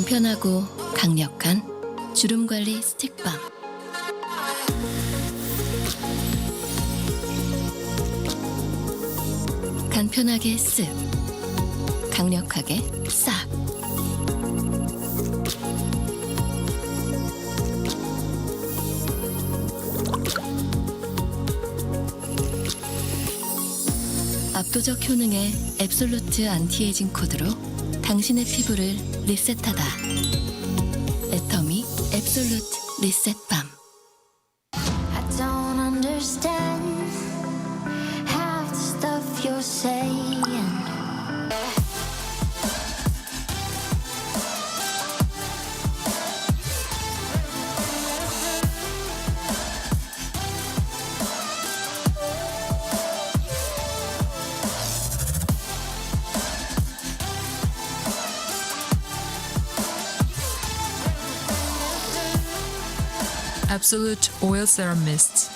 간편하고 강력한 주름관리 스틱밤. 간편하게 쓱, 강력하게 싹. 압도적 효능의 앱솔루트 안티에이징 코드로 당신의 피부를 리셋하다. 애터미 앱솔루트 리셋밤. I don't understand half the stuff you're saying. Absolute Oil Serum Mist.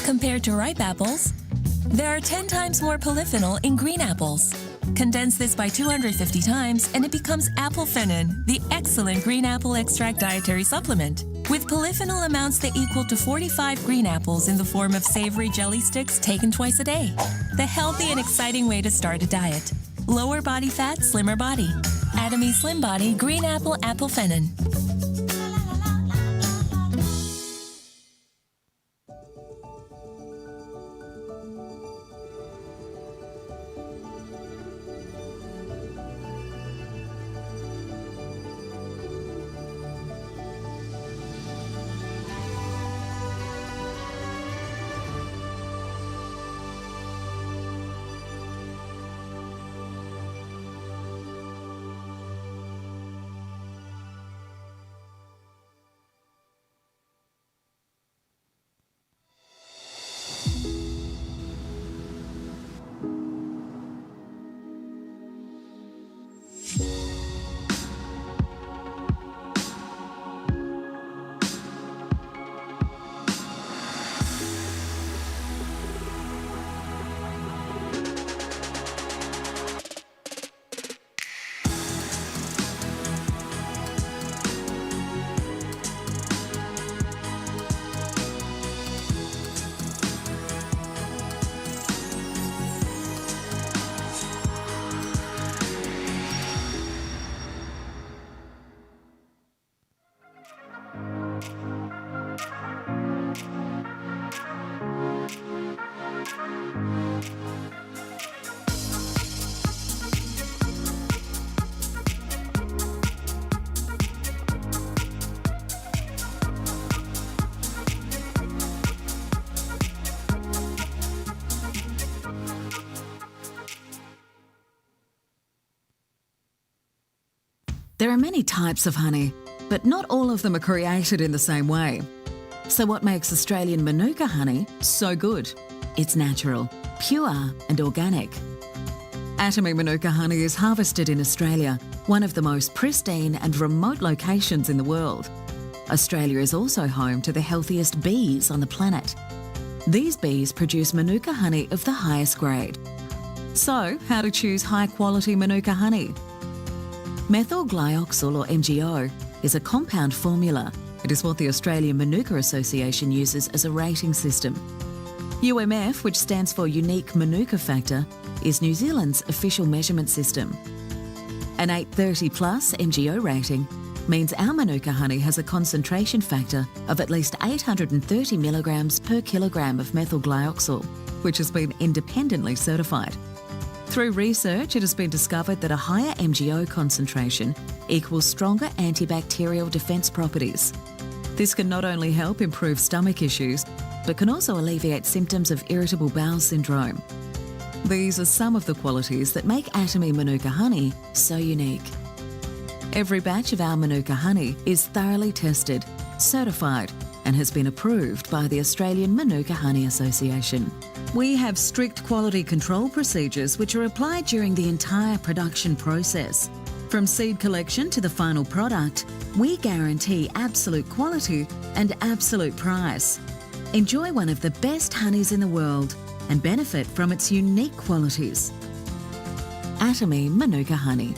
Compared to ripe apples, there are 10 times more polyphenol in green apples. Condense this by 250 times and it becomes apple phenin, the excellent green apple extract dietary supplement. With polyphenol amounts that equal to 45 green apples in the form of savory jelly sticks taken twice a day. The healthy and exciting way to start a diet. Lower body fat, slimmer body. Atomy Slim Body Green Apple Apple Phenin. There are many types of honey, but not all of them are created in the same way. So what makes Australian Manuka honey so good? It's natural, pure and organic. Atomy Manuka honey is harvested in Australia, one of the most pristine and remote locations in the world. Australia is also home to the healthiest bees on the planet. These bees produce Manuka honey of the highest grade. So, how to choose high-quality Manuka honey? Methylglyoxal, or MgO, is a compound formula. It is what the Australian Manuka Association uses as a rating system. UMF, which stands for Unique Manuka Factor, is New Zealand's official measurement system. An 830 plus MgO rating means our Manuka honey has a concentration factor of at least 830 milligrams per kilogram of methylglyoxal, which has been independently certified. Through research, it has been discovered that a higher MgO concentration equals stronger antibacterial defence properties. This can not only help improve stomach issues, but can also alleviate symptoms of irritable bowel syndrome. These are some of the qualities that make Atomy Manuka honey so unique. Every batch of our Manuka honey is thoroughly tested, certified, and has been approved by the Australian Manuka Honey Association. We have strict quality control procedures which are applied during the entire production process. From seed collection to the final product, we guarantee absolute quality and absolute price. Enjoy one of the best honeys in the world and benefit from its unique qualities. Atomy Manuka Honey.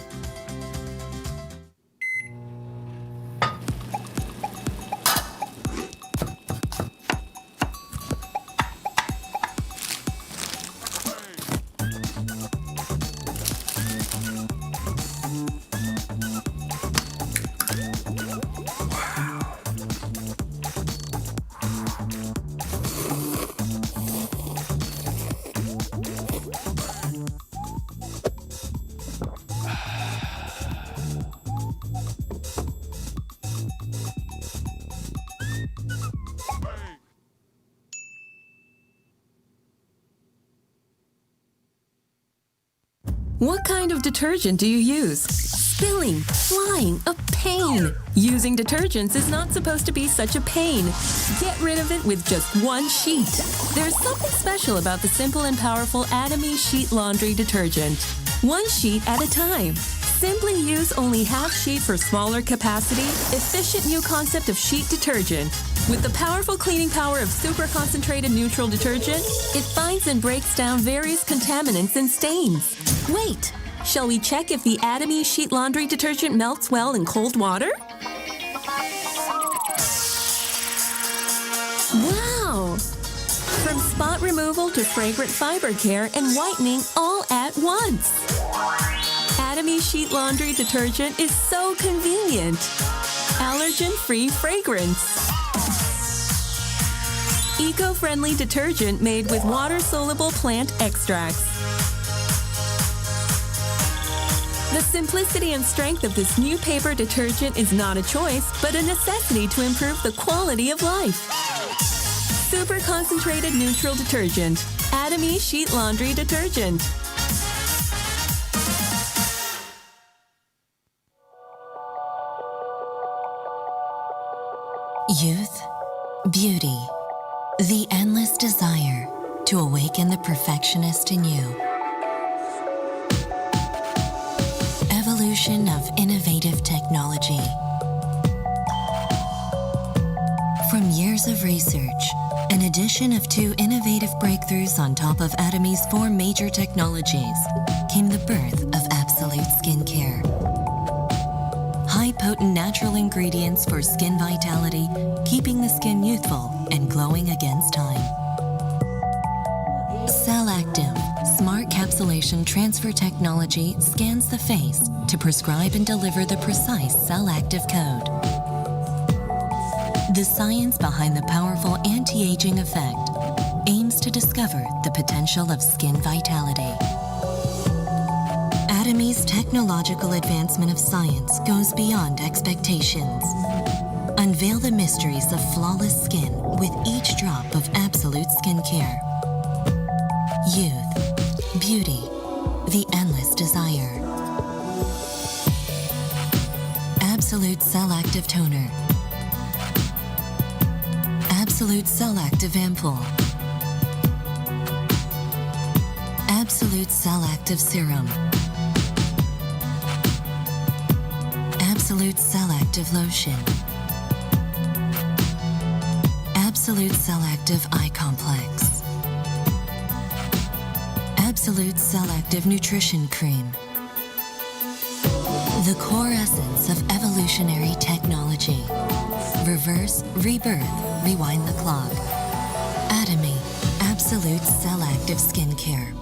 What kind of detergent do you use? Spilling, flying, a pain. Using detergents is not supposed to be such a pain. Get rid of it with just one sheet. There's something special about the simple and powerful Atomy Sheet Laundry Detergent. One sheet at a time. Simply use only half sheet for smaller capacity, efficient new concept of sheet detergent. With the powerful cleaning power of super concentrated neutral detergent, it finds and breaks down various contaminants and stains. Wait, shall we check if the Atomy Sheet Laundry Detergent melts well in cold water? Wow! From spot removal to fragrant fiber care and whitening all at once. Atomy Sheet Laundry Detergent is so convenient. Allergen-free fragrance. Eco-friendly detergent made with water-soluble plant extracts. The simplicity and strength of this new paper detergent is not a choice, but a necessity to improve the quality of life. Super concentrated neutral detergent. Atomy Sheet Laundry Detergent. Youth, beauty, the endless desire to awaken the perfectionist in you. Evolution of innovative technology. From years of research, an addition of 2 innovative breakthroughs on top of Atomy's 4 major technologies, came the birth of Absolute Skincare. High-potent natural ingredients for skin vitality, keeping the skin youthful and glowing against time. Cell-active, smart capsulation transfer technology scans the face to prescribe and deliver the precise cell-active code. The science behind the powerful anti-aging effect aims to discover the potential of skin vitality. Atomy's technological advancement of science goes beyond expectations. Unveil the mysteries of flawless skin with each drop of Absolute Skincare. Youth, beauty, the endless desire. Absolute Cell Active Toner. Absolute Cell Active Ampoule. Absolute Cell Active Serum. Absolute Cell Active Lotion. Absolute Cell Active Eye Complex. Absolute Cell Active Nutrition Cream. The core essence of evolutionary technology. Reverse, rebirth, rewind the clock. Atomy, Absolute Cell Active Skincare.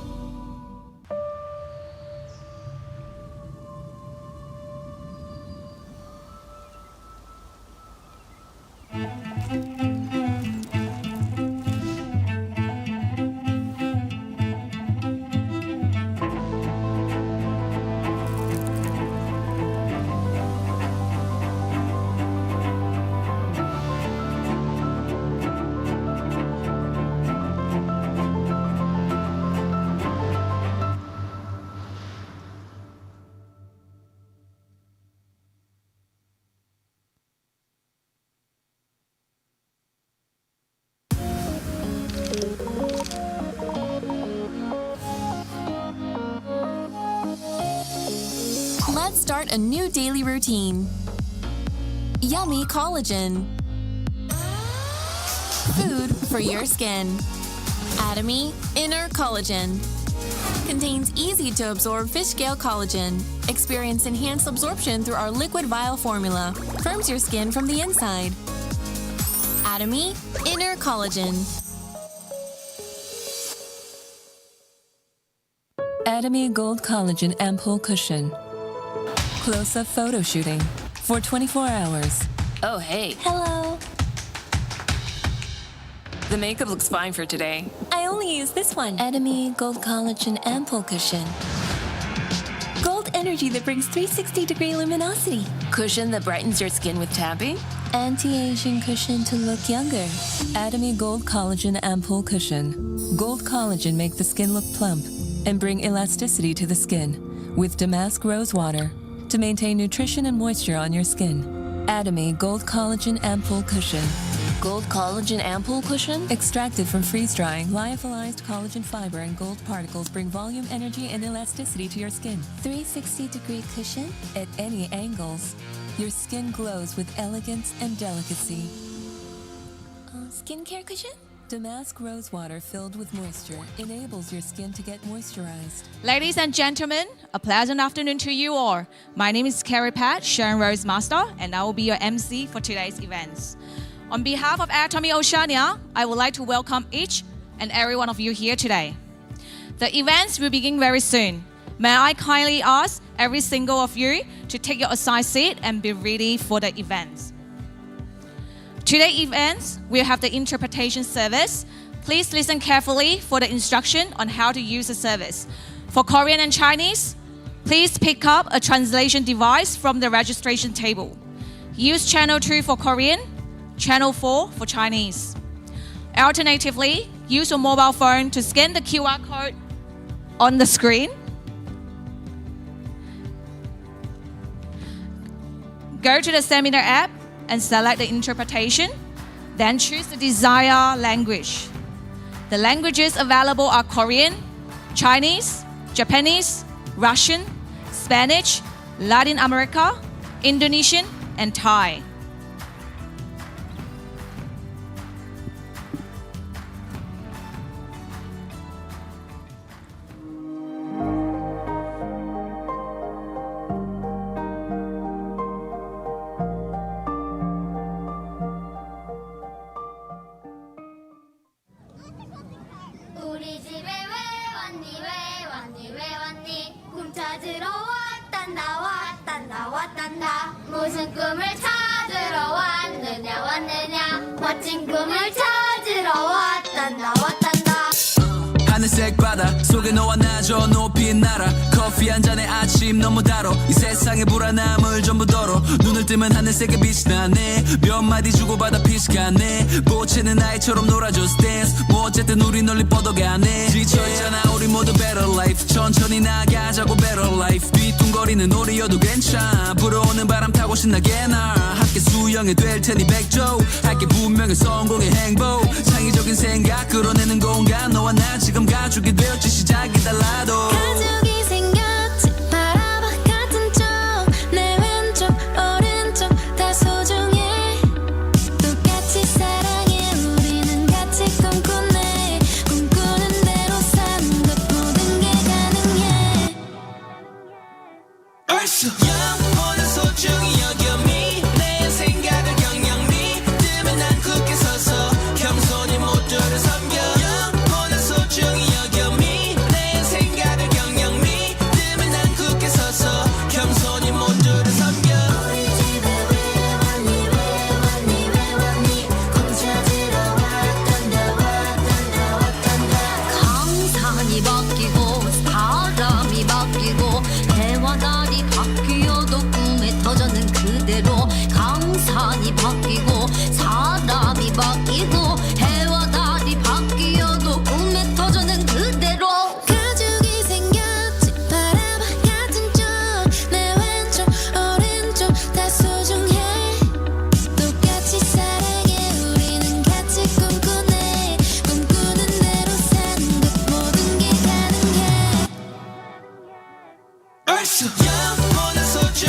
Start a new daily routine. Yummy collagen. Food for your skin. Atomy Inner Collagen. Contains easy-to-absorb fish scale collagen. Experience enhanced absorption through our liquid vial formula. Firms your skin from the inside. Atomy Inner Collagen. Atomy Gold Collagen Ampoule Cushion. Close-up photo shooting for 24 hours. Oh, hey. Hello. The makeup looks fine for today. I only use this one. Atomy Gold Collagen Ampoule Cushion. Gold energy that brings 360-degree luminosity. Cushion that brightens your skin with tapping? Anti-aging cushion to look younger. Atomy Gold Collagen Ampoule Cushion. Gold collagen make the skin look plump and bring elasticity to the skin with damask rose water to maintain nutrition and moisture on your skin. Atomy Gold Collagen Ampoule Cushion. Gold collagen ampoule cushion? Extracted from freeze-drying, lyophilized collagen fiber and gold particles bring volume, energy, and elasticity to your skin. 360-degree cushion at any angles. Your skin glows with elegance and delicacy. Skincare cushion? Damask rose water filled with moisture enables your skin to get moisturized. Ladies and gentlemen, a pleasant afternoon to you all. My name is Carrie Pat, Sharon Rose Master, and I will be your MC for today's events. On behalf of Atomy Oceania, I would like to welcome each and every one of you here today. The events will begin very soon. May I kindly ask every single of you to take your assigned seat and be ready for the events. Today's events will have the interpretation service. Please listen carefully for the instruction on how to use the service. For Korean and Chinese, please pick up a translation device from the registration table. Use channel 2 for Korean, channel 4 for Chinese. Alternatively, use your mobile phone to scan the QR code on the screen. Go to the seminar app and select the interpretation, then choose the desired language. The languages available are Korean, Chinese, Japanese, Russian, Spanish, Latin America, Indonesian, and Thai. 우리 집에 왜 왔니 꿈 찾으러 왔단다 무슨 꿈을 찾으러 왔느냐 멋진 꿈을 찾으러 왔단다 하늘색 바다 속에 너와 나 저 높이 날아 커피 한 잔에 아침 너무 달어 이 세상의 불안함을 전부 덜어 눈을 뜨면 하늘색의 빛이 나네 몇 마디 주고받아 피식하네 보채는 아이처럼 놀아줘 dance 뭐 어쨌든 우리 널리 뻗어가네 지쳐있잖아 우리 모두 better life 천천히 나가자고 better life 뒤뚱거리는 우리여도 괜찮아 불어오는 바람 타고 신나게 날 함께 수영이 될 테니 백조 할게 분명히 성공의 행복 창의적인 생각 끌어내는 공간 너와 나 지금 가족이 되었지 시작이 달라도 가족이 생겼지 바라봐 같은 쪽 내 왼쪽 오른쪽 다 소중해 똑같이 사랑해 우리는 같이 꿈꾸네 꿈꾸는 대로 사는 것 모든 게 가능해 영원한 소중히 여겨미 내 생각을 영영 믿으면 난 굳게 서서 겸손히 모두를 섬겨 영원한 소중히 여겨미 내 생각을 영영 믿으면 난 굳게 서서 겸손히 모두를 섬겨 우리 집에 왜 왔니 꿈 찾으러 왔단다 강산이 바뀌고 사람이 바뀌고 해와 달이 바뀌어도 꿈에 터져는 그대로 강산이 바뀌고 사람이 바뀌고 해와 달이 바뀌어도 꿈에 터져는 그대로 가족이 생겼지 바라봐 같은 쪽 내 왼쪽 오른쪽 다 소중해 똑같이 사랑해 우리는 같이 꿈꾸네 꿈꾸는 대로 사는 것 모든 게 가능해 영원한 소중히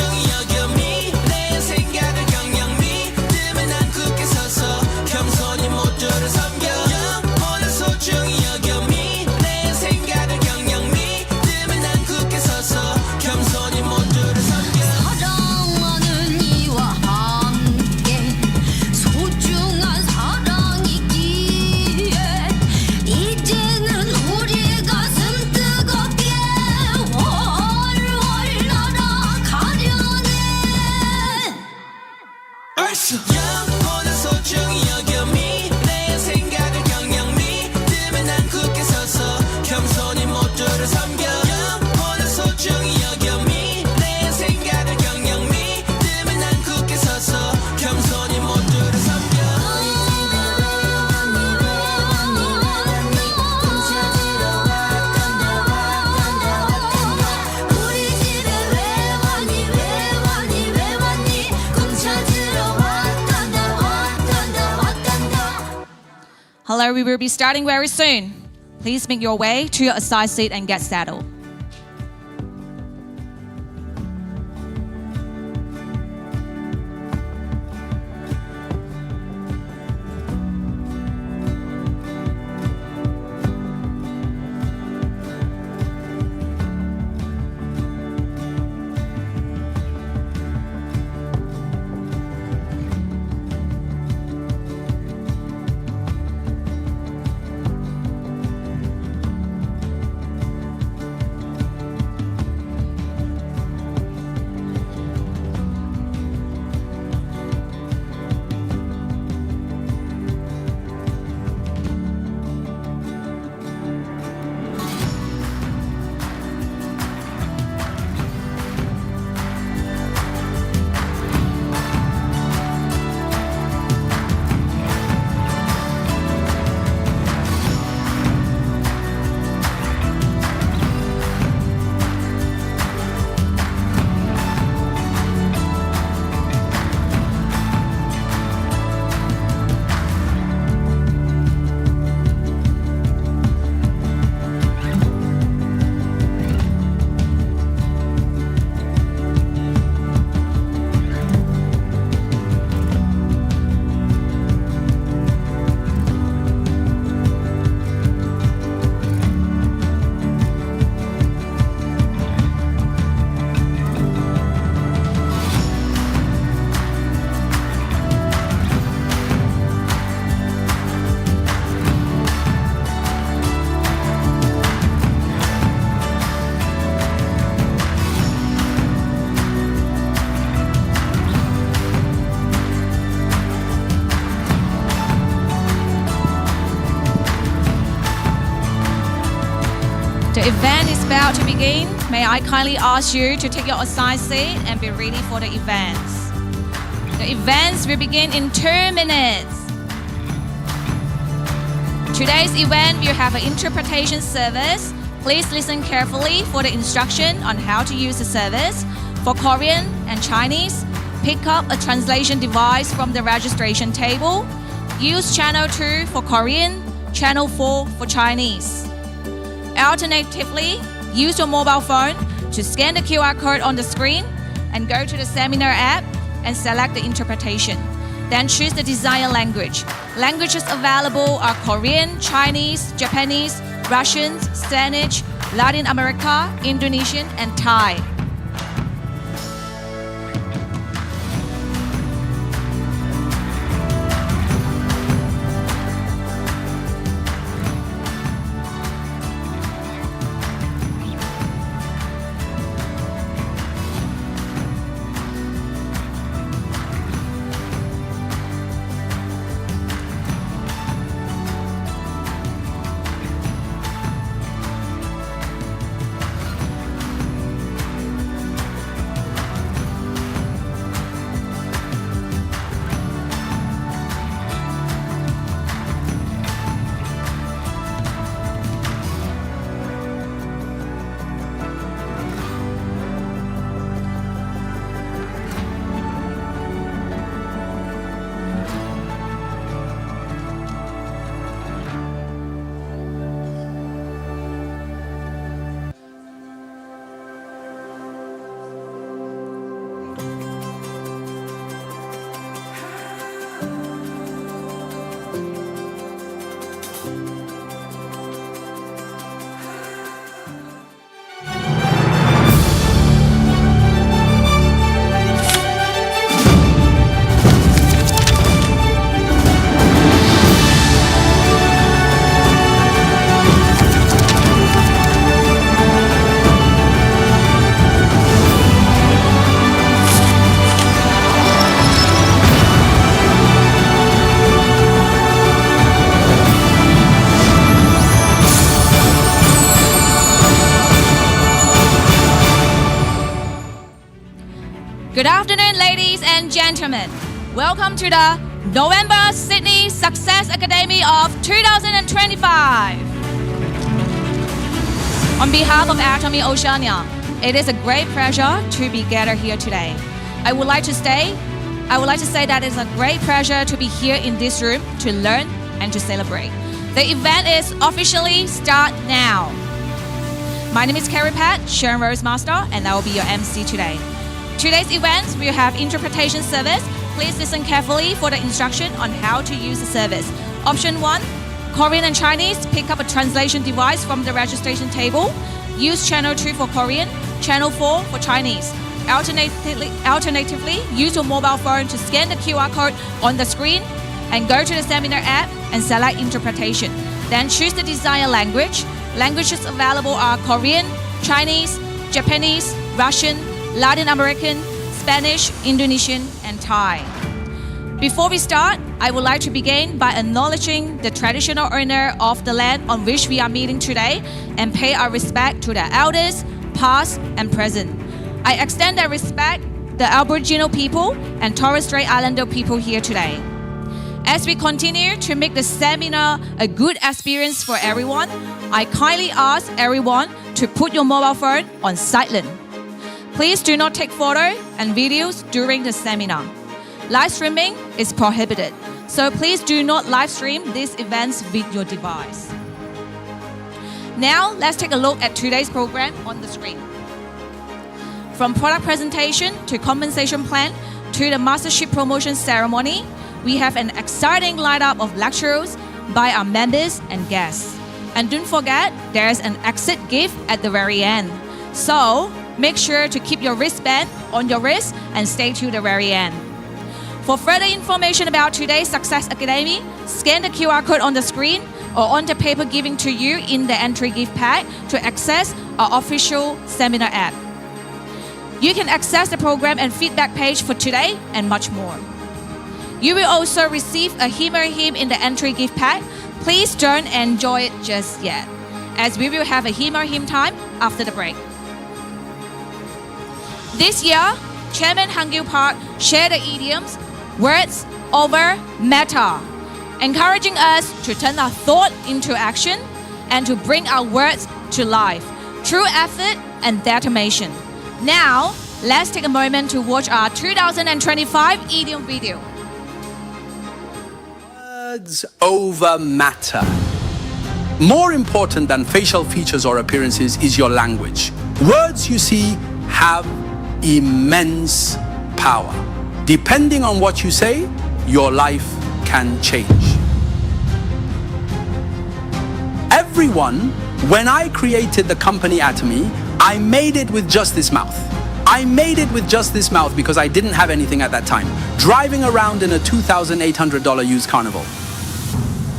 있어 영원한 소중히 여겨 미래의 생각을 경영 믿음에 난 굳게 서서 겸손히 모두를 섬겨 영원한 소중히 여겨 미래의 생각을 경영 믿음에 난 굳게 서서 겸손히 모두를 섬겨 우리 집에 왜 왔니 왜 왔니 왜 왔니 꿈 찾으러 왔단다 왔단다 왔단다. Hello, we will be starting very soon. Please make your way to your assigned seat and get settled. The event is about to begin. May I kindly ask you to take your assigned seat and be ready for the events. The events will begin in 2 minutes. Today's event will have an interpretation service. Please listen carefully for the instruction on how to use the service. For Korean and Chinese, pick up a translation device from the registration table. Use channel 2 for Korean, channel 4 for Chinese. Alternatively, use your mobile phone to scan the QR code on the screen and go to the seminar app and select the interpretation. Then choose the desired language. Languages available are Korean, Chinese, Japanese, Russian, Spanish, Latin America, Indonesian, and Thai. Good afternoon, ladies and gentlemen. Welcome to the November Sydney Success Academy of 2025. On behalf of Atomy Oceania, it is a great pleasure to be gathered here today. I would like to say that it's a great pleasure to be here in this room to learn and to celebrate. The event is officially start now. My name is Carrie Pat, Sharon Rose Master, and I will be your MC today. Today's event will have interpretation service. Please listen carefully for the instruction on how to use the service. Option 1, Korean and Chinese, pick up a translation device from the registration table. Use channel 2 for Korean, channel 4 for Chinese. Alternatively, use your mobile phone to scan the QR code on the screen and go to the seminar app and select interpretation. Then choose the desired language. Languages available are Korean, Chinese, Japanese, Russian, Latin American, Spanish, Indonesian, and Thai. Before we start, I would like to begin by acknowledging the traditional owner of the land on which we are meeting today and pay our respect to the elders, past and present. I extend that respect to the Aboriginal people and Torres Strait Islander people here today. As we continue to make the seminar a good experience for everyone, I kindly ask everyone to put your mobile phone on silent. Please do not take photos and videos during the seminar. Live streaming is prohibited, so please do not live stream these events with your device. Now, let's take a look at today's program on the screen. From product presentation to compensation plan to the mastership promotion ceremony, we have an exciting lineup of lectures by our members and guests. And don't forget, there's an exit gift at the very end. So, make sure to keep your wristband on your wrist and stay to the very end. For further information about today's Success Academy, scan the QR code on the screen or on the paper given to you in the entry gift pack to access our official seminar app. You can access the program and feedback page for today and much more. You will also receive a hymn in the entry gift pack. Please don't enjoy it just yet, as we will have a hymn time after the break. This year, Chairman Hangil Park shared the idioms words over matter, encouraging us to turn our thought into action and to bring our words to life through effort and determination. Now, let's take a moment to watch our 2025 idiom video. Words over matter. More important than facial features or appearances is your language. Words, you see, have immense power. Depending on what you say, your life can change. Everyone, when I created the company Atomy, I made it with just this mouth. I made it with just this mouth because I didn't have anything at that time. Driving around in a $2,800 used Carnival.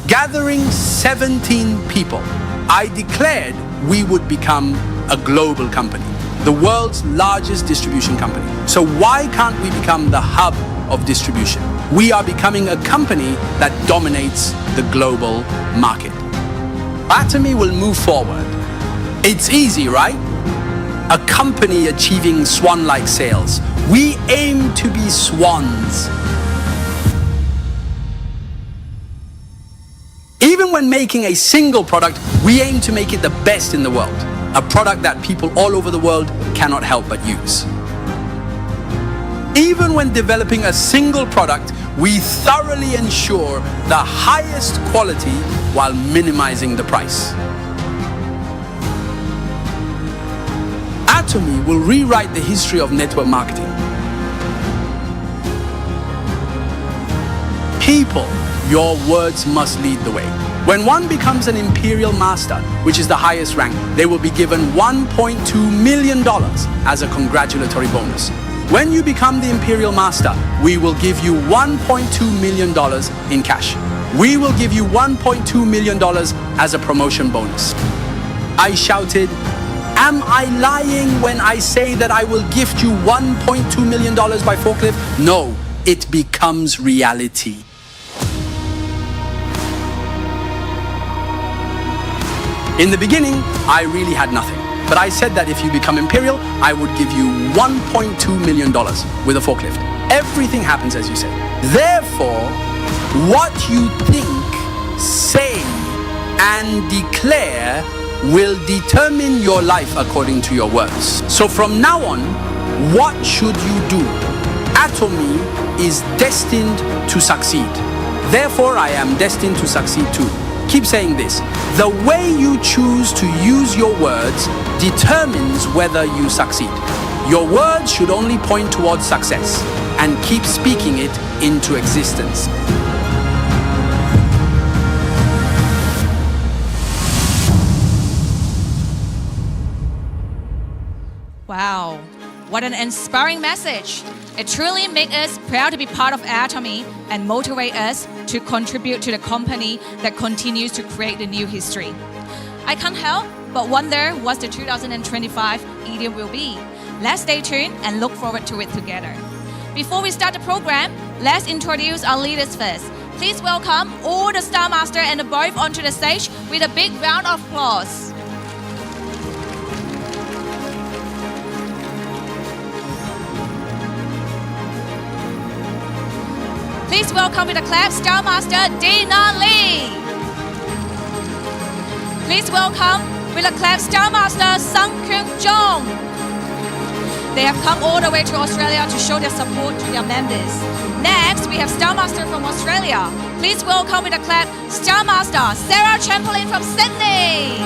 Gathering 17 people, I declared we would become a global company, the world's largest distribution company. So why can't we become the hub of distribution? We are becoming a company that dominates the global market. Atomy will move forward. It's easy, right? A company achieving swan-like sales. We aim to be swans. Even when making a single product, we aim to make it the best in the world. A product that people all over the world cannot help but use. Even when developing a single product, we thoroughly ensure the highest quality while minimizing the price. Atomy will rewrite the history of network marketing. People, your words must lead the way. When one becomes an Imperial Master, which is the highest rank, they will be given $1.2 million as a congratulatory bonus. When you become the Imperial Master, we will give you $1.2 million in cash. We will give you $1.2 million as a promotion bonus. I shouted, am I lying when I say that I will gift you $1.2 million by forklift? No, it becomes reality. In the beginning, I really had nothing. But I said that if you become imperial, I would give you $1.2 million with a forklift. Everything happens as you say. Therefore, what you think, say, and declare will determine your life according to your words. So from now on, what should you do? Atomy is destined to succeed. Therefore, I am destined to succeed too. Keep saying this. The way you choose to use your words determines whether you succeed. Your words should only point towards success and keep speaking it into existence. Wow, what an inspiring message. It truly makes us proud to be part of Atomy and motivate us to contribute to the company that continues to create the new history. I can't help but wonder what the 2025 idiom will be. Let's stay tuned and look forward to it together. Before we start the program, let's introduce our leaders first. Please welcome all the Star Master and above onto the stage with a big round of applause. Please welcome with a clap Star Master Dina Lee. Please welcome with a clap Star Master Sung Kyung Jong. They have come all the way to Australia to show their support to their members. Next, we have Star Master from Australia. Please welcome with a clap Star Master Sarah Chamberlain from Sydney.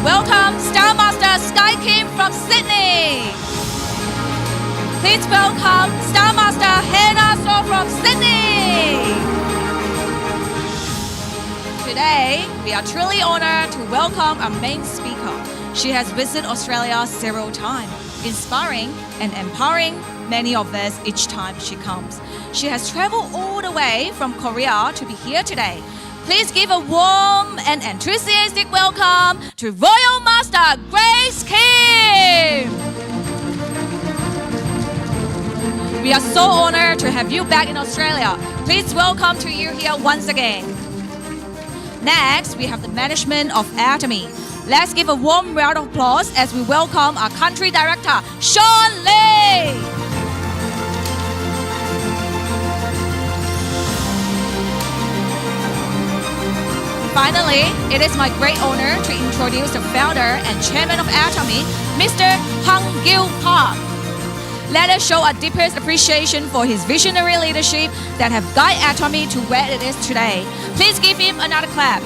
Welcome Star Master Sky Kim from Sydney. Please welcome Star Master Hannah So from Sydney. Today, we are truly honored to welcome our main speaker. She has visited Australia several times, inspiring and empowering many of us each time she comes. She has traveled all the way from Korea to be here today. Please give a warm and enthusiastic welcome to Royal Master Grace Kim. We are so honored to have you back in Australia. Please welcome to you here once again. Next, we have the management of Atomy. Let's give a warm round of applause as we welcome our country director, Sean Lee. Finally, it is my great honor to introduce the founder and chairman of Atomy, Mr. Hang Gil Park. Let us show our deepest appreciation for his visionary leadership that have guided Atomy to where it is today. Please give him another clap.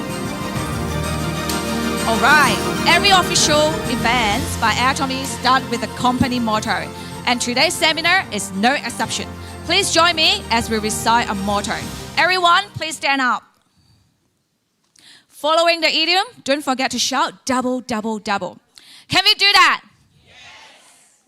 Alright, every official events by Atomy start with the company motto, and today's seminar is no exception. Please join me as we recite a motto. Everyone, please stand up. Following the idiom, don't forget to shout double, double, double. Can we do that?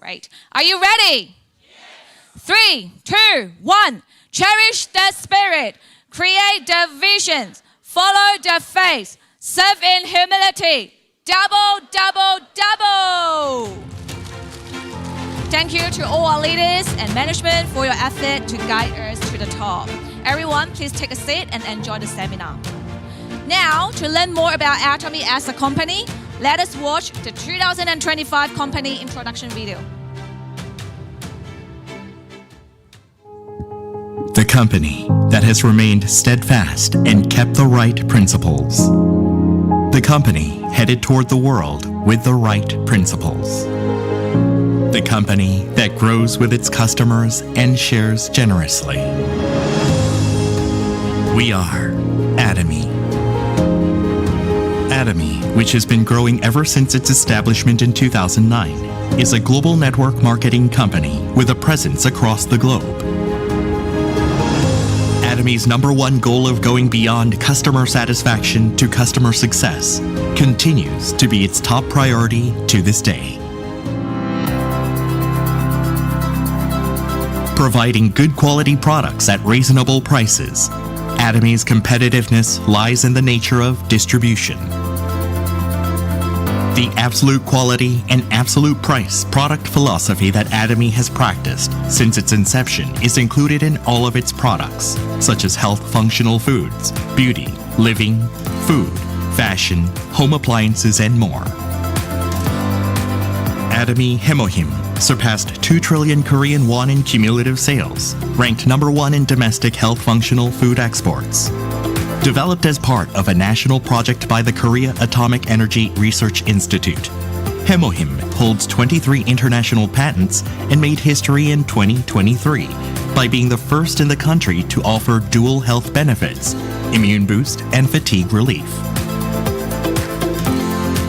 Right. Are you ready? Yes. 3, 2, 1. Cherish the spirit. Create the visions. Follow the faith. Serve in humility. Double, double, double. Thank you to all our leaders and management for your effort to guide us to the top. Everyone, please take a seat and enjoy the seminar. Now, to learn more about Atomy as a company, let us watch the 2025 company introduction video. The company that has remained steadfast and kept the right principles. The company headed toward the world with the right principles. The company that grows with its customers and shares generously. We are Atomy. Atomy, which has been growing ever since its establishment in 2009, is a global network marketing company with a presence across the globe. Atomy's #1 goal of going beyond customer satisfaction to customer success continues to be its top priority to this day. Providing good quality products at reasonable prices, Atomy's competitiveness lies in the nature of distribution. The absolute quality and absolute price product philosophy that Atomy has practiced since its inception is included in all of its products, such as health functional foods, beauty, living, food, fashion, home appliances, and more. Atomy Hemohim surpassed 2 trillion Korean won in cumulative sales, ranked number 1 in domestic health functional food exports. Developed as part of a national project by the Korea Atomic Energy Research Institute, Hemohim holds 23 international patents and made history in 2023 by being the first in the country to offer dual health benefits, immune boost and fatigue relief.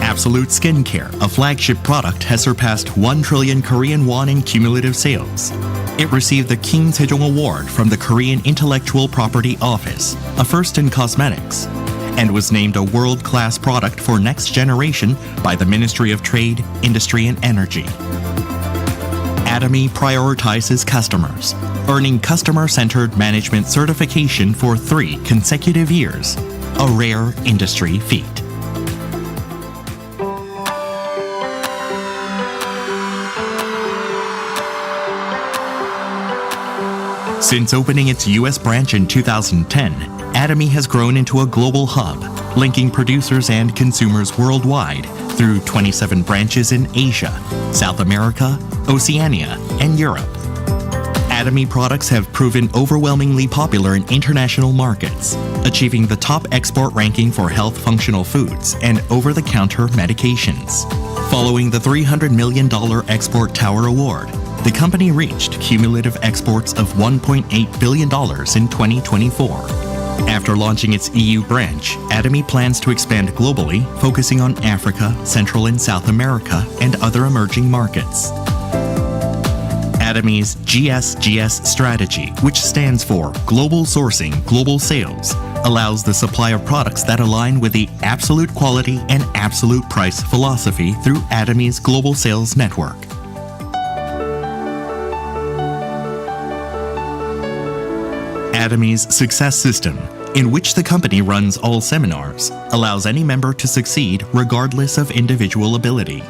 Absolute Skincare, a flagship product, has surpassed 1 trillion Korean won in cumulative sales. It received the King Sejong Award from the Korean Intellectual Property Office, a first in cosmetics, and was named a world-class product for next generation by the Ministry of Trade, Industry and Energy. Atomy prioritizes customers, earning customer-centered management certification for 3 consecutive years, a rare industry feat. Since opening its U.S. branch in 2010, Atomy has grown into a global hub, linking producers and consumers worldwide through 27 branches in Asia, South America, Oceania, and Europe. Atomy products have proven overwhelmingly popular in international markets, achieving the top export ranking for health functional foods and over-the-counter medications. Following the $300 million Export Tower Award, the company reached cumulative exports of $1.8 billion in 2024. After launching its EU branch, Atomy plans to expand globally, focusing on Africa, Central and South America, and other emerging markets. Atomy's GSGS strategy, which stands for Global Sourcing, Global Sales, allows the supply of products that align with the absolute quality and absolute price philosophy through Atomy's global sales network. Atomy's Success System, in which the company runs all seminars, allows any member to succeed regardless of individual ability.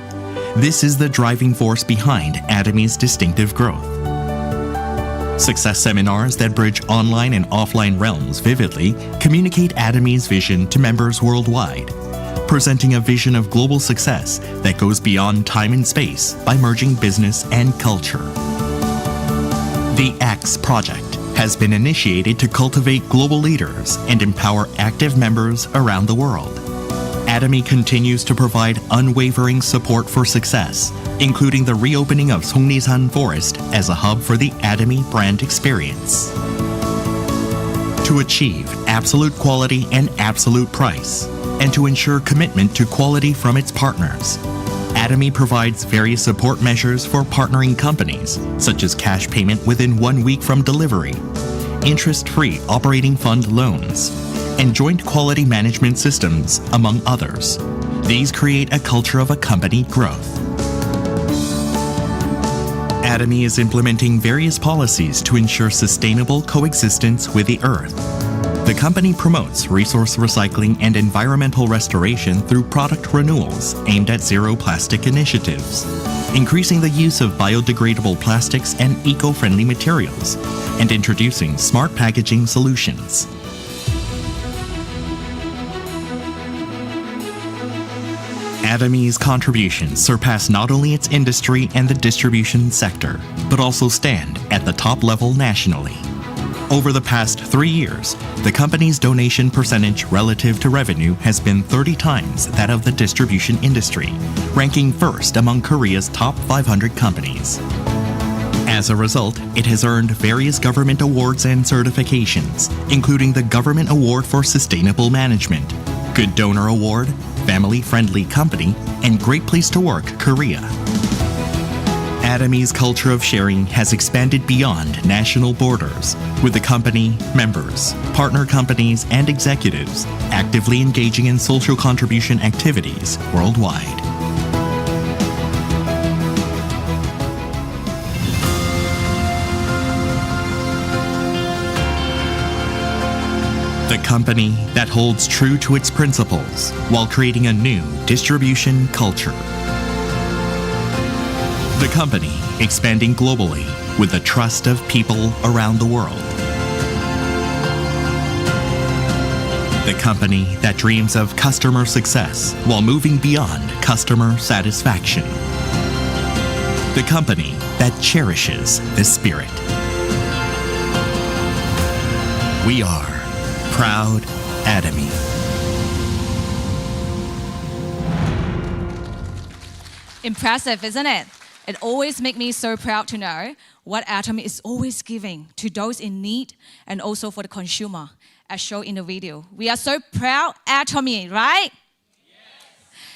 This is the driving force behind Atomy's distinctive growth. Success seminars that bridge online and offline realms vividly communicate Atomy's vision to members worldwide, presenting a vision of global success that goes beyond time and space by merging business and culture. The X Project has been initiated to cultivate global leaders and empower active members around the world. Atomy continues to provide unwavering support for success, including the reopening of Songnisan Forest as a hub for the Atomy brand experience. To achieve absolute quality and absolute price, and to ensure commitment to quality from its partners, Atomy provides various support measures for partnering companies, such as cash payment within 1 week from delivery, interest-free operating fund loans, and joint quality management systems, among others. These create a culture of accompanied growth. Atomy is implementing various policies to ensure sustainable coexistence with the Earth. The company promotes resource recycling and environmental restoration through product renewals aimed at zero plastic initiatives, increasing the use of biodegradable plastics and eco-friendly materials, and introducing smart packaging solutions. Atomy's contributions surpass not only its industry and the distribution sector, but also stand at the top level nationally. Over the past 3 years, the company's donation percentage relative to revenue has been 30 times that of the distribution industry, ranking first among Korea's top 500 companies. As a result, it has earned various government awards and certifications, including the Government Award for Sustainable Management, Good Donor Award, Family Friendly Company, and Great Place to Work Korea. Atomy's culture of sharing has expanded beyond national borders, with the company, members, partner companies, and executives actively engaging in social contribution activities worldwide. The company that holds true to its principles while creating a new distribution culture. The company expanding globally with the trust of people around the world. The company that dreams of customer success while moving beyond customer satisfaction. the company that cherishes the spirit. We are proud Atomy. Impressive, isn't it? It always makes me so proud to know what Atomy is always giving to those in need and also for the consumer, as shown in the video. We are so proud Atomy, right?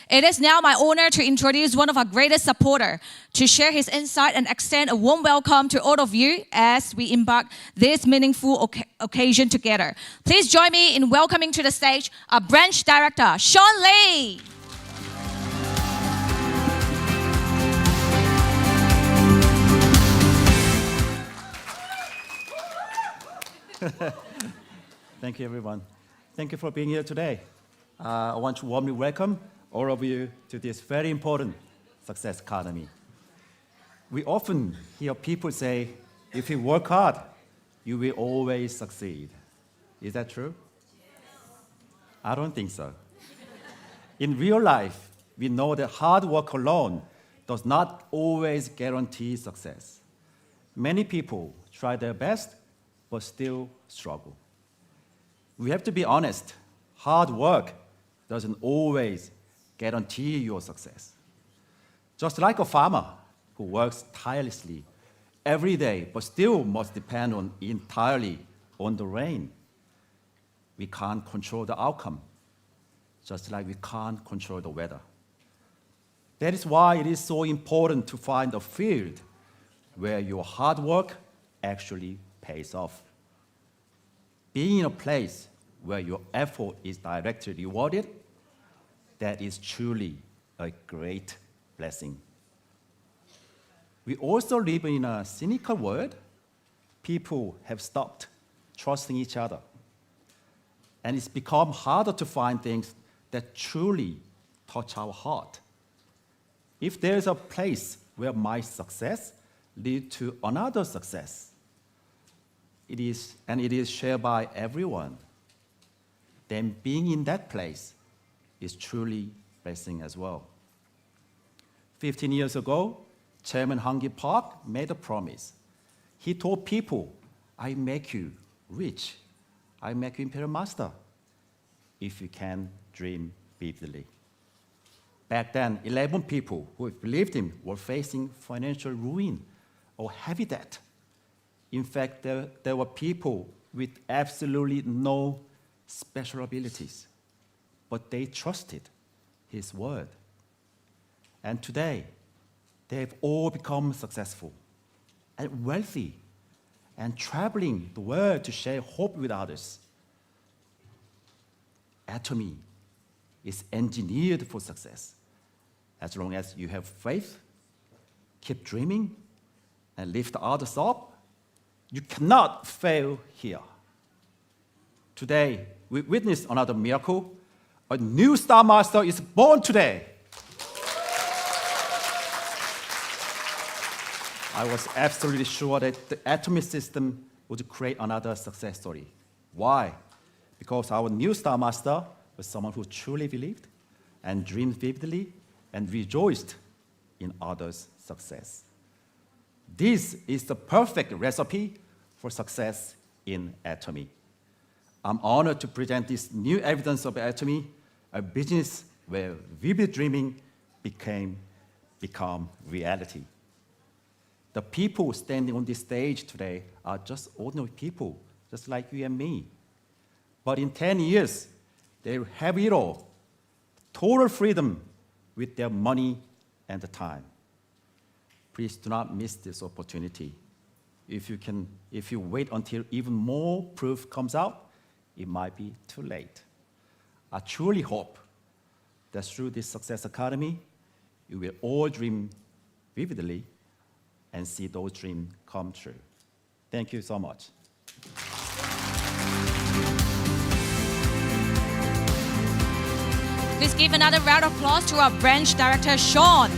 It is now my honor to introduce one of our greatest supporters to share his insight and extend a warm welcome to all of you as we embark this meaningful occasion together. Please join me in welcoming to the stage our branch director, Sean Lee. Thank you, everyone. Thank you for being here today. I want to warmly welcome all of you to this very important Success Academy. We often hear people say, if you work hard, you will always succeed. Is that true? I don't think so. In real life, we know that hard work alone does not always guarantee success. Many people try their best, but still struggle. We have to be honest. Hard work doesn't always guarantee your success. Just like a farmer who works tirelessly every day, but still must depend entirely on the rain. We can't control the outcome, just like we can't control the weather. That is why it is so important to find a field where your hard work actually pays off. Being in a place where your effort is directly rewarded, that is truly a great blessing. We also live in a cynical world. People have stopped trusting each other. And it's become harder to find things that truly touch our heart. If there's a place where my success leads to another success, it is shared by everyone, then being in that place is truly a blessing as well. 15 years ago, Chairman Hong-Kip Park made a promise. He told people, I make you rich, I make you imperial master, if you can dream vividly. Back then, 11 people who believed him were facing financial ruin or heavy debt. In fact, there were people with absolutely no special abilities, but they trusted his word. And today, they've all become successful and wealthy and traveling the world to share hope with others. Atomy is engineered for success. As long as you have faith, keep dreaming, and lift others up, you cannot fail here. Today, we witness another miracle. A new Star Master is born today. I was absolutely sure that the Atomy system would create another success story. Why? Because our new Star Master was someone who truly believed and dreamed vividly and rejoiced in others' success. This is the perfect recipe for success in Atomy. I'm honored to present this new evidence of Atomy, a business where vivid dreaming become reality. The people standing on this stage today are just ordinary people, just like you and me. But in 10 years, they will have it all, total freedom with their money and the time. Please do not miss this opportunity. If you wait until even more proof comes out, it might be too late. I truly hope that through this Success Academy, you will all dream vividly and see those dreams come true. Thank you so much. Please give another round of applause to our branch director, Sean.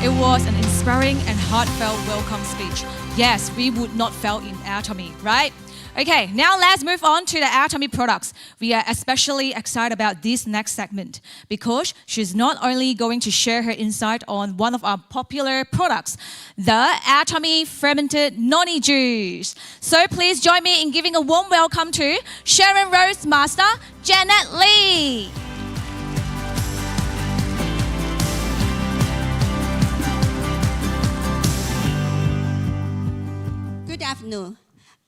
It was an inspiring and heartfelt welcome speech. Yes, we would not fail in Atomy, right? Okay, now let's move on to the Atomy products. We are especially excited about this next segment because she's not only going to share her insight on one of our popular products, the Atomy fermented noni juice. So please join me in giving a warm welcome to Sharon Rose Master, Janet Lee. Good afternoon.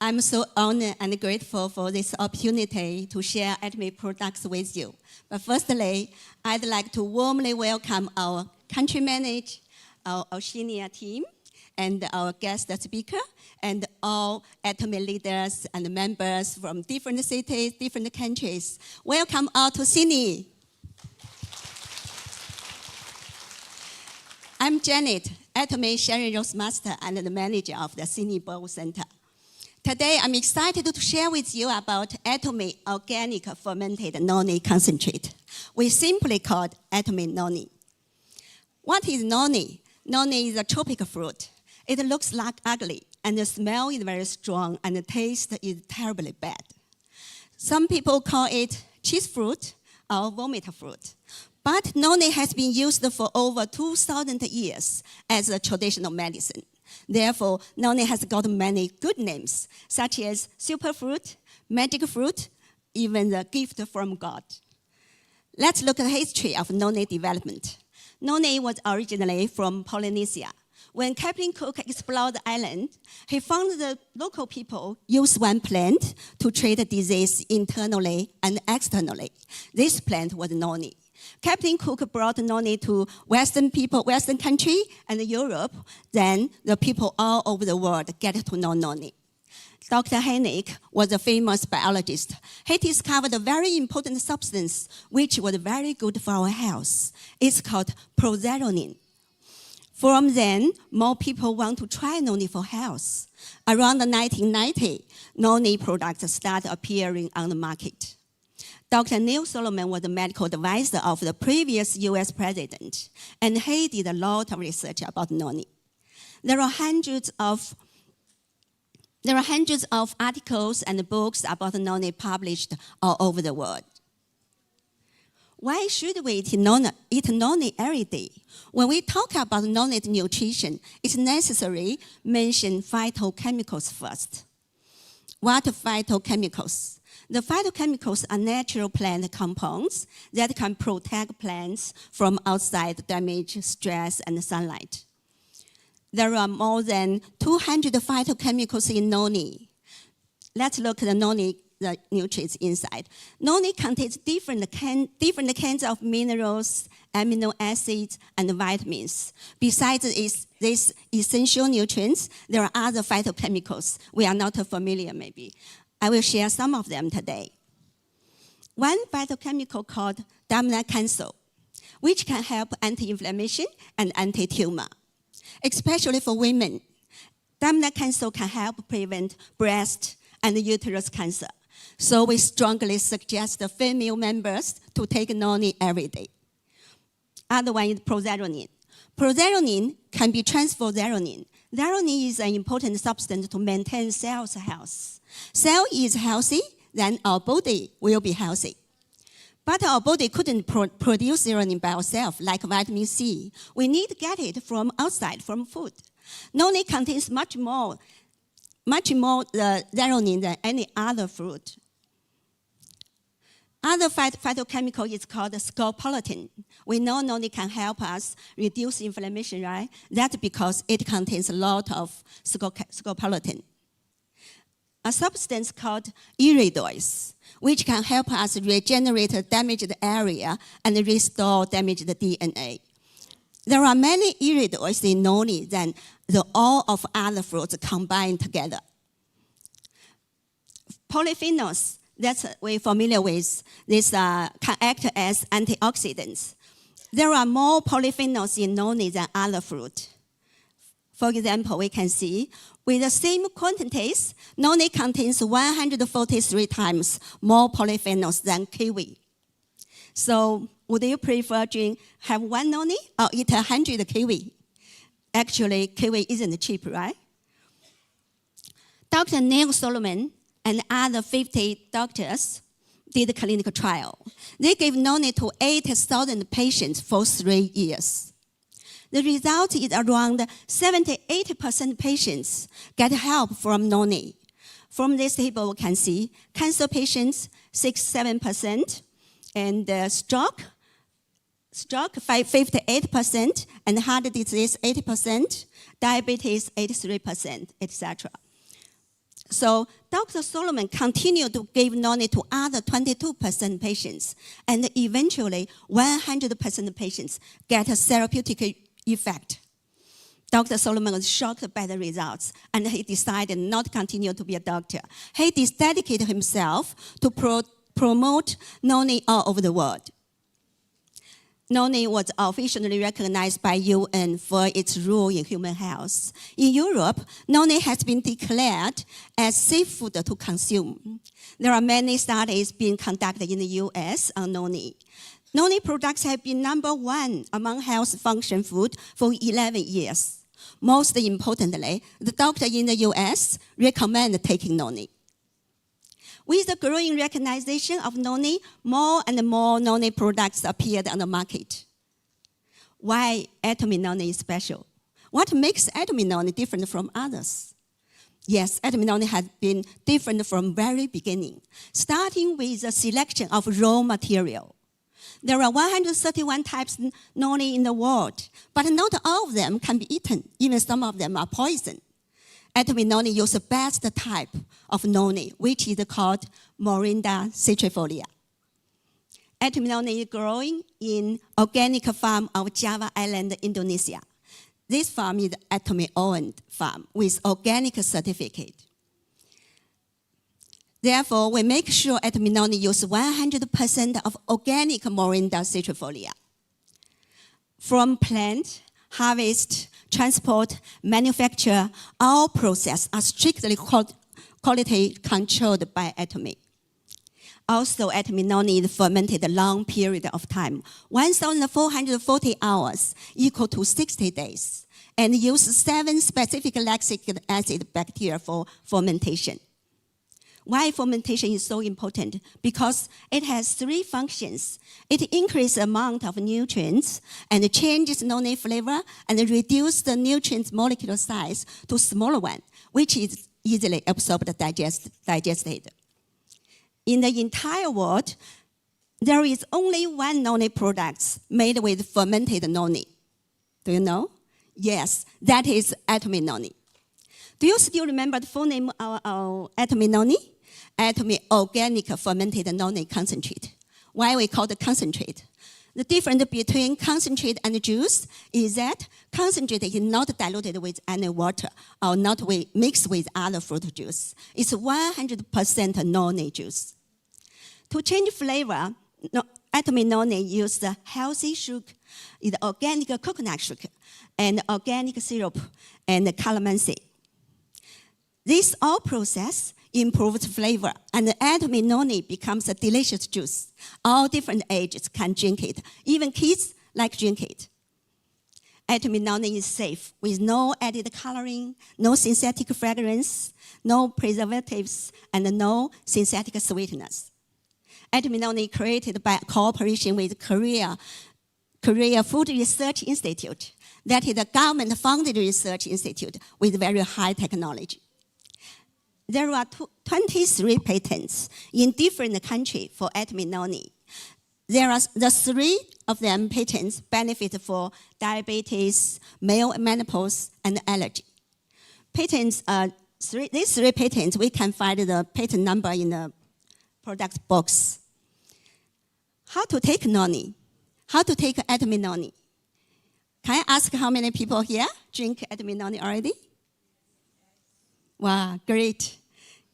I'm so honored and grateful for this opportunity to share Atomy products with you. But firstly, I'd like to warmly welcome our country manager, our Oceania team, and our guest speaker, and all Atomy leaders and members from different cities, different countries. Welcome all to Sydney. I'm Janet, Atomy Sharon Rose Master and the manager of the Sydney Bowl Center. Today, I'm excited to share with you about Atomy Organic Fermented Noni Concentrate. We simply call it Atomy Noni. What is noni? Noni is a tropical fruit. It looks like ugly, and the smell is very strong, and the taste is terribly bad. Some people call it cheese fruit or vomit fruit. But noni has been used for over 2,000 years as a traditional medicine. Therefore, noni has got many good names, such as superfruit, magic fruit, even the gift from God. Let's look at the history of noni development. Noni was originally from Polynesia. When Captain Cook explored the island, he found the local people use one plant to treat disease internally and externally. This plant was noni. Captain Cook brought noni to Western country and Europe. Then the people all over the world get to know noni. Dr. Hennig was a famous biologist. He discovered a very important substance which was very good for our health. It's called prozeronin. From then, more people want to try noni for health. Around 1990, noni products started appearing on the market. Dr. Neil Solomon was the medical advisor of the previous US president, and he did a lot of research about noni. There are hundreds of articles and books about noni published all over the world. Why should we eat noni every day? When we talk about noni nutrition, it's necessary to mention phytochemicals first. What are phytochemicals? The phytochemicals are natural plant compounds that can protect plants from outside damage, stress, and sunlight. There are more than 200 phytochemicals in noni. Let's look at the noni, the nutrients inside. Noni contains different kinds of minerals, amino acids, and vitamins. Besides these essential nutrients, there are other phytochemicals we are not familiar maybe. I will share some of them today. One phytochemical called damnacanthol, which can help anti-inflammation and anti-tumor, especially for women. Damnacanthol can help prevent breast and uterus cancer. So we strongly suggest the female members to take noni every day. Other one is prozeronin. Prozeronin can be transferzeronin. Zeronin is an important substance to maintain cells' health. Cell is healthy, then our body will be healthy. But our body couldn't produce zeronin by ourselves, like vitamin C. We need to get it from outside, from food. Noni contains much more zeronin than any other fruit. Other phytochemical is called scopolamine. We know noni can help us reduce inflammation, right? That's because it contains a lot of scopolamine. A substance called iridoids, which can help us regenerate the damaged area and restore damaged DNA. There are many iridoids in noni than all of other fruits combined together. Polyphenols, that's we're familiar with. This can act as antioxidants. There are more polyphenols in noni than other fruit. For example, we can see with the same quantities, noni contains 143 times more polyphenols than kiwi. So would you prefer to have one noni or eat 100 kiwi? Actually, kiwi isn't cheap, right? Dr. Neil Solomon and other 50 doctors did a clinical trial. They gave noni to 8,000 patients for 3 years. The result is around 70-80% patients get help from noni. From this table, we can see cancer patients 6-7%, and stroke 58%, and heart disease 80%, diabetes 83%, etc. So Dr. Solomon continued to give noni to other 22% patients, and eventually 100% patients get a therapeutic effect. Dr. Solomon was shocked by the results, and he decided not to continue to be a doctor. He dedicated himself to promote noni all over the world. Noni was officially recognized by UN for its role in human health. In Europe, noni has been declared as safe food to consume. There are many studies being conducted in the US on noni. Noni products have been #1 among health function food for 11 years. Most importantly, the doctor in the US recommend taking noni. With the growing recognition of noni, more and more noni products appeared on the market. Why Atomy noni is special? What makes Atomy noni different from others? Yes, Atomy noni has been different from very beginning, starting with the selection of raw material. There are 131 types of noni in the world, but not all of them can be eaten. Even some of them are poison. Atomy noni uses the best type of noni, which is called Morinda citrifolia. Atomy noni is growing in organic farm of Java Island, Indonesia. This farm is Atomy-owned farm with organic certificate. Therefore, we make sure Atomy noni uses 100% of organic Morinda citrifolia. From plant, harvest, transport, manufacture, all processes are strictly quality controlled by Atomy. Also, Atomy noni is fermented a long period of time, 1,440 hours, equal to 60 days, and uses 7 specific lactic acid bacteria for fermentation. Why fermentation is so important? Because it has 3 functions. It increases the amount of nutrients and changes noni flavor and reduces the nutrients molecular size to smaller one, which is easily absorbed and digested. In the entire world, there is only 1 noni product made with fermented noni. Do you know? Yes, that is Atomy noni. Do you still remember the full name of our Atomy noni? Atomy Organic Fermented Noni Concentrate. Why we call it concentrate? The difference between concentrate and juice is that concentrate is not diluted with any water or not mixed with other fruit juice. It's 100% noni juice. To change flavor, Atomy noni uses healthy sugar, is organic coconut sugar, and organic syrup, and calamansi. This all process improves flavor, and the Atomy noni becomes a delicious juice. All different ages can drink it. Even kids like drink it. Atomy noni is safe with no added coloring, no synthetic fragrance, no preservatives, and no synthetic sweeteners. Atomy noni created by cooperation with Korea Food Research Institute. That is a government-funded research institute with very high technology. There are 23 patents in different countries for Atomy noni. There are the 3 of them patents benefit for diabetes, male menopause, and allergy. Patents these 3 patents, we can find the patent number in the product box. How to take noni? How to take Atomy noni? Can I ask how many people here drink Atomy noni already? Wow, great.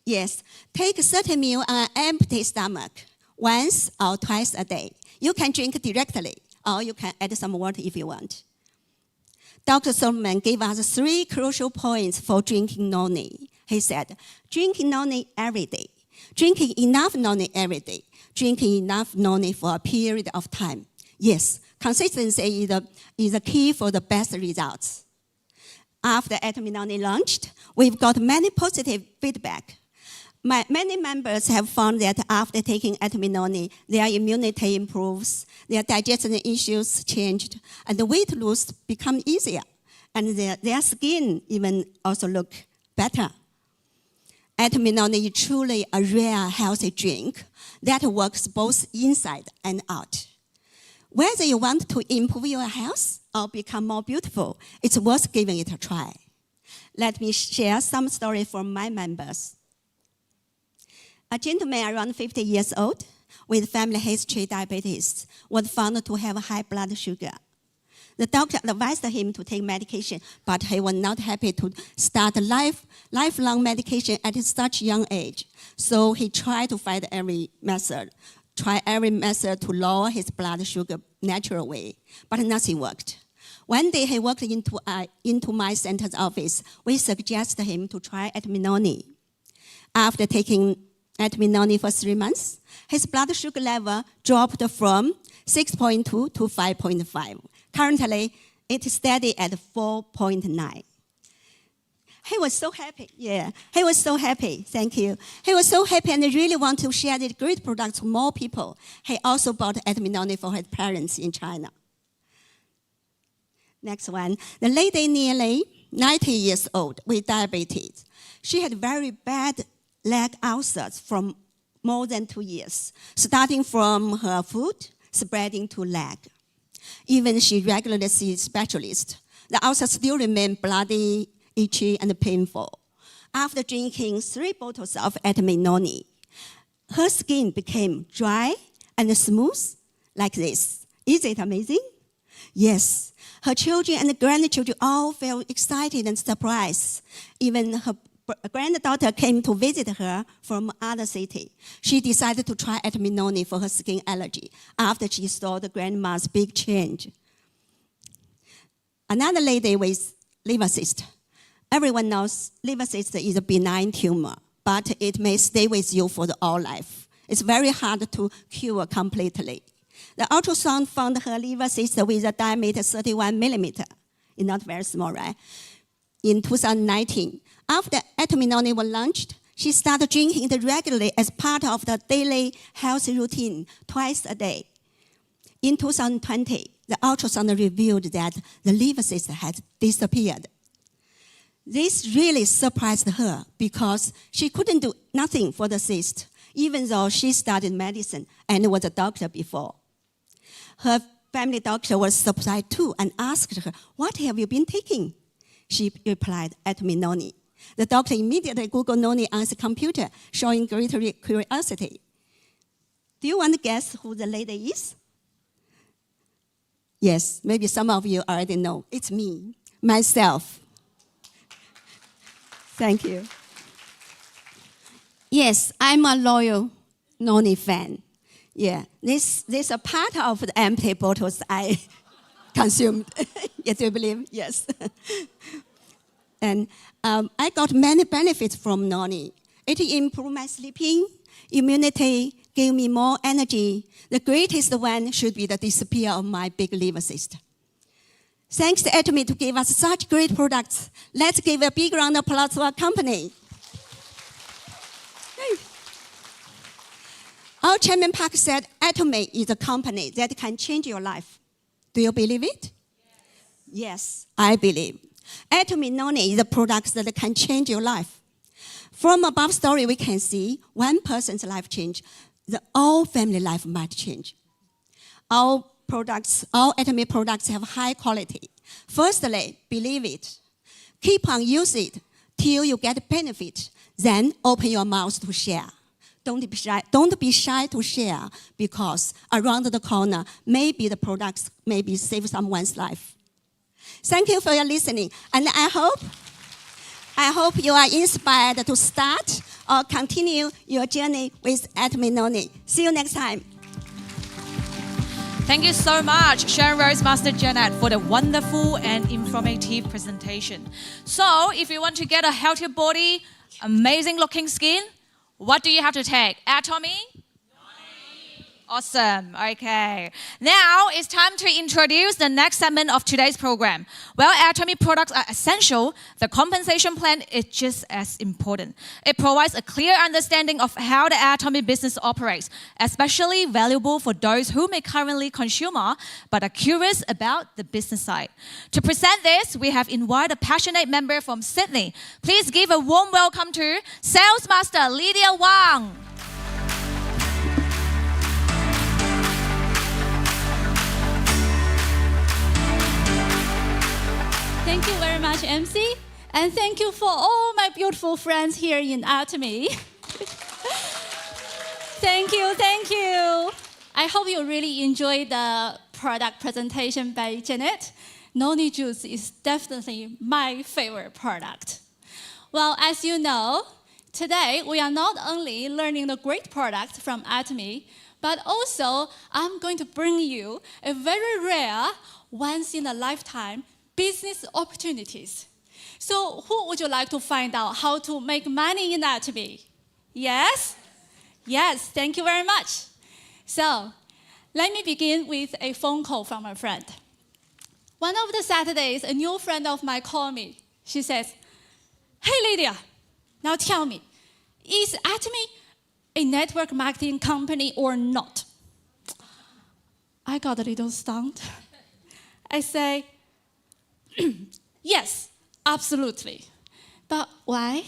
Yes, take a certain meal on an empty stomach, once or twice a day. You can drink directly, or you can add some water if you want. Dr. Solomon gave us 3 crucial points for drinking noni. He said, drinking noni every day, drinking enough noni every day, drinking enough noni for a period of time. Yes, consistency is the key for the best results. After Atomy noni launched, we've got many positive feedback. Many members have found that after taking Atomy Noni, their immunity improves, their digestion issues changed, and the weight loss become easier, and their skin even also look better. Atomy Noni is truly a rare healthy drink that works both inside and out. Whether you want to improve your health or become more beautiful, it's worth giving it a try. Let me share some stories from my members. A gentleman around 50 years old with family history diabetes was found to have high blood sugar. The doctor advised him to take medication, but he was not happy to start lifelong medication at such young age. So he tried to find every method to lower his blood sugar natural way, but nothing worked. One day he walked into my center's office. We suggested him to try Atomy Noni. After taking Atomy Noni for 3 months, his blood sugar level dropped from 6.2 to 5.5. Currently, it is steady at 4.9. He was so happy. Yeah, he was so happy. Thank you. He was so happy and really want to share this great product to more people. He also bought Atomy Noni for his parents in China. Next one. The lady nearly 90 years old with diabetes. She had very bad leg ulcers from more than 2 years, starting from her foot, spreading to leg. Even she regularly sees specialists. The ulcers still remain bloody, itchy, and painful. After drinking 3 bottles of Atomy Noni, her skin became dry and smooth like this. Is it amazing? Yes. Her children and grandchildren all felt excited and surprised. Even her granddaughter came to visit her from other city. She decided to try Atomy Noni for her skin allergy after she saw the grandma's big change. Another lady with liver cyst. Everyone knows liver cyst is a benign tumor, but it may stay with you for all life. It's very hard to cure completely. The ultrasound found her liver cyst with a diameter 31 millimeter. It's not very small, right? In 2019, after Atomy Noni was launched, she started drinking it regularly as part of the daily health routine, twice a day. In 2020, the ultrasound revealed that the liver cyst had disappeared. This really surprised her because she couldn't do nothing for the cyst, even though she studied medicine and was a doctor before. Her family doctor was surprised too and asked her, "What have you been taking?" She replied, "Atomy Noni." The doctor immediately Googled Noni on his computer, showing great curiosity. Do you want to guess who the lady is? Yes, maybe some of you already know. It's me, myself. Thank you. Yes, I'm a loyal Noni fan. Yeah, this is a part of the empty bottles I consumed. Yes, you believe? Yes. And I got many benefits from Noni. It improved my sleeping, immunity, gave me more energy. The greatest one should be the disappear of my big liver cyst. Thanks to Atomy to give us such great products. Let's give a big round of applause to our company. Our Chairman Park said Atomy is a company that can change your life. Do you believe it? Yes, I believe. Atomy Noni is a product that can change your life. From above story, we can see one person's life change, the whole family life might change. All Atomy products have high quality. Firstly, believe it. Keep on using it till you get benefit. Then open your mouth to share. Don't be shy to share because around the corner, maybe the products maybe save someone's life. Thank you for your listening. And I hope you are inspired to start or continue your journey with Atomy Noni. See you next time. Thank you so much, Sharon Rose, Master Janet, for the wonderful and informative presentation. So, if you want to get a healthier body, amazing looking skin, what do you have to take? Atomy? Awesome. Okay. Now it's time to introduce the next segment of today's program. While Atomy products are essential, the compensation plan is just as important. It provides a clear understanding of how the Atomy business operates, especially valuable for those who may currently consumer but are curious about the business side. To present this, we have invited a passionate member from Sydney. Please give a warm welcome to Sales Master Lydia Wang. Thank you very much, MC. And thank you for all my beautiful friends here in Atomy. Thank you, thank you. I hope you really enjoyed the product presentation by Janet. Noni Juice is definitely my favorite product. Well, as you know, today we are not only learning the great product from Atomy, but also I'm going to bring you a very rare, once-in-a-lifetime business opportunities. So who would you like to find out how to make money in Atomy? Yes? Yes, thank you very much. So let me begin with a phone call from a friend. One of the Saturdays, a new friend of mine called me. She says, "Hey Lydia, now tell me, is Atomy a network marketing company or not?" I got a little stunned. I say, "Yes, absolutely. But why?"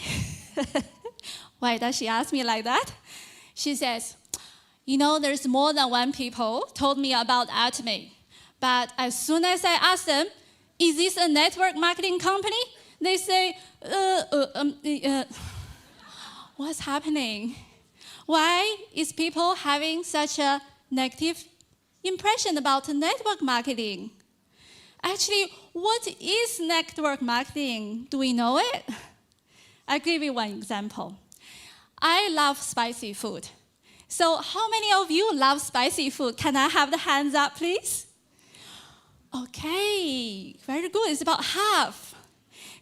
Why does she ask me like that? She says, "You know, there's more than one people told me about Atomy. But as soon as I ask them, is this a network marketing company? They say, what's happening? Why is people having such a negative impression about network marketing? Actually, what is network marketing? Do we know it?" I'll give you one example. I love spicy food. So how many of you love spicy food? Can I have the hands up, please? Okay, very good. It's about half.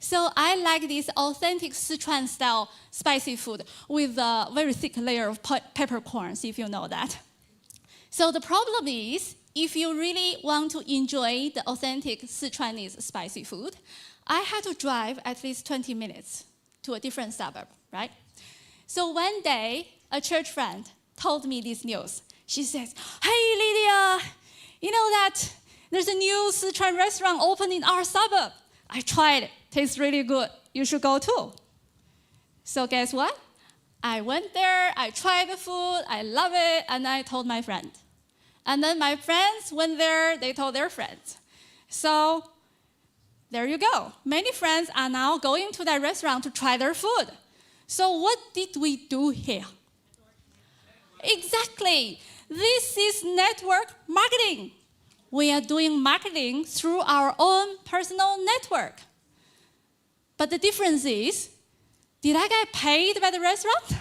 So I like this authentic Sichuan style spicy food with a very thick layer of peppercorns, if you know that. So the problem is, if you really want to enjoy the authentic Sichuanese spicy food, I had to drive at least 20 minutes to a different suburb, right? So one day, a church friend told me this news. She says, "Hey Lydia, you know that there's a new Sichuan restaurant open in our suburb. I tried it, tastes really good. You should go too." So guess what? I went there, I tried the food, I love it, and I told my friend. And then my friends went there, they told their friends. So there you go. Many friends are now going to that restaurant to try their food. So what did we do here? Exactly. This is network marketing. We are doing marketing through our own personal network. But the difference is, did I get paid by the restaurant?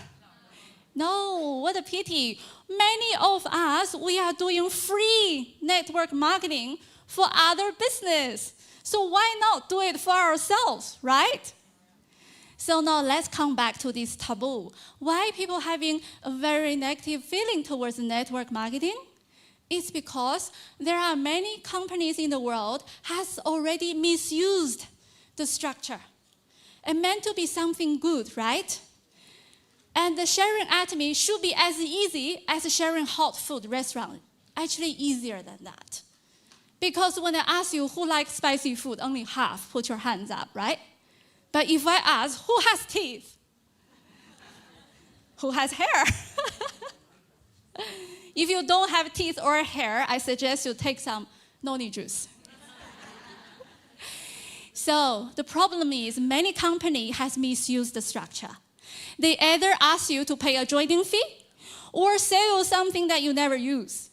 No, what a pity. Many of us, we are doing free network marketing for other business. So why not do it for ourselves, right? So now let's come back to this taboo. Why people having a very negative feeling towards network marketing? It's because there are many companies in the world has already misused the structure. It meant to be something good, right? And the sharing Atomy should be as easy as sharing hot food restaurant. Actually easier than that. Because when I ask you who likes spicy food, only half put your hands up, right? But if I ask who has teeth, who has hair? If you don't have teeth or hair, I suggest you take some noni juice. So the problem is many companies has misused the structure. They either ask you to pay a joining fee or sell you something that you never use.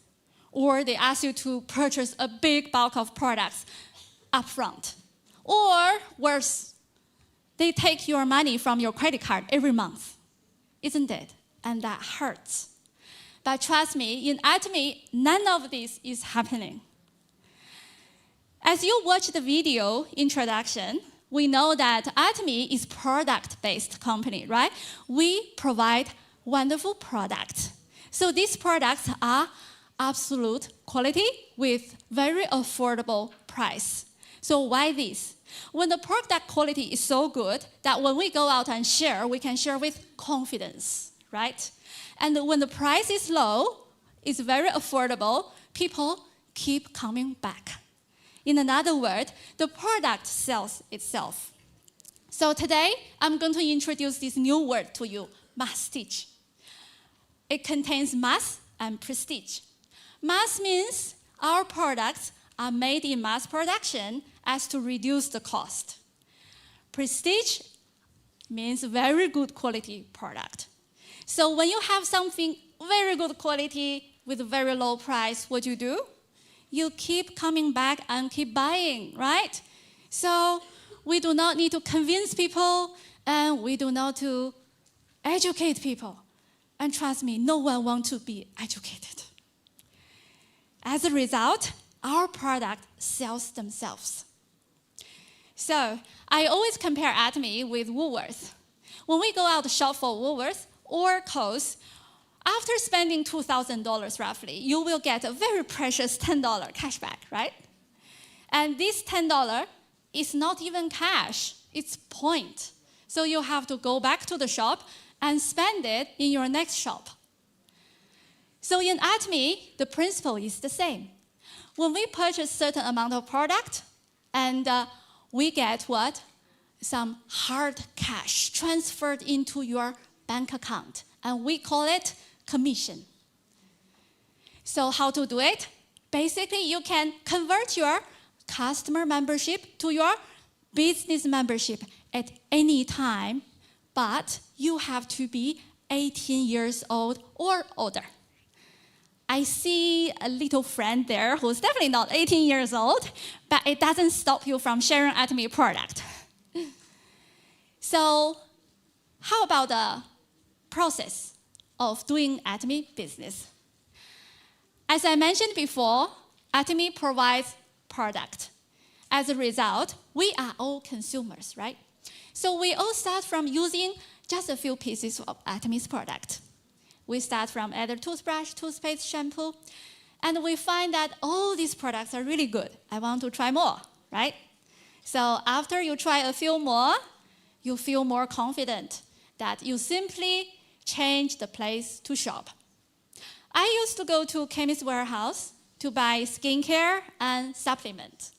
Or they ask you to purchase a big bulk of products upfront. Or worse, they take your money from your credit card every month. Isn't it? And that hurts. But trust me, in Atomy, none of this is happening. As you watch the video introduction, we know that Atomy is product-based company, right? We provide wonderful products. So these products are absolute quality with very affordable price. So why this? When the product quality is so good that when we go out and share, we can share with confidence, right? And when the price is low, it's very affordable, people keep coming back. In another word, the product sells itself. So today, I'm going to introduce this new word to you, masstige. It contains mass and prestige. Mass means our products are made in mass production as to reduce the cost. Prestige means very good quality product. So when you have something very good quality with a very low price, what do? You keep coming back and keep buying, right? So we do not need to convince people, and we do not to educate people. And trust me, no one wants to be educated. As a result, our product sells themselves. So I always compare Atomy with Woolworth. When we go out to shop for Woolworth or Coles, after spending $2,000 roughly, you will get a very precious $10 cashback, right? And this $10 is not even cash, it's point. So you have to go back to the shop and spend it in your next shop. So in Atomy, the principle is the same. When we purchase certain amount of product, and we get what? Some hard cash transferred into your bank account, and we call it commission. So how to do it? Basically, you can convert your customer membership to your business membership at any time, but you have to be 18 years old or older. I see a little friend there who's definitely not 18 years old, but it doesn't stop you from sharing Atomy product. So how about the process of doing Atomy business? As I mentioned before, Atomy provides product. As a result, we are all consumers, right? So we all start from using just a few pieces of Atomy's product. We start from either toothbrush, toothpaste, shampoo, and we find that all these products are really good. I want to try more, right? So after you try a few more, you feel more confident that you simply change the place to shop. I used to go to Chemist Warehouse to buy skincare and supplements.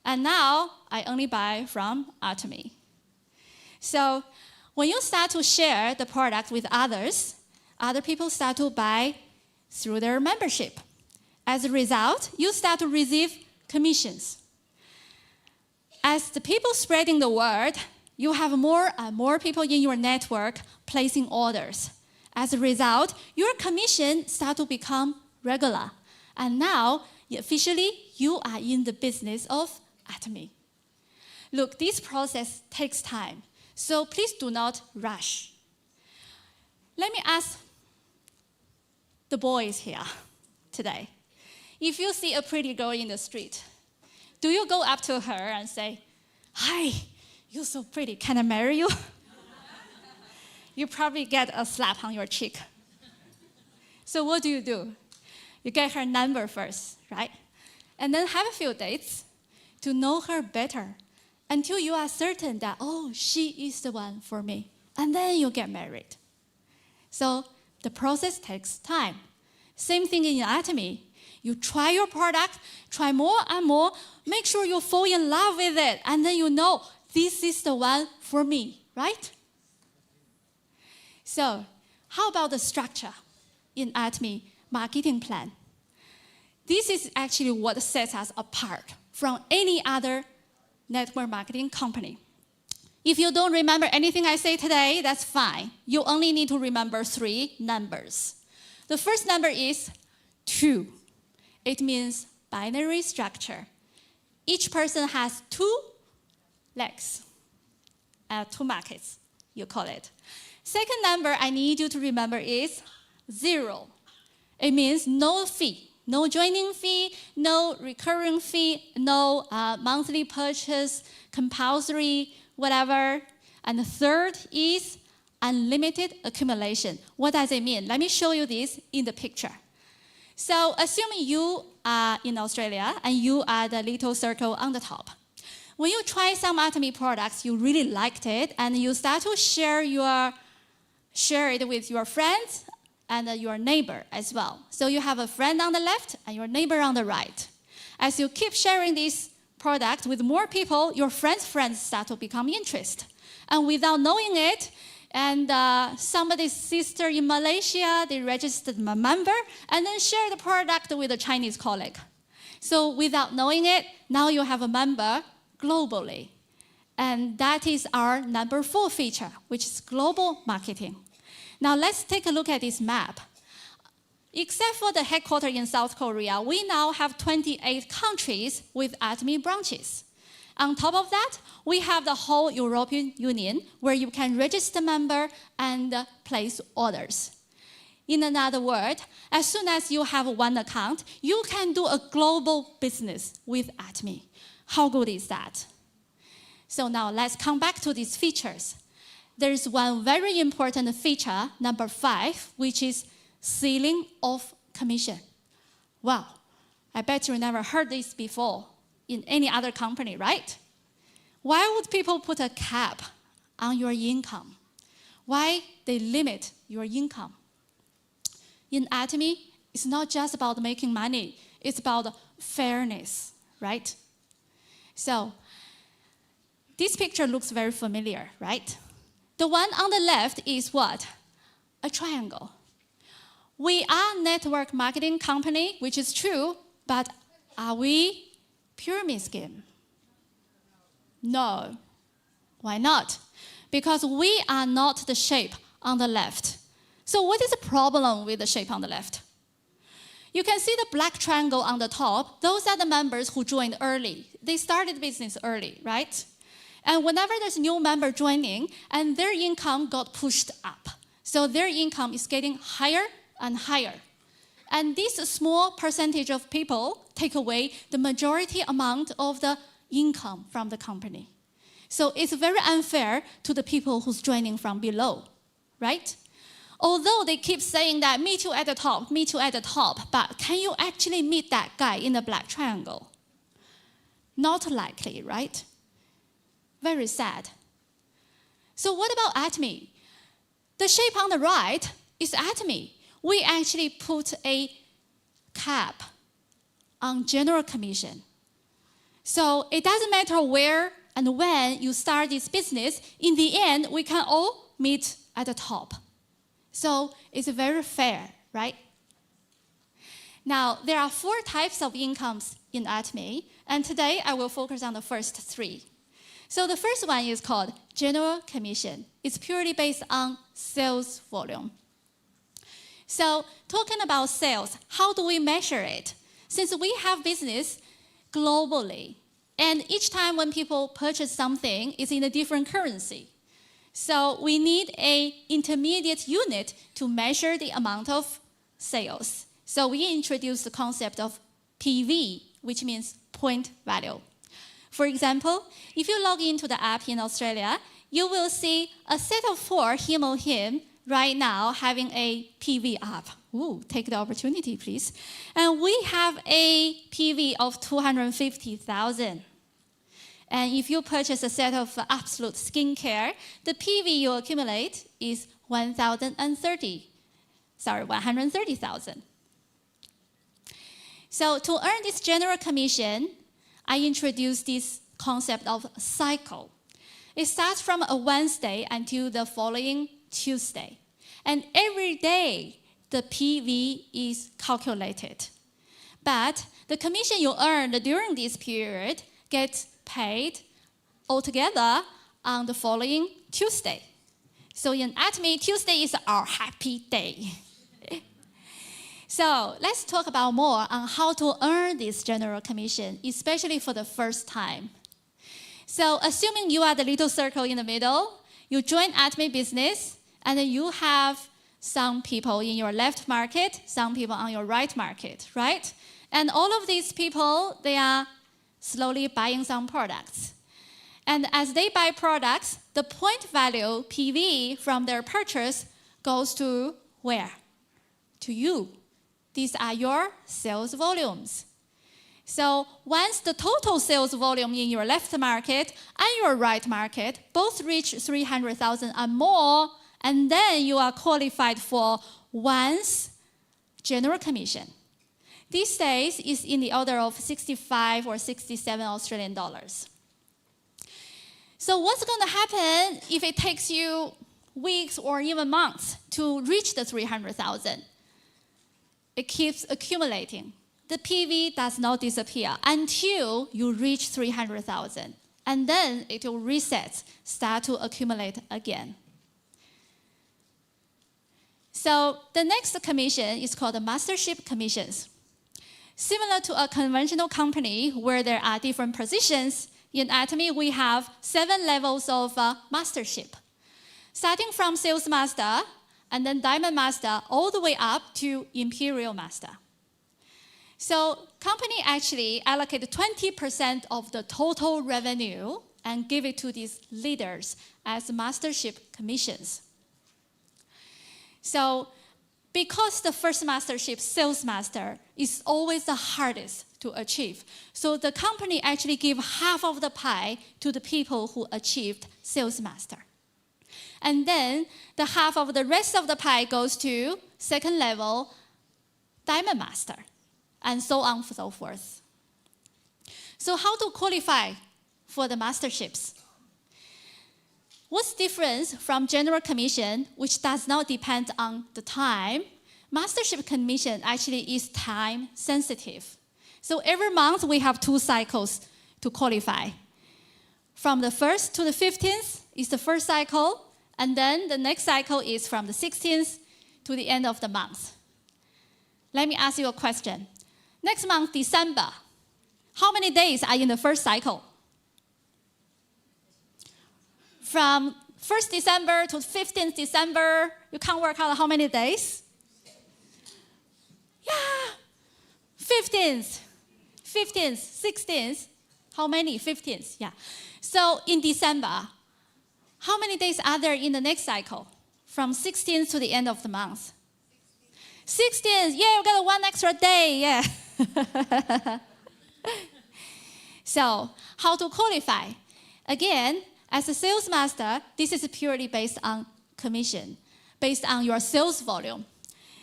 And now I only buy from Atomy. So when you start to share the product with others, other people start to buy through their membership. As a result, you start to receive commissions. As the people spreading the word, you have more and more people in your network placing orders. As a result, your commission starts to become regular. And now, officially, you are in the business of Atomy. Look, this process takes time, so please do not rush. Let me ask the boys here today. If you see a pretty girl in the street, do you go up to her and say, "Hi, you're so pretty, can I marry you?" You probably get a slap on your cheek. So what do? You get her number first, right? And then have a few dates to know her better until you are certain that, oh, she is the one for me. And then you get married. So the process takes time. Same thing in Atomy. You try your product, try more and more, make sure you fall in love with it, and then you know this is the one for me, right? So how about the structure in Atomy marketing plan? This is actually what sets us apart from any other network marketing company. If you don't remember anything I say today, that's fine. You only need to remember 3 numbers. The first number is 2. It means binary structure. Each person has 2 legs, 2 markets, you call it. Second number I need you to remember is 0. It means no fee, no joining fee, no recurring fee, no monthly purchase, compulsory, whatever. And the third is unlimited accumulation. What does it mean? Let me show you this in the picture. So assuming you are in Australia and you are the little circle on the top. When you try some Atomy products, you really liked it, and you start to share it with your friends and your neighbor as well. So you have a friend on the left and your neighbor on the right. As you keep sharing this product with more people, your friends' friends start to become interested. And without knowing it, and somebody's sister in Malaysia, they registered a member and then share the product with a Chinese colleague. So without knowing it, now you have a member globally. And that is our number 4 feature, which is global marketing. Now let's take a look at this map. Except for the headquarters in South Korea, we now have 28 countries with Atomy branches. On top of that, we have the whole European Union where you can register member and place orders. In another word, as soon as you have one account, you can do a global business with Atomy. How good is that? So now let's come back to these features. There's one very important feature, number 5, which is ceiling of commission. Wow, I bet you never heard this before in any other company, right? Why would people put a cap on your income? Why they limit your income? In Atomy, it's not just about making money, it's about fairness, right? So, this picture looks very familiar, right? The one on the left is what? A triangle. We are a network marketing company, which is true, but are we pyramid scheme? No. Why not? Because we are not the shape on the left. So what is the problem with the shape on the left? You can see the black triangle on the top. Those are the members who joined early. They started business early, right? And whenever there's a new member joining, and their income got pushed up. So their income is getting higher and higher. And this small percentage of people take away the majority amount of the income from the company. So it's very unfair to the people who's joining from below, right? Although they keep saying that, me too at the top, me too at the top, but can you actually meet that guy in the black triangle? Not likely, right? Very sad. So what about Atomy? The shape on the right is Atomy. We actually put a cap on general commission. So it doesn't matter where and when you start this business, in the end, we can all meet at the top. So it's very fair, right? Now, there are 4 types of incomes in Atomy, and today I will focus on the first 3. So the first one is called general commission. It's purely based on sales volume. So talking about sales, how do we measure it? Since we have business globally, and each time when people purchase something, it's in a different currency. So we need an intermediate unit to measure the amount of sales. So we introduced the concept of PV, which means point value. For example, if you log into the app in Australia, you will see a set of 4 him or him right now having a PV app. Ooh, take the opportunity, please. And we have a PV of 250,000. And if you purchase a set of Absolute skincare, the PV you accumulate is 130,000. So to earn this general commission, I introduced this concept of cycle. It starts from a Wednesday until the following Tuesday. And every day, the PV is calculated. But the commission you earned during this period gets paid altogether on the following Tuesday. So in Atomy, Tuesday is our happy day. So let's talk about more on how to earn this general commission, especially for the first time. So assuming you are the little circle in the middle, you join Atomy business, and then you have some people in your left market, some people on your right market, right? And all of these people, they are slowly buying some products. And as they buy products, the point value, PV, from their purchase goes to where? To you. These are your sales volumes. So once the total sales volume in your left market and your right market both reach 300,000 and more, and then you are qualified for once general commission. These days is in the order of 65 or 67 Australian dollars. So what's going to happen if it takes you weeks or even months to reach the 300,000? It keeps accumulating. The PV does not disappear until you reach 300,000. And then it will reset, start to accumulate again. So the next commission is called the mastership commissions. Similar to a conventional company where there are different positions, in Atomy we have 7 levels of mastership. Starting from sales master, and then diamond master, all the way up to imperial master. So company actually allocated 20% of the total revenue and give it to these leaders as mastership commissions. So because the first mastership, sales master, is always the hardest to achieve, so the company actually gave half of the pie to the people who achieved sales master. And then the half of the rest of the pie goes to second level diamond master, and so on and so forth. So how to qualify for the masterships? What's the difference from general commission, which does not depend on the time? Mastership commission actually is time sensitive. So every month we have 2 cycles to qualify. From the 1st to the 15th is the first cycle, and then the next cycle is from the 16th to the end of the month. Let me ask you a question. Next month, December, how many days are in the first cycle? From 1st December to 15th December, you can't work out how many days? Yeah, 15th, 16th, how many? 15th, yeah. So in December, how many days are there in the next cycle? From 16th to the end of the month. 16th, yeah, you got 1 extra day, yeah. So how to qualify? Again, as a sales master, this is purely based on commission, based on your sales volume.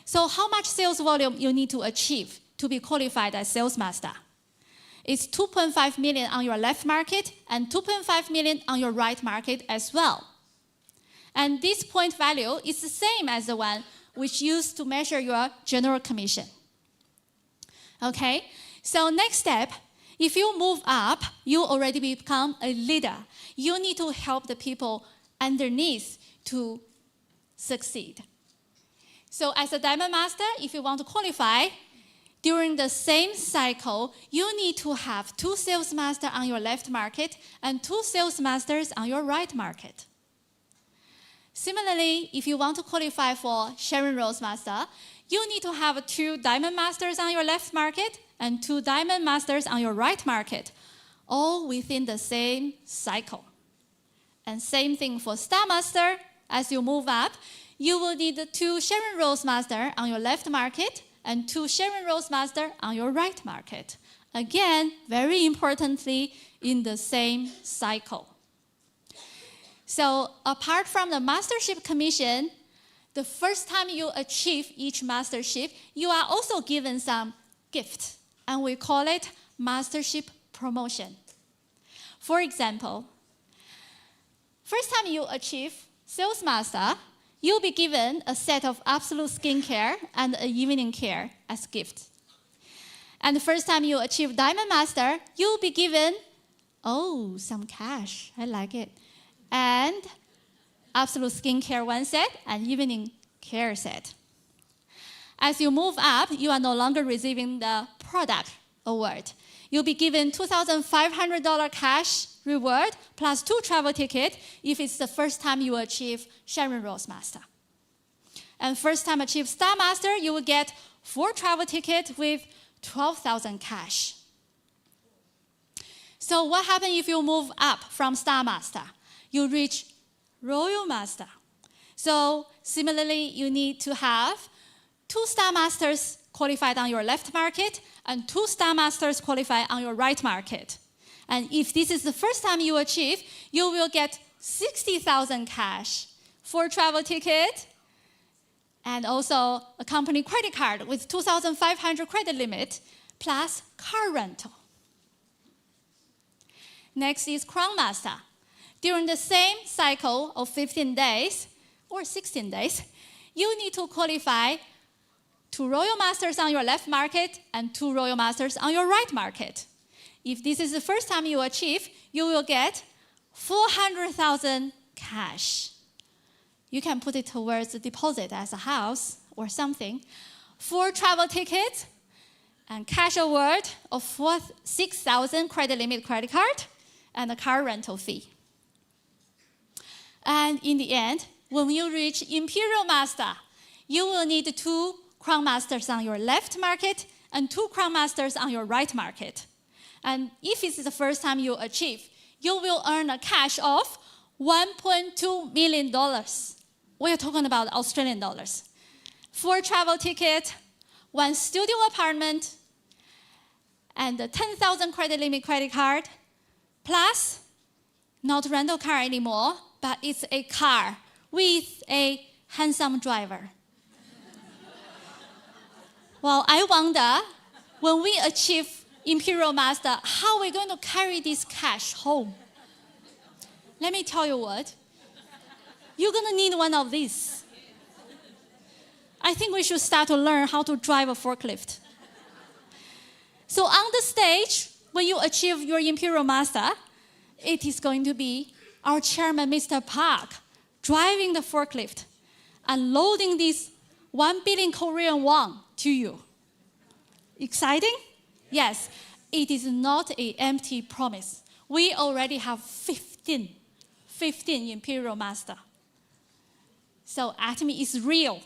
So how much sales volume you need to achieve to be qualified as sales master? It's 2.5 million on your left market and 2.5 million on your right market as well. And this point value is the same as the one which used to measure your general commission. Okay, so next step, if you move up, you already become a leader. You need to help the people underneath to succeed. So as a diamond master, if you want to qualify, during the same cycle, you need to have 2 sales masters on your left market and 2 sales masters on your right market. Similarly, if you want to qualify for Sharon Rose Master, you need to have 2 diamond masters on your left market and 2 diamond masters on your right market, all within the same cycle. And same thing for Star Master. As you move up, you will need 2 Sharon Rose Master on your left market and 2 Sharon Rose Master on your right market. Again, very importantly, in the same cycle. So apart from the mastership commission, the first time you achieve each mastership, you are also given some gift, and we call it mastership promotion. For example, first time you achieve sales master, you'll be given a set of absolute skincare and an evening care as gift. And the first time you achieve diamond master, you'll be given, some cash, I like it, and absolute skincare 1 set and evening care set. As you move up, you are no longer receiving the product award. You'll be given $2,500 cash reward plus 2 travel tickets if it's the first time you achieve Sharon Rose Master. And first time achieve Star Master, you will get 4 travel tickets with 12,000 cash. So what happens if you move up from Star Master? You reach Royal Master. So similarly, you need to have 2 Star Masters qualified on your left market and 2 Star Masters qualified on your right market. And if this is the first time you achieve, you will get 60,000 cash for travel ticket and also a company credit card with 2,500 credit limit plus car rental. Next is Crown Master. During the same cycle of 15 days or 16 days, you need to qualify 2 Royal Masters on your left market and 2 Royal Masters on your right market. If this is the first time you achieve, you will get 400,000 cash. You can put it towards the deposit as a house or something. 4 travel tickets and cash award of 6,000 credit limit credit card and a car rental fee. And in the end, when you reach Imperial Master, you will need 2 Crown Masters on your left market and 2 Crown Masters on your right market. And if it's the first time you achieve, you will earn a cash of $1.2 million. We are talking about Australian dollars. 4 travel tickets, 1 studio apartment, and a 10,000 credit limit credit card, plus not rental car anymore, but it's a car with a handsome driver. Well, I wonder, when we achieve Imperial Master, how are we going to carry this cash home? Let me tell you what, you're going to need one of these. I think we should start to learn how to drive a forklift. So on the stage, when you achieve your Imperial Master, it is going to be our chairman, Mr. Park, driving the forklift and loading this 1 billion Korean won to you. Exciting? Yes, it is not an empty promise. We already have 15 Imperial Master. So Atomy is real.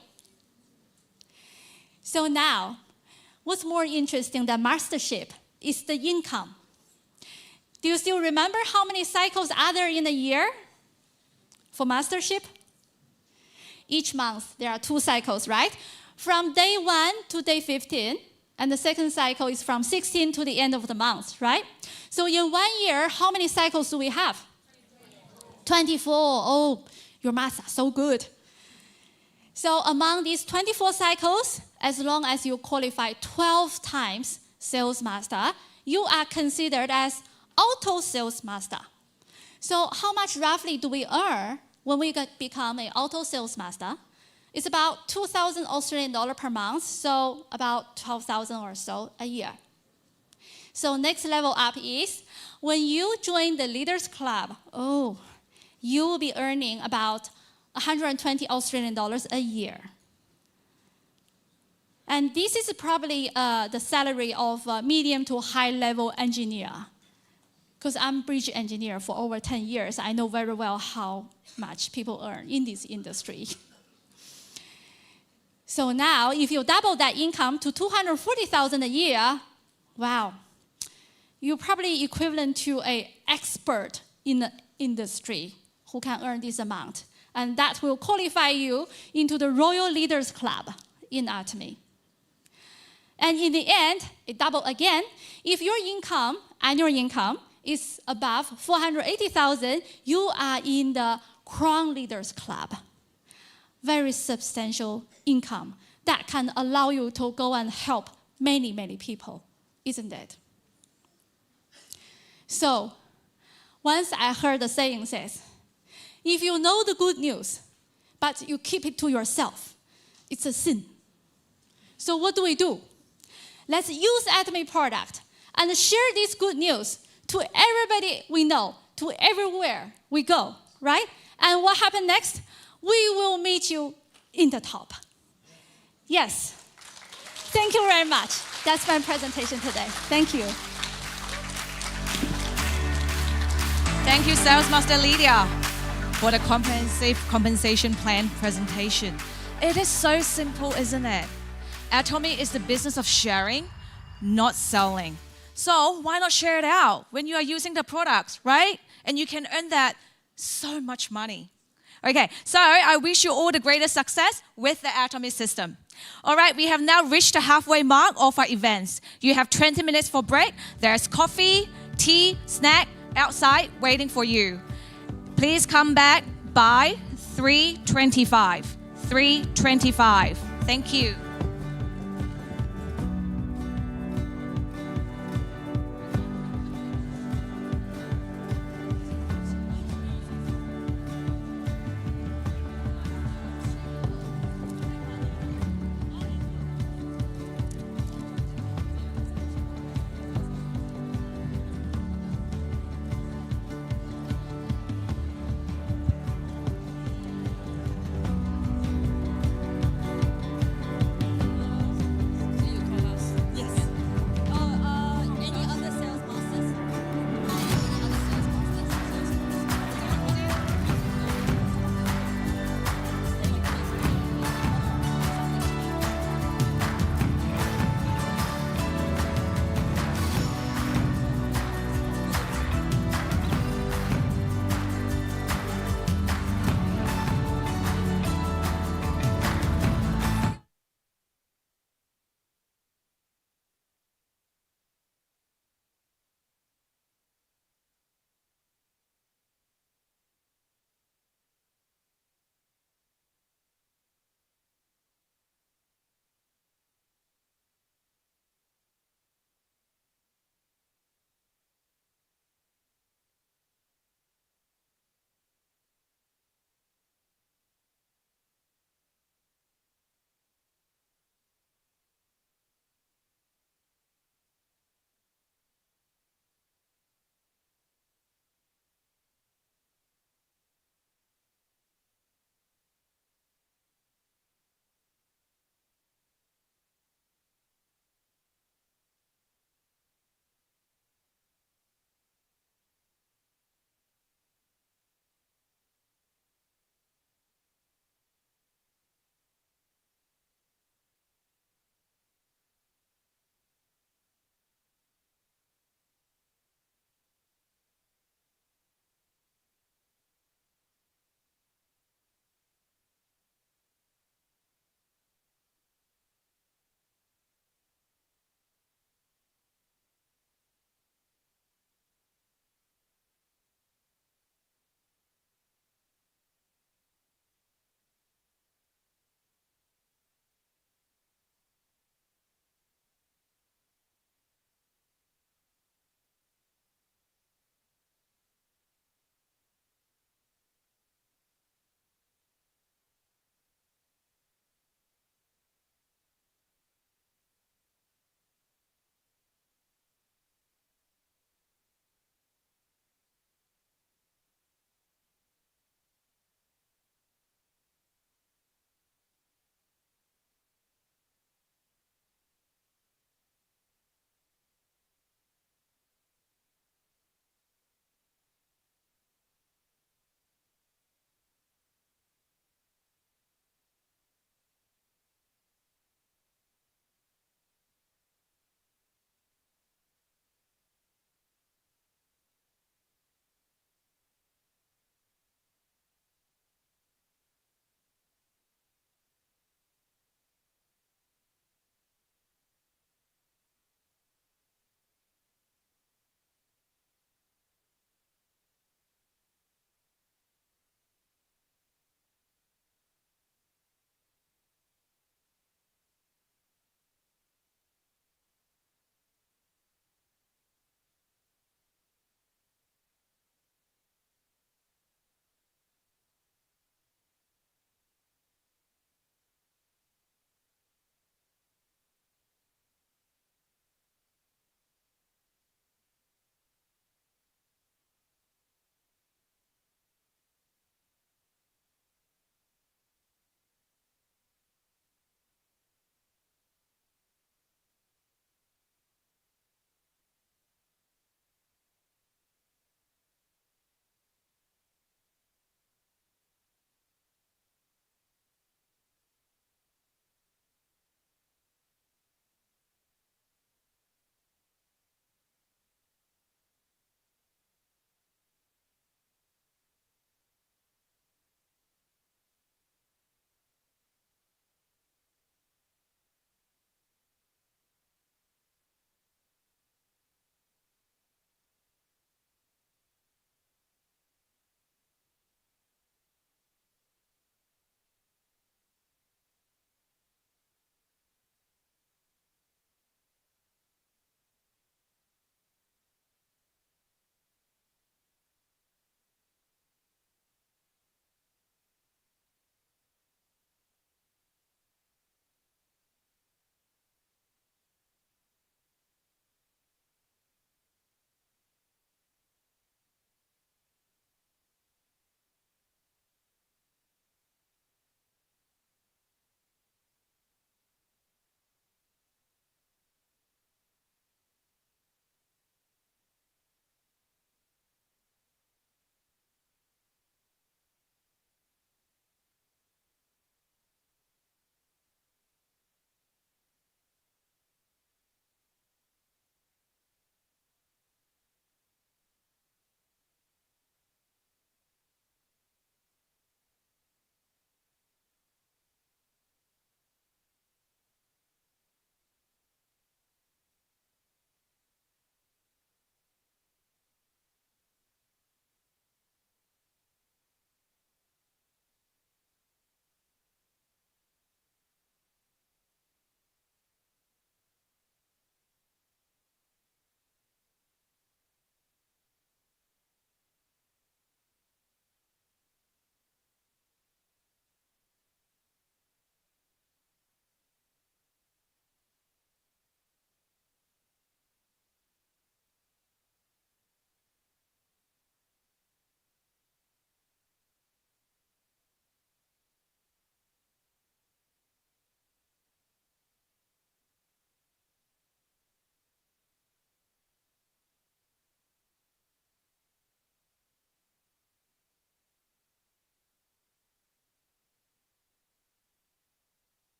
So now, what's more interesting than mastership is the income. Do you still remember how many cycles are there in a year for mastership? Each month, there are 2 cycles, right? From day 1 to day 15, and the second cycle is from 16 to the end of the month, right? So in 1 year, how many cycles do we have? 24. Oh, your math is so good. So among these 24 cycles, as long as you qualify 12 times sales master, you are considered as auto sales master. So how much roughly do we earn when we become an auto sales master? It's about 2,000 Australian dollar per month, so about 12,000 or so a year. So next level up is when you join the Leaders Club, you will be earning about 120 Australian dollars a year. And this is probably the salary of a medium to high level engineer. Because I'm a bridge engineer for over 10 years, I know very well how much people earn in this industry. So now, if you double that income to 240,000 a year, wow, you're probably equivalent to an expert in the industry who can earn this amount. And that will qualify you into the Royal Leaders Club in Atomy. And in the end, it double again. If your income, annual income, is above 480,000, you are in the Crown Leaders Club. Very substantial income that can allow you to go and help many, many people, isn't it? So, once I heard the saying says, if you know the good news, but you keep it to yourself, it's a sin. So what do? Let's use Atomy product and share this good news to everybody we know, to everywhere we go, right? And what happened next? We will meet you in the top. Yes. Thank you very much. That's my presentation today. Thank you. Thank you, Sales Master Lydia, for the comprehensive compensation plan presentation. It is so simple, isn't it? Atomy is the business of sharing, not selling. So why not share it out when you are using the products, right? And you can earn that so much money. Okay, so I wish you all the greatest success with the Atomy system. All right, we have now reached the halfway mark of our events. You have 20 minutes for break. There's coffee, tea, snack outside waiting for you. Please come back by 3:25. 3:25. Thank you.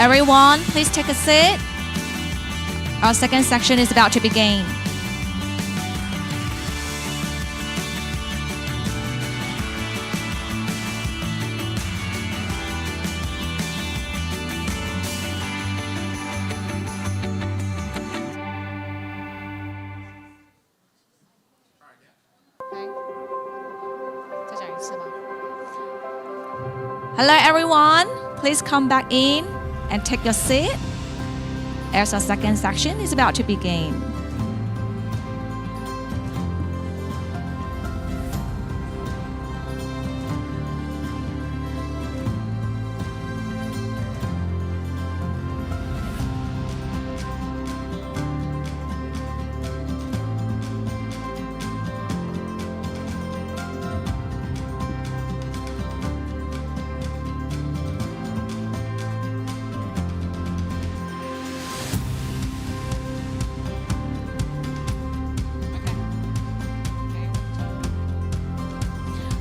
Everyone, please take a seat. Our second section is about to begin. Hello everyone, please come back in and take your seat as our second section is about to begin.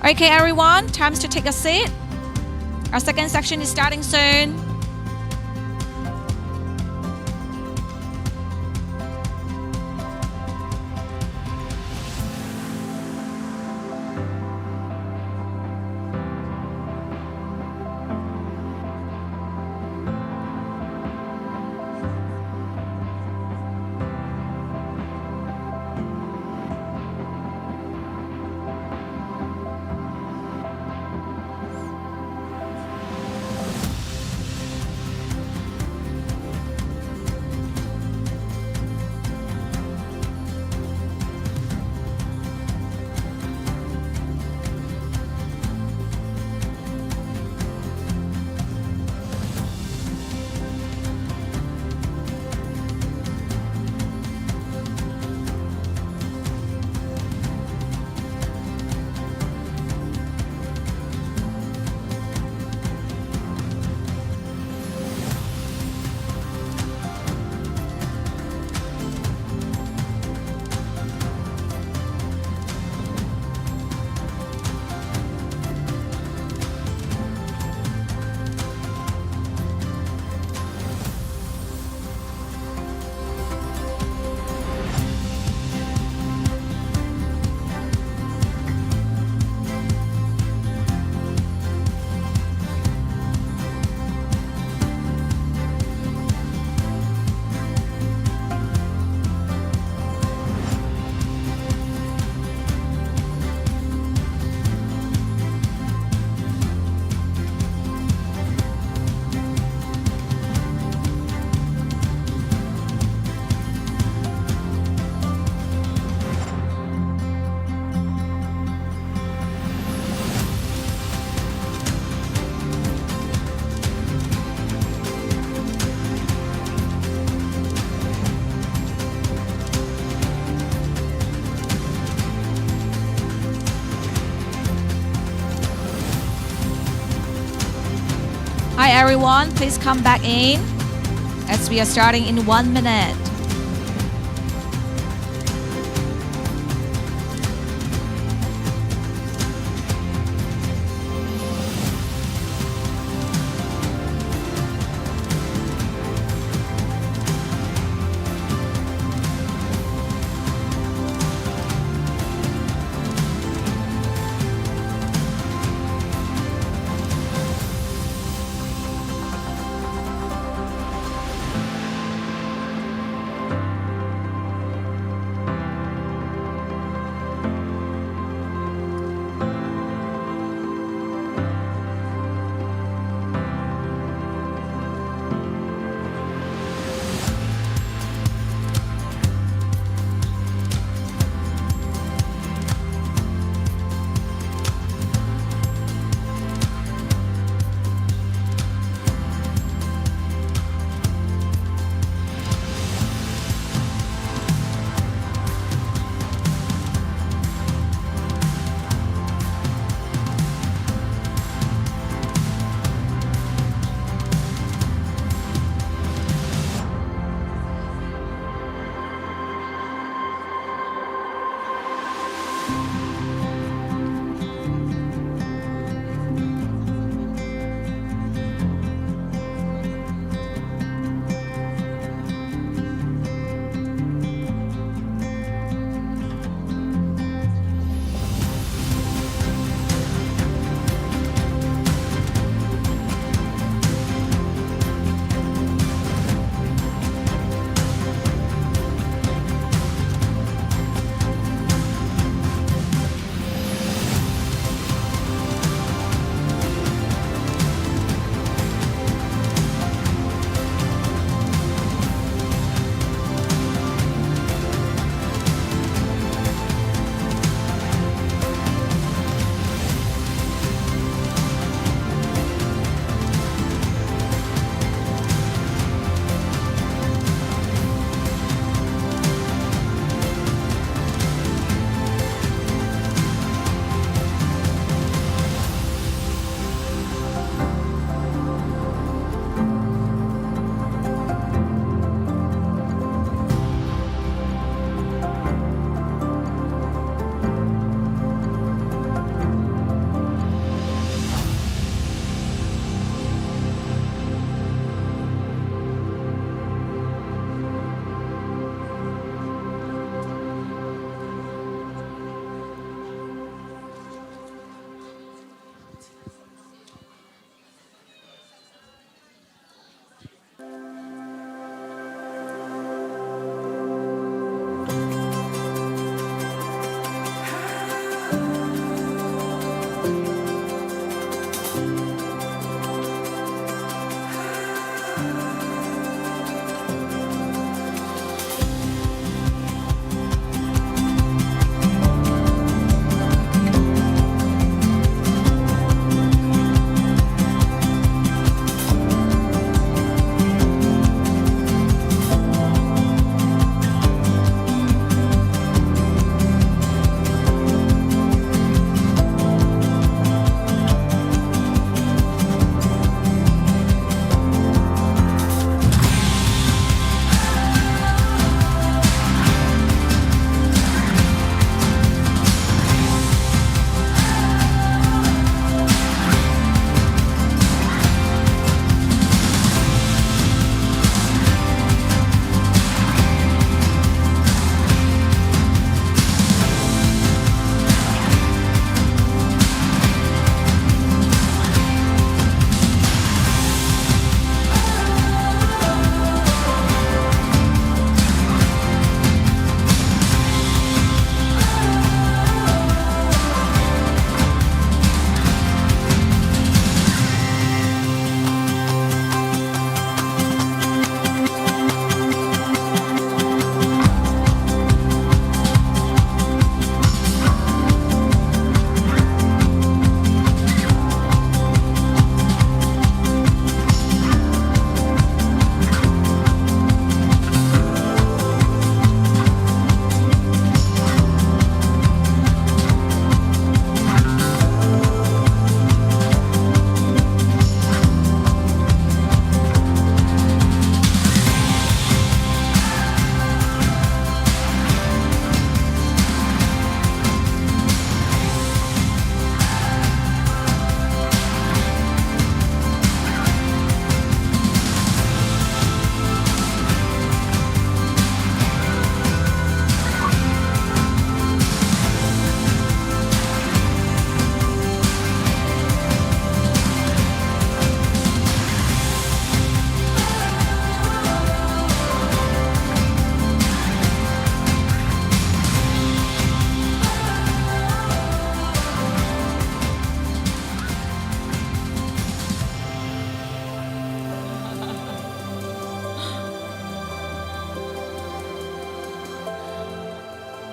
Okay everyone, time to take a seat. Our second section is starting soon. Hi everyone, please come back in as we are starting in 1 minute.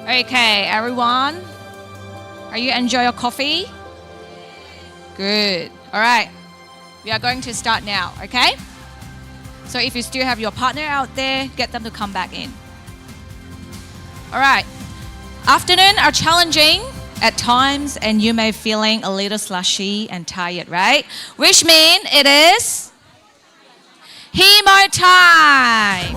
Okay, everyone. Are you enjoying your coffee? Good. All right. We are going to start now, okay? So if you still have your partner out there, get them to come back in. All right. Afternoon are challenging at times, and you may feeling a little slushy and tired, right? Which means it is Hemo time.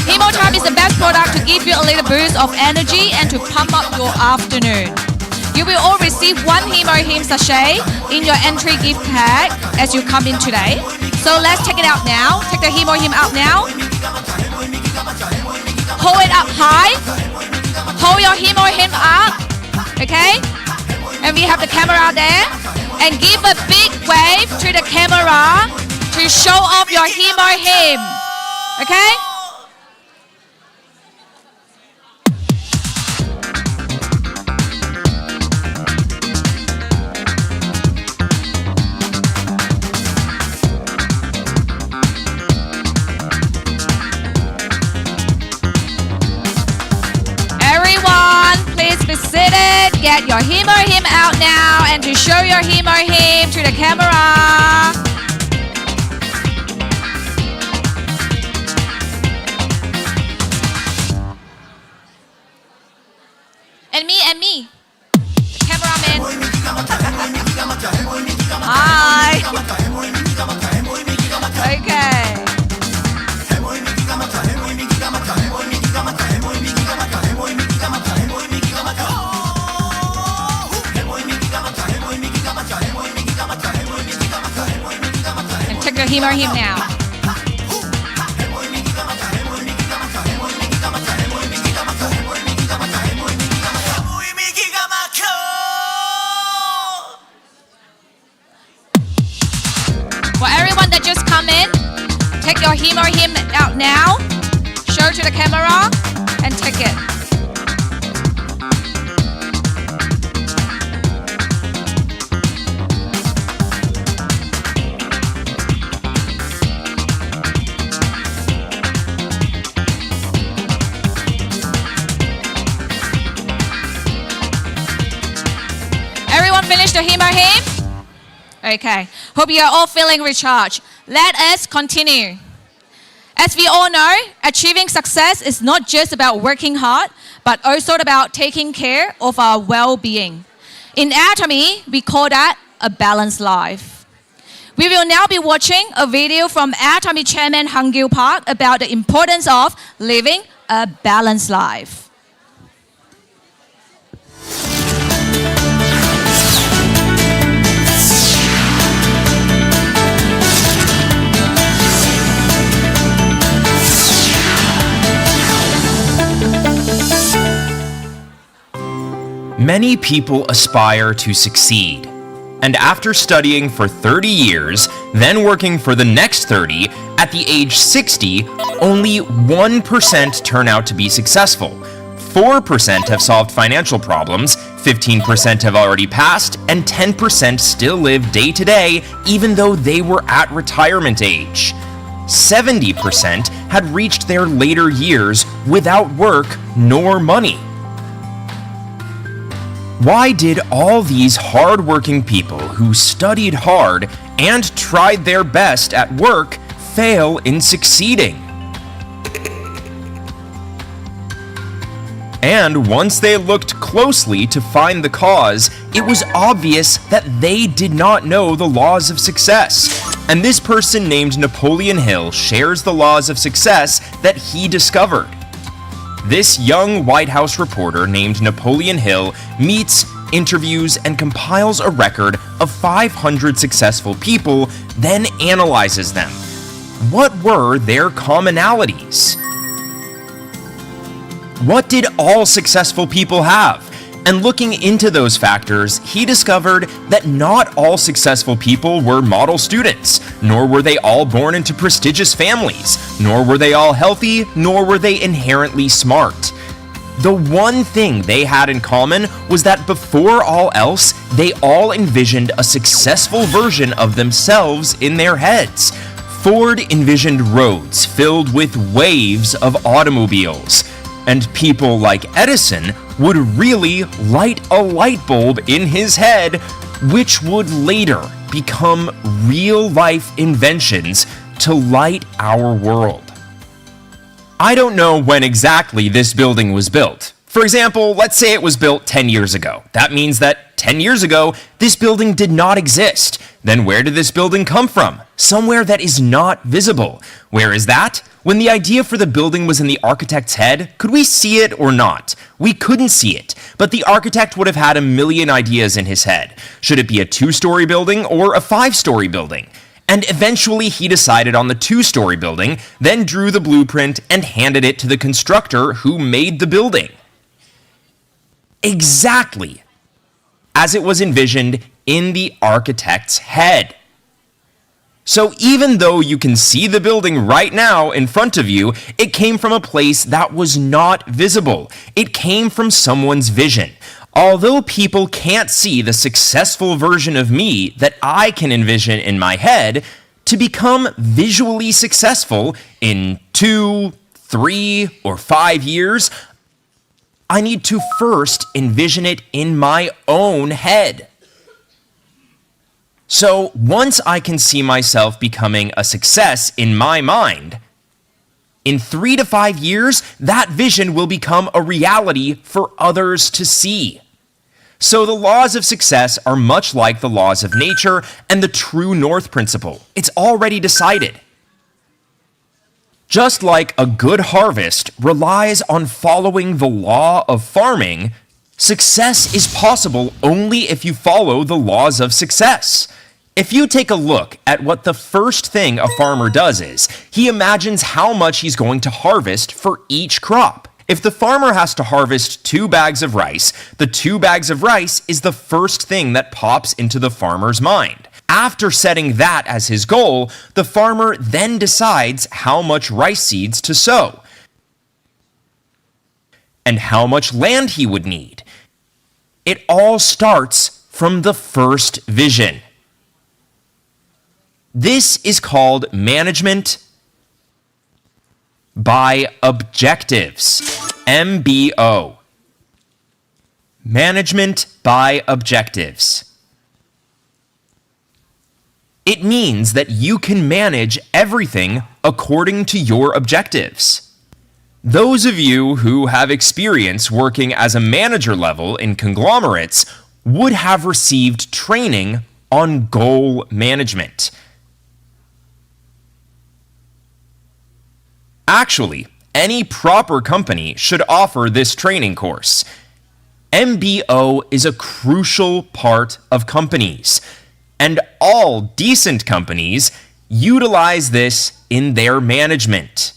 Hemo time is the best product to give you a little boost of energy and to pump up your afternoon. You will all receive one Hemo Him sachet in your entry gift pack as you come in today. So let's take it out now. Take the Hemo Him out now. Hold it up high. Hold your Hemo Him up. Okay? And we have the camera there. And give a big wave to the camera to show off your Hemo Him. Okay? Be seated, get your Hemo Him out now and to show your Hemo Him to the camera. And me, the cameraman. Hi. Okay. Take your Hemo Him now. For everyone that just come in, take your Hemo Him out now. Show to the camera and take it. Finish the Hemo Him? Okay. Hope you are all feeling recharged. Let us continue. As we all know, achieving success is not just about working hard, but also about taking care of our well-being. In Atomy, we call that a balanced life. We will now be watching a video from Atomy Chairman Hang-Gil Park about the importance of living a balanced life. Many people aspire to succeed, and after studying for 30 years, then working for the next 30, at the age 60, only 1% turn out to be successful. 4% have solved financial problems, 15% have already passed, and 10% still live day to day even though they were at retirement age. 70% had reached their later years without work nor money. Why did all these hard-working people who studied hard and tried their best at work fail in succeeding? And once they looked closely to find the cause, it was obvious that they did not know the laws of success. And this person named Napoleon Hill shares the laws of success that he discovered. This young White House reporter named Napoleon Hill meets, interviews, and compiles a record of 500 successful people, then analyzes them. What were their commonalities? What did all successful people have? And looking into those factors, he discovered that not all successful people were model students, nor were they all born into prestigious families, nor were they all healthy, nor were they inherently smart. The one thing they had in common was that before all else, they all envisioned a successful version of themselves in their heads. Ford envisioned roads filled with waves of automobiles. And people like Edison would really light a light bulb in his head, which would later become real-life inventions to light our world. I don't know when exactly this building was built. For example, let's say it was built 10 years ago. That means that 10 years ago, this building did not exist. Then where did this building come from? Somewhere that is not visible. Where is that? When the idea for the building was in the architect's head, could we see it or not? We couldn't see it, but the architect would have had a million ideas in his head. Should it be a 2-story building or a 5-story building? And eventually he decided on the 2-story building, then drew the blueprint and handed it to the constructor who made the building. Exactly as it was envisioned in the architect's head. So even though you can see the building right now in front of you, it came from a place that was not visible. It came from someone's vision. Although people can't see the successful version of me that I can envision in my head, to become visually successful in 2, 3, or 5 years, I need to first envision it in my own head. So once I can see myself becoming a success in my mind, in 3 to 5 years, that vision will become a reality for others to see. So the laws of success are much like the laws of nature and the true north principle. It's already decided. Just like a good harvest relies on following the law of farming, success is possible only if you follow the laws of success. If you take a look at what the first thing a farmer does is, he imagines how much he's going to harvest for each crop. If the farmer has to harvest 2 bags of rice, the 2 bags of rice is the first thing that pops into the farmer's mind. After setting that as his goal, the farmer then decides how much rice seeds to sow and how much land he would need. It all starts from the first vision. This is called management by objectives, MBO. Management by objectives. It means that you can manage everything according to your objectives. Those of you who have experience working as a manager level in conglomerates would have received training on goal management. Actually, any proper company should offer this training course. MBO is a crucial part of companies, and all decent companies utilize this in their management.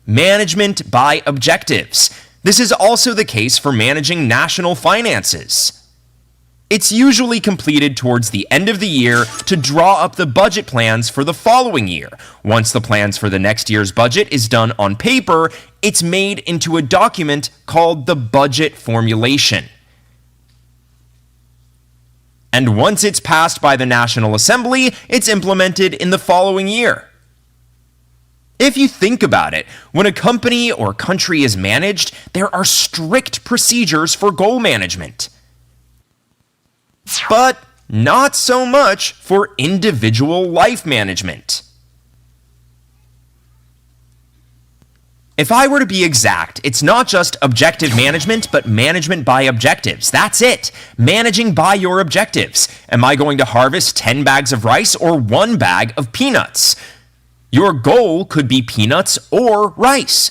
Management by objectives. This is also the case for managing national finances. It's usually completed towards the end of the year to draw up the budget plans for the following year. Once the plans for the next year's budget is done on paper, it's made into a document called the budget formulation. And once it's passed by the National Assembly, it's implemented in the following year. If you think about it, when a company or country is managed, there are strict procedures for goal management. But not so much for individual life management. If I were to be exact, it's not just objective management, but management by objectives. That's it. Managing by your objectives. Am I going to harvest 10 bags of rice or 1 bag of peanuts? Your goal could be peanuts or rice.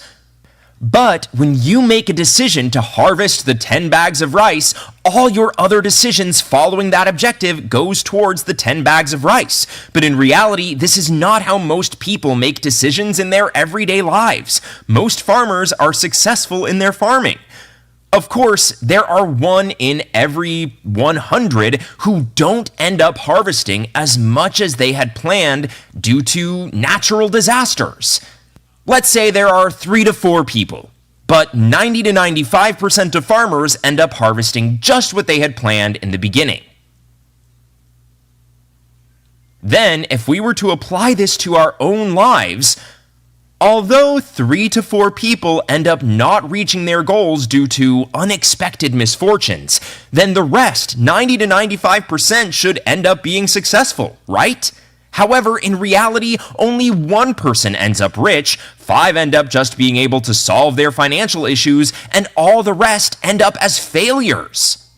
But when you make a decision to harvest the 10 bags of rice, all your other decisions following that objective goes towards the 10 bags of rice. But in reality, this is not how most people make decisions in their everyday lives. Most farmers are successful in their farming. Of course, there are 1 in every 100 who don't end up harvesting as much as they had planned due to natural disasters. Let's say there are 3 to 4 people, but 90 to 95% of farmers end up harvesting just what they had planned in the beginning. Then, if we were to apply this to our own lives, Although 3 to 4 people end up not reaching their goals due to unexpected misfortunes, then the rest, 90 to 95%, should end up being successful, right? However, in reality, only 1 person ends up rich, 5 end up just being able to solve their financial issues, and all the rest end up as failures.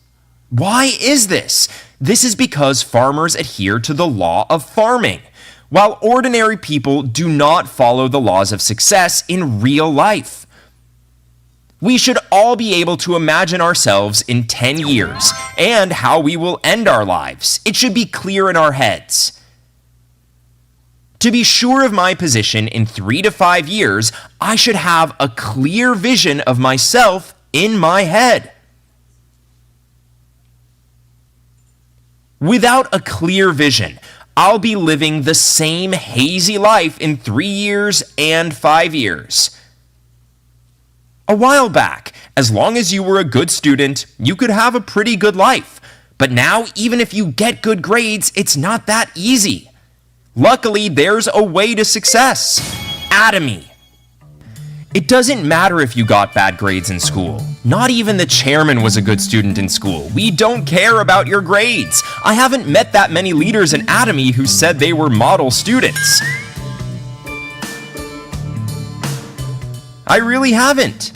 Why is this? This is because farmers adhere to the law of farming, while ordinary people do not follow the laws of success in real life. We should all be able to imagine ourselves in 10 years and how we will end our lives. It should be clear in our heads. To be sure of my position in 3 to 5 years, I should have a clear vision of myself in my head. Without a clear vision, I'll be living the same hazy life in 3 years and 5 years. A while back, as long as you were a good student, you could have a pretty good life. But now, even if you get good grades, it's not that easy. Luckily, there's a way to success. Atomy. It doesn't matter if you got bad grades in school. Not even the chairman was a good student in school. We don't care about your grades. I haven't met that many leaders in Atomy who said they were model students. I really haven't.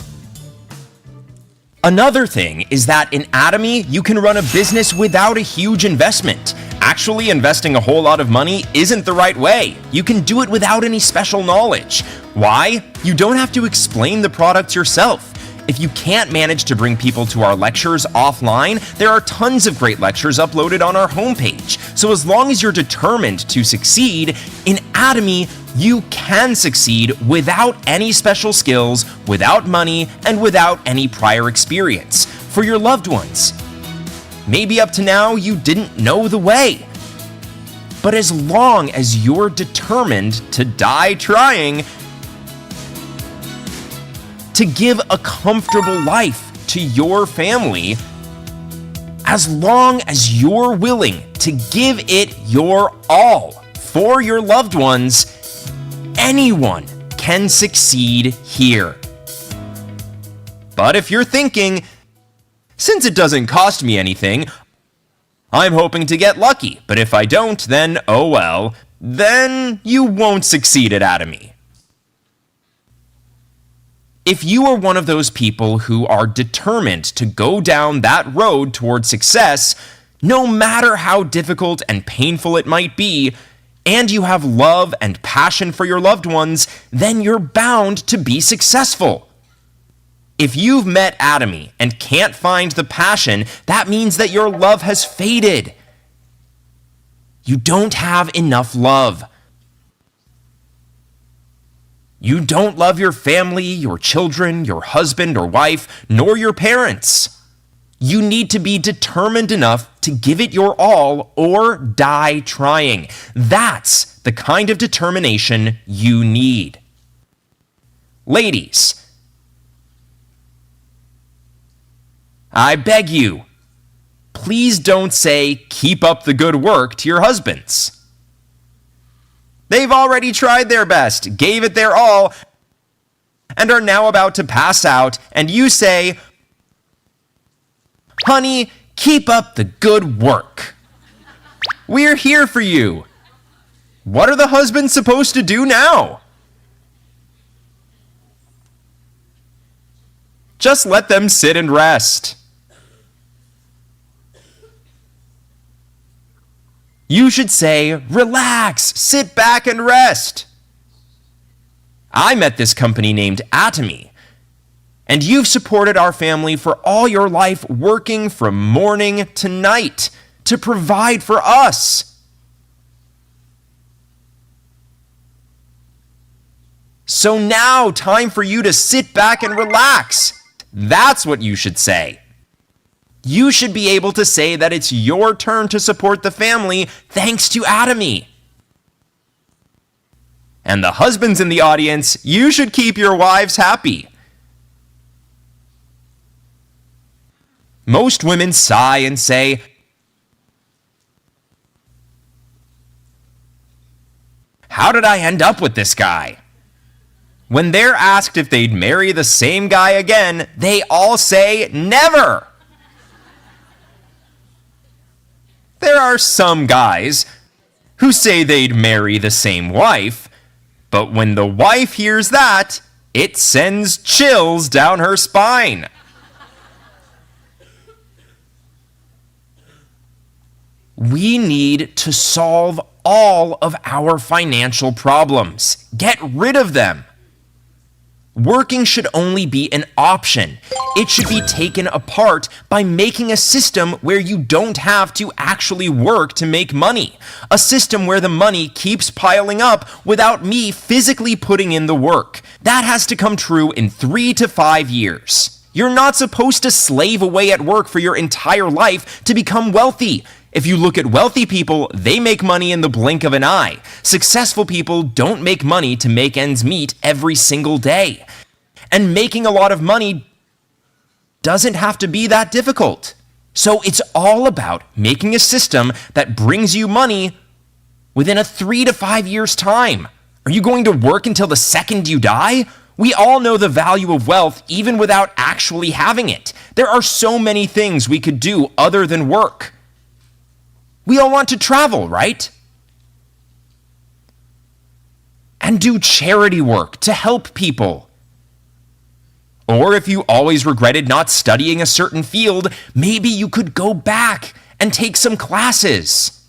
Another thing is that in Atomy, you can run a business without a huge investment. Actually, investing a whole lot of money isn't the right way. You can do it without any special knowledge. Why? You don't have to explain the products yourself. If you can't manage to bring people to our lectures offline, there are tons of great lectures uploaded on our homepage. So as long as you're determined to succeed, in Atomy, you can succeed without any special skills, without money, and without any prior experience. For your loved ones. Maybe up to now you didn't know the way. But as long as you're determined to die trying, to give a comfortable life to your family, as long as you're willing to give it your all for your loved ones, anyone can succeed here. But if you're thinking, since it doesn't cost me anything, I'm hoping to get lucky, but if I don't, then oh well, then you won't succeed at Atomy. If you are one of those people who are determined to go down that road toward success, no matter how difficult and painful it might be, and you have love and passion for your loved ones, then you're bound to be successful. If you've met Atomy and can't find the passion, that means that your love has faded. You don't have enough love. You don't love your family, your children, your husband or wife, nor your parents. You need to be determined enough to give it your all or die trying. That's the kind of determination you need. Ladies, I beg you, please don't say, keep up the good work to your husbands. They've already tried their best, gave it their all, and are now about to pass out, and you say, honey, keep up the good work. We're here for you. What are the husbands supposed to do now? Just let them sit and rest. You should say, relax, sit back and rest. I met this company named Atomy, and you've supported our family for all your life, working from morning to night to provide for us. So now, time for you to sit back and relax. That's what you should say. You should be able to say that it's your turn to support the family thanks to Atomy. And the husbands in the audience, you should keep your wives happy. Most women sigh and say, how did I end up with this guy? When they're asked if they'd marry the same guy again, they all say never. There are some guys who say they'd marry the same wife, but when the wife hears that, it sends chills down her spine. We need to solve all of our financial problems. Get rid of them. Working should only be an option. It should be taken apart by making a system where you don't have to actually work to make money. A system where the money keeps piling up without me physically putting in the work. That has to come true in 3 to 5 years. You're not supposed to slave away at work for your entire life to become wealthy. If you look at wealthy people, they make money in the blink of an eye. Successful people don't make money to make ends meet every single day. And making a lot of money doesn't have to be that difficult. So it's all about making a system that brings you money within a 3 to 5 years' time. Are you going to work until the second you die? We all know the value of wealth even without actually having it. There are so many things we could do other than work. We all want to travel, right? And do charity work to help people. Or if you always regretted not studying a certain field, maybe you could go back and take some classes.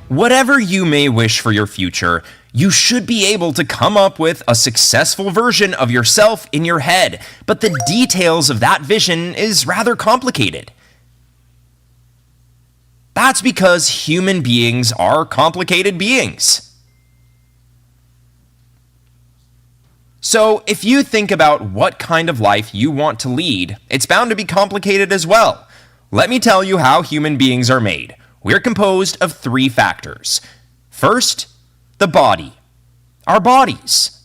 Whatever you may wish for your future, you should be able to come up with a successful version of yourself in your head, but the details of that vision is rather complicated. That's because human beings are complicated beings. So if you think about what kind of life you want to lead, it's bound to be complicated as well. Let me tell you how human beings are made. We're composed of 3 factors. First, the body. Our bodies.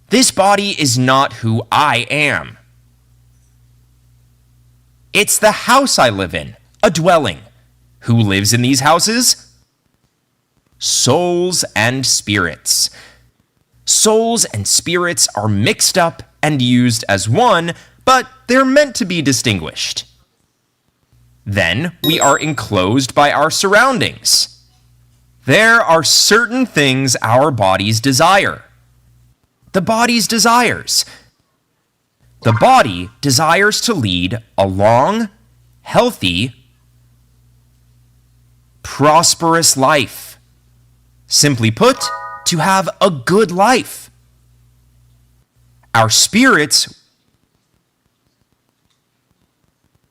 This body is not who I am. It's the house I live in, a dwelling. Who lives in these houses? Souls and spirits. Souls and spirits are mixed up and used as one, but they're meant to be distinguished. Then we are enclosed by our surroundings. There are certain things our bodies desire. The body's desires. The body desires to lead a long, healthy, prosperous life. Simply put, to have a good life. Our spirits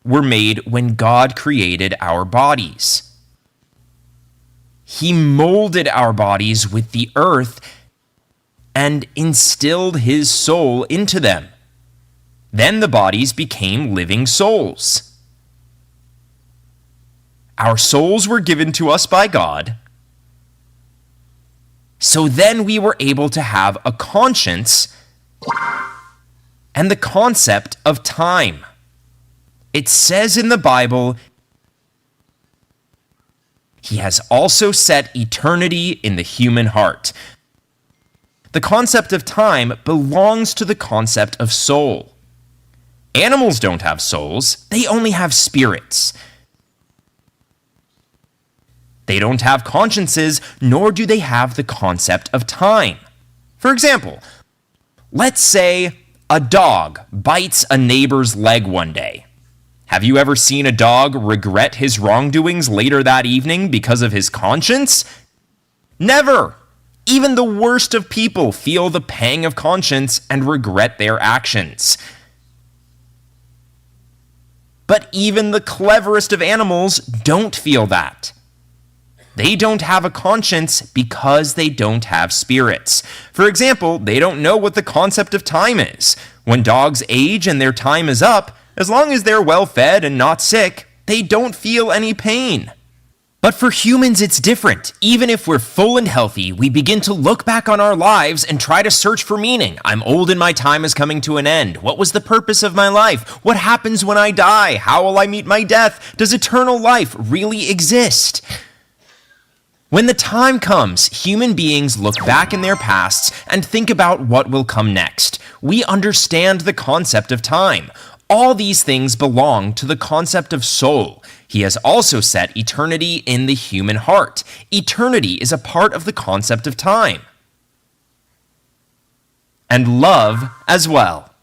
were made when God created our bodies. He molded our bodies with the earth and instilled his soul into them. Then the bodies became living souls. Our souls were given to us by God. So then we were able to have a conscience and the concept of time. It says in the Bible, he has also set eternity in the human heart. The concept of time belongs to the concept of soul. Animals don't have souls, they only have spirits. They don't have consciences, nor do they have the concept of time. For example, let's say a dog bites a neighbor's leg one day. Have you ever seen a dog regret his wrongdoings later that evening because of his conscience? Never! Even the worst of people feel the pang of conscience and regret their actions. But even the cleverest of animals don't feel that. They don't have a conscience because they don't have spirits. For example, they don't know what the concept of time is. When dogs age and their time is up, as long as they're well fed and not sick, they don't feel any pain. But for humans, it's different. Even if we're full and healthy, we begin to look back on our lives and try to search for meaning. I'm old and my time is coming to an end. What was the purpose of my life? What happens when I die? How will I meet my death? Does eternal life really exist? When the time comes, human beings look back in their pasts and think about what will come next. We understand the concept of time. All these things belong to the concept of soul. He has also set eternity in the human heart. Eternity is a part of the concept of time. And love as well.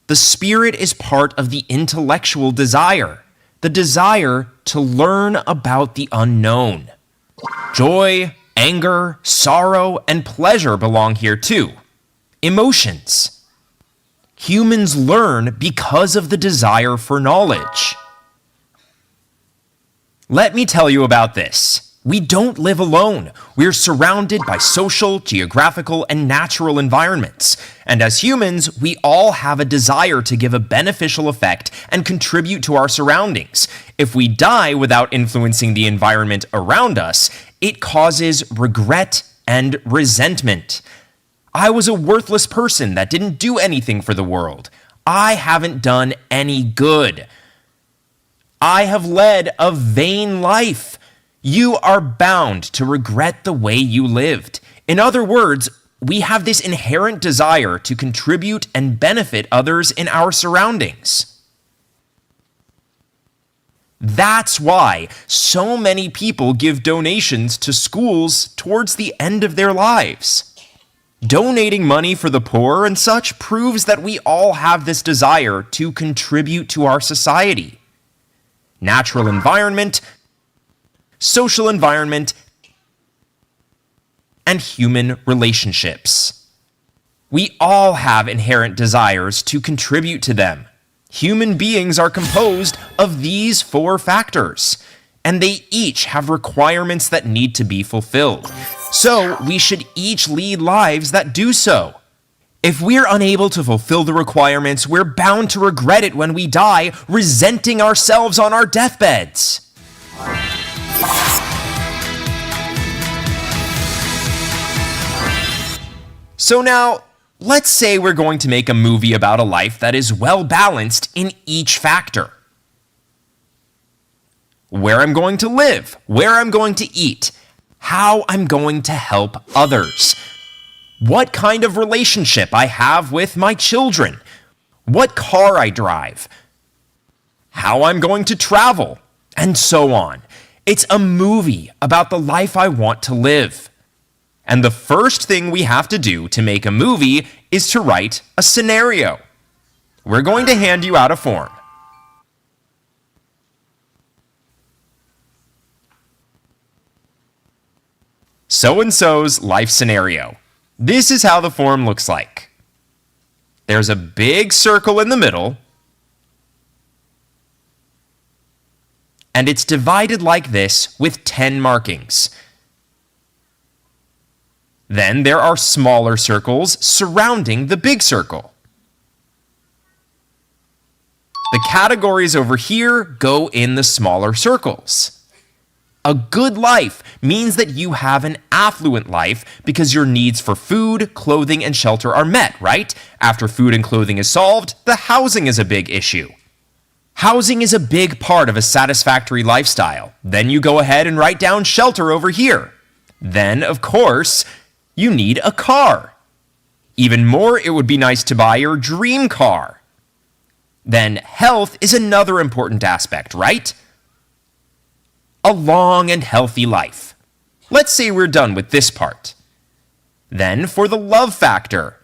The spirit is part of the intellectual desire, the desire to learn about the unknown. Joy, anger, sorrow, and pleasure belong here too. Emotions. Humans learn because of the desire for knowledge. Let me tell you about this. We don't live alone. We're surrounded by social, geographical, and natural environments. And as humans, we all have a desire to give a beneficial effect and contribute to our surroundings. If we die without influencing the environment around us, it causes regret and resentment. I was a worthless person that didn't do anything for the world. I haven't done any good. I have led a vain life. You are bound to regret the way you lived. In other words, we have this inherent desire to contribute and benefit others in our surroundings. That's why so many people give donations to schools towards the end of their lives. Donating money for the poor and such proves that we all have this desire to contribute to our society. Natural environment, social environment, and human relationships. We all have inherent desires to contribute to them. Human beings are composed of these 4 factors, and they each have requirements that need to be fulfilled. So we should each lead lives that do so. If we're unable to fulfill the requirements, we're bound to regret it when we die, resenting ourselves on our deathbeds. So now, let's say we're going to make a movie about a life that is well balanced in each factor. Where I'm going to live, where I'm going to eat, how I'm going to help others, what kind of relationship I have with my children, what car I drive, how I'm going to travel, and so on. It's a movie about the life I want to live. And the first thing we have to do to make a movie is to write a scenario. We're going to hand you out a form. So-and-so's life scenario. This is how the form looks like. There's a big circle in the middle, and it's divided like this with 10 markings. Then there are smaller circles surrounding the big circle. The categories over here go in the smaller circles. A good life means that you have an affluent life because your needs for food, clothing, and shelter are met, right? After food and clothing is solved, the housing is a big issue. Housing is a big part of a satisfactory lifestyle. Then you go ahead and write down shelter over here. Then, of course, you need a car. Even more, it would be nice to buy your dream car. Then health is another important aspect, right? A long and healthy life. Let's say we're done with this part. Then for the love factor,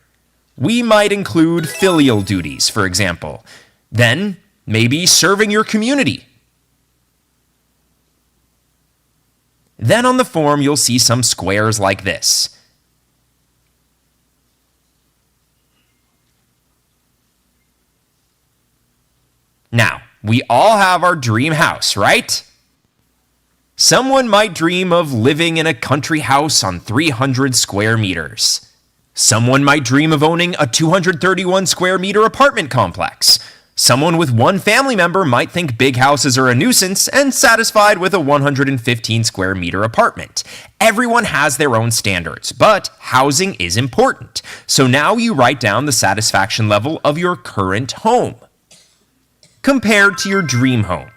we might include filial duties, for example. Then maybe serving your community. Then on the form, you'll see some squares like this. Now, we all have our dream house, right? Someone might dream of living in a country house on 300 square meters. Someone might dream of owning a 231 square meter apartment complex. Someone with one family member might think big houses are a nuisance and satisfied with a 115 square meter apartment. Everyone has their own standards, but housing is important. So now you write down the satisfaction level of your current home compared to your dream home.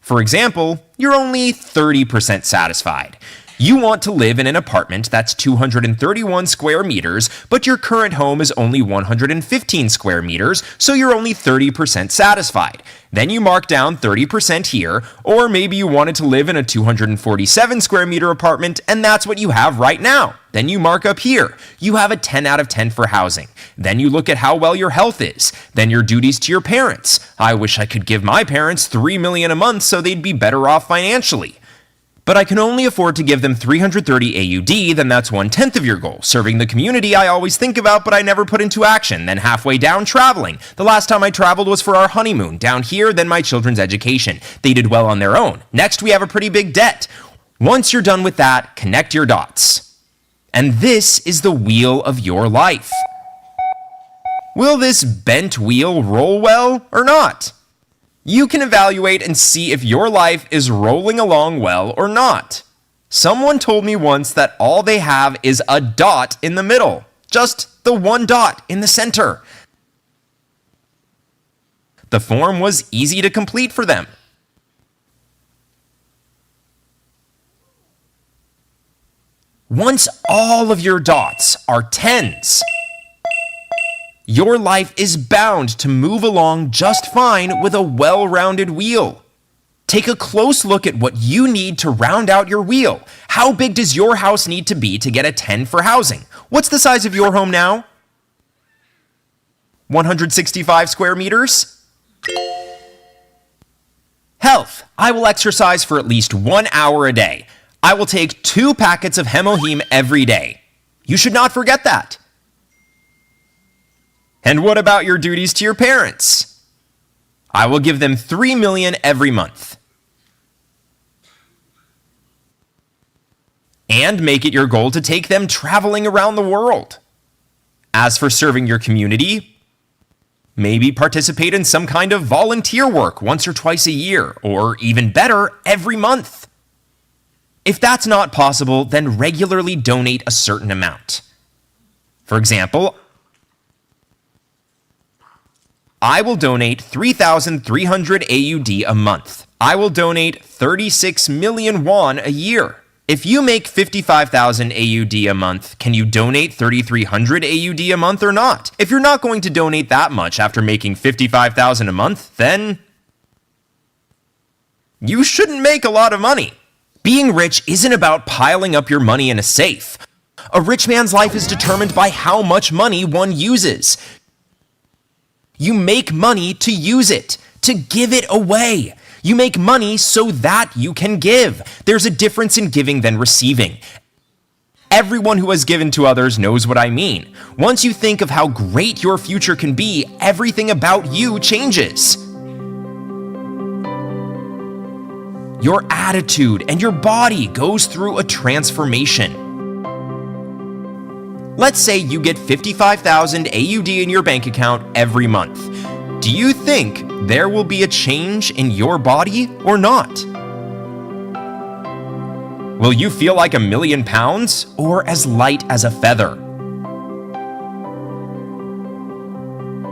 For example, you're only 30% satisfied. You want to live in an apartment that's 231 square meters, but your current home is only 115 square meters, so you're only 30% satisfied. Then you mark down 30% here, or maybe you wanted to live in a 247 square meter apartment, and that's what you have right now. Then you mark up here. You have a 10 out of 10 for housing. Then you look at how well your health is. Then your duties to your parents. I wish I could give my parents $3 million a month so they'd be better off financially. But I can only afford to give them 330 AUD, then that's 1/10 of your goal. Serving the community I always think about, but I never put into action. Then halfway down, traveling. The last time I traveled was for our honeymoon. Down here, then my children's education. They did well on their own. Next, we have a pretty big debt. Once you're done with that, connect your dots. And this is the wheel of your life. Will this bent wheel roll well or not? You can evaluate and see if your life is rolling along well or not. Someone told me once that all they have is a dot in the middle, just the one dot in the center. The form was easy to complete for them. Once all of your dots are 10s, your life is bound to move along just fine with a well-rounded wheel. Take a close look at what you need to round out your wheel. How big does your house need to be to get a 10 for housing? What's the size of your home now? 165 square meters? Health. I will exercise for at least 1 hour a day. I will take 2 packets of Hemoheme every day. You should not forget that. And what about your duties to your parents? I will give them $3 million every month. And make it your goal to take them traveling around the world. As for serving your community, maybe participate in some kind of volunteer work once or twice a year, or even better, every month. If that's not possible, then regularly donate a certain amount. For example, I will donate 3,300 AUD a month. I will donate 36 million won a year. If you make 55,000 AUD a month, can you donate 3,300 AUD a month or not? If you're not going to donate that much after making 55,000 a month, then you shouldn't make a lot of money. Being rich isn't about piling up your money in a safe. A rich man's life is determined by how much money one uses. You make money to use it, to give it away. You make money so that you can give. There's a difference in giving than receiving. Everyone who has given to others knows what I mean. Once you think of how great your future can be, everything about you changes. Your attitude and your body goes through a transformation. Let's say you get 55,000 AUD in your bank account every month. Do you think there will be a change in your body or not? Will you feel like £1 million or as light as a feather?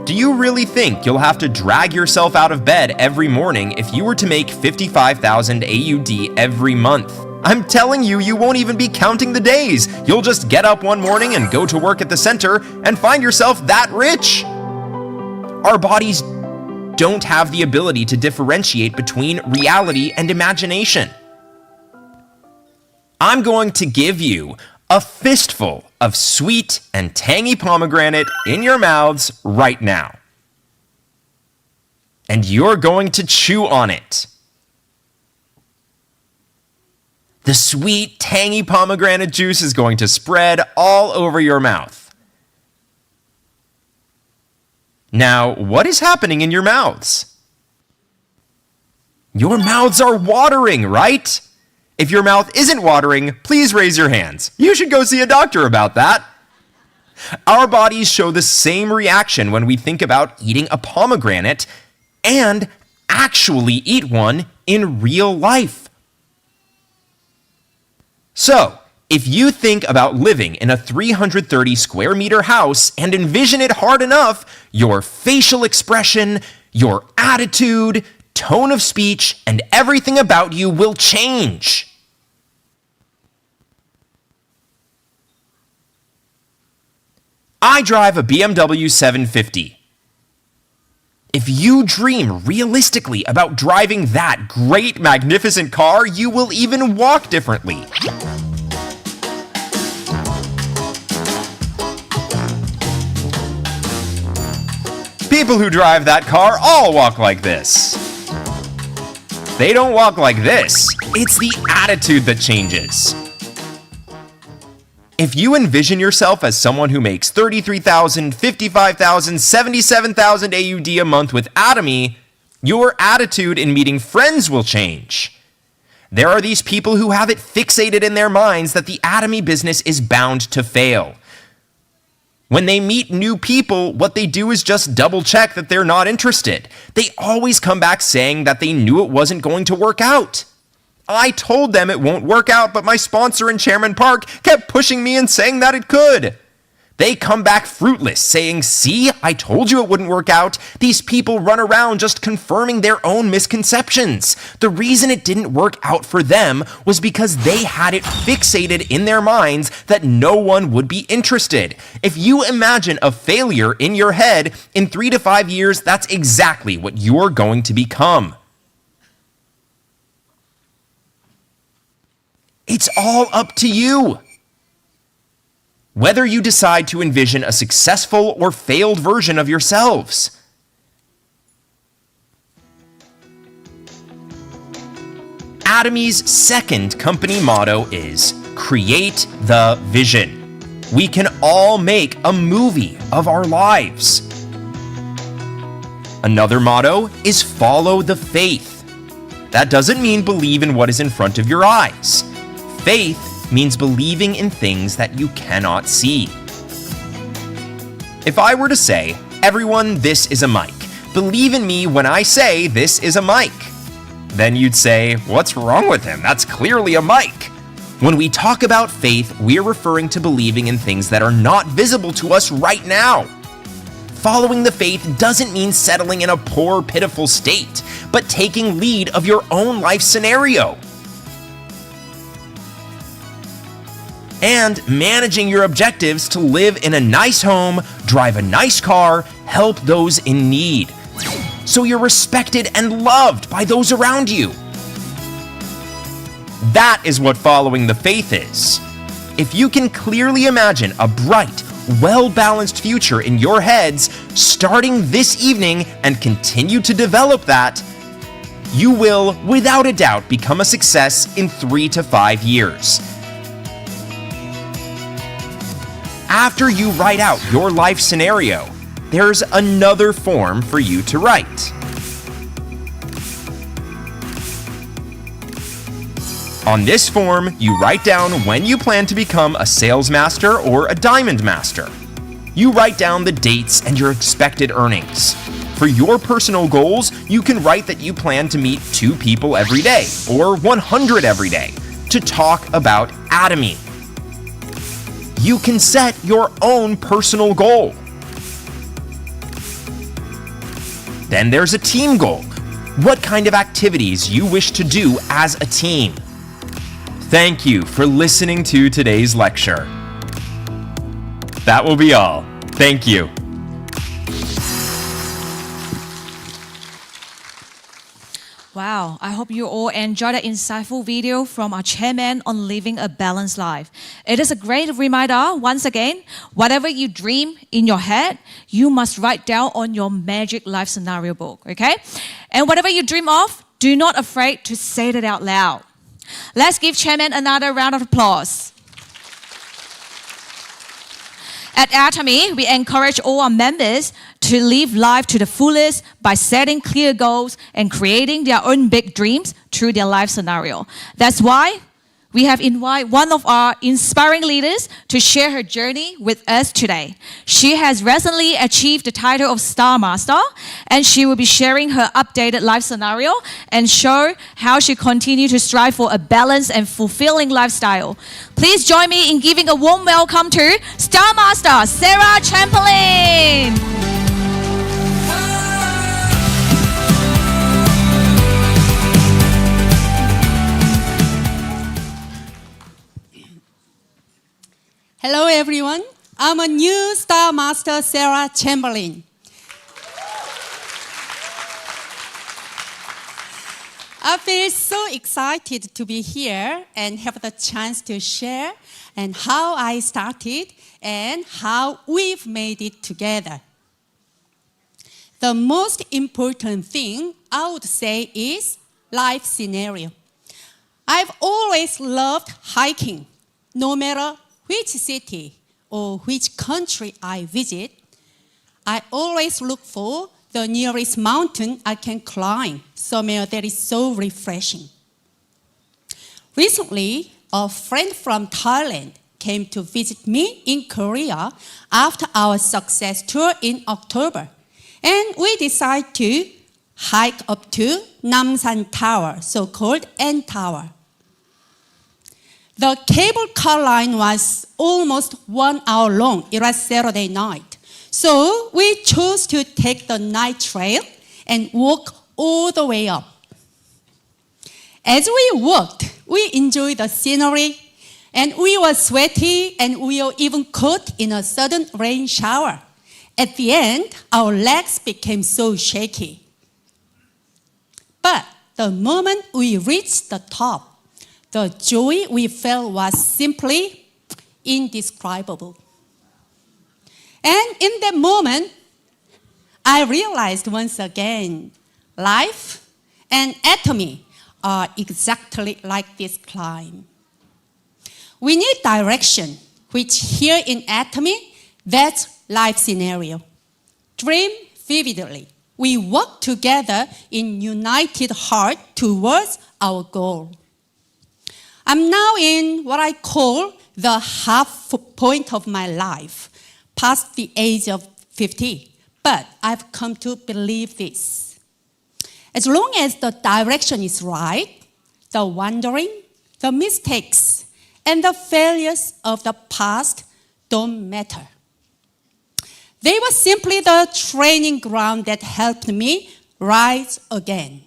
Do you really think you'll have to drag yourself out of bed every morning if you were to make 55,000 AUD every month? I'm telling you, you won't even be counting the days. You'll just get up one morning and go to work at the center and find yourself that rich. Our bodies don't have the ability to differentiate between reality and imagination. I'm going to give you a fistful of sweet and tangy pomegranate in your mouths right now. And you're going to chew on it. The sweet, tangy pomegranate juice is going to spread all over your mouth. Now, what is happening in your mouths? Your mouths are watering, right? If your mouth isn't watering, please raise your hands. You should go see a doctor about that. Our bodies show the same reaction when we think about eating a pomegranate and actually eat one in real life. So, if you think about living in a 330 square meter house and envision it hard enough, your facial expression, your attitude, tone of speech, and everything about you will change. I drive a BMW 750. If you dream realistically about driving that great, magnificent car, you will even walk differently. People who drive that car all walk like this. They don't walk like this. It's the attitude that changes. If you envision yourself as someone who makes 33,000, 55,000, 77,000 AUD a month with Atomy, your attitude in meeting friends will change. There are these people who have it fixated in their minds that the Atomy business is bound to fail. When they meet new people, what they do is just double check that they're not interested. They always come back saying that they knew it wasn't going to work out. I told them it won't work out, but my sponsor in Chairman Park kept pushing me and saying that it could. They come back fruitless, saying, "See, I told you it wouldn't work out." These people run around just confirming their own misconceptions. The reason it didn't work out for them was because they had it fixated in their minds that no one would be interested. If you imagine a failure in your head, in 3 to 5 years, that's exactly what you're going to become. It's all up to you. Whether you decide to envision a successful or failed version of yourselves. Atomy's second company motto is create the vision. We can all make a movie of our lives. Another motto is follow the faith. That doesn't mean believe in what is in front of your eyes. Faith means believing in things that you cannot see. If I were to say, "Everyone, this is a mic. Believe in me when I say this is a mic," then you'd say, "What's wrong with him? That's clearly a mic." When we talk about faith, we're referring to believing in things that are not visible to us right now. Following the faith doesn't mean settling in a poor, pitiful state, but taking lead of your own life scenario. And managing your objectives to live in a nice home, drive a nice car, help those in need. So you're respected and loved by those around you. That is what following the faith is. If you can clearly imagine a bright, well-balanced future in your heads starting this evening and continue to develop that, you will, without a doubt, become a success in 3 to 5 years. After you write out your life scenario, there's another form for you to write. On this form, you write down when you plan to become a sales master or a diamond master. You write down the dates and your expected earnings. For your personal goals, you can write that you plan to meet 2 people every day or 100 every day to talk about Atomy. You can set your own personal goal. Then there's a team goal. What kind of activities you wish to do as a team. Thank you for listening to today's lecture. That will be all. Thank you. Wow, I hope you all enjoyed the insightful video from our chairman on living a balanced life. It is a great reminder, once again, whatever you dream in your head, you must write down on your magic life scenario book, okay? And whatever you dream of, do not afraid to say it out loud. Let's give chairman another round of applause. At Atomy, we encourage all our members to live life to the fullest by setting clear goals and creating their own big dreams through their life scenario. That's why we have invited one of our inspiring leaders to share her journey with us today. She has recently achieved the title of Star Master, and she will be sharing her updated life scenario and show how she continues to strive for a balanced and fulfilling lifestyle. Please join me in giving a warm welcome to Star Master Sarah Chamberlain. Hello everyone, I'm a new Star Master Sarah Chamberlain. I feel so excited to be here and have the chance to share and how I started and how we've made it together. The most important thing I would say is life scenario. I've always loved hiking, no matter which city or which country I visit. I always look for the nearest mountain I can climb, somewhere that is so refreshing. Recently, a friend from Thailand came to visit me in Korea after our success tour in October. And we decided to hike up to Namsan Tower, so-called N Tower. The cable car line was almost 1 hour long. It was Saturday night. So we chose to take the night trail and walk all the way up. As we walked, we enjoyed the scenery, and we were sweaty, and we were even caught in a sudden rain shower. At the end, our legs became so shaky. But the moment we reached the top, the joy we felt was simply indescribable. And in that moment, I realized once again, life and Atomy are exactly like this climb. We need direction, which here in Atomy, that's life scenario. Dream vividly. We work together in united heart towards our goal. I'm now in what I call the half point of my life, past the age of 50. But I've come to believe this. As long as the direction is right, the wandering, the mistakes, and the failures of the past don't matter. They were simply the training ground that helped me rise again.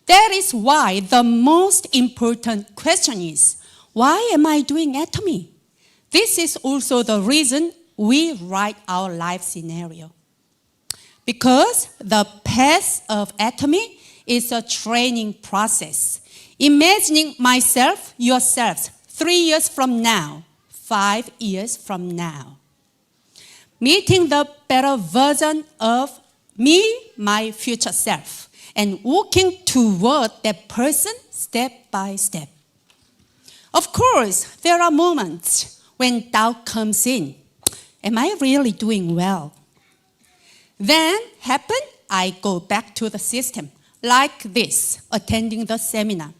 That is why the most important question is, why am I doing Atomy? This is also the reason we write our life scenario. Because the path of Atomy is a training process. Imagining myself, yourselves, 3 years from now, 5 years from now. Meeting the better version of me, my future self, and walking toward that person step by step. Of course, there are moments when doubt comes in. Am I really doing well? Then I go back to the system, like this, attending the seminar.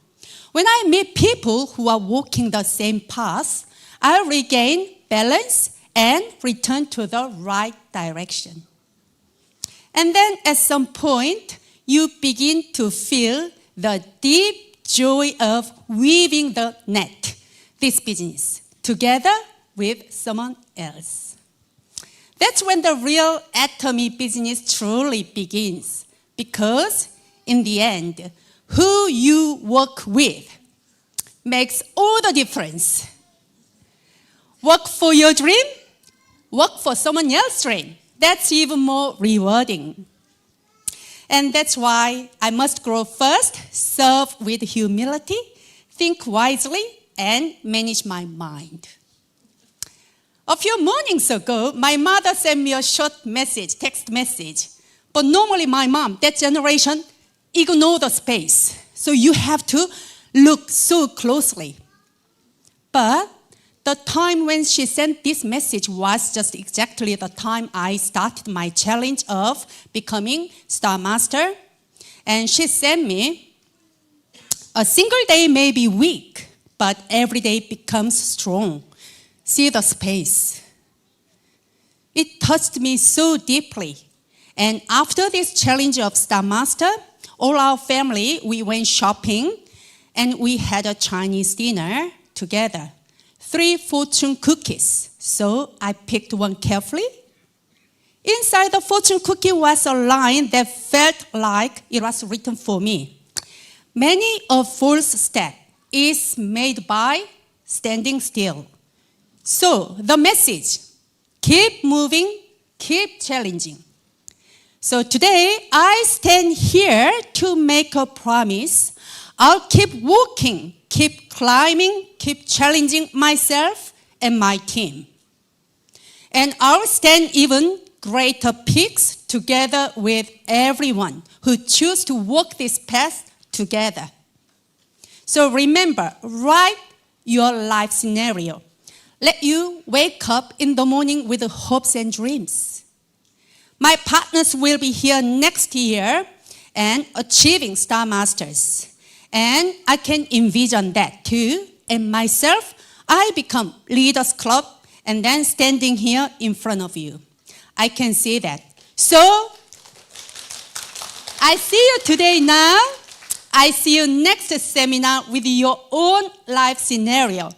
When I meet people who are walking the same path, I regain balance and return to the right direction. And then at some point, you begin to feel the deep joy of weaving the net, this business, together with someone else. That's when the real Atomy business truly begins, because in the end, who you work with makes all the difference. Work for your dream, work for someone else's dream. That's even more rewarding. And that's why I must grow first, serve with humility, think wisely, and manage my mind. A few mornings ago, my mother sent me a short message, text message. But normally my mom, that generation, ignore the space. So you have to look so closely. But the time when she sent this message was just exactly the time I started my challenge of becoming Star Master. And she sent me, a single day may be weak, but every day becomes strong. See the space. It touched me so deeply. And after this challenge of Star Master, all our family, we went shopping and we had a Chinese dinner together. 3 fortune cookies. So I picked one carefully. Inside the fortune cookie was a line that felt like it was written for me. Many a false step is made by standing still. So the message, keep moving, keep challenging. So today I stand here to make a promise. I'll keep walking, keep climbing, keep challenging myself and my team. And I'll stand even greater peaks together with everyone who choose to walk this path together. So remember, write your life scenario. Let you wake up in the morning with hopes and dreams. My partners will be here next year and achieving Star Masters. And I can envision that too. And myself, I become Leaders Club and then standing here in front of you. I can see that. So, I see you today now. I see you next seminar with your own life scenario.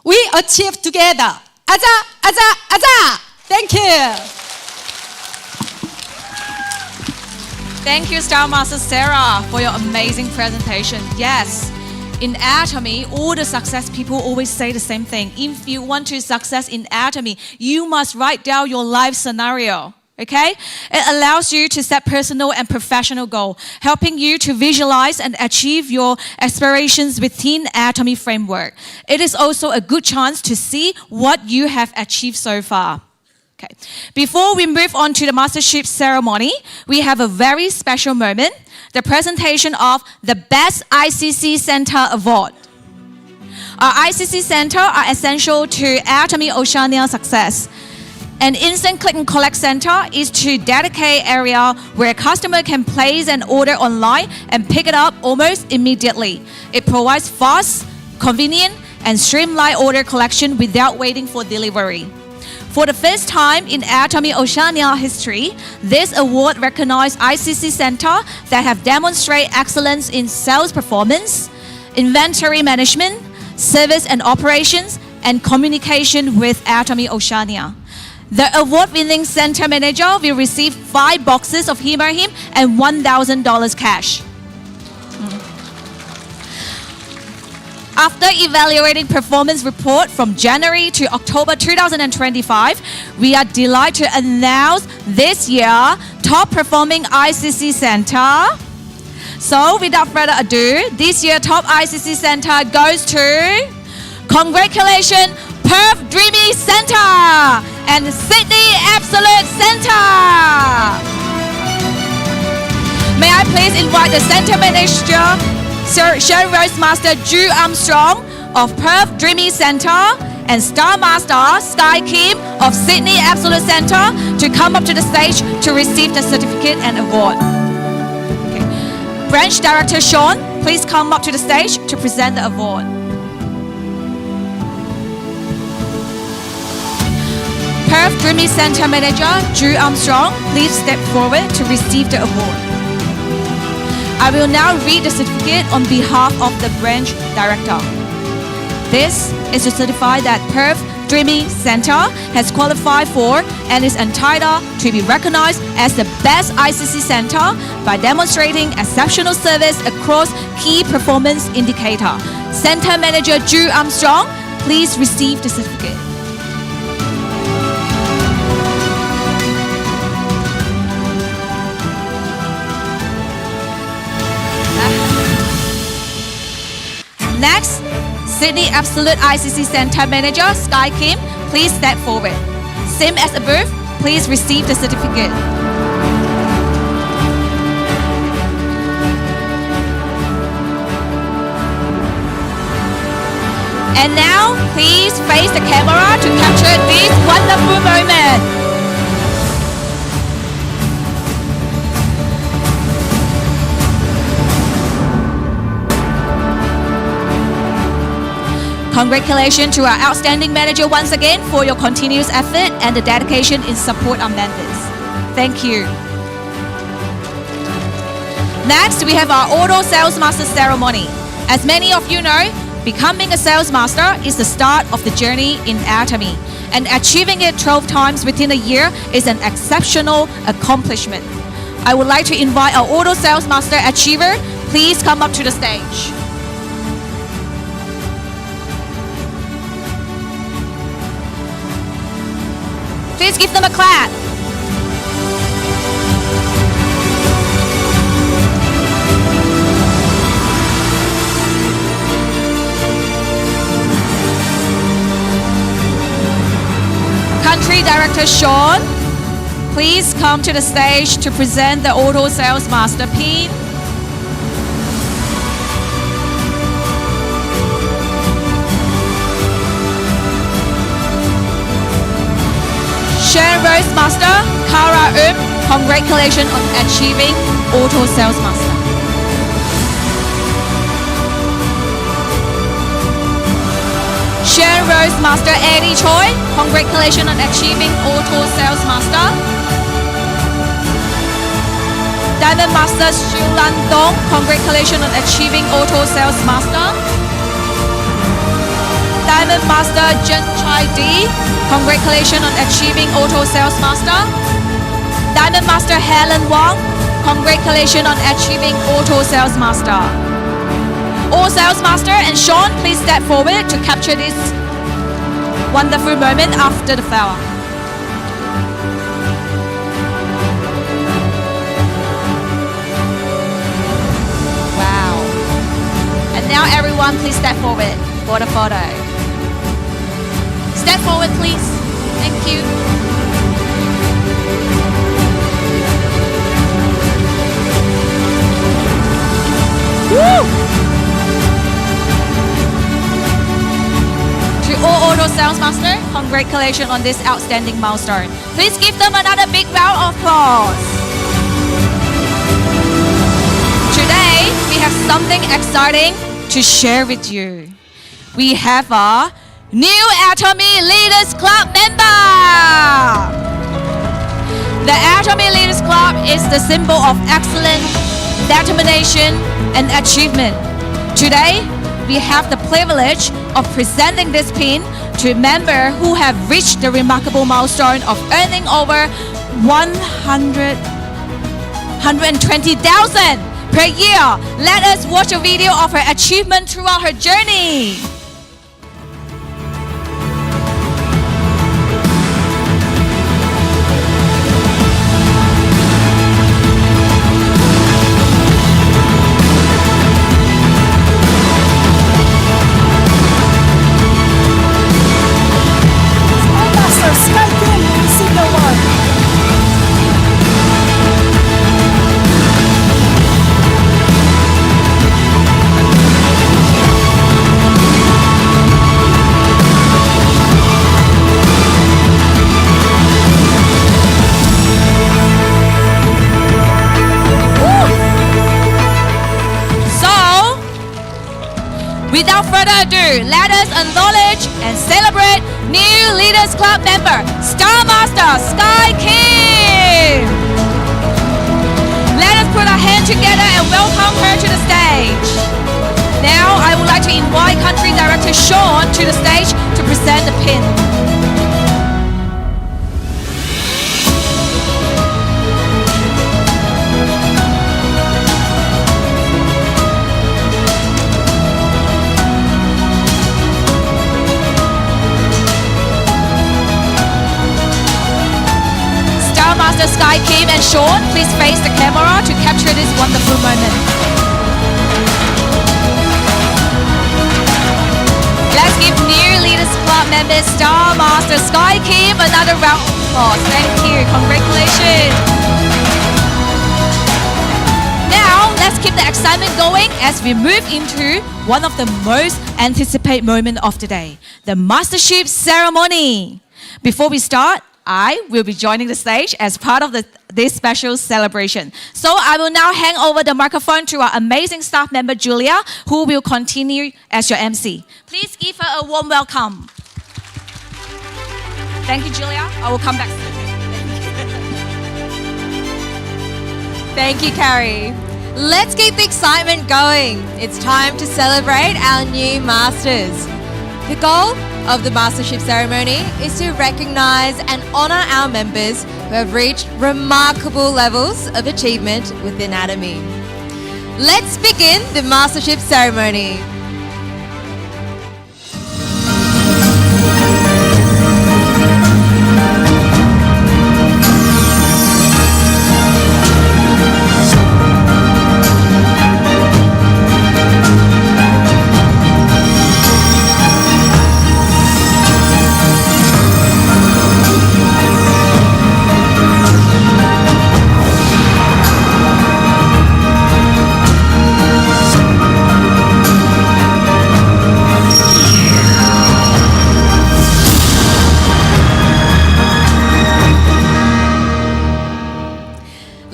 We achieve together. Aja, aja, aja. Thank you. Thank you, Star Master Sarah, for your amazing presentation. Yes, in Atomy, all the success people always say the same thing. If you want to success in Atomy, you must write down your life scenario. Okay? It allows you to set personal and professional goals, helping you to visualize and achieve your aspirations within Atomy framework. It is also a good chance to see what you have achieved so far. Okay. Before we move on to the mastership ceremony, we have a very special moment, the presentation of the Best ICC Center Award. Our ICC Center are essential to Atomy Oceania success. An instant click and collect center is to dedicate area where a customer can place an order online and pick it up almost immediately. It provides fast, convenient, and streamlined order collection without waiting for delivery. For the first time in Atomy Oceania history, this award recognizes ICC Center that have demonstrated excellence in sales performance, inventory management, service and operations, and communication with Atomy Oceania. The award-winning center manager will receive 5 boxes of Him and $1,000 cash. After evaluating performance report from January to October 2025, we are delighted to announce this year top performing ICC Center. So without further ado, this year top ICC Center goes to, congratulations, Perth Dreamy Center and Sydney Absolute Center. May I please invite the Center Manager, Sir Show Rose Master Drew Armstrong of Perth Dreamy Center and Star Master Sky Kim of Sydney Absolute Center to come up to the stage to receive the certificate and award. Okay. Branch Director Sean, please come up to the stage to present the award. Perth Dreamy Center Manager Drew Armstrong, please step forward to receive the award. I will now read the certificate on behalf of the branch director. This is to certify that Perth Dreamy Center has qualified for and is entitled to be recognized as the best ICC center by demonstrating exceptional service across key performance indicator. Center Manager Drew Armstrong, please receive the certificate. Next, Sydney Absolute ICC Center Manager Sky Kim, please step forward. Same as above, please receive the certificate. And now, please face the camera to capture this wonderful moment. Congratulations to our outstanding manager once again for your continuous effort and the dedication in support our members. Thank you. Next, we have our Auto Sales Master ceremony. As many of you know, becoming a sales master is the start of the journey in Atomy, and achieving it 12 times within a year is an exceptional accomplishment. I would like to invite our Auto Sales Master achiever. Please come up to the stage. Please give them a clap. Country Director Sean, please come to the stage to present the Auto Sales Master pin. Sharon Rose Master, Kara congratulations on achieving Auto Sales Master. Sharon Rose Master Eddie Choi, congratulations on achieving Auto Sales Master. Diamond Master Shulan Dong, congratulations on achieving Auto Sales Master. Diamond Master Jen Chai D, congratulations on achieving Auto Sales Master. Diamond Master Helen Wong, congratulations on achieving Auto Sales Master. All Sales Master and Sean, please step forward to capture this wonderful moment after the flower. Wow. And now everyone, please step forward for the photo. Step forward, please. Thank you. Woo! To all Auto Sales Master, congratulations on this outstanding milestone. Please give them another big round of applause. Today, we have something exciting to share with you. We have a new Atomy Leaders Club member. The Atomy Leaders Club is the symbol of excellence, determination, and achievement. Today, we have the privilege of presenting this pin to members who have reached the remarkable milestone of earning over 120,000 per year. Let us watch a video of her achievement throughout her journey. Without further ado, let us acknowledge and celebrate new Leaders Club member, Star Master Sky Kim. Let us put our hands together and welcome her to the stage. Now, I would like to invite Country Director Sean to the stage to present the pin. Master Sky Kim and Sean, please face the camera to capture this wonderful moment. Let's give new Leaders Club members Star Master Sky Kim another round of applause. Thank you. Congratulations. Now, let's keep the excitement going as we move into one of the most anticipated moments of the day, the Mastership Ceremony. Before we start, I will be joining the stage as part of this special celebration. So I will now hand over the microphone to our amazing staff member, Julia, who will continue as your MC. Please give her a warm welcome. Thank you, Julia. I will come back soon. Thank you, Carrie. Let's keep the excitement going. It's time to celebrate our new Masters. The goal of the Mastership ceremony is to recognise and honour our members who have reached remarkable levels of achievement within Atomy. Let's begin the Mastership ceremony.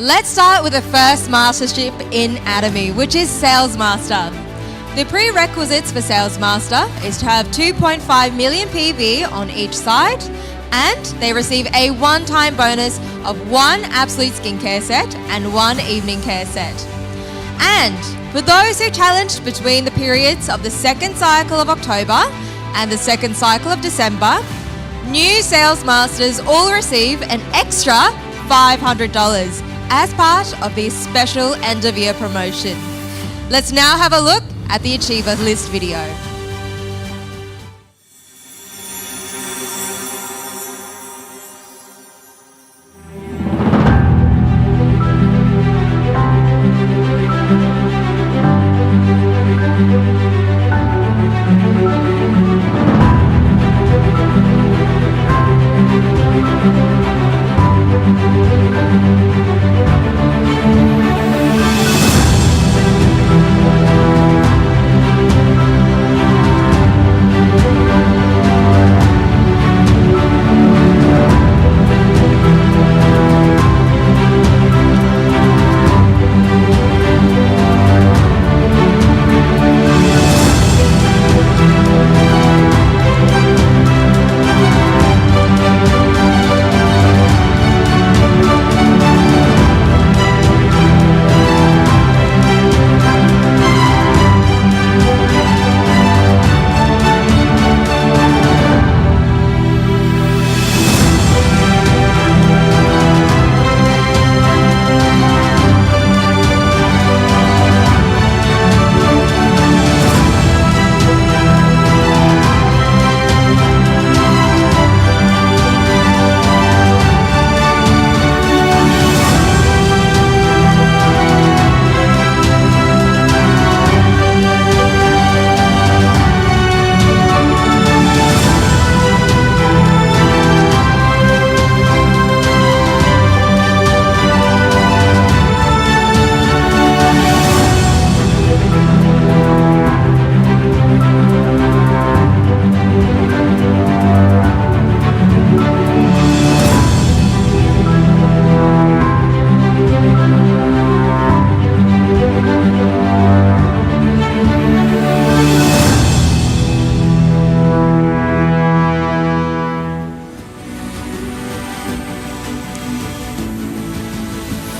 Let's start with the first mastership in Atomy, which is Sales Master. The prerequisites for Sales Master is to have 2.5 million PV on each side, and they receive a one-time bonus of 1 Absolute skincare set and 1 evening care set. And for those who challenged between the periods of the second cycle of October and the second cycle of December, new Sales Masters all receive an extra $500 as part of this special end-of-year promotion. Let's now have a look at the Achiever List video.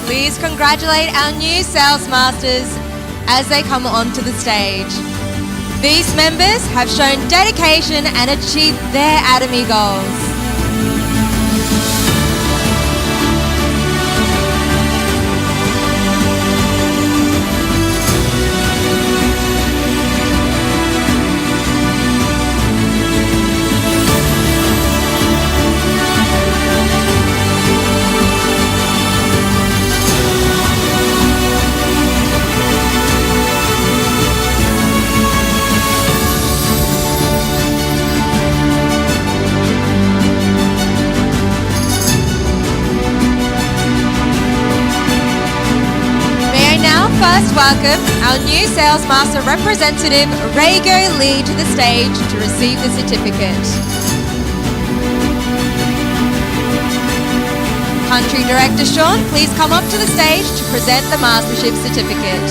Please congratulate our new Sales Masters as they come onto the stage. These members have shown dedication and achieved their Atomy goals. First welcome our new Sales Master representative, Rago Lee, to the stage to receive the certificate. Country Director Sean please come up to the stage to present the Mastership Certificate.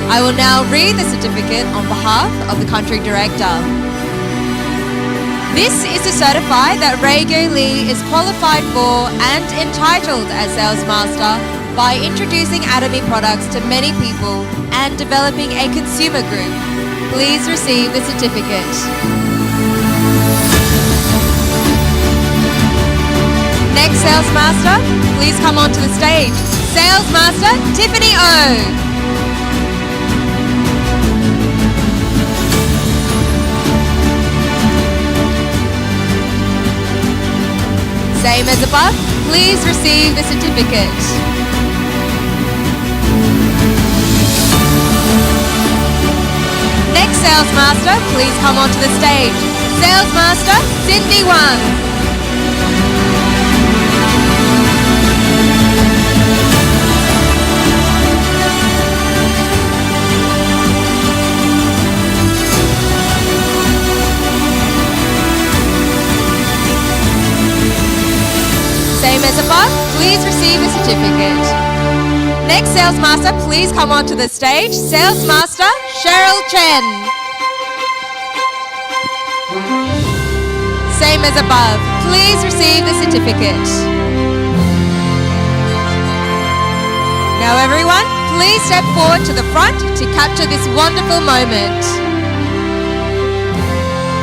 I will now read the certificate on behalf of the Country Director. This is to certify that Rago Lee is qualified for and entitled as Sales Master by introducing Atomy products to many people and developing a consumer group. Please receive the certificate. Next Sales Master, please come onto the stage. Sales Master Tiffany O. Same as above, please receive the certificate. Next Sales Master, please come onto the stage. Sales Master Cindy Wang. Same as above, please receive a certificate. Next Sales Master, please come onto the stage. Sales Master Cheryl Chen. Same as above, please receive the certificate. Now everyone, please step forward to the front to capture this wonderful moment.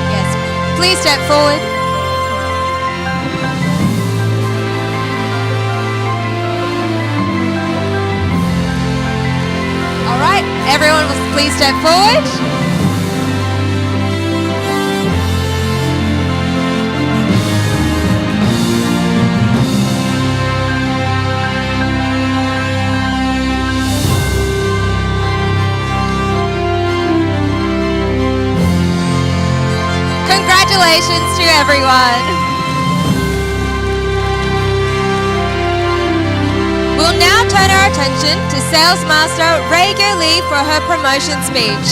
Yes, please step forward. Everyone, please step forward. Congratulations to everyone. We'll now turn our attention to Sales Master Rago Lee for her promotion speech.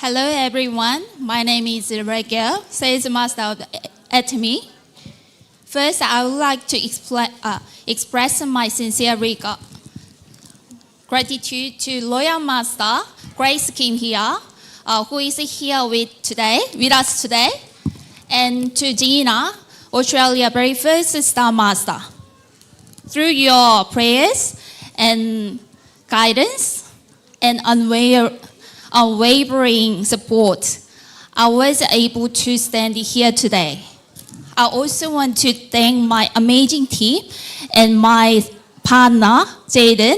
Hello everyone, my name is Raquel, Sales Master of Atomy. First, I would like to express my sincere gratitude to Loyal Master Grace Kim here, who is here with us today, and to Gina, Australia's very first Star Master. Through your prayers and guidance and unwavering support, I was able to stand here today. I also want to thank my amazing team and my partner, Jaden,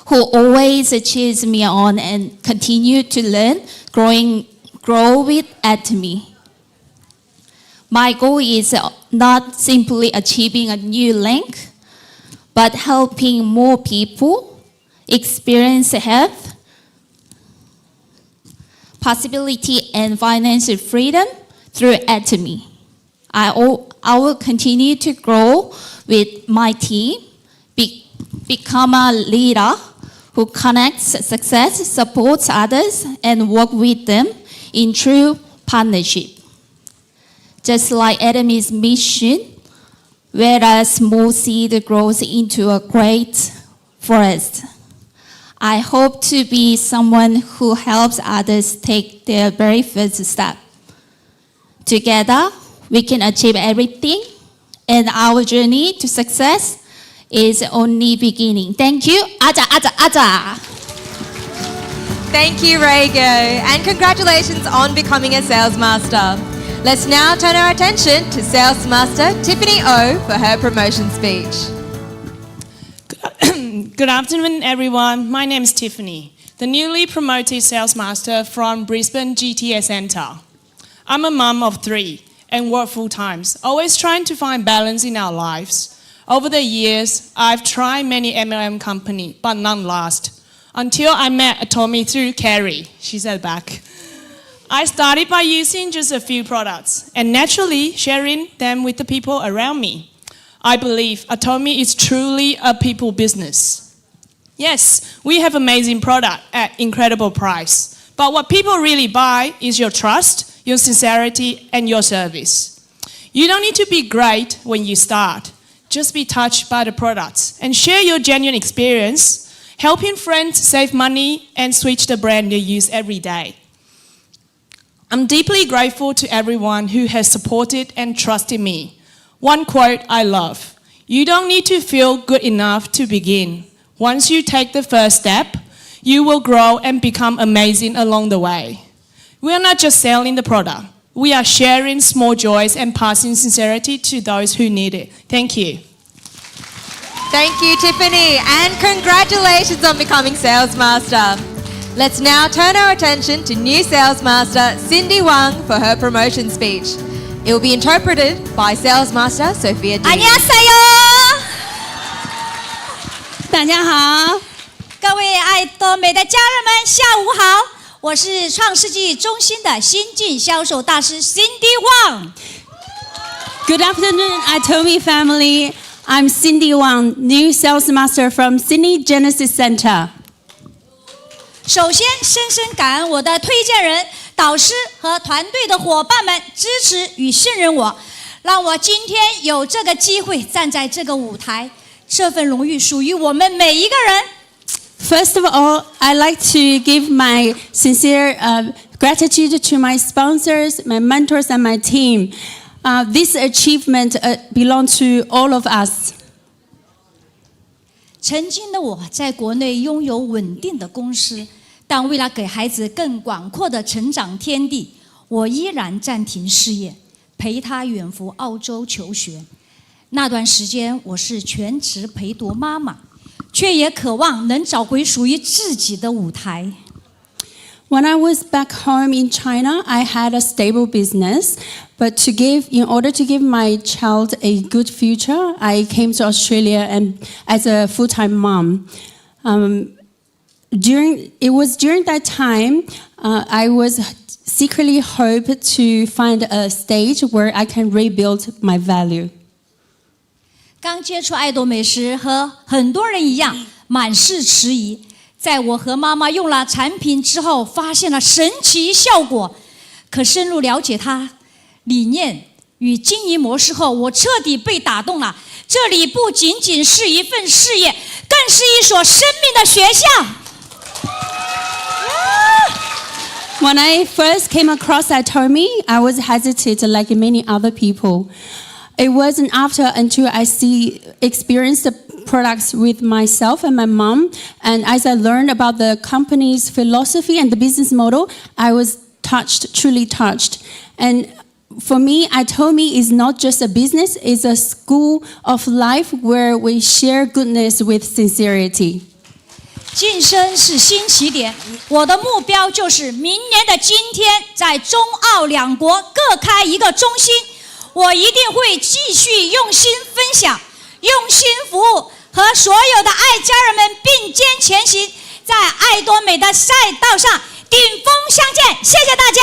who always cheers me on and continue to learn, grow with Atomy. My goal is not simply achieving a new rank, but helping more people experience health, possibility and financial freedom through Atomy. I will continue to grow with my team, become a leader who connects success, supports others, and work with them in true partnership. Just like Atomy's mission, where a small seed grows into a great forest. I hope to be someone who helps others take their very first step. Together, we can achieve everything, and our journey to success is only beginning. Thank you. Aja, aja, aja. Thank you, Rago, and congratulations on becoming a Sales Master. Let's now turn our attention to Sales Master Tiffany O for her promotion speech. Good afternoon, everyone. My name is Tiffany, the newly promoted Sales Master from Brisbane GTA Centre. I'm a mum of 3 and work full time, always trying to find balance in our lives. Over the years, I've tried many MLM companies, but none last. Until I met Atomy through Carrie. She's at the back. I started by using just a few products and naturally sharing them with the people around me. I believe Atomy is truly a people business. Yes, we have amazing product at incredible price, but what people really buy is your trust, your sincerity, and your service. You don't need to be great when you start. Just be touched by the products and share your genuine experience, helping friends save money and switch the brand you use every day. I'm deeply grateful to everyone who has supported and trusted me. One quote I love: "You don't need to feel good enough to begin. Once you take the first step, you will grow and become amazing along the way." We are not just selling the product. We are sharing small joys and passing sincerity to those who need it. Thank you. Thank you, Tiffany, and congratulations on becoming Sales Master. Let's now turn our attention to new Sales Master Cindy Wang for her promotion speech. It will be interpreted by Sales Master Sophia D. 안녕하세요. 大家好，各位爱多美的家人们，下午好。我是创世纪中心的新晋销售大师 Cindy Wang。Good afternoon, Atomy family. I'm Cindy Wang, new sales master from Sydney Genesis Center. 首先，深深感恩我的推荐人、导师和团队的伙伴们支持与信任我，让我今天有这个机会站在这个舞台。这份荣誉属于我们每一个人。First of all, I'd like to give my sincere gratitude to my sponsors, my mentors, and my team. This achievement belongs to all of us. 曾经的我在国内拥有稳定的公司，但为了给孩子更广阔的成长天地，我依然暂停事业，陪他远赴澳洲求学。那段时间，我是全职陪读妈妈，却也渴望能找回属于自己的舞台。When I was back home in China, I had a stable business, but in order to give my child a good future, I came to Australia and as a full-time mom. It was during that time I was secretly hoped to find a stage where I can rebuild my value. 刚接触爱多美时，和很多人一样，满是迟疑。在我和妈妈用了产品之后，发现了神奇效果。可深入了解它理念与经营模式后，我彻底被打动了。这里不仅仅是一份事业，更是一所生命的学校。When I first came across Atomy, I was hesitant like many other people. It wasn't until I experienced the products with myself and my mom, and as I learned about the company's philosophy and the business model, I was truly touched. And for me, Atomy is not just a business, it's a school of life where we share goodness with sincerity. 晋升是新起点，我的目标就是明年的今天，在中澳两国各开一个中心。我一定会继续用心分享，用心服务，和所有的爱家人们并肩前行，在爱多美的赛道上顶峰相见。谢谢大家。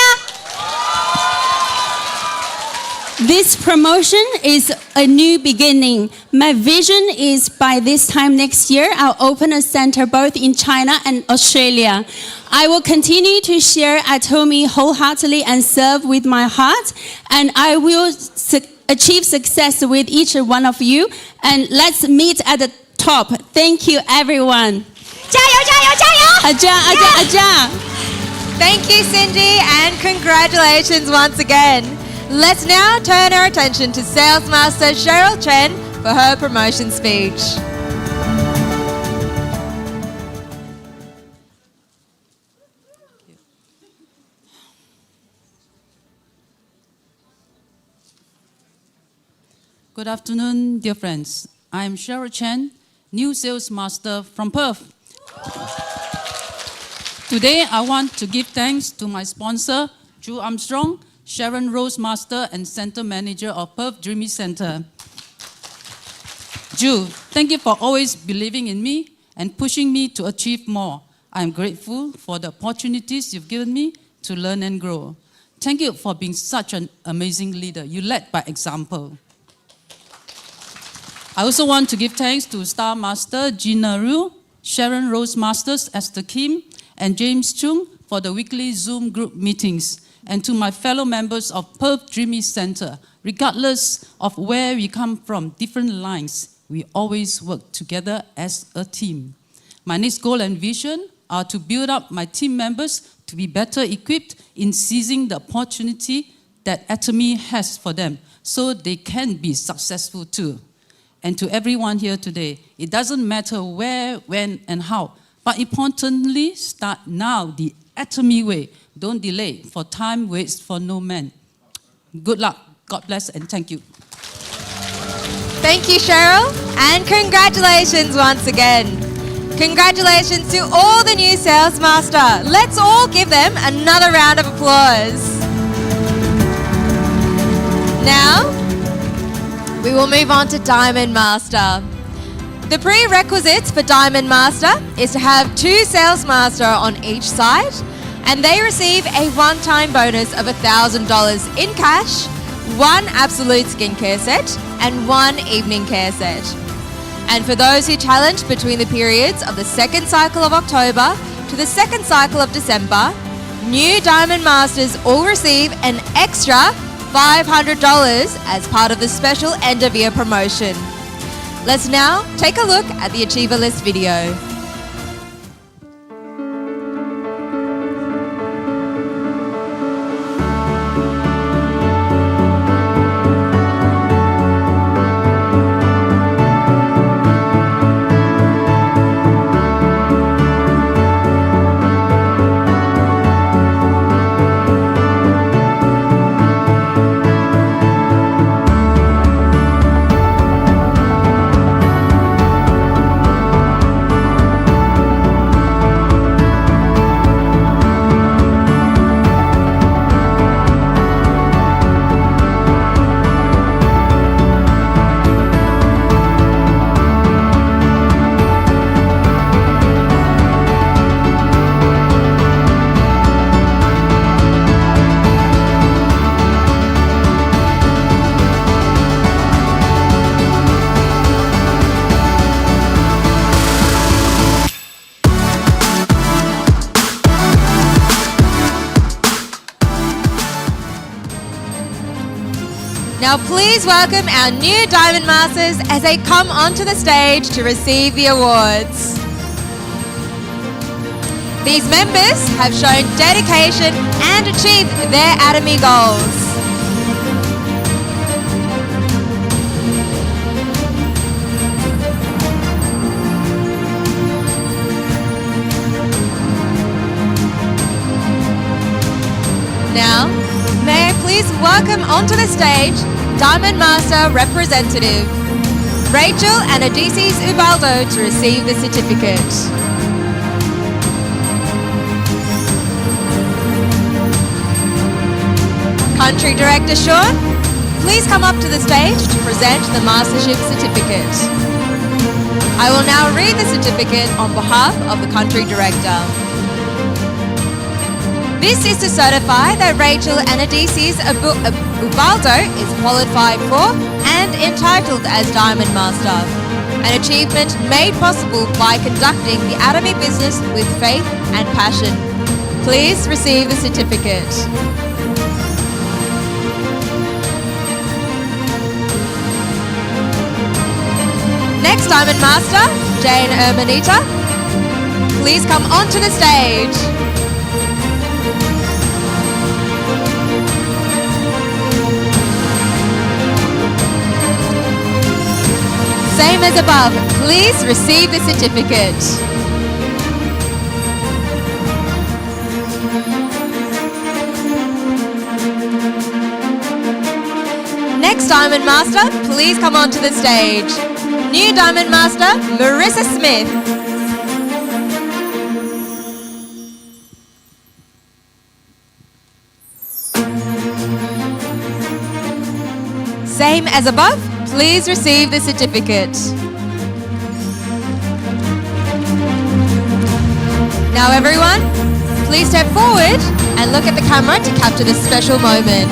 This promotion is a new beginning. My vision is by this time next year, I'll open a center both in China and Australia. I will continue to share Atomy wholeheartedly and serve with my heart, and I will achieve success with each one of you. And let's meet at the top. Thank you, everyone. 加油加油加油！阿家阿家阿家！ Thank you, Cindy, and congratulations once again. Let's now turn our attention to Sales Master Cheryl Chen for her promotion speech. Good afternoon, dear friends. I am Cheryl Chen, new sales master from Perth. Today, I want to give thanks to my sponsor, Drew Armstrong, Sharon Rose Master and Center Manager of Perth Dreamy Center. Drew, thank you for always believing in me and pushing me to achieve more. I am grateful for the opportunities you've given me to learn and grow. Thank you for being such an amazing leader. You led by example. I also want to give thanks to Star Master Gina Rue, Sharon Rose Masters, Esther Kim, and James Chung for the weekly Zoom group meetings, and to my fellow members of Perth Dreamy Center. Regardless of where we come from, different lines, we always work together as a team. My next goal and vision are to build up my team members to be better equipped in seizing the opportunity that Atomy has for them, so they can be successful too. And to everyone here today, it doesn't matter where, when, and how, but importantly, start now the Atomy way. Don't delay, for time waits for no man. Good luck, God bless, and thank you. Thank you, Cheryl, and congratulations once again. Congratulations to all the new Sales Master. Let's all give them another round of applause. Now, we will move on to Diamond Master. The prerequisites for Diamond Master is to have 2 Sales Master on each side, and they receive a one-time bonus of $1,000 in cash, 1 Absolute skincare set, and 1 evening care set. And for those who challenge between the periods of the second cycle of October to the second cycle of December, new Diamond Masters all receive an extra $500 as part of the special end of year promotion. Let's now take a look at the Achiever List video. Now please welcome our new Diamond Masters as they come onto the stage to receive the awards. These members have shown dedication and achieved their Atomy goals. Now, may I please welcome onto the stage Diamond Master representative Rachel and Odysseus Ubaldo to receive the certificate. Country Director Sean, please come up to the stage to present the Mastership Certificate. I will now read the certificate on behalf of the Country Director. This is to certify that Rachel and Odysseus Ubaldo is qualified for and entitled as Diamond Master, an achievement made possible by conducting the Atomy business with faith and passion. Please receive the certificate. Next Diamond Master, Jane Ermanita, please come onto the stage. Same as above, please receive the certificate. Next Diamond Master, please come onto the stage. New Diamond Master, Marissa Smith. Same as above, please receive the certificate. Now everyone, please step forward and look at the camera to capture this special moment.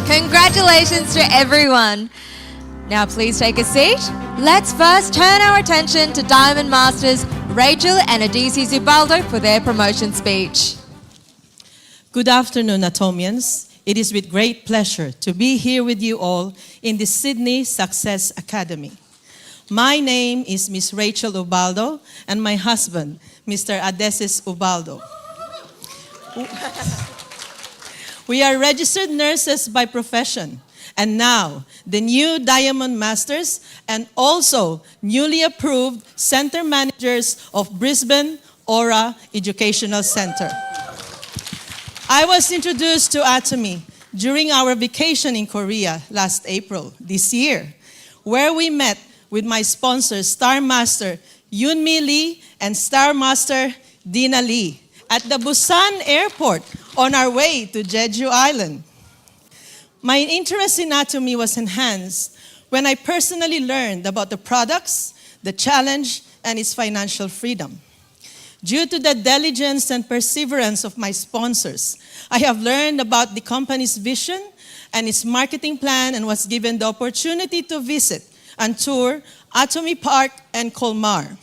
Congratulations to everyone. Now please take a seat. Let's first turn our attention to Diamond Masters Rachel and Adisi Zubaldo for their promotion speech. Good afternoon, Atomians. It is with great pleasure to be here with you all in the Sydney Success Academy. My name is Miss Rachel Ubaldo and my husband, Mr. Adesis Ubaldo. We are registered nurses by profession, and now the new Diamond Masters and also newly approved center managers of Brisbane Aura Educational Center. I was introduced to Atomy during our vacation in Korea last April this year, where we met with my sponsors, Star Master Yoonmi Lee and Star Master Dina Lee at the Busan airport on our way to Jeju Island. My interest in Atomy was enhanced when I personally learned about the products, the challenge, and its financial freedom. Due to the diligence and perseverance of my sponsors, I have learned about the company's vision and its marketing plan and was given the opportunity to visit and tour Atomy Park and Colmar.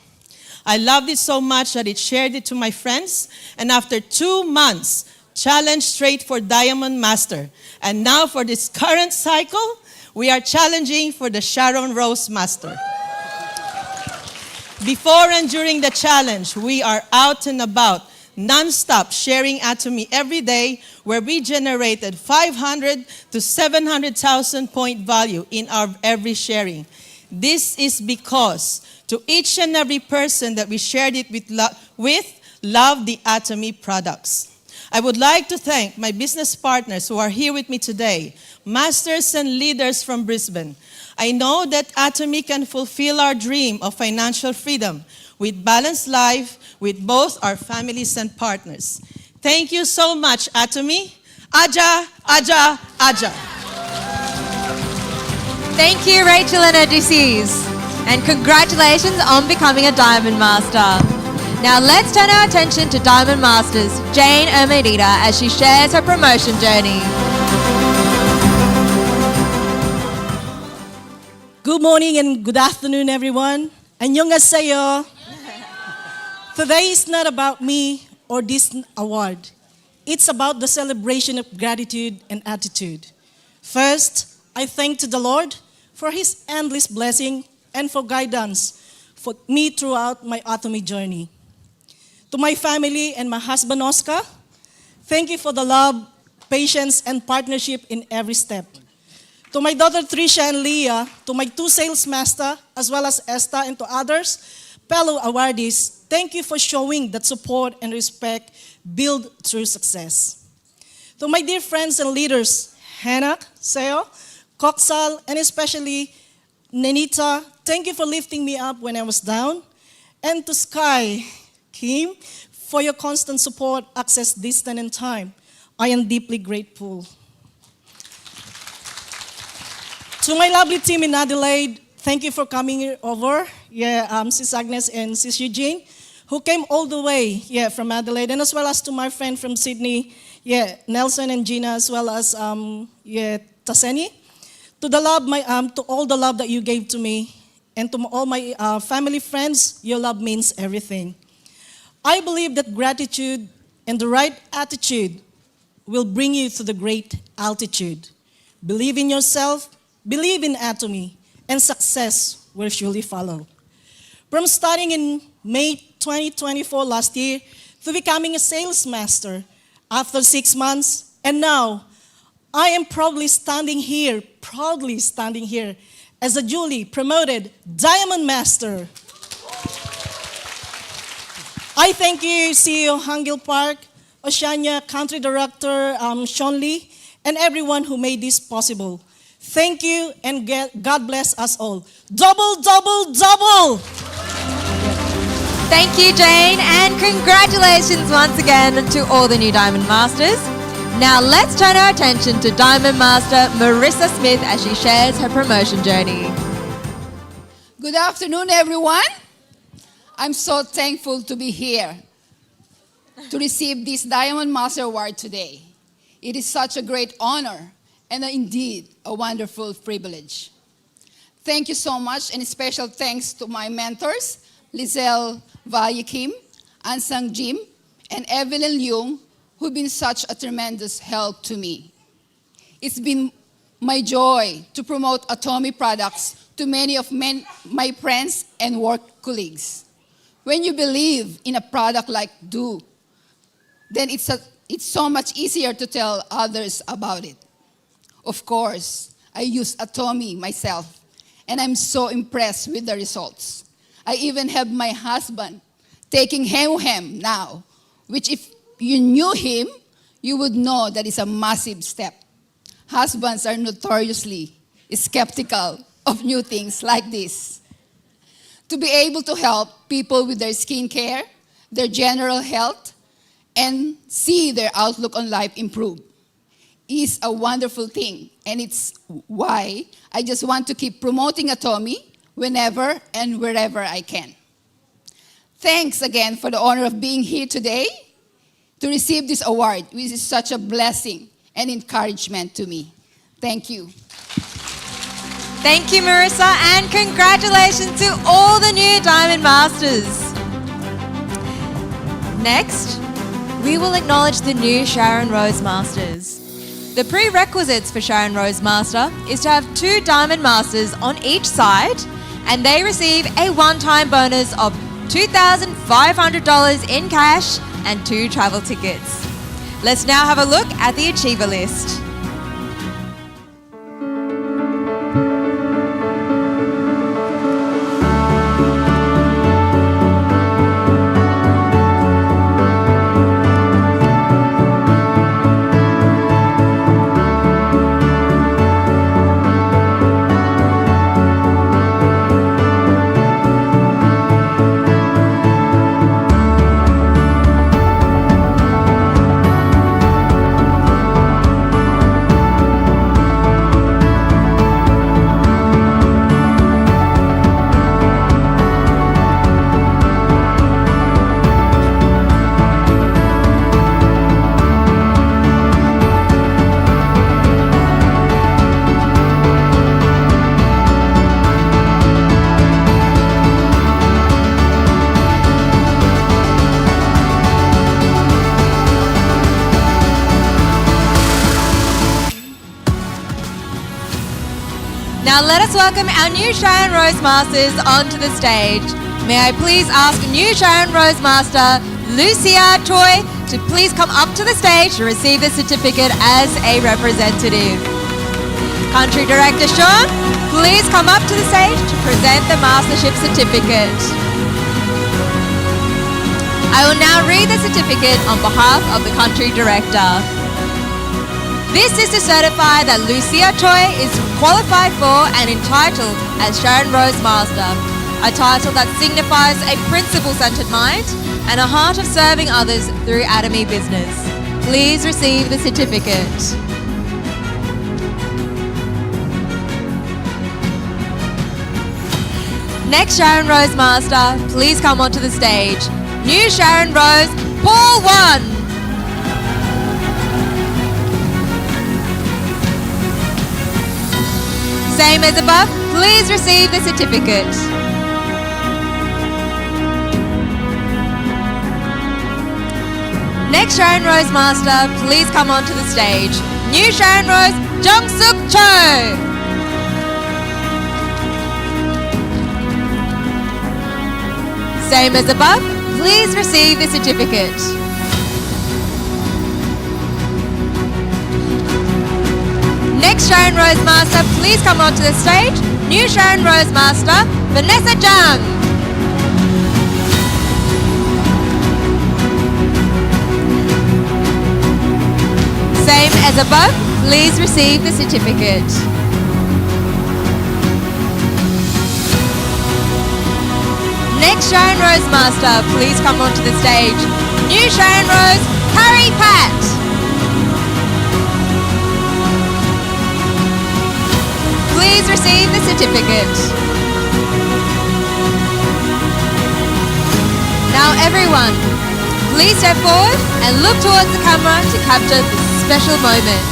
I loved it so much that I shared it to my friends, and after 2 months, challenged straight for Diamond Master. And now for this current cycle, we are challenging for the Sharon Rose Master. Before and during the challenge, we are out and about, non-stop sharing Atomy every day, where we generated 500 to 700,000 point value in our every sharing. This is because to each and every person that we shared it with love the Atomy products. I would like to thank my business partners who are here with me today, masters and leaders from Brisbane. I know that Atomy can fulfill our dream of financial freedom with balanced life with both our families and partners. Thank you so much, Atomy. Aja, aja, aja. Thank you, Rachel and Odysseus. And congratulations on becoming a Diamond Master. Now let's turn our attention to Diamond Masters Jane Ermedita as she shares her promotion journey. Good morning and good afternoon, everyone. 안녕하세요. Today is not about me or this award. It's about the celebration of gratitude and attitude. First, I thank to the Lord for His endless blessing and for guidance for me throughout my Atomy journey. To my family and my husband, Oscar, thank you for the love, patience, and partnership in every step. To my daughter, Tricia and Leah, to my 2 sales masters, as well as Esther, and to others, fellow awardees, thank you for showing that support and respect build through success. To my dear friends and leaders, Hannah, Seo, Koksal, and especially Nenita, thank you for lifting me up when I was down. And to Sky, Kim, for your constant support, access, distance, and time. I am deeply grateful. To my lovely team in Adelaide, thank you for coming over. Sis Agnes and Sis Eugene, who came all the way from Adelaide, and as well as to my friend from Sydney, Nelson and Gina, as well as Taseni. To all the love that you gave to me, and to all my family friends, your love means everything. I believe that gratitude and the right attitude will bring you to the great altitude. Believe in yourself, believe in Atomy, and success will surely follow. From starting in May 2024 last year to becoming a sales master after 6 months, and now I am proudly standing here as a duly promoted Diamond Master. I thank you, CEO Hangil Park, Oceania Country Director Sean Lee, and everyone who made this possible. Thank you, and God bless us all. Double, double, double! Thank you, Jane, and congratulations once again to all the new Diamond Masters. Now let's turn our attention to Diamond Master Marissa Smith as she shares her promotion journey. Good afternoon, everyone. I'm so thankful to be here to receive this Diamond Master Award today. It is such a great honor and indeed a wonderful privilege. Thank you so much, and special thanks to my mentors, Lizelle Valle Kim, Ansang Jim, and Evelyn Leung, who've been such a tremendous help to me. It's been my joy to promote Atomy products to many of my friends and work colleagues. When you believe in a product like Do, then it's so much easier to tell others about it. Of course, I use Atomy myself, and I'm so impressed with the results. I even have my husband taking Hem now, which if you knew him, you would know that is a massive step. Husbands are notoriously skeptical of new things like this. To be able to help people with their skincare, their general health, and see their outlook on life improve is a wonderful thing. And it's why I just want to keep promoting Atomy whenever and wherever I can. Thanks again for the honor of being here today to receive this award, which is such a blessing and encouragement to me. Thank you. Thank you, Marissa, and congratulations to all the new Diamond Masters. Next, we will acknowledge the new Sharon Rose Masters. The prerequisites for Sharon Rose Master is to have 2 Diamond Masters on each side, and they receive a one-time bonus of $2,500 in cash and 2 travel tickets. Let's now have a look at the Achiever list. Now let us welcome our new Sharon Rose Masters onto the stage. May I please ask new Sharon Rose Master, Lucia Choi, to please come up to the stage to receive the certificate as a representative. Country Director Sean, please come up to the stage to present the Mastership Certificate. I will now read the certificate on behalf of the Country Director. This is to certify that Lucia Choi is qualified for and entitled as Sharon Rose Master, a title that signifies a principle-centered mind and a heart of serving others through Atomy business. Please receive the certificate. Next Sharon Rose Master, please come onto the stage. New Sharon Rose, Paul 1. Same as above, please receive the certificate. Next Sharon Rose Master, please come onto the stage. New Sharon Rose, Jung Suk Cho. Same as above, please receive the certificate. Next Sharon Rose Master, please come onto the stage. New Sharon Rose Master, Vanessa Jung. as above, please receive the certificate. Next Sharon Rose Master, please come onto the stage. New Sharon Rose, Carrie Pat. Please receive the certificate. Now everyone, please step forward and look towards the camera to capture this special moment.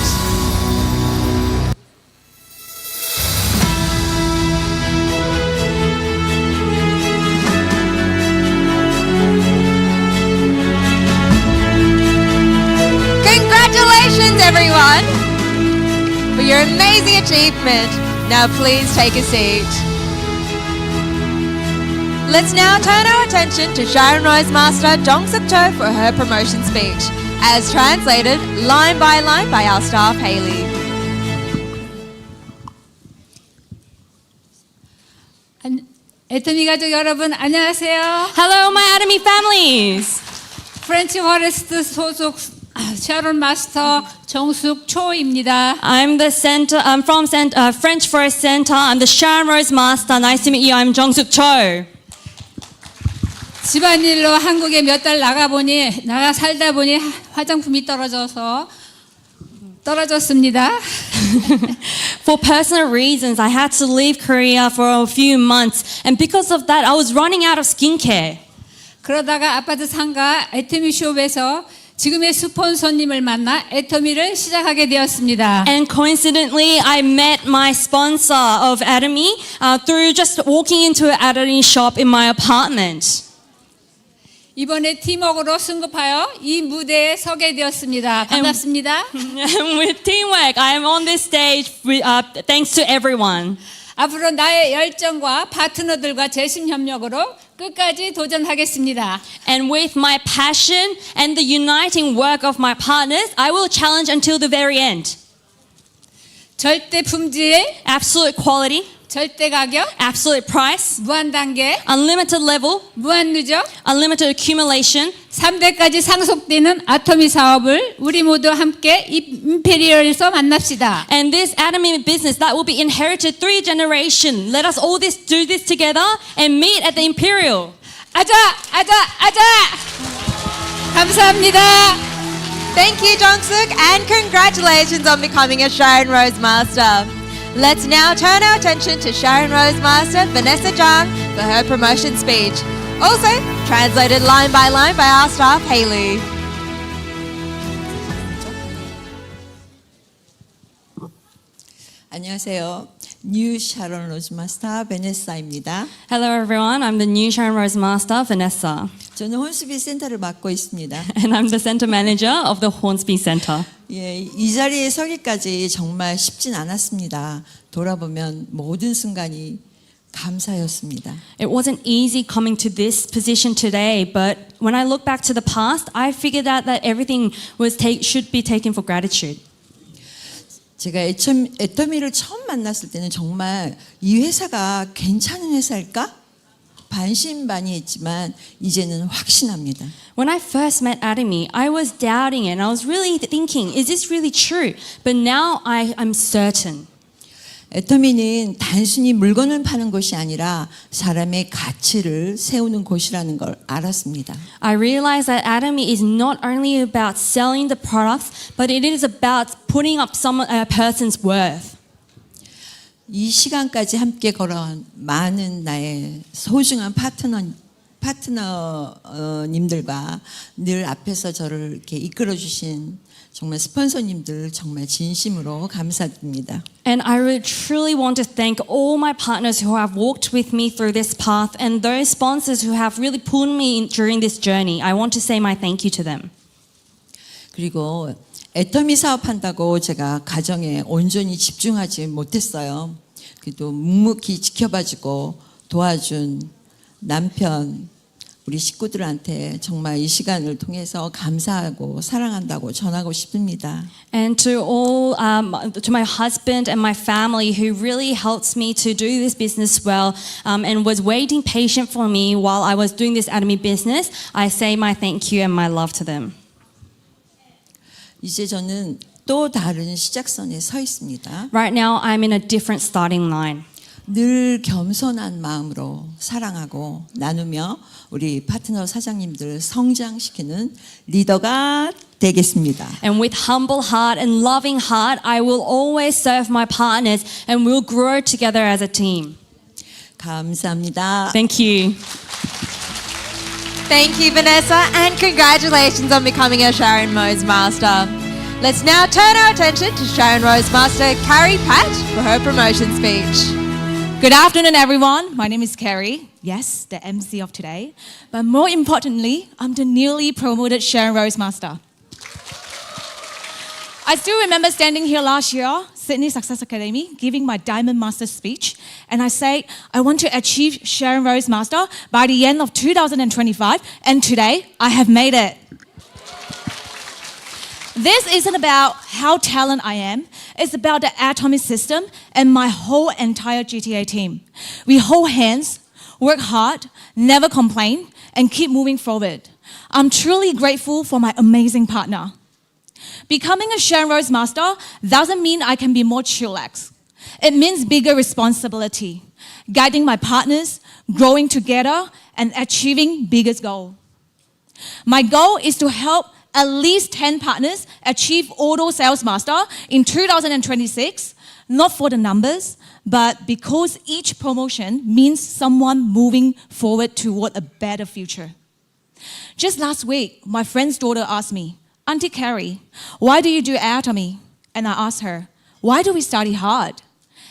Congratulations everyone for your amazing achievement. Now please take a seat. Let's now turn our attention to Sharon Rose Master Jong Suk Cho for her promotion speech, as translated line by our staff Hayley. 애터미 가족 여러분 안녕하세요. Hello, my Atomy families. 프렌치 포레스트 소속 샤론 마스터 정숙초입니다. I'm from French Forest Center. I'm the Sharon Rose Master. Nice to meet you. I'm Jong Suk Cho. 집안일로 한국에 몇 달 나가 살다 보니 화장품이 떨어졌습니다. For personal reasons, I had to leave Korea for a few months, and because of that, I was running out of skincare. 그러다가 아파트 상가 애터미 숍에서 지금의 스폰서님을 만나 애터미를 시작하게 되었습니다. And coincidentally, I met my sponsor of Atomy through just walking into an Atomy shop in my apartment. 이번에 팀워크로 승급하여 이 무대에 서게 되었습니다. 반갑습니다. And with teamwork, I am on this stage thanks to everyone. 앞으로 나의 열정과 파트너들과 재심 협력으로 끝까지 도전하겠습니다. And with my passion and the uniting work of my partners, I will challenge until the very end. 절대 품질, absolute quality, 절대 가격, absolute price, 무한 단계, unlimited level, 무한 누적, unlimited accumulation, 3대까지 상속되는 아토미 사업을 우리 모두 함께 임페리얼에서 만납시다. And this Atomy business that will be inherited 3 generations. Let us all do this together and meet at the Imperial. 아자! 감사합니다. Thank you, Jong-suk, and congratulations on becoming a Sharon Rose Master. Let's now turn our attention to Sharon Rose Master Vanessa Jang for her promotion speech. Also, translated line by our staff Hayley. 안녕하세요. New Sharon Rose Master Vanessa입니다. Hello everyone, I'm the new Sharon Rose Master, Vanessa. 저는 혼스비 센터를 맡고 있습니다. And I'm the center manager of the Hornsby Center. 예, 이 자리에 서기까지 정말 쉽진 않았습니다. 돌아보면 모든 순간이 감사였습니다. It wasn't easy coming to this position today, but when I look back to the past, I figured out that everything should be taken for gratitude. 제가 애터미를 처음 만났을 때는 정말 이 회사가 괜찮은 회사일까? 반신반의했지만 이제는 확신합니다. When I first met Atomy, I was doubting it and I was really thinking, is this really true? But now I'm certain. 애터미는 단순히 물건을 파는 곳이 아니라 사람의 가치를 세우는 곳이라는 걸 알았습니다. I realized that Atomy is not only about selling the products, but it is about putting up a person's worth. 이 시간까지 함께 걸어온 많은 나의 소중한 파트너님들과 늘 앞에서 저를 이렇게 이끌어 주신 정말 스폰서님들 정말 진심으로 감사드립니다. And I would truly want to thank all my partners who have walked with me through this path and those sponsors who have really pulled me in during this journey. I want to say my thank you to them. 그리고 애터미 사업한다고 제가 가정에 온전히 집중하지 못했어요. 그래도 묵묵히 지켜봐주고 도와준 남편, 우리 식구들한테 정말 이 시간을 통해서 감사하고 사랑한다고 전하고 싶습니다. And to all, to my husband and my family who really helped me to do this business well and was waiting patient for me while I was doing this Atomy business, I say my thank you and my love to them. 이제 저는 또 다른 시작선에 서 있습니다. Right now, I'm in a different starting line. 늘 겸손한 마음으로 사랑하고 나누며 우리 파트너 사장님들 성장시키는 리더가 되겠습니다. And with humble heart and loving heart, I will always serve my partners and we'll grow together as a team. 감사합니다. Thank you. Thank you, Vanessa, and congratulations on becoming a Sharon Rose Master. Let's now turn our attention to Sharon Rose Master Carrie Pat for her promotion speech. Good afternoon, everyone. My name is Carrie. Yes, the MC of today. But more importantly, I'm the newly promoted Sharon Rose Master. I still remember standing here last year, Sydney Success Academy, giving my Diamond Master speech. And I said, I want to achieve Sharon Rose Master by the end of 2025. And today, I have made it. This isn't about how talented I am. It's about the Atomy system and my whole entire GTA team. We hold hands, work hard, never complain, and keep moving forward. I'm truly grateful for my amazing partner. Becoming a Sharon Rose Master doesn't mean I can be more chillax. It means bigger responsibility, guiding my partners, growing together, and achieving biggest goal. My goal is to help at least 10 partners achieve Auto Sales Master in 2026, not for the numbers, but because each promotion means someone moving forward toward a better future. Just last week, my friend's daughter asked me, Auntie Carrie, why do you do Atomy? And I asked her, why do we study hard?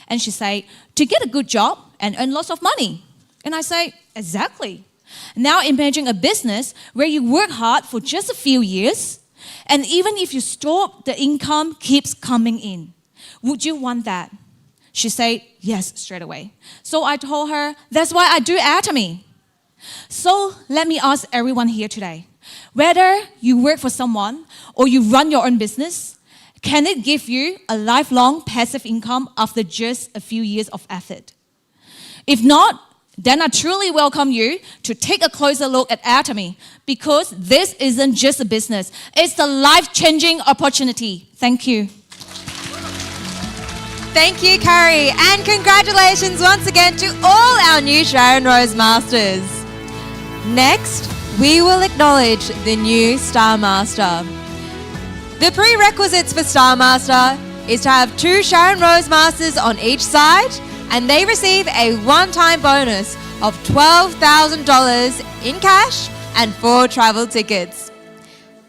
And she said, to get a good job and earn lots of money. And I say, exactly. Now imagine a business where you work hard for just a few years, and even if you stop, the income keeps coming in. Would you want that? She said, yes, straight away. So I told her, that's why I do Atomy. So let me ask everyone here today, whether you work for someone or you run your own business, can it give you a lifelong passive income after just a few years of effort? If not, then I truly welcome you to take a closer look at Atomy, because this isn't just a business, it's a life-changing opportunity. Thank you. Thank you, Carrie, and congratulations once again to all our new Sharon Rose Masters. Next, we will acknowledge the new Star Master. The prerequisites for Star Master is to have 2 Sharon Rose Masters on each side, and they receive a one-time bonus of $12,000 in cash and 4 travel tickets.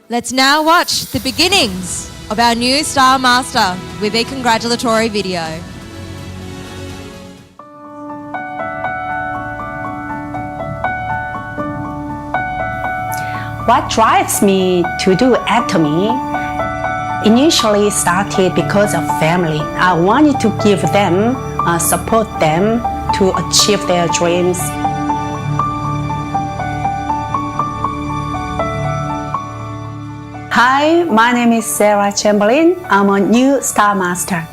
Let's now watch the beginnings of our new Star Master with a congratulatory video. What drives me to do Atomy initially started because of family. I wanted to give them, support them to achieve their dreams. Hi, my name is Sarah Chamberlain. I'm a new Star Master.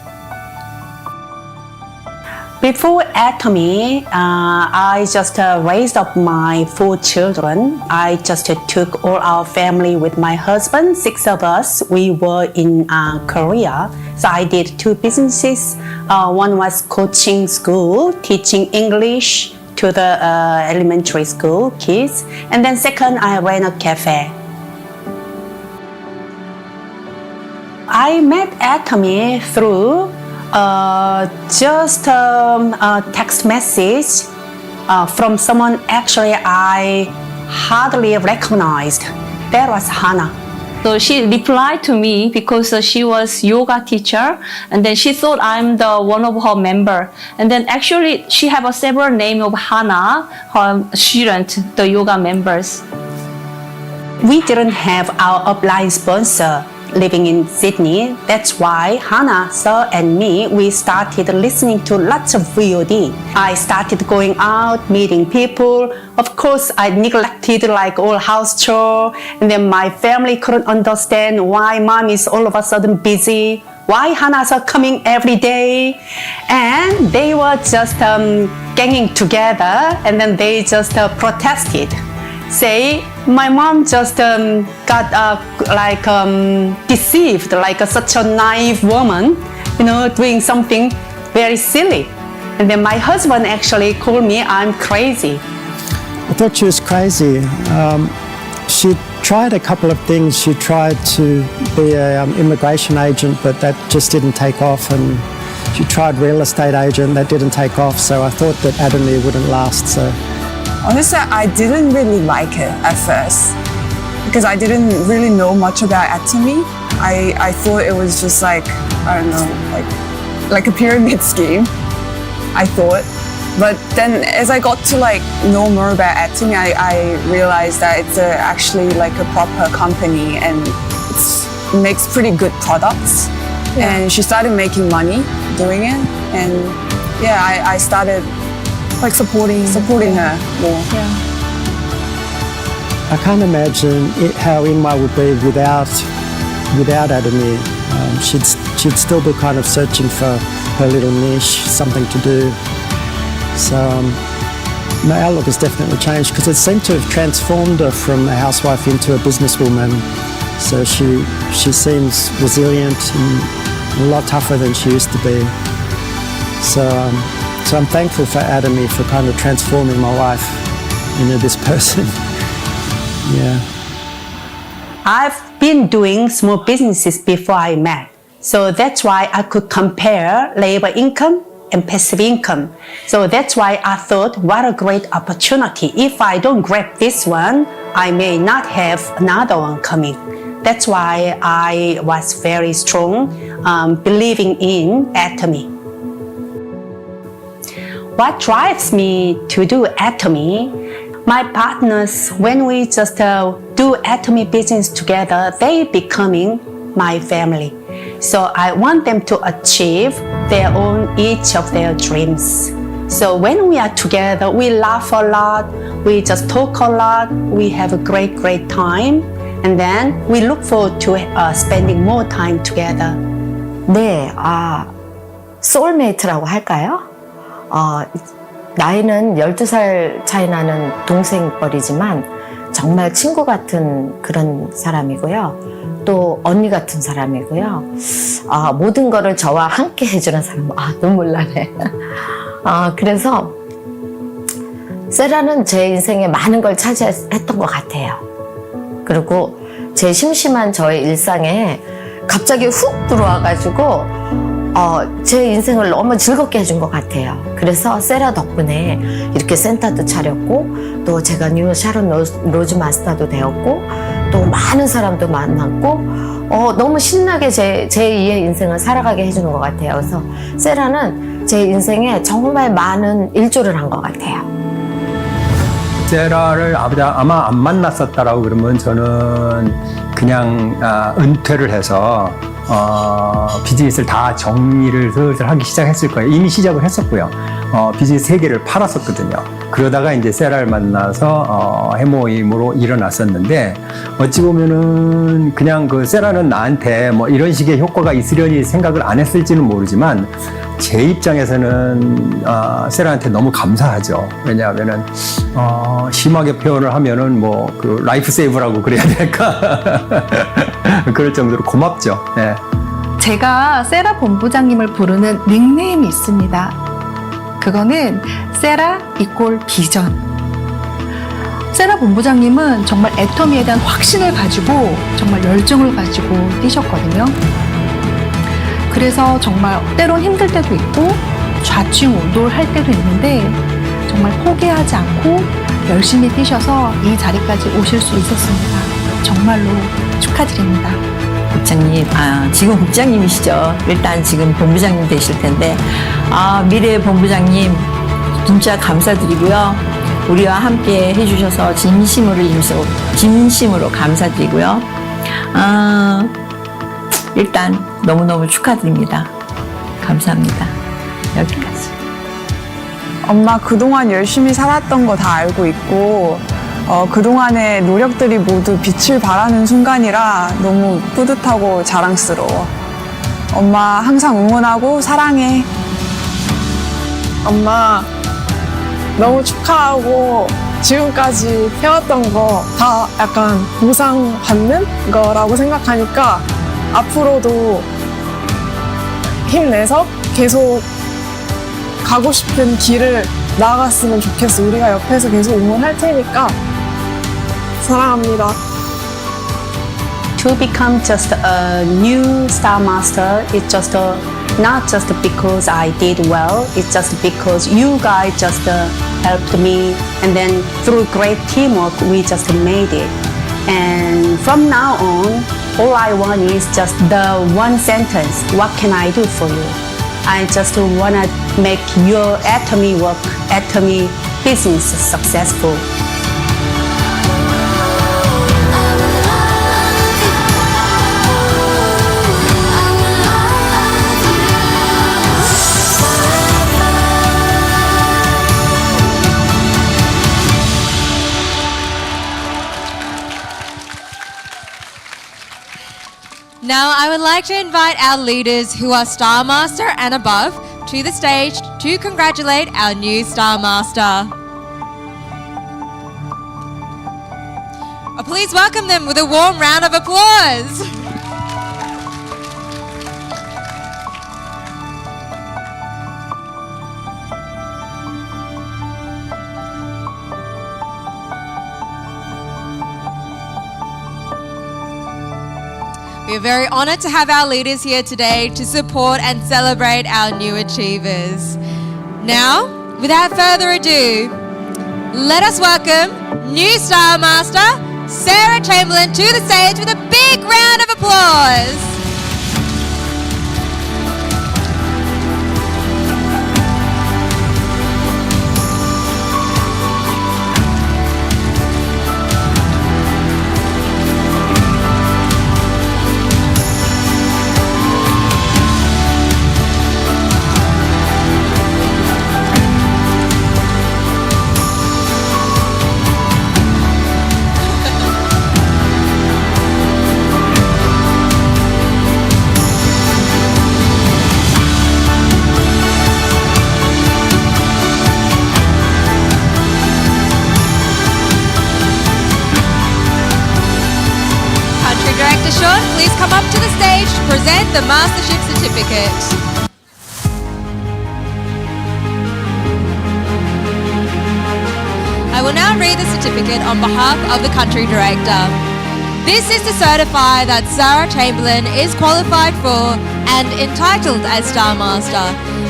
Before Atomy, I just raised up my 4 children. I just took all our family with my husband, 6 of us. We were in Korea. So I did 2 businesses. One was coaching school, teaching English to the elementary school kids. And then second, I ran a cafe. I met Atomy through just a text message from someone actually I hardly recognized. That was Hannah. So she replied to me because she was yoga teacher, and then she thought I'm the one of her member. And then actually she have a several name of Hannah, her student, the yoga members. We didn't have our upline sponsor living in Sydney. That's why Hannah, Sir, and me, we started listening to lots of VOD. I started going out, meeting people. Of course, I neglected like all house chore. And then my family couldn't understand why mom is all of a sudden busy, why Hannah's coming every day. And they were just ganging together, and then they just protested. Say, My mom just got deceived, like such a naive woman, doing something very silly. And then my husband actually called me, I'm crazy. I thought she was crazy. She tried a couple of things. She tried to be an immigration agent, but that just didn't take off. And she tried real estate agent, that didn't take off. So I thought that Atomy wouldn't last. So honestly, I didn't really like it at first because I didn't really know much about Atomy. I thought it was just like, I don't know, like a pyramid scheme, I thought. But then as I got to know more about Atomy, I realized that it's actually like a proper company and it makes pretty good products. Yeah. And she started making money doing it. And yeah, I started supporting her more. Yeah. I can't imagine how Inma would be without Atomy. She'd still be kind of searching for her little niche, something to do. So my outlook has definitely changed because it seemed to have transformed her from a housewife into a businesswoman. So she seems resilient and a lot tougher than she used to be. So I'm thankful for Atomy for kind of transforming my life into this person. Yeah. I've been doing small businesses before I met. So that's why I could compare labor income and passive income. So that's why I thought, what a great opportunity. If I don't grab this one, I may not have another one coming. That's why I was very strong, believing in Atomy. What drives me to do Atomy? My partners, when we just do Atomy business together, they becoming my family. So I want them to achieve each of their dreams. So when we are together, we laugh a lot, we just talk a lot, we have a great time, and then we look forward to spending more time together. 네, 소울메이트라고 할까요? 나이는 12살 차이 나는 동생뻘이지만 정말 친구 같은 그런 사람이고요. 또 언니 같은 사람이고요. 모든 거를 저와 함께 해주는 사람. 눈물 나네. 그래서 세라는 제 인생에 많은 걸 차지했던 것 같아요. 그리고 제 심심한 저의 일상에 갑자기 훅 들어와가지고 제 인생을 너무 즐겁게 해준 것 같아요. 그래서 세라 덕분에 이렇게 센터도 차렸고 또 제가 뉴 샤론 로즈 마스터도 되었고 또 많은 사람도 만났고 너무 신나게 제 2의 인생을 살아가게 해주는 것 같아요. 그래서 세라는 제 인생에 정말 많은 일조를 한 것 같아요. 세라를 아마 안 만났었다라고 그러면 저는 그냥 은퇴를 해서 비즈니스를 다 정리를 슬슬 하기 시작했을 거예요. 이미 시작을 했었고요. 비즈니스 3개를 팔았었거든요. 그러다가 이제 세라를 만나서 해모임으로 일어났었는데 어찌 보면은 그냥 그 세라는 나한테 뭐 이런 식의 효과가 있으려니 생각을 안 했을지는 모르지만 제 입장에서는 세라한테 너무 감사하죠. 왜냐하면은 심하게 표현을 하면은 뭐 그 라이프 세이브라고 그래야 될까 그럴 정도로 고맙죠. 네. 제가 세라 본부장님을 부르는 닉네임이 있습니다. 그거는 세라 이꼴 비전. 세라 본부장님은 정말 애터미에 대한 확신을 가지고 정말 열정을 가지고 뛰셨거든요. 그래서 정말 때론 힘들 때도 있고 좌충우돌할 때도 있는데 정말 포기하지 않고 열심히 뛰셔서 이 자리까지 오실 수 있었습니다. 정말로 축하드립니다. 국장님, 지금 국장님이시죠. 일단 지금 본부장님 되실 텐데, 미래 본부장님 진짜 감사드리고요. 우리와 함께 해주셔서 진심으로 감사드리고요. 일단 너무너무 축하드립니다. 감사합니다. 여기까지. 엄마 그동안 열심히 살았던 거 다 알고 있고 그동안의 노력들이 모두 빛을 발하는 순간이라 너무 뿌듯하고 자랑스러워. 엄마 항상 응원하고 사랑해. 엄마 너무 축하하고 지금까지 해왔던 거 다 약간 보상받는 거라고 생각하니까 앞으로도 힘내서 계속 가고 싶은 길을 나아갔으면 좋겠어. 우리가 옆에서 계속 응원할 테니까 사랑합니다. To become just a new Star Master, it's just not just because I did well, it's just because you guys just helped me, and then through great teamwork, we just made it. And from now on, all I want is just the one sentence, what can I do for you? I just want to make your Atomy work, Atomy business successful. Now, I would like to invite our leaders who are Star Master and above to the stage to congratulate our new Star Master. Please welcome them with a warm round of applause. We are very honoured to have our leaders here today to support and celebrate our new achievers. Now, without further ado, let us welcome new Star Master, Sarah Chamberlain, to the stage with a big round of applause. Please come up to the stage to present the Mastership Certificate. I will now read the certificate on behalf of the Country Director. This is to certify that Sarah Chamberlain is qualified for and entitled as Star Master,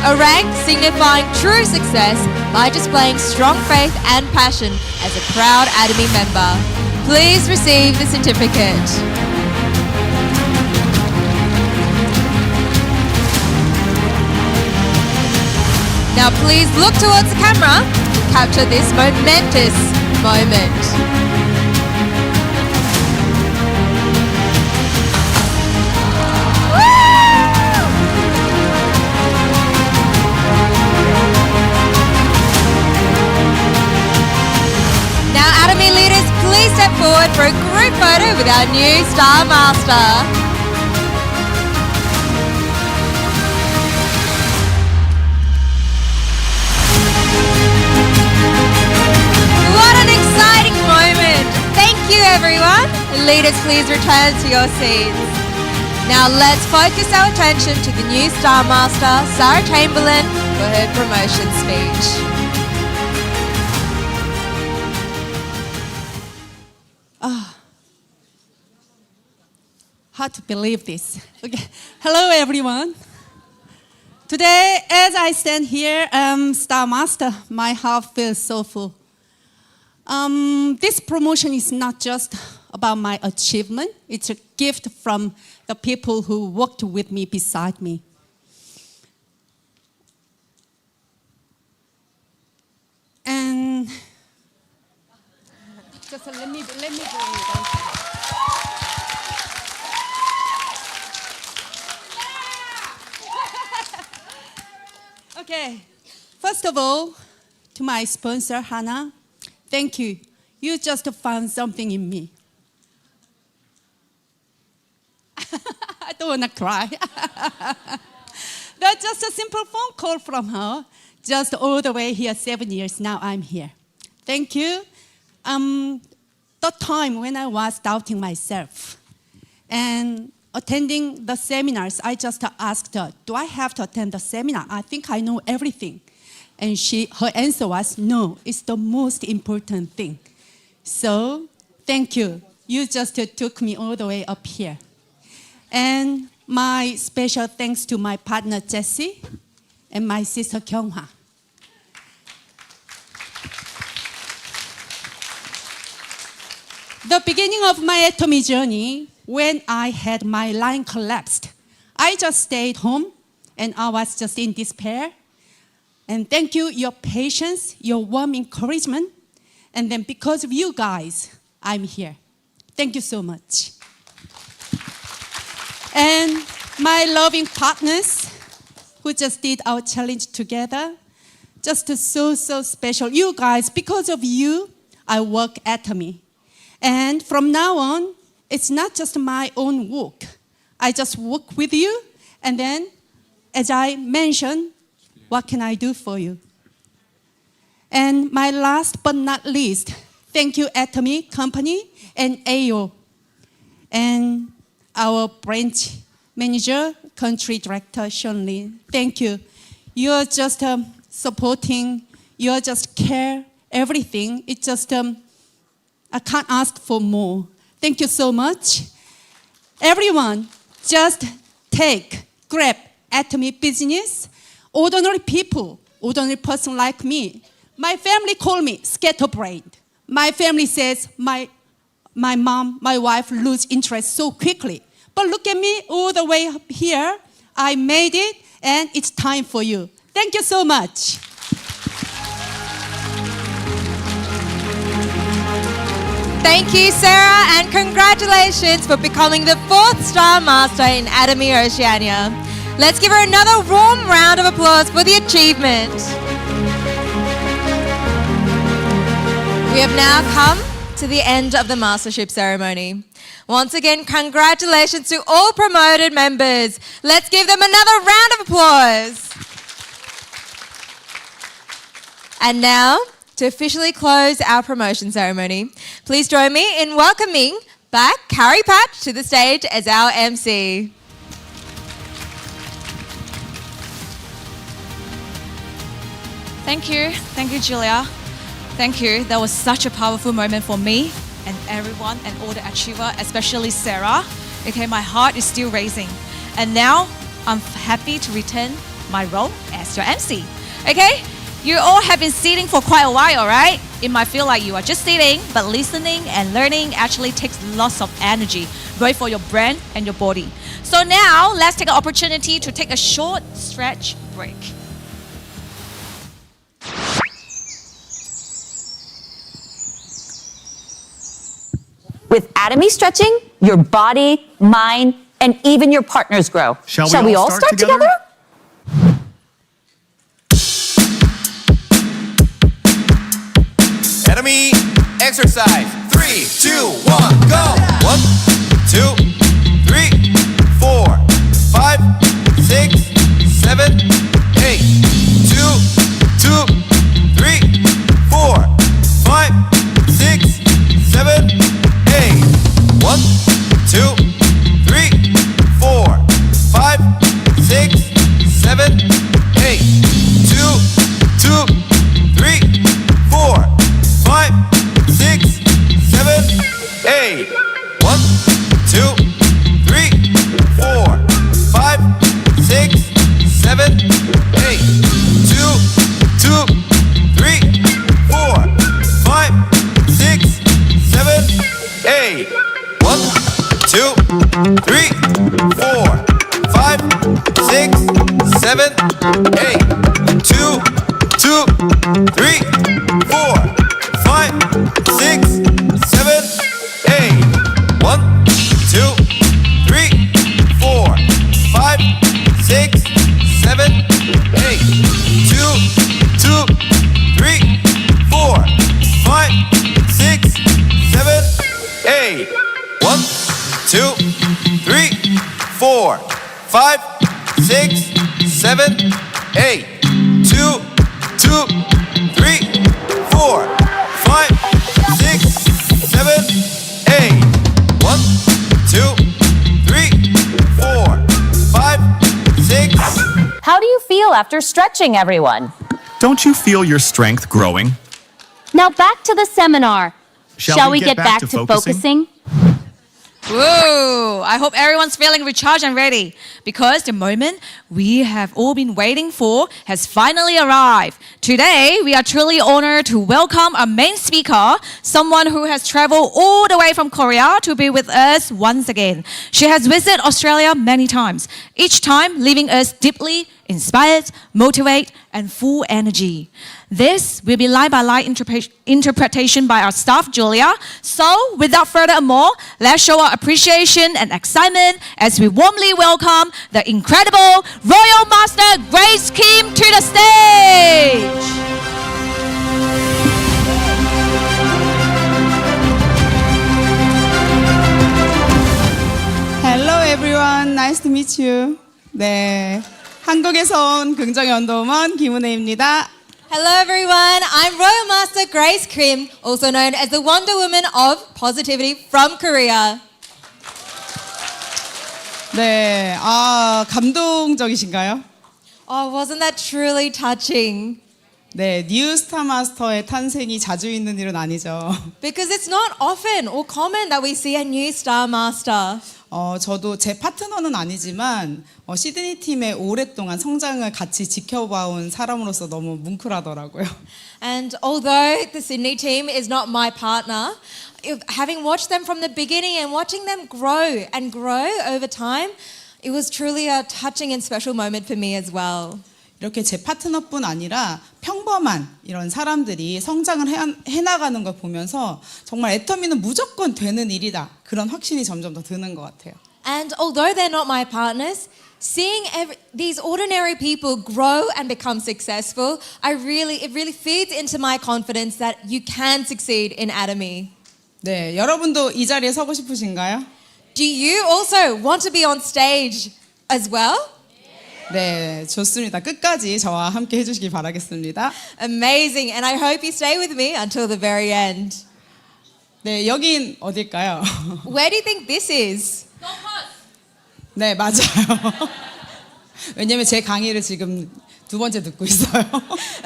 a rank signifying true success by displaying strong faith and passion as a proud Atomy member. Please receive the certificate. Now please look towards the camera to capture this momentous moment. Now Atomy leaders, please step forward for a group photo with our new Star Master. Thank you, everyone. Leaders, please return to your seats. Now let's focus our attention to the new Star Master, Sarah Chamberlain, for her promotion speech. Hard to believe this. Okay. Hello, everyone. Today, as I stand here, Star Master, my heart feels so full. This promotion is not just about my achievement. It's a gift from the people who worked with me beside me. And just let me do it. Okay, first of all, to my sponsor, Hannah, thank you. You just found something in me. I don't want to cry. That's just a simple phone call from her. Just all the way here, 7 years, now I'm here. Thank you. The time when I was doubting myself and attending the seminars, I just asked her, do I have to attend the seminar? I think I know everything. And her answer was, no, it's the most important thing. So, thank you. You just took me all the way up here. And my special thanks to my partner, Jessie, and my sister, Kyunghwa. The beginning of my Atomy journey, when I had my line collapsed, I just stayed home and I was just in despair. And thank you, your patience, your warm encouragement. And then because of you guys, I'm here. Thank you so much. And my loving partners who just did our challenge together, just so special. You guys, because of you, I work Atomy. And from now on, it's not just my own work. I just work with you, and then, as I mentioned, what can I do for you? And my last but not least, thank you, Atomy Company and AO, and our branch manager, country director, Sean Lee. Thank you. You're just supporting, you're just care, everything. It's just, I can't ask for more. Thank you so much. Everyone, just grab Atomy business. Ordinary people, ordinary person like me. My family call me scatterbrained. My family says my mom, my wife lose interest so quickly. But look at me all the way up here. I made it, and it's time for you. Thank you so much. Thank you, Sarah, and congratulations for becoming the 4th Star Master in Atomy Oceania. Let's give her another warm round of applause for the achievement. We have now come to the end of the mastership ceremony. Once again, congratulations to all promoted members. Let's give them another round of applause. And now, to officially close our promotion ceremony, please join me in welcoming back Carrie Patch to the stage as our MC. Thank you, Julia. Thank you. That was such a powerful moment for me and everyone and all the achiever, especially Sarah. Okay, my heart is still racing. And now I'm happy to return my role as your MC. Okay, you all have been sitting for quite a while, right? It might feel like you are just sitting, but listening and learning actually takes lots of energy, both for your brain and your body. So now let's take an opportunity to take a short stretch break. With Atomy stretching, your body, mind, and even your partners grow. Shall we all start together? Atomy exercise. 3, 2, 1, go. 1, 2, 3, 4, 5, 6, 7, 8. 2, 3, 4, 5, 6, 7, 8. 1, 2, 3, 4, 5, 6, 7, 8. 2, 3, 4, 5, 6, 7, 8. 1, 2, 3, 4, 5, 6, 7, 8. 2, 3, 4, 5, 6, 7, 8. 1, 2, 3, 4, 5, 6, 7, 8. 2, 3, 4, 5, 6, 7, 8. 1, 2, 3, 4, 5, 6, 7, 8. 2, 3, 4, 5, 6, 7, 8. 1, 2, 3, 4, 5, 6, 7, 8. 2, 3, 4, after stretching, everyone. Don't you feel your strength growing? Now back to the seminar. Shall we get back to focusing? Woo! I hope everyone's feeling recharged and ready because the moment we have all been waiting for has finally arrived. Today, we are truly honored to welcome our main speaker, someone who has traveled all the way from Korea to be with us once again. She has visited Australia many times, each time leaving us deeply inspired, motivated, and full energy. This will be line-by-line interpretation by our staff, Julia. So, without further ado, let's show our appreciation and excitement as we warmly welcome the incredible Royal Master Grace Kim to the stage. Hello everyone, nice to meet you. 네, 한국에서 온 긍정의 원더우먼 김은혜입니다. Hello everyone, I'm Royal Master Grace Kim, also known as the Wonder Woman of Positivity from Korea. 네, 감동적이신가요? Oh, wasn't that truly touching? 네, 뉴 스타 마스터의 탄생이 자주 있는 일은 아니죠. Because it's not often or common that we see a new Star Master. 저도 제 파트너는 아니지만 시드니 팀의 오랫동안 성장을 같이 지켜봐온 사람으로서 너무 뭉클하더라고요. And although the Sydney team is not my partner, having watched them from the beginning and watching them grow and grow over time, it was truly a touching and special moment for me as well. 이렇게 제 파트너뿐 아니라 평범한 이런 사람들이 성장을 해나가는 걸 보면서 정말 애터미는 무조건 되는 일이다. 그런 확신이 점점 더 드는 것 같아요. And although they're not my partners, seeing these ordinary people grow and become successful, it really feeds into my confidence that you can succeed in Atomy. 네, 여러분도 이 자리에 서고 싶으신가요? Do you also want to be on stage as well? 네, 좋습니다. 끝까지 저와 함께 해주시기 바라겠습니다. Amazing, and I hope you stay with me until the very end. 네, 여긴 어딜까요? Where do you think this is? 네, 맞아요. 왜냐면 제 강의를 지금 두 번째 듣고 있어요.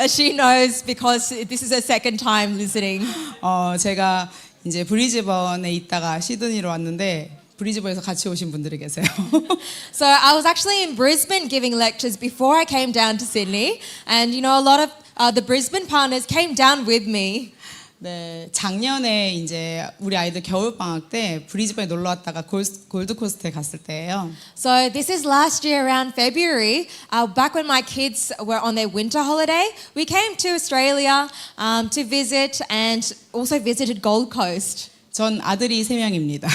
She knows because this is her second time listening. 제가 이제 브리즈번에 있다가 시드니로 왔는데 브리즈번에서 같이 오신 분들이 계세요. So I was actually in Brisbane giving lectures before I came down to Sydney, and you know a lot of the Brisbane partners came down with me. 네, 작년에 이제 우리 아이들 겨울 방학 때 브리즈번에 놀러 왔다가 골드코스트에 갔을 때예요. So this is last year around February, back when my kids were on their winter holiday. We came to Australia to visit and also visited Gold Coast. 전 아들이 3명입니다.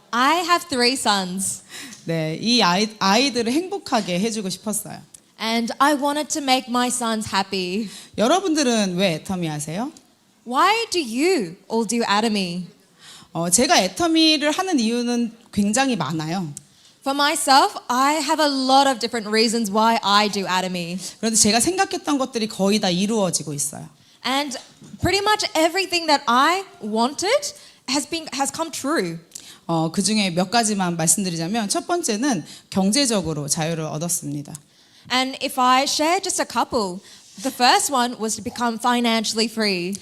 I have 3 sons. 네, 이 아이들을 행복하게 해주고 싶었어요. And I wanted to make my sons happy. 여러분들은 왜 애터미 하세요? Why do you all do Atomy? 제가 애터미를 하는 이유는 굉장히 많아요. For myself, I have a lot of different reasons why I do Atomy. 그런데 제가 생각했던 것들이 거의 다 이루어지고 있어요. And pretty much everything that I wanted has come true. 그 중에 몇 가지만 말씀드리자면 첫 번째는 경제적으로 자유를 얻었습니다. And if I share just a couple, the first one was to become financially free.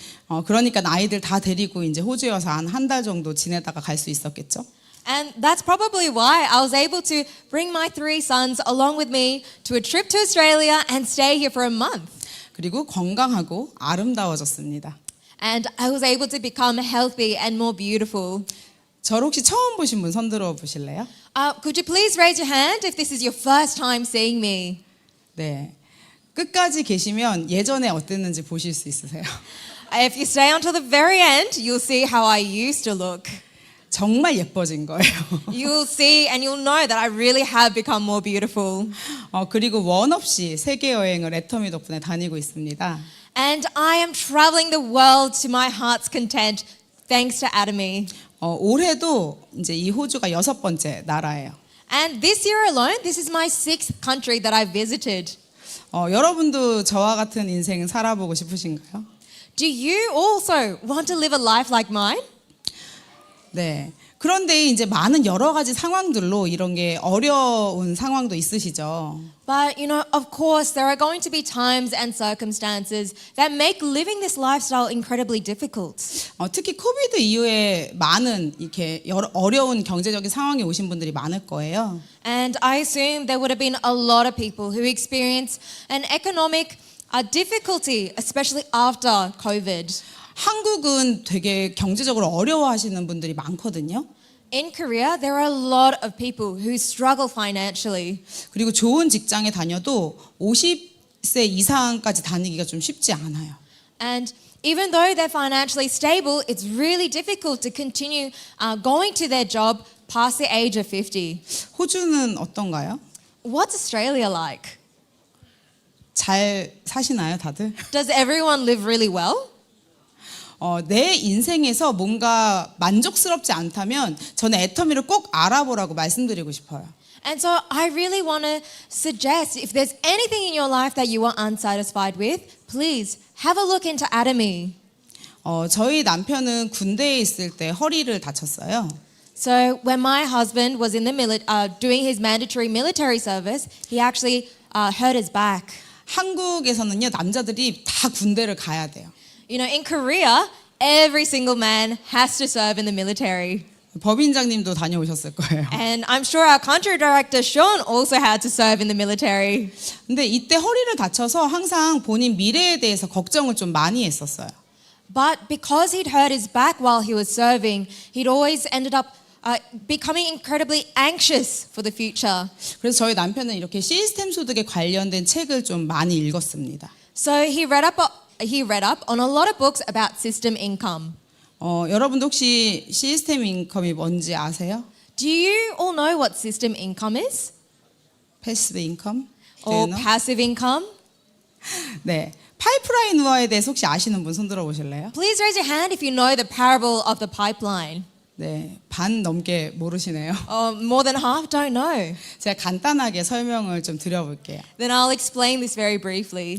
그러니까 아이들 다 데리고 이제 호주에 와서 한 달 정도 지내다가 갈 수 있었겠죠. And that's probably why I was able to bring my 3 sons along with me to a trip to Australia and stay here for a month. 그리고 건강하고 아름다워졌습니다. And I was able to become healthy and more beautiful. 저를 혹시 처음 보신 분 손 들어 보실래요? Could you please raise your hand if this is your first time seeing me? 네. 끝까지 계시면 예전에 어땠는지 보실 수 있으세요. If you stay until the very end, you'll see how I used to look. 정말 예뻐진 거예요. You'll see and you'll know that I really have become more beautiful. 그리고 원 없이 세계 여행을 애터미 덕분에 다니고 있습니다. And I am traveling the world to my heart's content thanks to Atomy. 올해도 이제 이 호주가 6번째 나라예요. And this year alone, this is my 6th country that I visited. 여러분도 저와 같은 인생 살아보고 싶으신가요? Do you also want to live a life like mine? 네. 그런데 이제 많은 여러 가지 상황들로 이런 게 어려운 상황도 있으시죠. But, you know, of course, there are going to be times and circumstances that make living this lifestyle incredibly difficult. 특히 코비드 이후에 많은 이렇게 어려운 경제적인 상황에 오신 분들이 많을 거예요. And I assume there would have been a lot of people who experienced an economic difficulty, especially after COVID. 한국은 되게 경제적으로 어려워하시는 분들이 많거든요. In Korea, there are a lot of people who struggle financially. 그리고 좋은 직장에 다녀도 50세 이상까지 다니기가 좀 쉽지 않아요. And even though they're financially stable, it's really difficult to continue going to their job past the age of 50. 호주는 어떤가요? What's Australia like? 잘 사시나요, 다들? Does everyone live really well? 내 인생에서 뭔가 만족스럽지 않다면 저는 애터미를 꼭 알아보라고 말씀드리고 싶어요. And so I really want to suggest if there's anything in your life that you are unsatisfied with, please have a look into Atomy. 저희 남편은 군대에 있을 때 허리를 다쳤어요. So when my husband was in the doing his mandatory military service, he actually hurt his back. 한국에서는요, 남자들이 다 군대를 가야 돼요. You know, in Korea, every single man has to serve in the military. 법인장님도 다녀오셨을 거예요. And I'm sure our country director Sean also had to serve in the military. 근데 이때 허리를 다쳐서 항상 본인 미래에 대해서 걱정을 좀 많이 했었어요. But because he'd hurt his back while he was serving, he'd always ended up becoming incredibly anxious for the future. 그래서 저희 남편은 이렇게 시스템 소득에 관련된 책을 좀 많이 읽었습니다. So he read up on a lot of books about system income. 여러분도 혹시 시스템 인컴이 뭔지 아세요? Do you all know what system income is? 패시브 인컴? Or passive income? 네. 파이프라인 우화에 대해서 혹시 아시는 분 손 들어 보실래요? Please raise your hand if you know the parable of the pipeline. 네, 반 넘게 모르시네요. More than half don't know. 제가 간단하게 설명을 좀 드려볼게요. Then I'll explain this very briefly.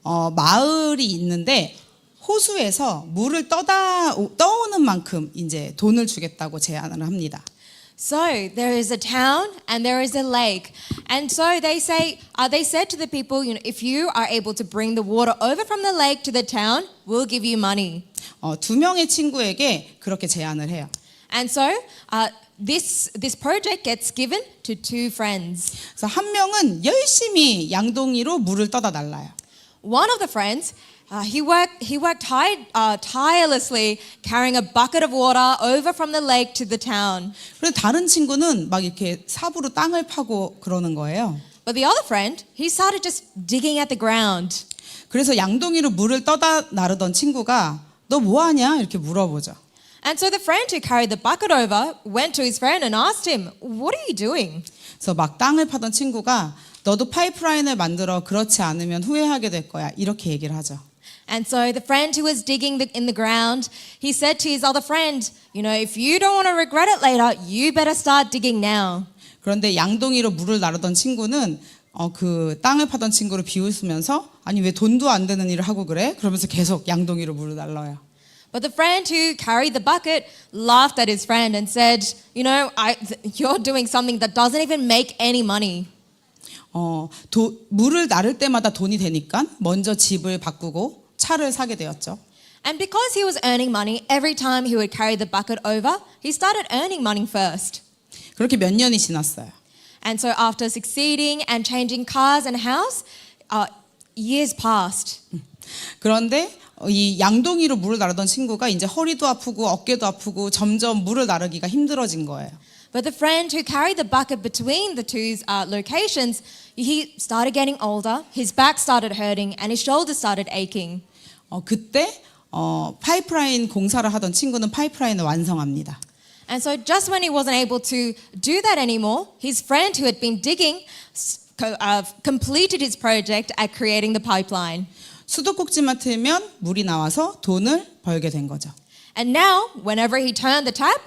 마을이 있는데 호수에서 물을 떠오는 만큼 이제 돈을 주겠다고 제안을 합니다. So there is a town and there is a lake, and so they said to the people, you know, if you are able to bring the water over from the lake to the town, we'll give you money. 두 명의 친구에게 그렇게 제안을 해요. And so this project gets given to two friends. 그래서 한 명은 열심히 양동이로 물을 떠다 달라요. One of the friends, he worked tirelessly carrying a bucket of water over from the lake to the town. 그리고 다른 친구는 막 이렇게 삽으로 땅을 파고 그러는 거예요. But the other friend, he started just digging at the ground. 그래서 양동이로 물을 떠다 나르던 친구가 너 뭐 하냐 이렇게 물어보죠. And so the friend who carried the bucket over went to his friend and asked him, "What are you doing?" 그래서 막 땅을 파던 친구가 너도 파이프라인을 만들어 그렇지 않으면 후회하게 될 거야 이렇게 얘기를 하죠. And so the friend who was digging in the ground, he said to his other friend, you know, if you don't want to regret it later, you better start digging now. 그런데 양동이로 물을 나르던 친구는 그 땅을 파던 친구를 비웃으면서 아니 왜 돈도 안 되는 일을 하고 그래? 그러면서 계속 양동이로 물을 날라요. But the friend who carried the bucket laughed at his friend and said, you know, you're doing something that doesn't even make any money. 물을 나를 때마다 돈이 되니까 먼저 집을 바꾸고 차를 사게 되었죠. And because he was earning money every time he would carry the bucket over, he started earning money first. 그렇게 몇 년이 지났어요. And so after succeeding and changing cars and house, years passed. 그런데 이 양동이로 물을 나르던 친구가 이제 허리도 아프고 어깨도 아프고 점점 물을 나르기가 힘들어진 거예요. But the friend who carried the bucket between the two locations, he started getting older, his back started hurting, and his shoulders started aching. 그때 파이프라인 공사를 하던 친구는 파이프라인을 완성합니다. And so just when he wasn't able to do that anymore, his friend who had been digging completed his project at creating the pipeline. 수도꼭지만 틀면 물이 나와서 돈을 벌게 된 거죠. And now, whenever he turned the tap,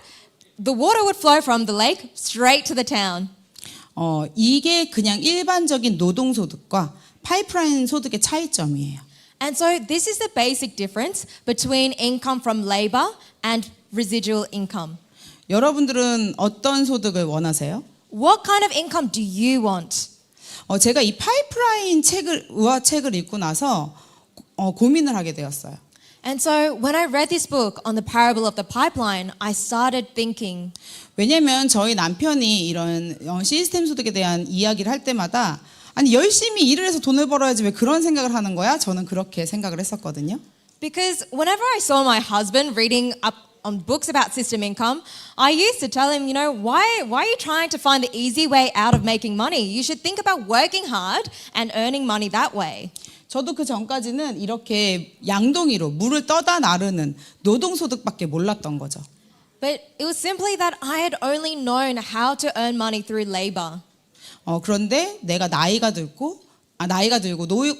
the water would flow from the lake straight to the town. 이게 그냥 일반적인 노동소득과 파이프라인 소득의 차이점이에요. And so this is the basic difference between income from labor and residual income. 여러분들은 어떤 소득을 원하세요? What kind of income do you want? 제가 이 파이프라인 우화책을 읽고 나서 고민을 하게 되었어요. And so when I read this book on the parable of the pipeline, I started thinking. 왜냐면 저희 남편이 이런 시스템 소득에 대한 이야기를 할 때마다 아니 열심히 일을 해서 돈을 벌어야지 왜 그런 생각을 하는 거야? 저는 그렇게 생각을 했었거든요. Because whenever I saw my husband reading up on books about system income, I used to tell him, you know, why are you trying to find the easy way out of making money? You should think about working hard and earning money that way. 저도 그 전까지는 이렇게 양동이로 물을 떠다 나르는 노동소득밖에 몰랐던 거죠. But it was simply that I had only known how to earn money through labor. 그런데 내가 나이가 들고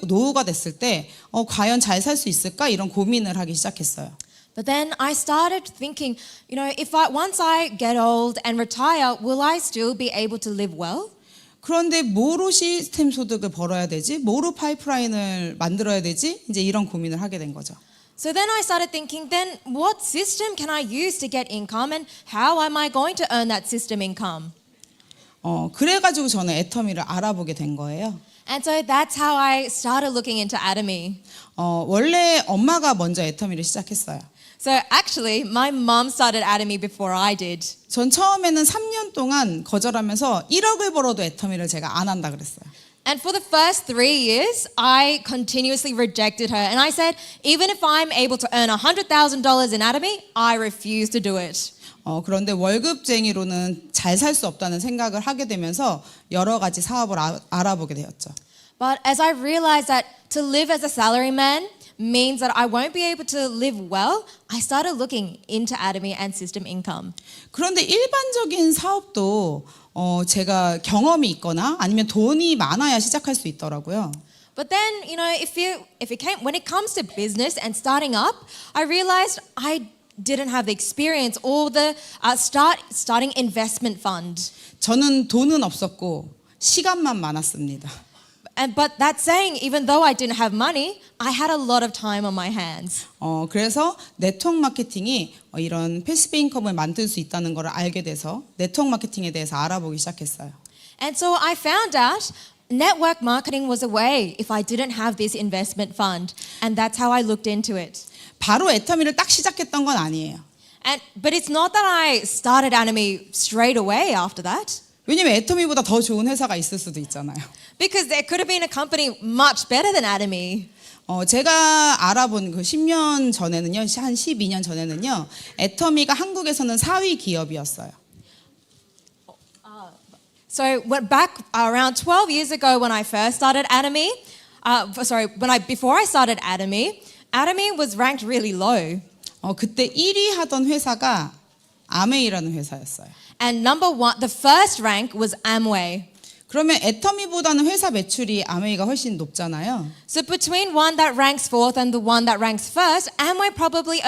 노후가 됐을 때 과연 잘 살 수 있을까 이런 고민을 하기 시작했어요. But then I started thinking, you know, once I get old and retire, will I still be able to live well? 그런데 뭐로 시스템 소득을 벌어야 되지? 뭐로 파이프라인을 만들어야 되지? 이제 이런 고민을 하게 된 거죠. So then I started thinking, then what system can I use to get income and how am I going to earn that system income? 그래가지고 저는 애터미를 알아보게 된 거예요. And so that's how I started looking into Atomy. 원래 엄마가 먼저 애터미를 시작했어요. So actually, my mom started Atomy before I did. 전 처음에는 3년 동안 거절하면서 1억을 벌어도 애터미를 제가 안 한다 그랬어요. And for the first 3 years, I continuously rejected her. And I said, even if I'm able to earn $100,000 in Atomy, I refuse to do it. 그런데 월급쟁이로는 잘 살 수 없다는 생각을 하게 되면서 여러 가지 사업을 알아보게 되었죠. But as I realized that to live as a salaryman means that I won't be able to live well, I started looking into Atomy and system income. 그런데 일반적인 사업도 제가 경험이 있거나 아니면 돈이 많아야 시작할 수 있더라고요. But then, you know, when it comes to business and starting up, I realized I didn't have the experience or the starting investment fund. 저는 돈은 없었고 시간만 많았습니다. But that saying, even though I didn't have money, I had a lot of time on my hands. 그래서 네트워크 마케팅이 이런 패시브 인컴을 만들 수 있다는 걸 알게 돼서 네트워크 마케팅에 대해서 알아보기 시작했어요. And so I found out network marketing was a way if I didn't have this investment fund. And that's how I looked into it. 바로 애터미를 딱 시작했던 건 아니에요. But it's not that I started Atomy straight away after that. 왜냐면 애터미보다 더 좋은 회사가 있을 수도 있잖아요. Because there could have been a company much better than Atomy. 제가 알아본 그 10년 전에는요, 한 12년 전에는요, 애터미가 한국에서는 4위 기업이었어요. So back around 12 years ago when I first started Atomy, before I started Atomy was ranked really low. 그때 1위 하던 회사가 아메이라는 회사였어요. And number one, the first rank was Amway. 그러면 애터미보다는 회사 매출이 아메이가 훨씬 높잖아요. So between one that ranks fourth and the one that ranks first, Amway probably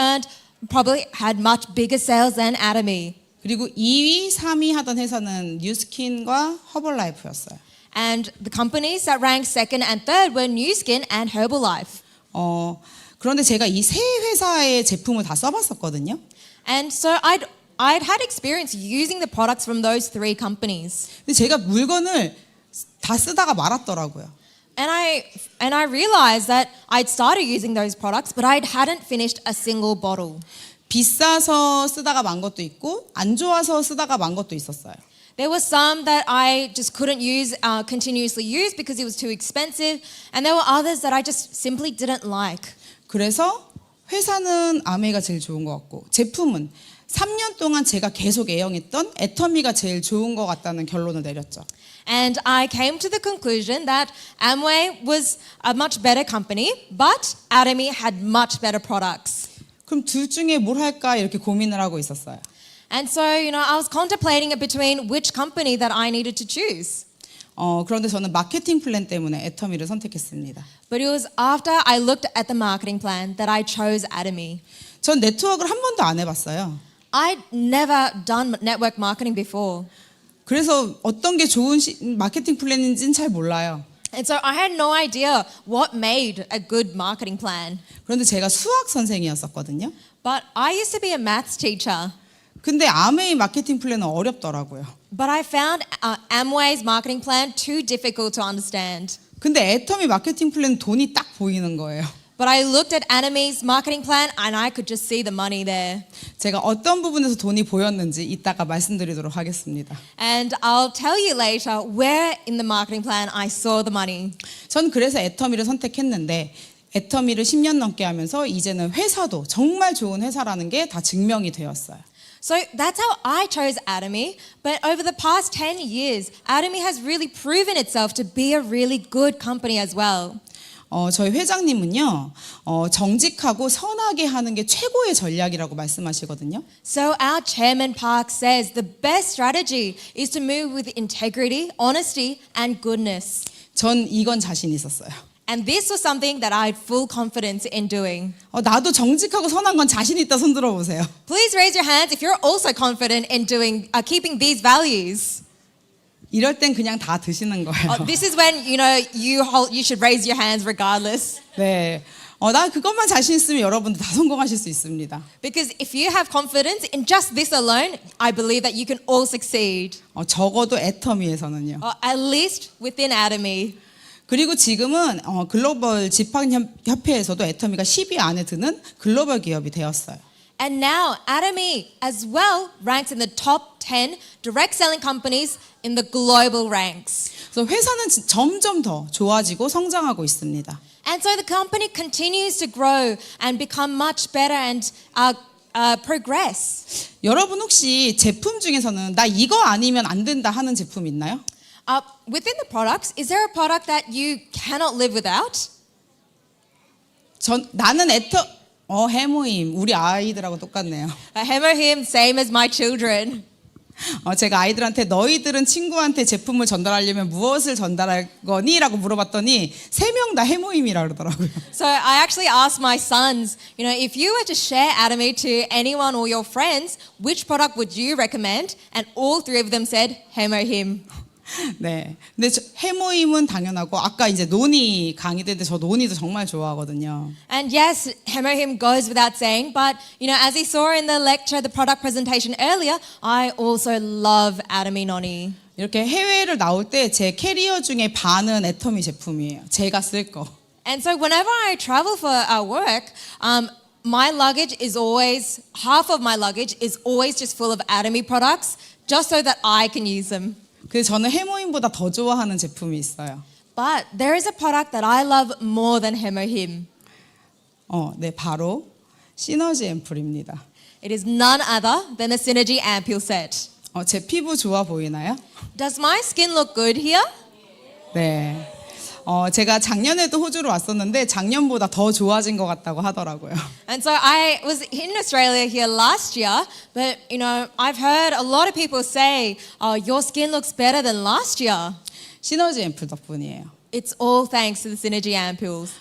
had much bigger sales than Atomy. 그리고 2위, 3위 하던 회사는 뉴스킨과 허벌라이프였어요. And the companies that ranked second and third were Newskin and Herbalife. 그런데 제가 이 세 회사의 제품을 다 써봤었거든요. And so I'd had experience using the products from those 3 companies. 근데 제가 물건을 다 쓰다가 말았더라고요. And I realized that I'd started using those products, but I hadn't finished a single bottle. 비싸서 쓰다가 만 것도 있고 안 좋아서 쓰다가 만 것도 있었어요. There were some that I just couldn't continuously use because it was too expensive, and there were others that I just simply didn't like. 그래서 회사는 아메이가 제일 좋은 것 같고 제품은 3년 동안 제가 계속 애용했던 애터미가 제일 좋은 것 같다는 결론을 내렸죠. And I came to the conclusion that Amway was a much better company, but Atomy had much better products. 그럼 둘 중에 뭘 할까 이렇게 고민을 하고 있었어요. And so, you know, I was contemplating between which company that I needed to choose. 그런데 저는 마케팅 플랜 때문에 애터미를 선택했습니다. But it was after I looked at the marketing plan that I chose Atomy. 전 네트워크를 한 번도 안 해봤어요. I'd never done network marketing before. 그래서 어떤 게 좋은 마케팅 플랜인지는 잘 몰라요. And so I had no idea what made a good marketing plan. 그런데 제가 수학 선생이었었거든요. But I used to be a maths teacher. 근데 아메이 마케팅 플랜은 어렵더라고요. But I found Amway's marketing plan too difficult to understand. 근데 애터미 마케팅 플랜은 돈이 딱 보이는 거예요. But I looked at Atomy's marketing plan and I could just see the money there. 제가 어떤 부분에서 돈이 보였는지 이따가 말씀드리도록 하겠습니다. And I'll tell you later where in the marketing plan I saw the money. 전 그래서 애터미를 선택했는데 애터미를 10년 넘게 하면서 이제는 회사도 정말 좋은 회사라는 게 다 증명이 되었어요. So that's how I chose Atomy. But over the past 10 years, Atomy has really proven itself to be a really good company as well. 저희 회장님은요, 정직하고 선하게 하는 게 최고의 전략이라고 말씀하시거든요. So our chairman Park says the best strategy is to move with integrity, honesty, and goodness. 전 이건 자신 있었어요. And this was something that I had full confidence in doing. 나도 정직하고 선한 건 자신 있다 손 들어보세요. Please raise your hands if you're also confident in doing, keeping these values. 이럴 땐 그냥 다 드시는 거예요. This is when you should raise your hands regardless. 네, 나 그것만 자신 있으면 여러분도 다 성공하실 수 있습니다. Because if you have confidence in just this alone, I believe that you can all succeed. 적어도 애터미에서는요. At least within Atomy. 그리고 지금은 글로벌 집합협회에서도 애터미가 10위 안에 드는 글로벌 기업이 되었어요. And now Atomy as well ranks in the top 10 direct selling companies in the global ranks. 그래서 회사는 점점 더 좋아지고 성장하고 있습니다. And so the company continues to grow and become much better and progress. 여러분 혹시 제품 중에서는 나 이거 아니면 안 된다 하는 제품 있나요? Within the products, is there a product that you cannot live without? 나는 해모임 우리 아이들하고 똑같네요. 해모임 same as my children. 제가 아이들한테 너희들은 친구한테 제품을 전달하려면 무엇을 전달할 거니?라고 물어봤더니 3명 다 해모임이라 그러더라고요. So I actually asked my sons, if you were to share Atomy to anyone or your friends, which product would you recommend? And all 3 of them said 해모임. 네, 근데 해모임은 당연하고 아까 이제 논이 강의되는데 저 논이도 정말 좋아하거든요. And yes, 해모임 goes without saying, but as you saw in the lecture, the product presentation earlier, I also love Atomy noni. 이렇게 해외를 나올 때 제 캐리어 중에 반은 애터미 제품이에요. 제가 쓸 거. And so whenever I travel for our work, my luggage is always half of my luggage is always just full of Atomy products, just so that I can use them. 그래서 저는 해모임보다 더 좋아하는 제품이 있어요. But there is a product that I love more than 해모임. 네, 바로 시너지 앰플입니다. It is none other than the Synergy Ampule Set. 제 피부 좋아 보이나요? Does my skin look good here? 네. 제가 작년에도 호주로 왔었는데 작년보다 더 좋아진 것 같다고 하더라고요. And so I was in Australia here last year, but I've heard a lot of people say, your skin looks better than last year. 시너지 앰플 덕분이에요. It's all thanks to the Synergy Ampules.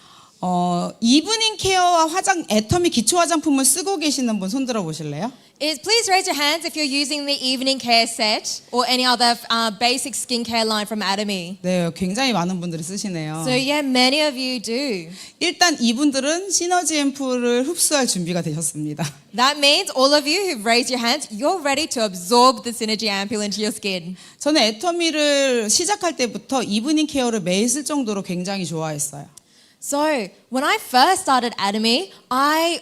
이브닝 케어와 애터미 기초 화장품을 쓰고 계시는 분 손 들어 보실래요? Please raise your hands if you're using the evening care set or any other basic skincare line from Atomy. 네, 굉장히 많은 분들이 쓰시네요. So yeah, many of you do. 일단 이분들은 시너지 앰플을 흡수할 준비가 되셨습니다. That means all of you who've raised your hands, you're ready to absorb the Synergy Ampule into your skin. 저는 애터미를 시작할 때부터 이브닝 케어를 매일 쓸 정도로 굉장히 좋아했어요. So when I first started Atomy, I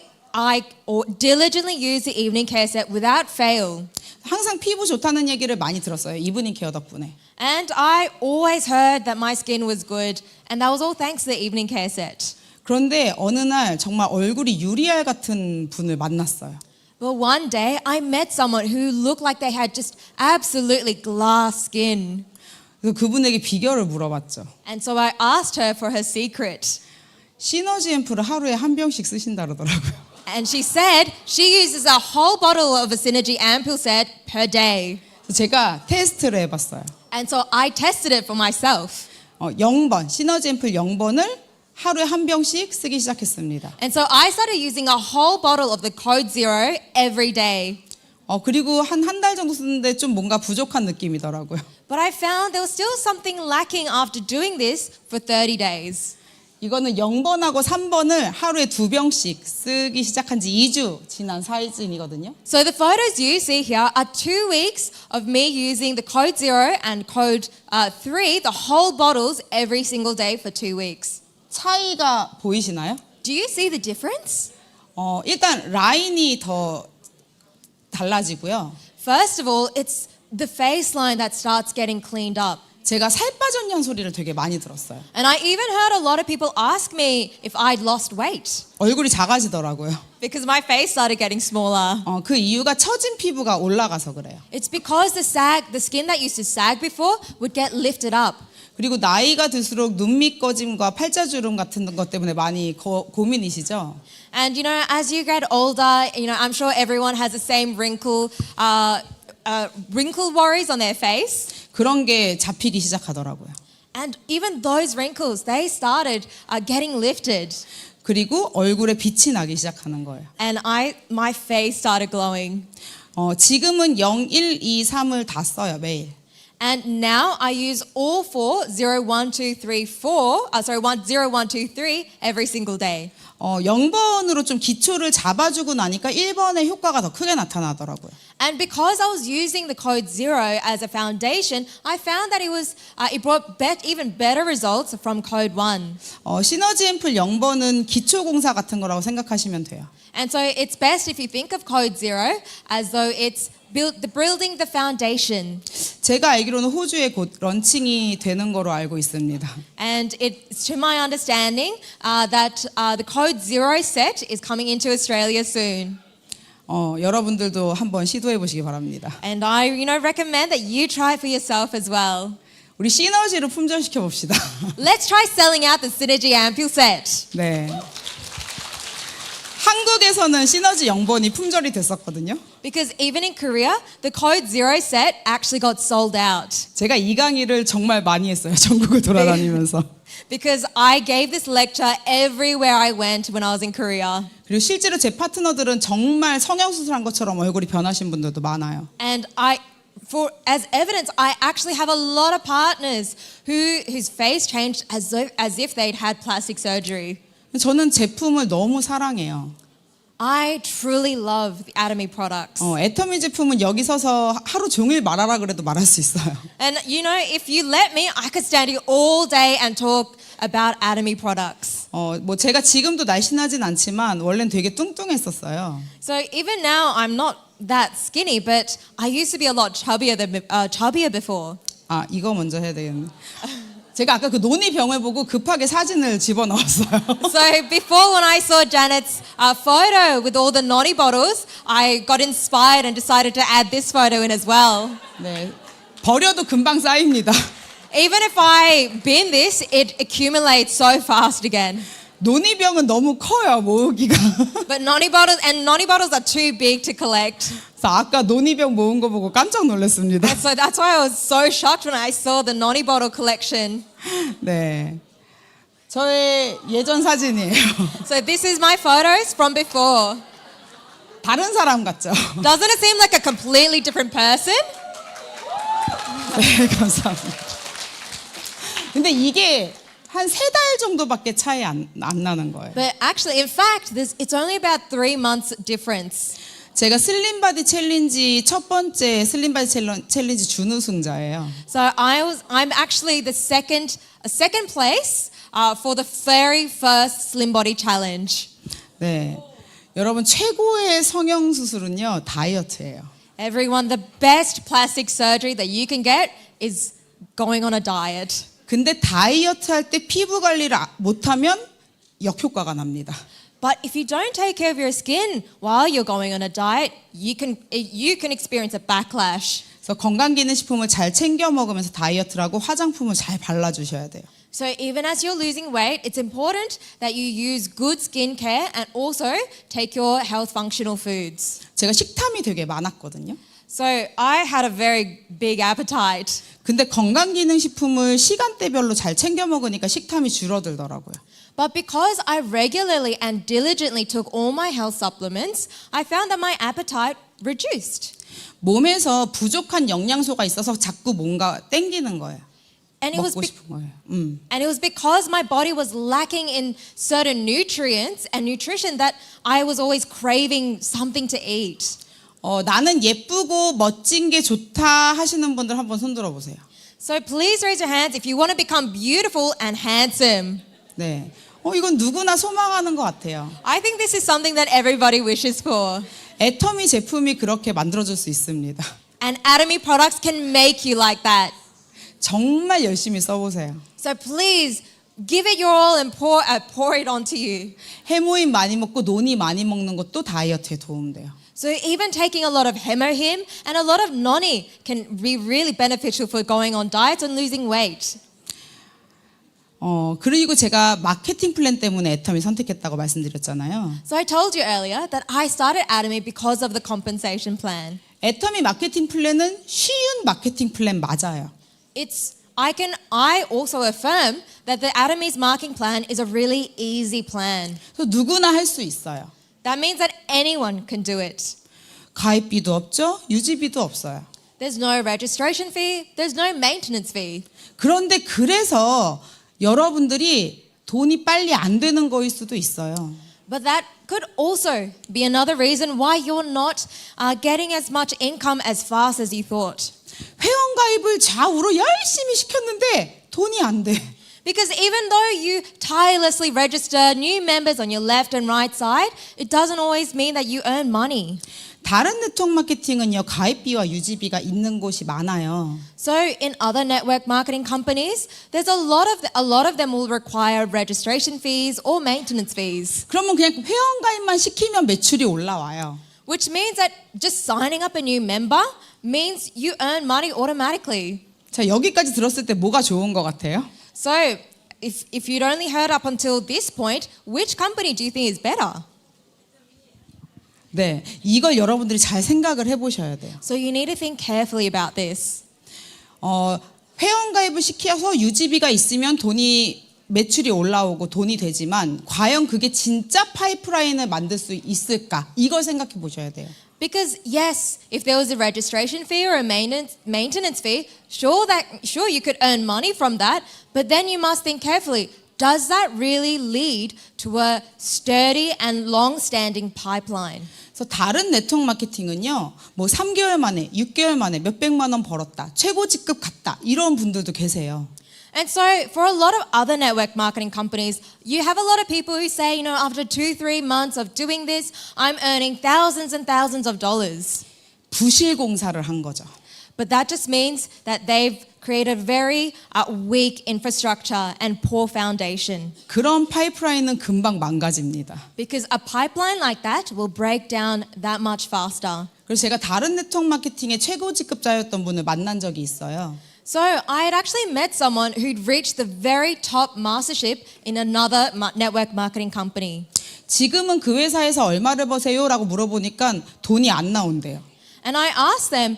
diligently used the evening care set without fail. 항상 피부 좋다는 얘기를 많이 들었어요. 이브닝 케어 덕분에. And I always heard that my skin was good, and that was all thanks to the evening care set. 그런데 어느 날 정말 얼굴이 유리알 같은 분을 만났어요. Well, one day I met someone who looked like they had just absolutely glass skin. 그래서 그분에게 비결을 물어봤죠. And so I asked her for her secret. 시너지 앰플을 하루에 한 병씩 쓰신다 그러더라고요. And she said she uses a whole bottle of a Synergy Ampule set per day. 제가 테스트를 해봤어요. And so I tested it for myself. 0번 시너지 앰플 0번을 하루에 한 병씩 쓰기 시작했습니다. And so I started using a whole bottle of the Code Zero every day. 그리고 한 달 정도 쓰는데 좀 뭔가 부족한 느낌이더라고요. But I found there was still something lacking after doing this for 30 days. 이거는 0번하고 3번을 하루에 2병씩 쓰기 시작한 지 2주 지난 사진이거든요. So the photos you see here are 2 weeks of me using the code 0 and code 3, the whole bottles every single day for 2 weeks. 차이가 보이시나요? Do you see the difference? 일단 라인이 더 달라지고요. First of all, it's the face line that starts getting cleaned up. 제가 살 빠졌냐는 소리를 되게 많이 들었어요. And I even heard a lot of people ask me if I'd lost weight. 얼굴이 작아지더라고요. Because my face started getting smaller. 그 이유가 처진 피부가 올라가서 그래요. It's because the skin that used to sag before would get lifted up. 그리고 나이가 들수록 눈밑 꺼짐과 팔자주름 같은 것 때문에 많이 고민이시죠? And you know, as you get older, you know, I'm sure everyone has the same wrinkle worries on their face. 그런 게 잡히기 시작하더라고요. And even those wrinkles, they started getting lifted. 그리고 얼굴에 빛이 나기 시작하는 거예요. And my face started glowing. 지금은 0, 1, 2, 3을 다 써요, 매일. And now I use all 4, 0, 1, 2, 3, 4, 0, 1, 2, 3 every single day. 0번으로 좀 기초를 잡아주고 나니까 1번의 효과가 더 크게 나타나더라고요. And because I was using the code 0 as a foundation, I found that it brought even better results from code 1. 시너지 앰플 0번은 기초 공사 같은 거라고 생각하시면 돼요. And so it's best if you think of code 0 as though it's building the foundation. 제가 알기로는 호주에 곧 런칭이 되는 거로 알고 있습니다. And it's to my understanding that the code 0 set is coming into Australia soon. 여러분들도 한번 시도해 보시기 바랍니다. And I, recommend that you try it for yourself as well. 우리 시너지를 품절시켜 봅시다. Let's try selling out the Synergy Ampule set. 네. 한국에서는 시너지 0번이 품절이 됐었거든요. Because even in Korea, the code 0 set actually got sold out. 제가 이 강의를 정말 많이 했어요. 전국을 돌아다니면서. Because I gave this lecture everywhere I went when I was in Korea. 그리고 실제로 제 파트너들은 정말 성형수술한 것처럼 얼굴이 변하신 분들도 많아요. And as evidence, I actually have a lot of partners whose face changed as if they'd had plastic surgery. 저는 제품을 너무 사랑해요. I truly love the Atomy products. 애터미 제품은 여기 서서 하루 종일 말하라 그래도 말할 수 있어요. And if you let me, I could stand here all day and talk about Atomy products. 뭐 제가 지금도 날씬하진 않지만 원래는 되게 뚱뚱했었어요. So even now, I'm not that skinny, but I used to be a lot chubbier before. 이거 먼저 해야 되겠네. 제가 아까 그 논의병을 보고 급하게 사진을 집어넣었어요. So before when I saw Janet's photo with all the noni bottles, I got inspired and decided to add this photo in as well. 네, 버려도 금방 쌓입니다. Even if I bin this, it accumulates so fast again. 논의병은 너무 커요, 모으기가. But noni bottles are too big to collect. 그래서 아까 논의병 모은 거 보고 깜짝 놀랐습니다. And so that's why I was so shocked when I saw the noni bottle collection. 네, 저의 예전 사진이에요. So this is my photos from before. 다른 사람 같죠? Doesn't it seem like a completely different person? 네, 감사합니다. 근데 이게 한 3달 정도밖에 차이 안 나는 거예요. But actually, in fact, it's only about 3 months difference. 제가 슬림바디 챌린지 첫 번째 슬림바디 챌린지 준우승자예요. So I'm actually the second place for the very first Slim Body Challenge. 네, 여러분 최고의 성형 수술은요 다이어트예요. Everyone, the best plastic surgery that you can get is going on a diet. 근데 다이어트 할 때 피부 관리를 못하면 역효과가 납니다. But if you don't take care of your skin while you're going on a diet, you can experience a backlash. 그래서 건강기능식품을 잘 챙겨 먹으면서 다이어트를 하고 화장품을 잘 발라주셔야 돼요. So even as you're losing weight, it's important that you use good skincare and also take your health functional foods. 제가 식탐이 되게 많았거든요. So I had a very big appetite. 근데 건강기능식품을 시간대별로 잘 챙겨 먹으니까 식탐이 줄어들더라고요. But because I regularly and diligently took all my health supplements, I found that my appetite reduced. 몸에서 부족한 영양소가 있어서 자꾸 뭔가 땡기는 거예요. And it was 먹고 싶은 거예요. And it was because my body was lacking in certain nutrients and nutrition that I was always craving something to eat. 나는 예쁘고 멋진 게 좋다 하시는 분들 한번 손 들어 보세요. So please raise your hands if you want to become beautiful and handsome. 네. 이건 누구나 소망하는 것 같아요. I think this is something that everybody wishes for. 애터미 제품이 그렇게 만들어줄 수 있습니다. And Atomy products can make you like that. 정말 열심히 써보세요. So please give it your all and pour it onto you. 해모임 많이 먹고 논이 많이 먹는 것도 다이어트에 도움돼요. So even taking a lot of hemohim and a lot of noni can be really beneficial for going on diets and losing weight. 그리고 제가 마케팅 플랜 때문에 애터미 선택했다고 말씀드렸잖아요. So I told you earlier that I started Atomy because of the compensation plan. 애터미 마케팅 플랜은 쉬운 마케팅 플랜 맞아요. I also affirm that the Atomy's marketing plan is a really easy plan. 그래서 누구나 할 수 있어요. That means that anyone can do it. 가입비도 없죠, 유지비도 없어요. There's no registration fee, there's no maintenance fee. 그런데 그래서 여러분들이 돈이 빨리 안 되는 거일 수도 있어요. But that could also be another reason why you're not getting as much income as fast as you thought. 회원 가입을 좌우로 열심히 시켰는데 돈이 안 돼. Because even though you tirelessly register new members on your left and right side, it doesn't always mean that you earn money. 다른 네트워크 마케팅은요, 가입비와 유지비가 있는 곳이 많아요. So in other network marketing companies, there's a lot of them will require registration fees or maintenance fees. 그러면 그냥 회원 가입만 시키면 매출이 올라와요. Which means that just signing up a new member means you earn money automatically. 자, 여기까지 들었을 때 뭐가 좋은 것 같아요? So if you'd only heard up until this point, which company do you think is better? 네, 이걸 여러분들이 잘 생각을 해보셔야 돼요. So you need to think carefully about this. 회원 가입을 시켜서 유지비가 있으면 매출이 올라오고 돈이 되지만 과연 그게 진짜 파이프라인을 만들 수 있을까? 이걸 생각해 보셔야 돼요. Because yes, if there was a registration fee or a maintenance fee, sure you could earn money from that, but then you must think carefully. Does that really lead to a sturdy and long-standing pipeline? 그래서 다른 네트워크 마케팅은요, 뭐 3개월 만에, 6개월 만에 몇백만 원 벌었다, 최고 직급 갔다, 이런 분들도 계세요. And so for a lot of other network marketing companies, you have a lot of people who say, after 2-3 months of doing this, I'm earning thousands and thousands of dollars. 부실 공사를 한 거죠. But that just means that they've created very weak infrastructure and poor foundation. 그런 파이프라인은 금방 망가집니다. Because a pipeline like that will break down that much faster. 그래서 제가 다른 네트워크 마케팅의 최고 직급자였던 분을 만난 적이 있어요. So I had actually met someone who'd reached the very top mastership in another network marketing company. 지금은 그 회사에서 얼마를 버세요라고 물어보니까 돈이 안 나온대요. And I asked them,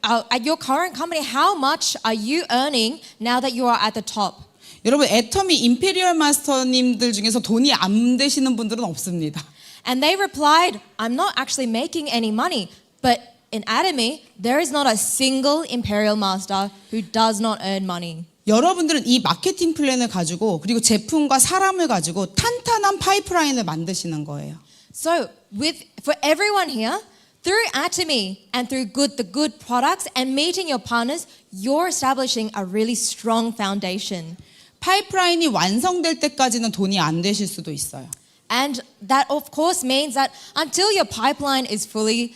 at your current company, how much are you earning now that you are at the top? 여러분, 애터미 임페리얼 마스터님들 중에서 돈이 안 되시는 분들은 없습니다. And they replied, I'm not actually making any money, but in Atomy, there is not a single imperial master who does not earn money. 여러분들은 이 마케팅 플랜을 가지고 그리고 제품과 사람을 가지고 탄탄한 파이프라인을 만드시는 거예요. So for everyone here, through Atomy and through the good products and meeting your partners, you're establishing a really strong foundation. 파이프라인이 완성될 때까지는 돈이 안 되실 수도 있어요. And that, of course, means that until your pipeline is fully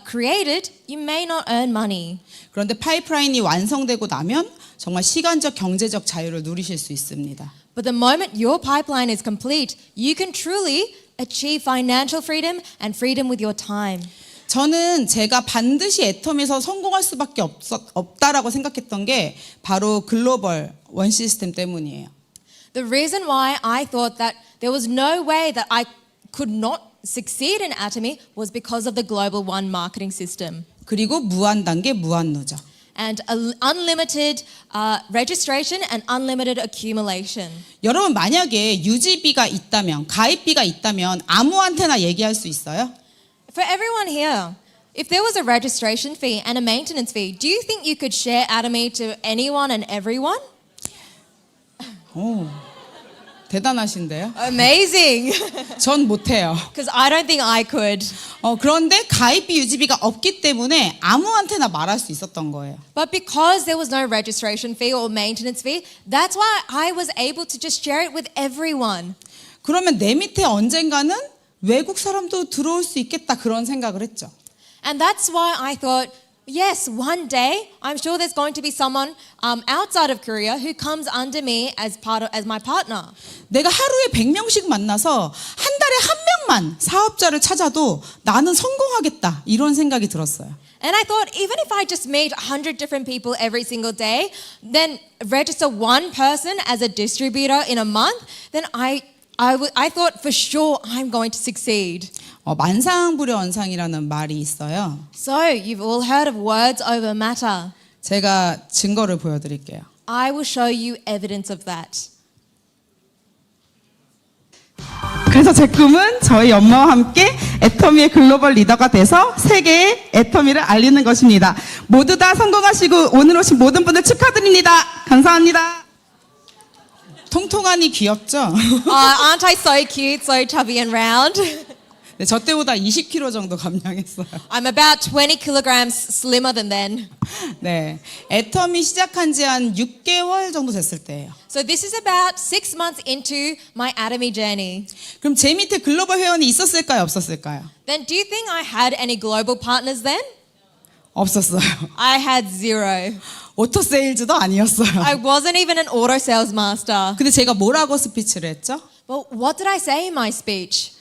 created, you may not earn money. 그런데 파이프라인이 완성되고 나면 정말 시간적, 경제적 자유를 누리실 수 있습니다. But the moment your pipeline is complete, you can truly achieve financial freedom and freedom with your time. 저는 제가 반드시 애텀에서 성공할 수밖에 없다라고 생각했던 게 바로 글로벌 원 시스템 때문이에요. The reason why I thought that there was no way that I could not succeed in Atomy was because of the global one marketing system. 그리고 무한 단계, 무한 누적. And unlimited registration and unlimited accumulation. 여러분, 만약에 유지비가 있다면, 가입비가 있다면 아무한테나 얘기할 수 있어요? For everyone here, if there was a registration fee and a maintenance fee, do you think you could share Atomy to anyone and everyone? 오, 대단하신데요? Amazing. 전 못해요. Because I don't think I could. 그런데 가입비 유지비가 없기 때문에 아무한테나 말할 수 있었던 거예요. But because there was no registration fee or maintenance fee, that's why I was able to just share it with everyone. 그러면 내 밑에 언젠가는 외국 사람도 들어올 수 있겠다 그런 생각을 했죠. And that's why I thought, yes, one day I'm sure there's going to be someone outside of Korea who comes under me as my partner. 내가 하루에 100명씩 만나서 한 달에 한 명만 사업자를 찾아도 나는 성공하겠다 이런 생각이 들었어요. And I thought, even if I just meet 100 different people every single day, then register one person as a distributor in a month, then I thought for sure I'm going to succeed. 만상불여언상이라는 말이 있어요. So you've all heard of words over matter. 제가 증거를 보여드릴게요. I will show you evidence of that. 그래서 제 꿈은 저희 엄마와 함께 애터미의 글로벌 리더가 돼서 세계에 애터미를 알리는 것입니다. 모두 다 성공하시고 오늘 오신 모든 분들 축하드립니다. 감사합니다. 통통하니 귀엽죠? Aren't I so cute, so chubby and round? 네, 저 때보다 20kg 정도 감량했어요. I'm about 20 kilograms slimmer than then. 네, 애터미 시작한 지 한 6개월 정도 됐을 때예요. So this is about 6 months into my Atomy journey. 그럼 제 밑에 글로벌 회원이 있었을까요, 없었을까요? Then do you think I had any global partners then? 없었어요. I had zero. 오토 세일즈도 아니었어요. I wasn't even an auto sales master. 근데 제가 뭐라고 스피치를 했죠? Well, what did I say in my speech?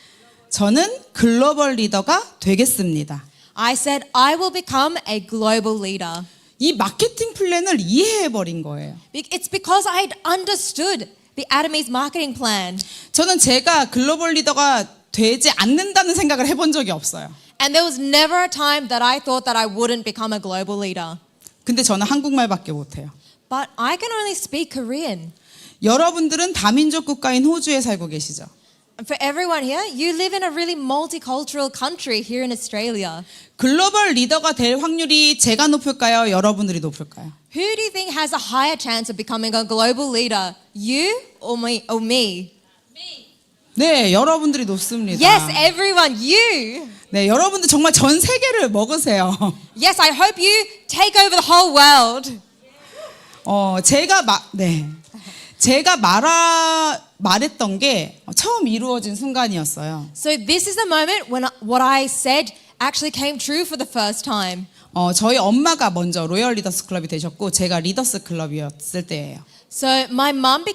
저는 글로벌 리더가 되겠습니다. I said I will become a global leader. 이 마케팅 플랜을 이해해버린 거예요. It's because I had understood the Atomy's marketing plan. 저는 제가 글로벌 리더가 되지 않는다는 생각을 해본 적이 없어요. And there was never a time that I thought that I wouldn't become a global leader. 근데 저는 한국말밖에 못해요. But I can only speak Korean. 여러분들은 다민족 국가인 호주에 살고 계시죠? And for everyone here, you live in a really multicultural country here in Australia. 글로벌 리더가 될 확률이 제가 높을까요? 여러분들이 높을까요? Who do you think has a higher chance of becoming a global leader? You or me? 네, 여러분들이 높습니다. Yes, everyone, you. 네, 여러분들 정말 전 세계를 먹으세요. Yes, I hope you take over the whole world. 제가 말했던 게 처음 이루어진 순간이었어요. So this is the moment when what I said actually came true for the first time. 저희 엄마가 먼저 로열 리더스 클럽이 되셨고 제가 리더스 클럽이었을 때예요. So my mum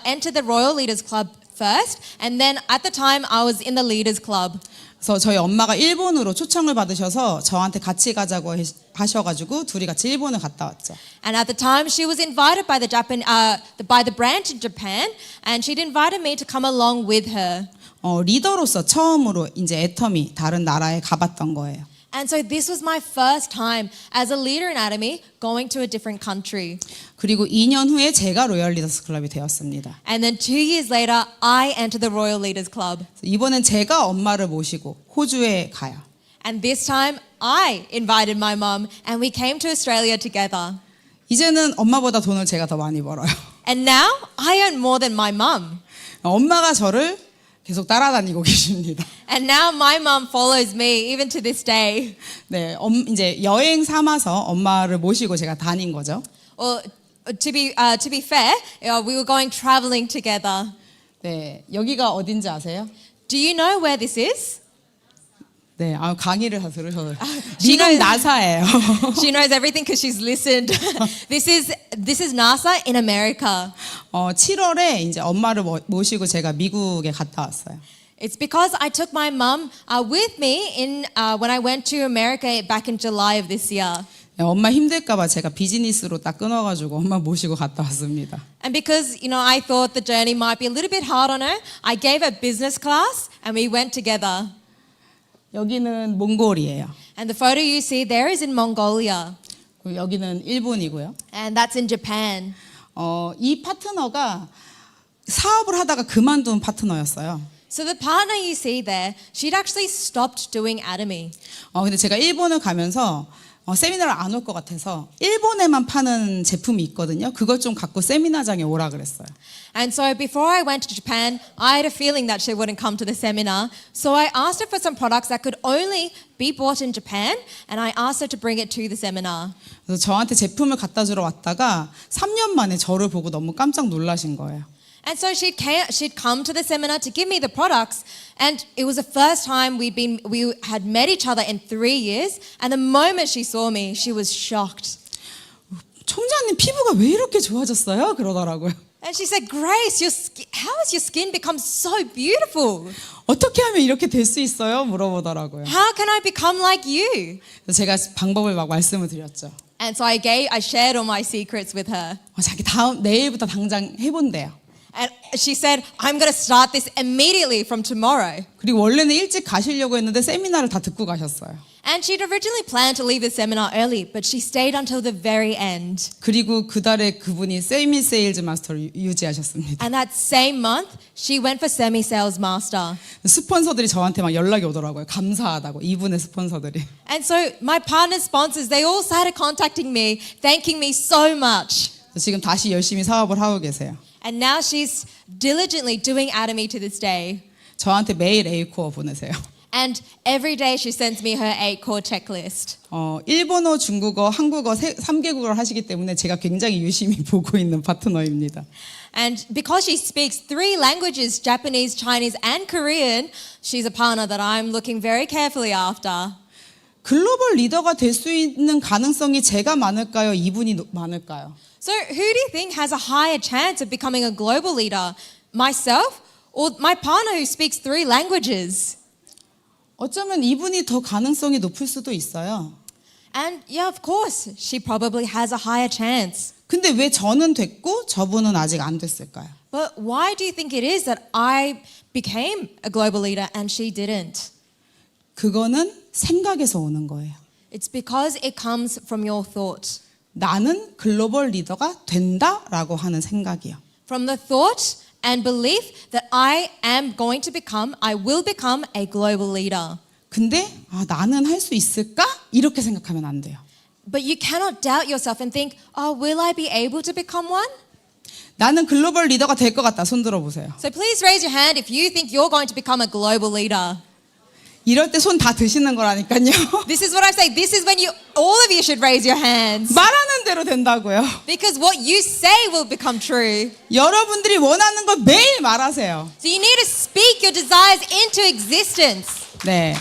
entered the Royal Leaders Club first, and then at the time I was in the Leaders Club. 그래서 저희 엄마가 일본으로 초청을 받으셔서 저한테 같이 가자고 하셔가지고 둘이 같이 일본을 갔다 왔죠. And at the time she was invited by the branch in Japan, and she'd invited me to come along with her. 리더로서 처음으로 이제 애터미 다른 나라에 가봤던 거예요. And so this was my first time as a leader in Atomy going to a different country. 그리고 2년 후에 제가 로열 리더스 클럽이 되었습니다. And then 2 years later, I entered the Royal Leaders Club. 이번엔 제가 엄마를 모시고 호주에 가요. And this time, I invited my mum, and we came to Australia together. 이제는 엄마보다 돈을 제가 더 많이 벌어요. And now, I earn more than my mum. 엄마가 저를 계속 따라다니고 계십니다. And now my mum follows me even to this day. 네, 이제 여행 삼아서 엄마를 모시고 제가 다닌 거죠. Well, to be fair, we were going traveling together. 네, 여기가 어딘지 아세요? Do you know where this is? 네, 강의를 다 들으셔서 미국 나사예요. She knows everything because she's listened. This is NASA in America. 7월에 이제 엄마를 모시고 제가 미국에 갔다 왔어요. It's because I took my mum with me when I went to America back in July of this year. 엄마 힘들까봐 제가 비즈니스로 딱 끊어가지고 엄마 모시고 갔다 왔습니다. And because I thought the journey might be a little bit hard on her, I gave her business class and we went together. 여기는 몽골이에요. And the photo you see there is in Mongolia. 여기는 일본이고요. And that's in Japan. 이 파트너가 사업을 하다가 그만둔 파트너였어요. So the partner you see there, she'd actually stopped doing Atomy. 근데 제가 일본을 가면서 세미나를 안 올 것 같아서 일본에만 파는 제품이 있거든요. 그걸 좀 갖고 세미나장에 오라 그랬어요. And so before I went to Japan, I had a feeling that she wouldn't come to the seminar. So I asked her for some products that could only be bought in Japan, and I asked her to bring it to the seminar. 그래서 저한테 제품을 갖다 주러 왔다가 3년 만에 저를 보고 너무 깜짝 놀라신 거예요. And so she'd come to the seminar to give me the products, and it was the first time we had met each other in 3 years. And the moment she saw me, she was shocked. 총장님 피부가 왜 이렇게 좋아졌어요? 그러더라고요. And she said, "Grace, how has your skin become so beautiful? 어떻게 하면 이렇게 될 수 있어요? 물어보더라고요. How can I become like you?" 그래서 제가 방법을 막 말씀을 드렸죠. And so I shared all my secrets with her. 자기 내일부터 당장 해본대요. And she said, "I'm going to start this immediately from tomorrow." 그리고 원래는 일찍 가시려고 했는데 세미나를 다 듣고 가셨어요. And she'd originally planned to leave the seminar early, but she stayed until the very end. 그리고 그달에 그분이 세미 세일즈 마스터를 유지하셨습니다. And that same month, she went for semi-sales master. 스폰서들이 저한테 막 연락이 오더라고요. 감사하다고, 이분의 스폰서들이. And so my partner sponsors, they all started contacting me, thanking me so much. 지금 다시 열심히 사업을 하고 계세요. And now she's diligently doing Atomy to this day. 저한테 매일 A코어 보내세요. And every day she sends me her 8-core checklist. 일본어, 중국어, 한국어 3개국어를 하시기 때문에 제가 굉장히 유심히 보고 있는 파트너입니다. And because she speaks 3 languages, Japanese, Chinese, and Korean, she's a partner that I'm looking very carefully after. 글로벌 리더가 될 수 있는 가능성이 제가 많을까요? 이분이 많을까요? So who do you think has a higher chance of becoming a global leader? Myself or my partner who speaks 3 languages? 어쩌면 이분이 더 가능성이 높을 수도 있어요. And yeah, of course, she probably has a higher chance. 근데 왜 저는 됐고 저분은 아직 안 됐을까요? But why do you think it is that I became a global leader and she didn't? 그거는 생각에서 오는 거예요. It's because it comes from your thought. 나는 글로벌 리더가 된다라고 하는 생각이요. From the thought and belief that I will become a global leader. 근데 나는 할 수 있을까? 이렇게 생각하면 안 돼요. But you cannot doubt yourself and think, will I be able to become one? 나는 글로벌 리더가 될 것 같다. 손 들어보세요. So please raise your hand if you think you're going to become a global leader. 이럴 때 손 다 드시는 거라니까요. This is what I say. This is when all of you should raise your hands. 말하는 대로 된다고요. Because what you say will become true. 여러분들이 원하는 걸 매일 말하세요. So you need to speak your desires into existence. 네.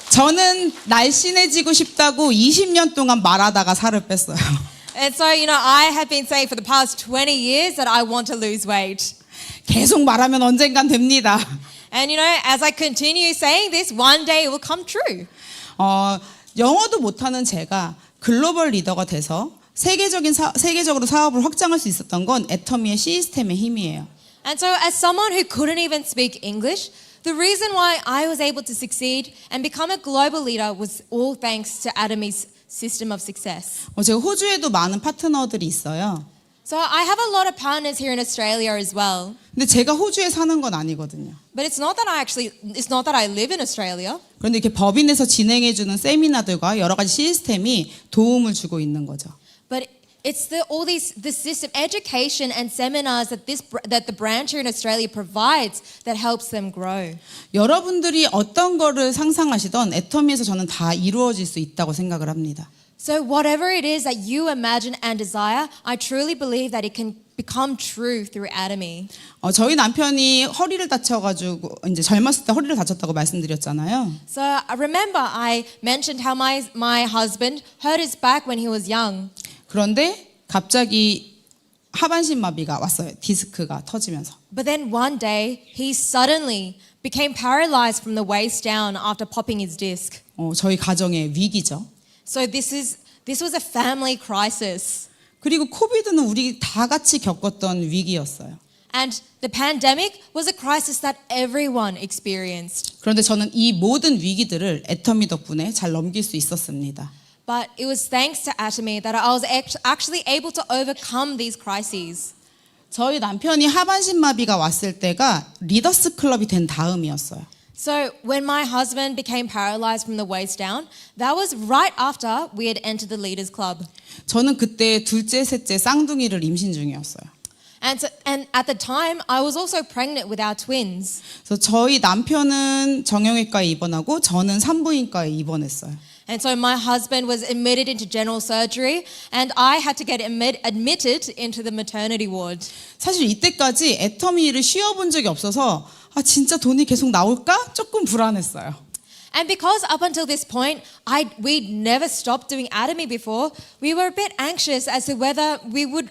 저는 날씬해지고 싶다고 20년 동안 말하다가 살을 뺐어요. And so, I have been saying for the past 20 years that I want to lose weight. 계속 말하면 언젠간 됩니다. And as I continue saying this, one day it will come true. 영어도 못하는 제가 글로벌 리더가 돼서 세계적으로 사업을 확장할 수 있었던 건 애터미의 시스템의 힘이에요. And so as someone who couldn't even speak English, the reason why I was able to succeed and become a global leader was all thanks to Atomy's system of success. 제가 호주에도 많은 파트너들이 있어요. So I have a lot of partners here in Australia as well. 근데 제가 호주에 사는 건 아니거든요. But it's not that I live in Australia. 그런데 이렇게 법인에서 진행해 주는 세미나들과 여러 가지 시스템이 도움을 주고 있는 거죠. But it's the system, education and seminars that the branch here in Australia provides that helps them grow. 여러분들이 어떤 거를 상상하시던 애터미에서 저는 다 이루어질 수 있다고 생각을 합니다. So whatever it is that you imagine and desire, I truly believe that it can become true through Atomy. 저희 남편이 허리를 다쳐가지고 이제 젊었을 때 허리를 다쳤다고 말씀드렸잖아요. So I remember I mentioned how my husband hurt his back when he was young. 그런데 갑자기 하반신 마비가 왔어요. 디스크가 터지면서. But then one day he suddenly became paralyzed from the waist down after popping his disc. 저희 가정의 위기죠. So this was a family crisis. 그리고 코비드는 우리 다 같이 겪었던 위기였어요. And the pandemic was a crisis that everyone experienced. 그런데 저는 이 모든 위기들을 애터미 덕분에 잘 넘길 수 있었습니다. But it was thanks to Atomy that I was actually able to overcome these crises. 저희 남편이 하반신 마비가 왔을 때가 리더스 클럽이 된 다음이었어요. So when my husband became paralyzed from the waist down, that was right after we had entered the Leaders Club. 저는 그때 둘째, 셋째 쌍둥이를 임신 중이었어요. And at the time, I was also pregnant with our twins. 그래서 저희 남편은 정형외과에 입원하고 저는 산부인과에 입원했어요. And so my husband was admitted into general surgery and I had to get admitted into the maternity ward. 사실 이때까지 애터미를 쉬어본 적이 없어서 아 진짜 돈이 계속 나올까? 조금 불안했어요. And because up until this point, we'd never stopped doing Atomy before, we were a bit anxious as to whether we would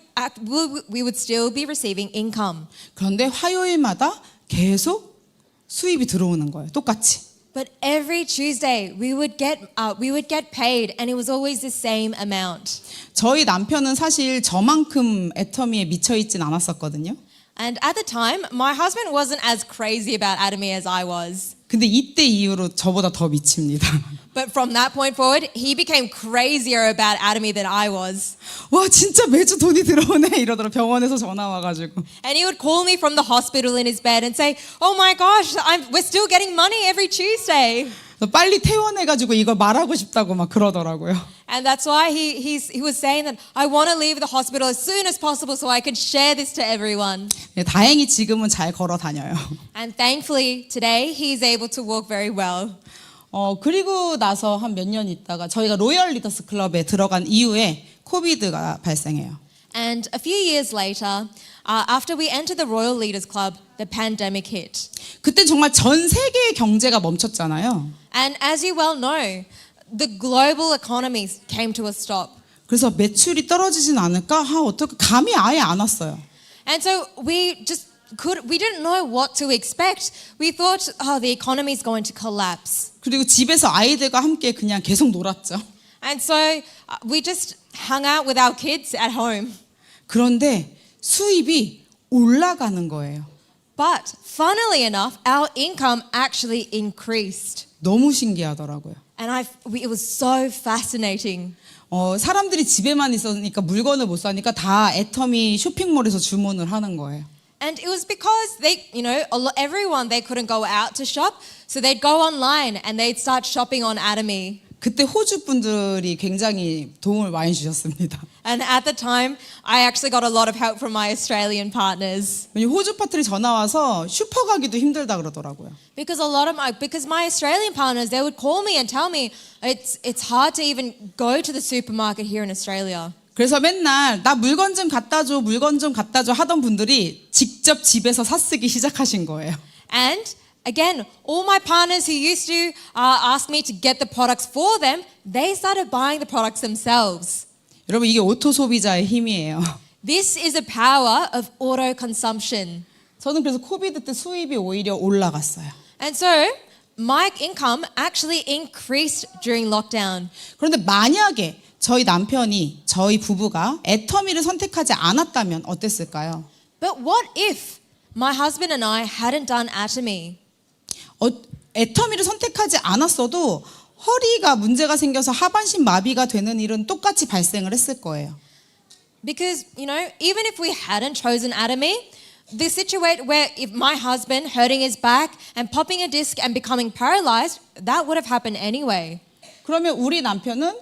still be receiving income. 그런데 화요일마다 계속 수입이 들어오는 거예요. 똑같이. But every Tuesday we would get paid, and it was always the same amount. 저희 남편은 사실 저만큼 애터미에 미쳐 있진 않았었거든요. And at the time, my husband wasn't as crazy about Atomy as I was. 근데 이때 이후로 저보다 더 미칩니다. But from that point forward, he became crazier about Atomy than I was. 와 진짜 매주 돈이 들어오네 이러더라 병원에서 전화 와가지고. And he would call me from the hospital in his bed and say, "Oh my gosh, we're still getting money every Tuesday." 빨리 퇴원해가지고 이걸 말하고 싶다고 막 그러더라고요. And that's why he was saying that I want to leave the hospital as soon as possible so I can share this to everyone. 네, 다행히 지금은 잘 걸어 다녀요. And thankfully today he's able to walk very well. 그리고 나서 한 몇 년 있다가 저희가 로열 리더스 클럽에 들어간 이후에 코비드가 발생해요. And a few years later, after we entered the Royal Leaders Club, the pandemic hit. 그때 정말 전 세계의 경제가 멈췄잖아요. And as you well know, the global economy came to a stop. 그래서 매출이 떨어지진 않을까? 어떻게 감이 아예 안 왔어요. And so we didn't know what to expect. We thought, the economy is going to collapse. 그리고 집에서 아이들과 함께 그냥 계속 놀았죠. And so we just hung out with our kids at home. 그런데 수입이 올라가는 거예요. But funnily enough, our income actually increased. 너무 신기하더라고요. And it was so fascinating. 사람들이 집에만 있으니까 물건을 못 사니까 다 애터미 쇼핑몰에서 주문을 하는 거예요. And it was because everyone, they couldn't go out to shop, so they'd go online and they'd start shopping on Atomy. 그때 호주 분들이 굉장히 도움을 많이 주셨습니다. And at the time, I actually got a lot of help from my Australian partners. 호주 파트리 전화 와서 슈퍼 가기도 힘들다 그러더라고요. Because my Australian partners, they would call me and tell me it's hard to even go to the supermarket here in Australia. 그래서 맨날 나 물건 좀 갖다 줘 하던 분들이 직접 집에서 사쓰기 시작하신 거예요. And again, all my partners who used to ask me to get the products for them, they started buying the products themselves. 여러분 이게 오토 소비자의 힘이에요. This is the power of auto consumption. 저는 그래서 코비드 때 수입이 오히려 올라갔어요. And so my income actually increased during lockdown. 그런데 만약에 저희 남편이 저희 부부가 애터미를 선택하지 않았다면 어땠을까요? But what if my husband and I hadn't done Atomy? 애터미를 선택하지 않았어도 허리가 문제가 생겨서 하반신 마비가 되는 일은 똑같이 발생을 했을 거예요. Because, even if we hadn't chosen Atomy, the situation where if my husband hurting his back and popping a disc and becoming paralyzed, that would have happened anyway. 그러면 우리 남편은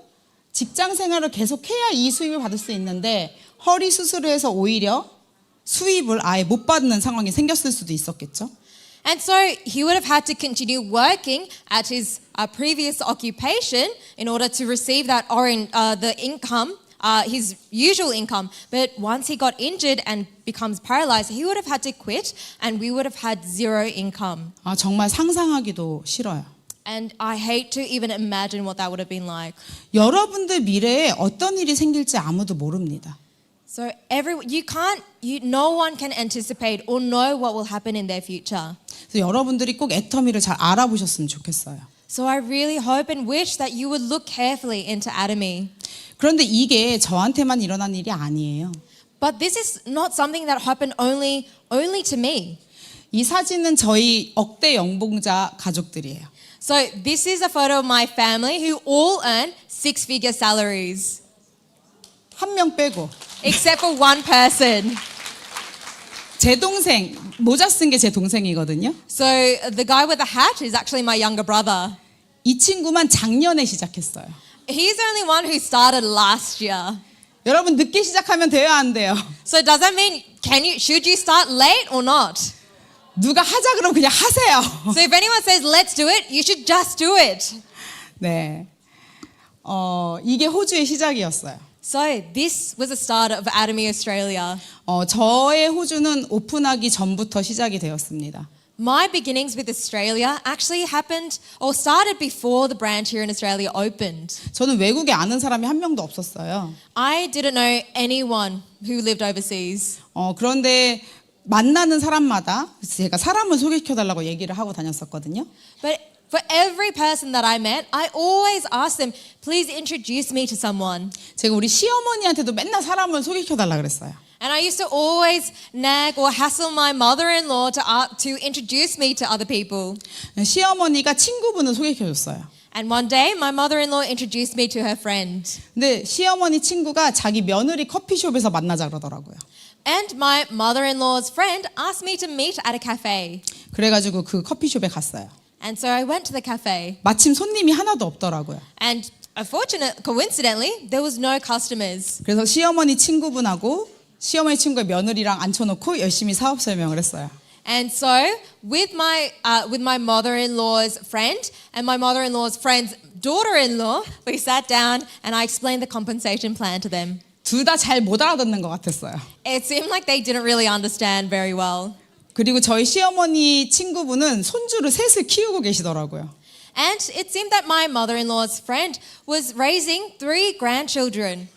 직장 생활을 계속해야 이 수입을 받을 수 있는데 허리 수술을 해서 오히려 수입을 아예 못 받는 상황이 생겼을 수도 있었겠죠. And so he would have had to continue working at his previous occupation in order to receive the income, his usual income. But once he got injured and becomes paralyzed, he would have had to quit and we would have had zero income. 정말 상상하기도 싫어요. And I hate to even imagine what that would have been like. 여러분들 미래에 어떤 일이 생길지 아무도 모릅니다. So no one can anticipate or know what will happen in their future. 그래서 여러분들이 꼭 애터미를 잘 알아보셨으면 좋겠어요. So I really hope and wish that you would look carefully into Atomy. 그런데 이게 저한테만 일어난 일이 아니에요. But this is not something that happened only to me. 이 사진은 저희 억대 연봉자 가족들이에요. So this is a photo of my family who all earn six-figure salaries. 한 명 빼고. Except for one person. 제 동생 모자 쓴 게 제 동생이거든요. So the guy with the hat is actually my younger brother. 이 친구만 작년에 시작했어요. He's the only one who started last year. 여러분 늦게 시작하면 돼요, 안 돼요? So does that mean should you start late or not? 누가 하자 그러면 그냥 하세요. So if anyone says let's do it, you should just do it. 네. 이게 호주의 시작이었어요. So this was the start of Atomy Australia. 저의 호주는 오픈하기 전부터 시작이 되었습니다. My beginnings with Australia actually happened or started before the branch here in Australia opened. 저는 외국에 아는 사람이 한 명도 없었어요. I didn't know anyone who lived overseas. 그런데 만나는 사람마다 제가 사람을 소개시켜달라고 얘기를 하고 다녔었거든요. But for every person that I met, I always asked them, please introduce me to someone. 제가 우리 시어머니한테도 맨날 사람을 소개시켜달라 그랬어요. And I used to always nag or hassle my mother-in-law to introduce me to other people. 시어머니가 친구분을 소개시켜줬어요. And one day, my mother-in-law introduced me to her friend. 근데 시어머니 친구가 자기 며느리 커피숍에서 만나자 그러더라고요. And my mother-in-law's friend asked me to meet at a cafe. 그래가지고 그 커피숍에 갔어요. And so I went to the cafe. 마침 손님이 하나도 없더라고요. And coincidentally, there was no customers. 그래서 시어머니 친구분하고 시어머니 친구의 며느리랑 앉혀놓고 열심히 사업 설명을 했어요. And so with my mother-in-law's friend and my mother-in-law's friend's daughter-in-law, we sat down and I explained the compensation plan to them. 둘 다 잘 못 알아듣는 것 같았어요. It seemed like they didn't really understand very well. 그리고 저희 시어머니 친구분은 손주를 셋을 키우고 계시더라고요. And it seemed that my mother-in-law's friend was raising 3 grandchildren.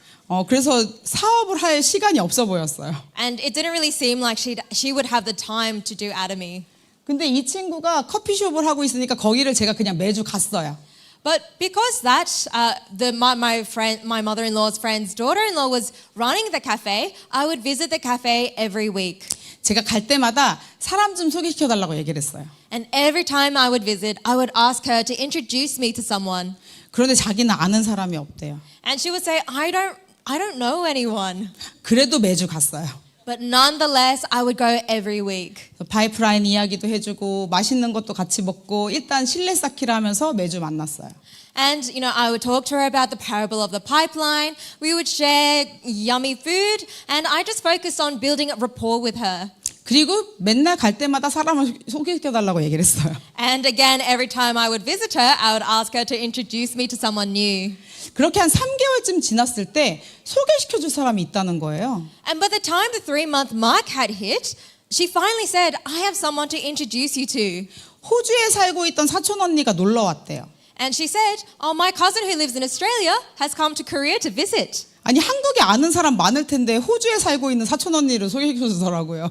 그래서 사업을 할 시간이 없어 보였어요. And it didn't really seem like she would have the time to do Atomy. 근데 이 친구가 커피숍을 하고 있으니까 거기를 제가 그냥 매주 갔어요. But because my mother-in-law's friend's daughter-in-law was running the cafe, I would visit the cafe every week. 제가 갈 때마다 사람 좀 소개시켜달라고 얘기를 했어요. And every time I would visit, I would ask her to introduce me to someone. 그런데 자기는 아는 사람이 없대요. And she would say, I don't know anyone. 그래도 매주 갔어요. But nonetheless, I would go every week. 파이프라인 이야기도 해주고 맛있는 것도 같이 먹고 일단 실내 쌓기를 하면서 매주 만났어요. And I would talk to her about the parable of the pipeline. We would share yummy food, and I just focused on building a rapport with her. 그리고 맨날 갈 때마다 사람을 소개시켜달라고 얘기를 했어요. And again, every time I would visit her, I would ask her to introduce me to someone new. 그렇게 한 3개월쯤 지났을 때 소개시켜줄 사람이 있다는 거예요. And by the time the 3-month mark had hit, she finally said, I have someone to introduce you to. 호주에 살고 있던 사촌 언니가 놀러 왔대요. And she said, my cousin who lives in Australia has come to Korea to visit. 아니 한국에 아는 사람 많을 텐데 호주에 살고 있는 사촌 언니를 소개시켜주더라고요.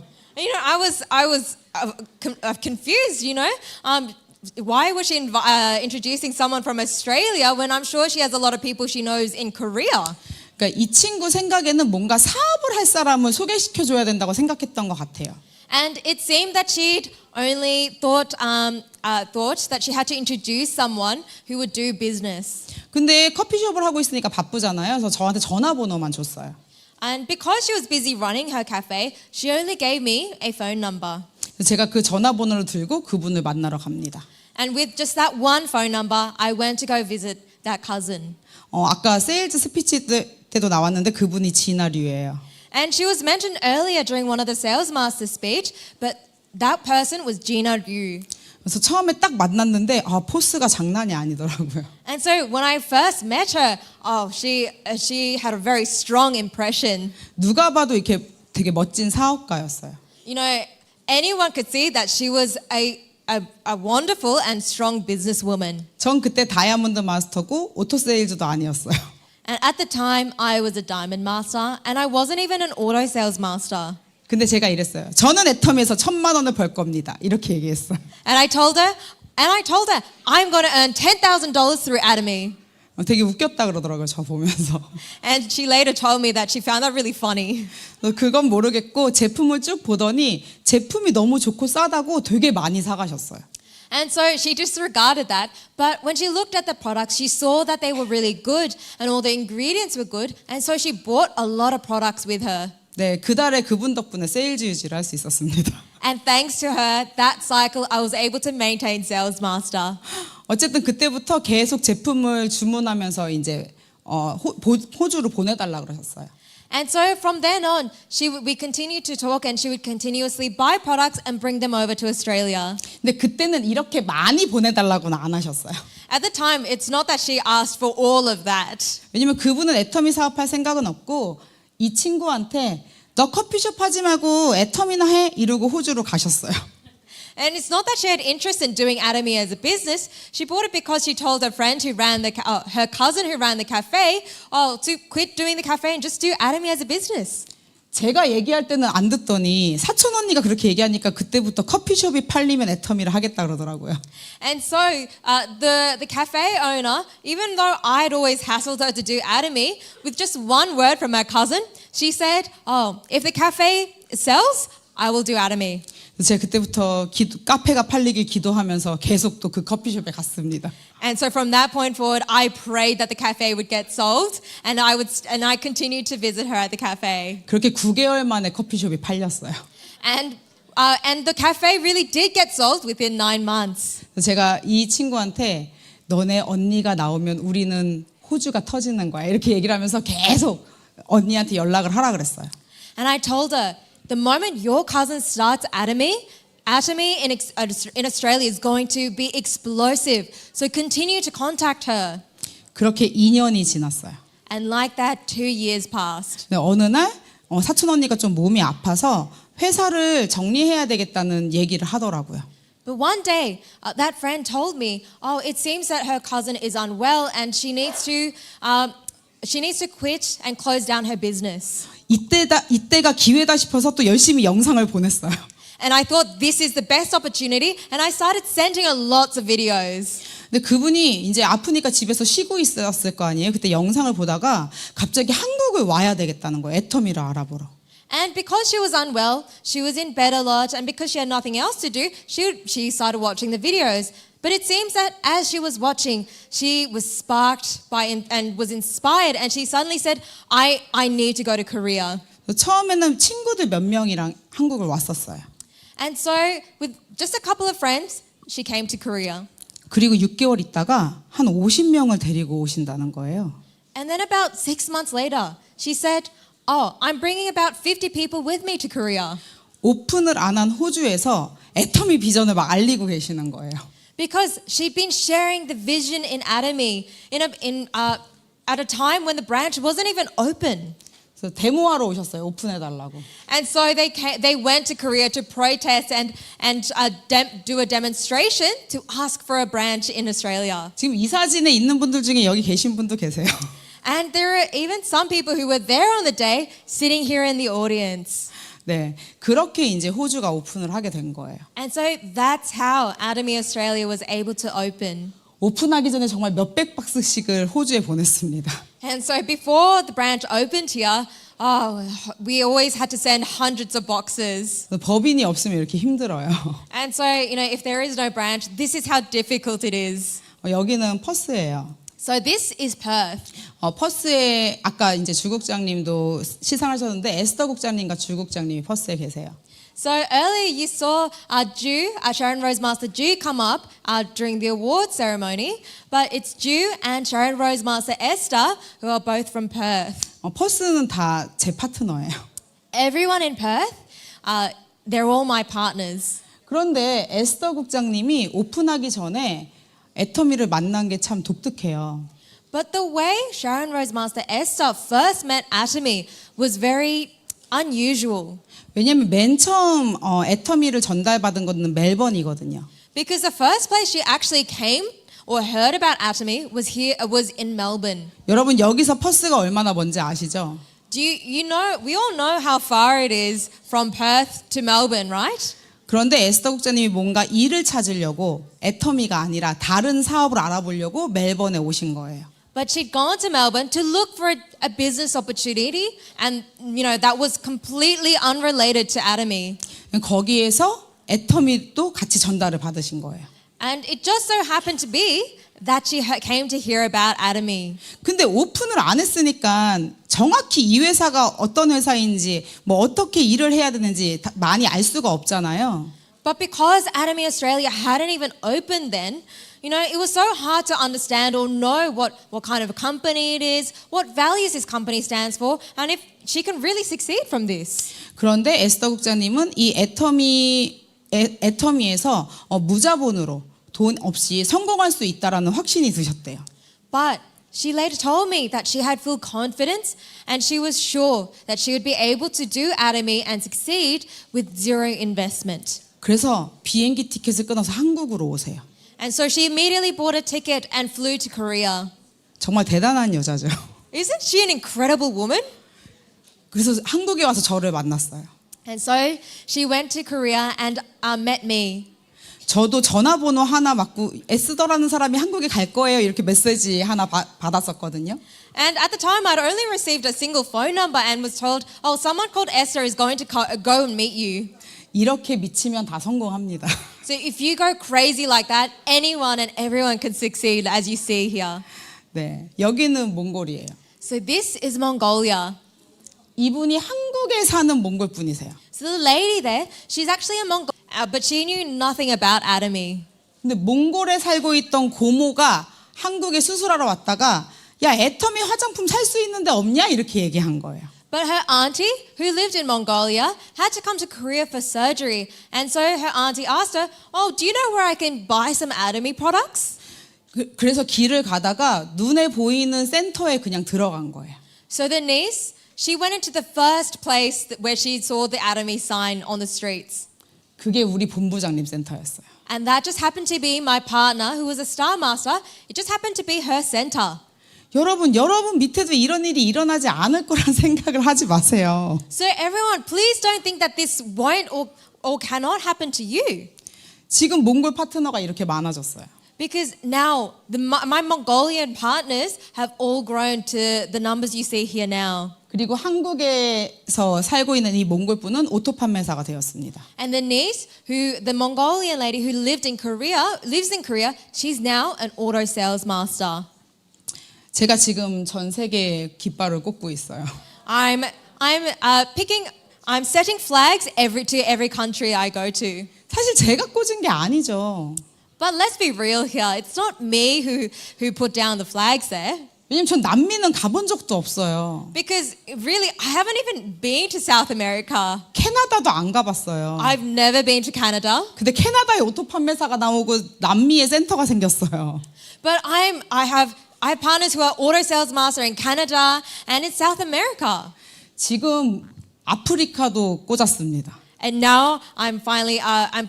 I was confused, why was she introducing someone from Australia when I'm sure she has a lot of people she knows in Korea? 그러니까 이 친구 생각에는 뭔가 사업을 할 사람을 소개시켜줘야 된다고 생각했던 것 같아요. And it seemed that she'd only thought that she had to introduce someone who would do business. 근데 커피숍을 하고 있으니까 바쁘잖아요. 그래서 저한테 전화번호만 줬어요. And because she was busy running her cafe, she only gave me a phone number. 제가 그 전화번호를 들고 그분을 만나러 갑니다. And with just that one phone number, I went to go visit that cousin. 아까 세일즈 스피치 때도 나왔는데 그분이 진아류예요. And she was mentioned earlier during one of the sales master speech, but that person was Gina Ryu. 그래서 처음에 딱 만났는데 포스가 장난이 아니더라고요. And so when I first met her, she had a very strong impression. 누가 봐도 이렇게 되게 멋진 사업가였어요. Anyone could see that she was a wonderful and strong businesswoman. 전 그때 다이아몬드 마스터고 오토 세일즈도 아니었어요. And at the time, I was a diamond master, and I wasn't even an auto sales master. 근데 제가 이랬어요. 저는 애텀에서 1,000만 원을 벌 겁니다. 이렇게 얘기했어요. And I told her, I'm going to earn $10,000 through Atomy. 되게 웃겼다 그러더라고요. 저 보면서. And she later told me that she found that really funny. 그건 모르겠고 제품을 쭉 보더니 제품이 너무 좋고 싸다고 되게 많이 사가셨어요. And so she disregarded that, but when she looked at the products, she saw that they were really good and all the ingredients were good, and so she bought a lot of products with her. 네, 그달에 그분 덕분에 세일즈 유지를 할 수 있었습니다. And thanks to her, that cycle, I was able to maintain Sales Master. 어쨌든 그때부터 계속 제품을 주문하면서 이제 호주로 보내달라 그러셨어요. And so from then on, we continued to talk and she would continuously buy products and bring them over to Australia. 근데 그때는 이렇게 많이 보내달라고는 안 하셨어요. At the time, it's not that she asked for all of that. 왜냐면 그분은 애터미 사업할 생각은 없고 이 친구한테 너 커피숍 하지 말고 애터미나 해 이러고 호주로 가셨어요. And it's not that she had interest in doing Atomy as a business. She bought it because she told her friend who ran her cousin who ran the cafe, to quit doing the cafe and just do Atomy as a business. 제가 얘기할 때는 안 듣더니 사촌 언니가 그렇게 얘기하니까 그때부터 커피숍이 팔리면 애터미를 하겠다 그러더라고요. And so the cafe owner, even though I'd always hassled her to do Atomy, with just one word from her cousin, she said, if the cafe sells, I will do Atomy. 제가 그때부터 카페가 팔리길 기도하면서 계속 또 그 커피숍에 갔습니다. And so from that point forward, I prayed that the cafe would get sold, and I continued to visit her at the cafe. 그렇게 9개월 만에 커피숍이 팔렸어요. And the cafe really did get sold within 9 months. 제가 이 친구한테 너네 언니가 나오면 우리는 호주가 터지는 거야 이렇게 얘기를 하면서 계속 언니한테 연락을 하라 그랬어요. And I told her, the moment your cousin starts Atomy in Australia is going to be explosive. So continue to contact her. 그렇게 2년이 지났어요. And like that, 2 years passed. 네, 어느 날 사촌 언니가 좀 몸이 아파서 회사를 정리해야 되겠다는 얘기를 하더라고요. But one day, that friend told me, it seems that her cousin is unwell and she needs to quit and close down her business. 이때가 기회다 싶어서 또 열심히 영상을 보냈어요. And I thought this is the best opportunity, and I started sending her lots of videos. 근데 그분이 이제 아프니까 집에서 쉬고 있었을 거 아니에요. 그때 영상을 보다가 갑자기 한국을 와야 되겠다는 거예요. 애터미를 알아보러. And because she was unwell, she was in bed a lot, and because she had nothing else to do, she started watching the videos. But it seems that as she was watching, she was sparked by and was inspired, and she suddenly said, I need to go to Korea. 처음에는 친구들 몇 명이랑 한국을 왔었어요. And so with just a couple of friends, she came to Korea. 그리고 6개월 있다가 한 50명을 데리고 오신다는 거예요. And then about 6 months later, she said, I'm bringing about 50 people with me to Korea. 오픈을 안 한 호주에서 애터미 비전을 막 알리고 계시는 거예요. Because she'd been sharing the vision in Atomy at a time when the branch wasn't even open. 그래서 데모하러 오셨어요. 오픈해달라고. And so they went to Korea to protest and do a demonstration to ask for a branch in Australia. 지금 이 사진에 있는 분들 중에 여기 계신 분도 계세요. And there are even some people who were there on the day sitting here in the audience. 네, 그렇게 이제 호주가 오픈을 하게 된 거예요. And so that's how Atomy Australia was able to open. 오픈하기 전에 정말 몇백 박스씩을 호주에 보냈습니다. And so before the branch opened here, we always had to send hundreds of boxes. 법인이 없으면 이렇게 힘들어요. And so, if there is no branch, this is how difficult it is. 여기는 퍼스예요. So this is Perth. 퍼스에 아까 이제 주국장님도 시상하셨는데 에스더 국장님과 주국장님이 퍼스에 계세요. So earlier you saw Sharon Rose Master Ju come up during the award ceremony, but it's Ju and Sharon Rose Master Esther who are both from Perth. 퍼스는 다 제 파트너예요. Everyone in Perth, they're all my partners. 그런데 에스더 국장님이 오픈하기 전에 애터미를 만난 게 참 독특해요. But the way Sharon Rose Master Esther first met Atomy was very unusual. 왜냐하면 맨 처음 애터미를 전달받은 것은 멜번이거든요. Because the first place she actually came or heard about Atomy was in Melbourne. 여러분 여기서 퍼스가 얼마나 먼지 아시죠? Do you know? We all know how far it is from Perth to Melbourne, right? 그런데 에스더 국장님이 뭔가 일을 찾으려고 애터미가 아니라 다른 사업을 알아보려고 멜번에 오신 거예요. But she'd gone to Melbourne to look for a business opportunity, and that was completely unrelated to Atomy. 거기에서 애터미도 같이 전달을 받으신 거예요. And it just so happened to be that she came to hear about Atomy. 근데 오픈을 안 했으니까 정확히 이 회사가 어떤 회사인지 뭐 어떻게 일을 해야 되는지 많이 알 수가 없잖아요. But because Atomy Australia hadn't even opened then, it was so hard to understand or know what kind of a company it is, what values this company stands for, and if she can really succeed from this. 그런데 에스더 국장님은 이 애터미에서 무자본으로 돈 없이 성공할 수 있다라는 확신이 드셨대요. But she later told me that she had full confidence and she was sure that she would be able to do Atomy and succeed with zero investment. 그래서 비행기 티켓을 끊어서 한국으로 오세요. And so she immediately bought a ticket and flew to Korea. 정말 대단한 여자죠. Isn't she an incredible woman? 그래서 한국에 와서 저를 만났어요. And so she went to Korea and met me. 저도 전화번호 하나 맞고 에스더라는 사람이 한국에 갈 거예요 이렇게 메시지 하나 받았었거든요. And at the time I'd only received a single phone number and was told, oh, someone called Esther is going to go and meet you. 이렇게 미치면 다 성공합니다. So if you go crazy like that, anyone and everyone can succeed, as you see here. 네, 여기는 몽골이에요. So this is Mongolia. 이분이 한국에 사는 몽골 분이세요. So the lady there, she's actually a Mongol, but she knew nothing about Atomy. 근데 몽골에 살고 있던 고모가 한국에 수술하러 왔다가 야, 애터미 화장품 살 수 있는데 없냐? 이렇게 얘기한 거예요. But her auntie, who lived in Mongolia, had to come to Korea for surgery. And so her auntie asked her, oh, do you know where I can buy some Atomy products? 그래서 길을 가다가 눈에 보이는 센터에 그냥 들어간 거예요. So the niece, she went into the first place where she saw the Atomy sign on the streets. 그게 우리 본부장님 센터였어요. And that just happened to be my partner, who was a star master. It just happened to be her center. 여러분 밑에도 이런 일이 일어나지 않을 거란 생각을 하지 마세요. So everyone, please don't think that this won't or cannot happen to you. 지금 몽골 파트너가 이렇게 많아졌어요. Because now my Mongolian partners have all grown to the numbers you see here now. 그리고 한국에서 살고 있는 이 몽골 분은 오토 판매사가 되었습니다. And the niece, the Mongolian lady who lives in Korea, she's now an auto sales master. 제가 지금 전 세계에 깃발을 꽂고 있어요. I'm setting flags to every country I go to. 사실 제가 꽂은 게 아니죠. But let's be real here. It's not me who put down the flags there. 왜냐면 전 남미는 가본 적도 없어요. Because really, I haven't even been to South America. 캐나다도 안 가봤어요. I've never been to Canada. 근데 캐나다에 오토 판매사가 나오고 남미에 센터가 생겼어요. But I have partners who are auto sales master in Canada and in South America. 지금 아프리카도 꽂았습니다. And now I'm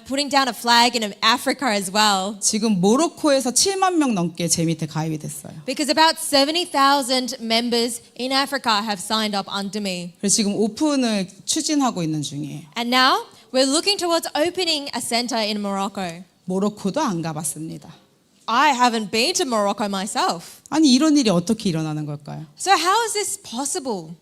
putting down a flag in Africa as well. 지금 모로코에서 7만 명 넘게 제 밑에 가입이 됐어요. Because about 70,000 members in Africa have signed up under me. 그래서 지금 오픈을 추진하고 있는 중이에요. And now we're looking towards opening a center in Morocco. 모로코도 안 가봤습니다. I haven't been to Morocco myself. 아니 이런 일이 어떻게 일어나는 걸까요? So how is this possible?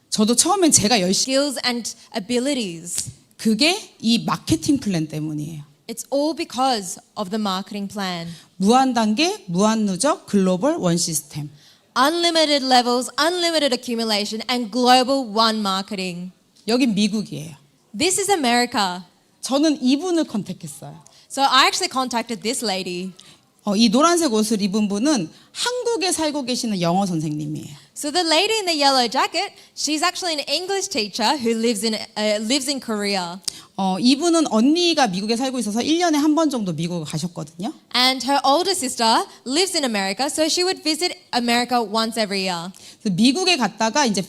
저도 처음엔 제가 열심히 skills and abilities. 그게 이 마케팅 플랜 때문이에요. It's all because of the marketing plan. 무한 단계, 무한 누적, 글로벌 원 시스템. Unlimited levels, unlimited accumulation, and global one marketing. 여긴 미국이에요. This is America. 저는 이분을 컨택했어요. So I actually contacted this lady. 이 노란색 옷을 입은 분은 한국에 살고 계시는 영어 선생님이에요. So the lady in the yellow jacket, she's actually an English teacher who lives in Korea. 이분은 언니가 미국에 살고 있어서 1년에 한 번 정도 미국을 가셨거든요. And her older sister lives in America, so she would visit America once every year. 미국에 갔다가 이제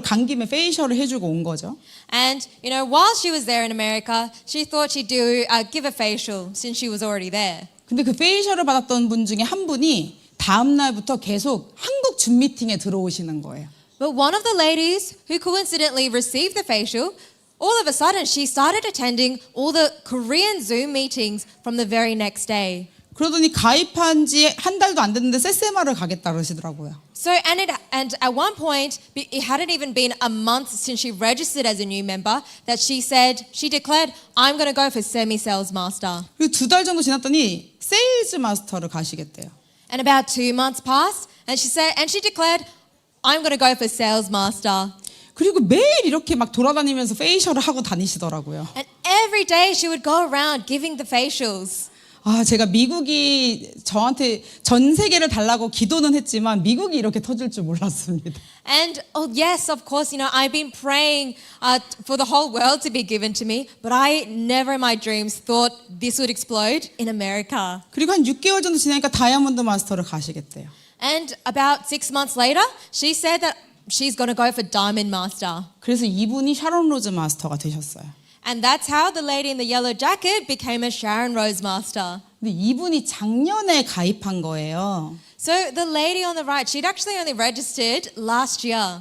간 김에 페이셜을 해주고 온 거죠. And while she was there in America, she thought she'd give a facial since she was already there. 근데 그 페이셜을 받았던 분 중에 한 분이 다음 날부터 계속 한국 줌 미팅에 들어오시는 거예요. But one of the ladies who coincidentally received the facial, all of a sudden she started attending all the Korean Zoom meetings from the very next day. 그러더니 가입한 지 한 달도 안 됐는데 세세마를 가겠다 그러시더라고요. So, and at one point, it hadn't even been a month since she registered as a new member that she declared, I'm going to go for semi-sales master. 그리고 2달 정도 지났더니 세일즈 마스터를 가시겠대요. And about 2 months passed, and she declared, I'm going to go for sales master. 그리고 매일 이렇게 막 돌아다니면서 페이셜을 하고 다니시더라고요. And every day she would go around giving the facials. 아, 제가 미국이 저한테 전 세계를 달라고 기도는 했지만 미국이 이렇게 터질 줄 몰랐습니다. And oh yes, of course, you know, I've been praying for the whole world to be given to me, but I never in my dreams thought this would explode in America. 그리고 한 6개월 정도 지나니까 다이아몬드 마스터를 가시겠대요. And about 6 months later, she said that she's going to go for diamond master. 그래서 이분이 샤론 로즈 마스터가 되셨어요. And that's how the lady in the yellow jacket became a Sharon Rose master. 근데 이분이 작년에 가입한 거예요. So the lady on the right, she'd actually only registered last year.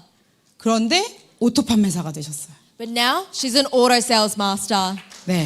그런데 오토 판매사가 되셨어요. But now she's an auto sales master. 네,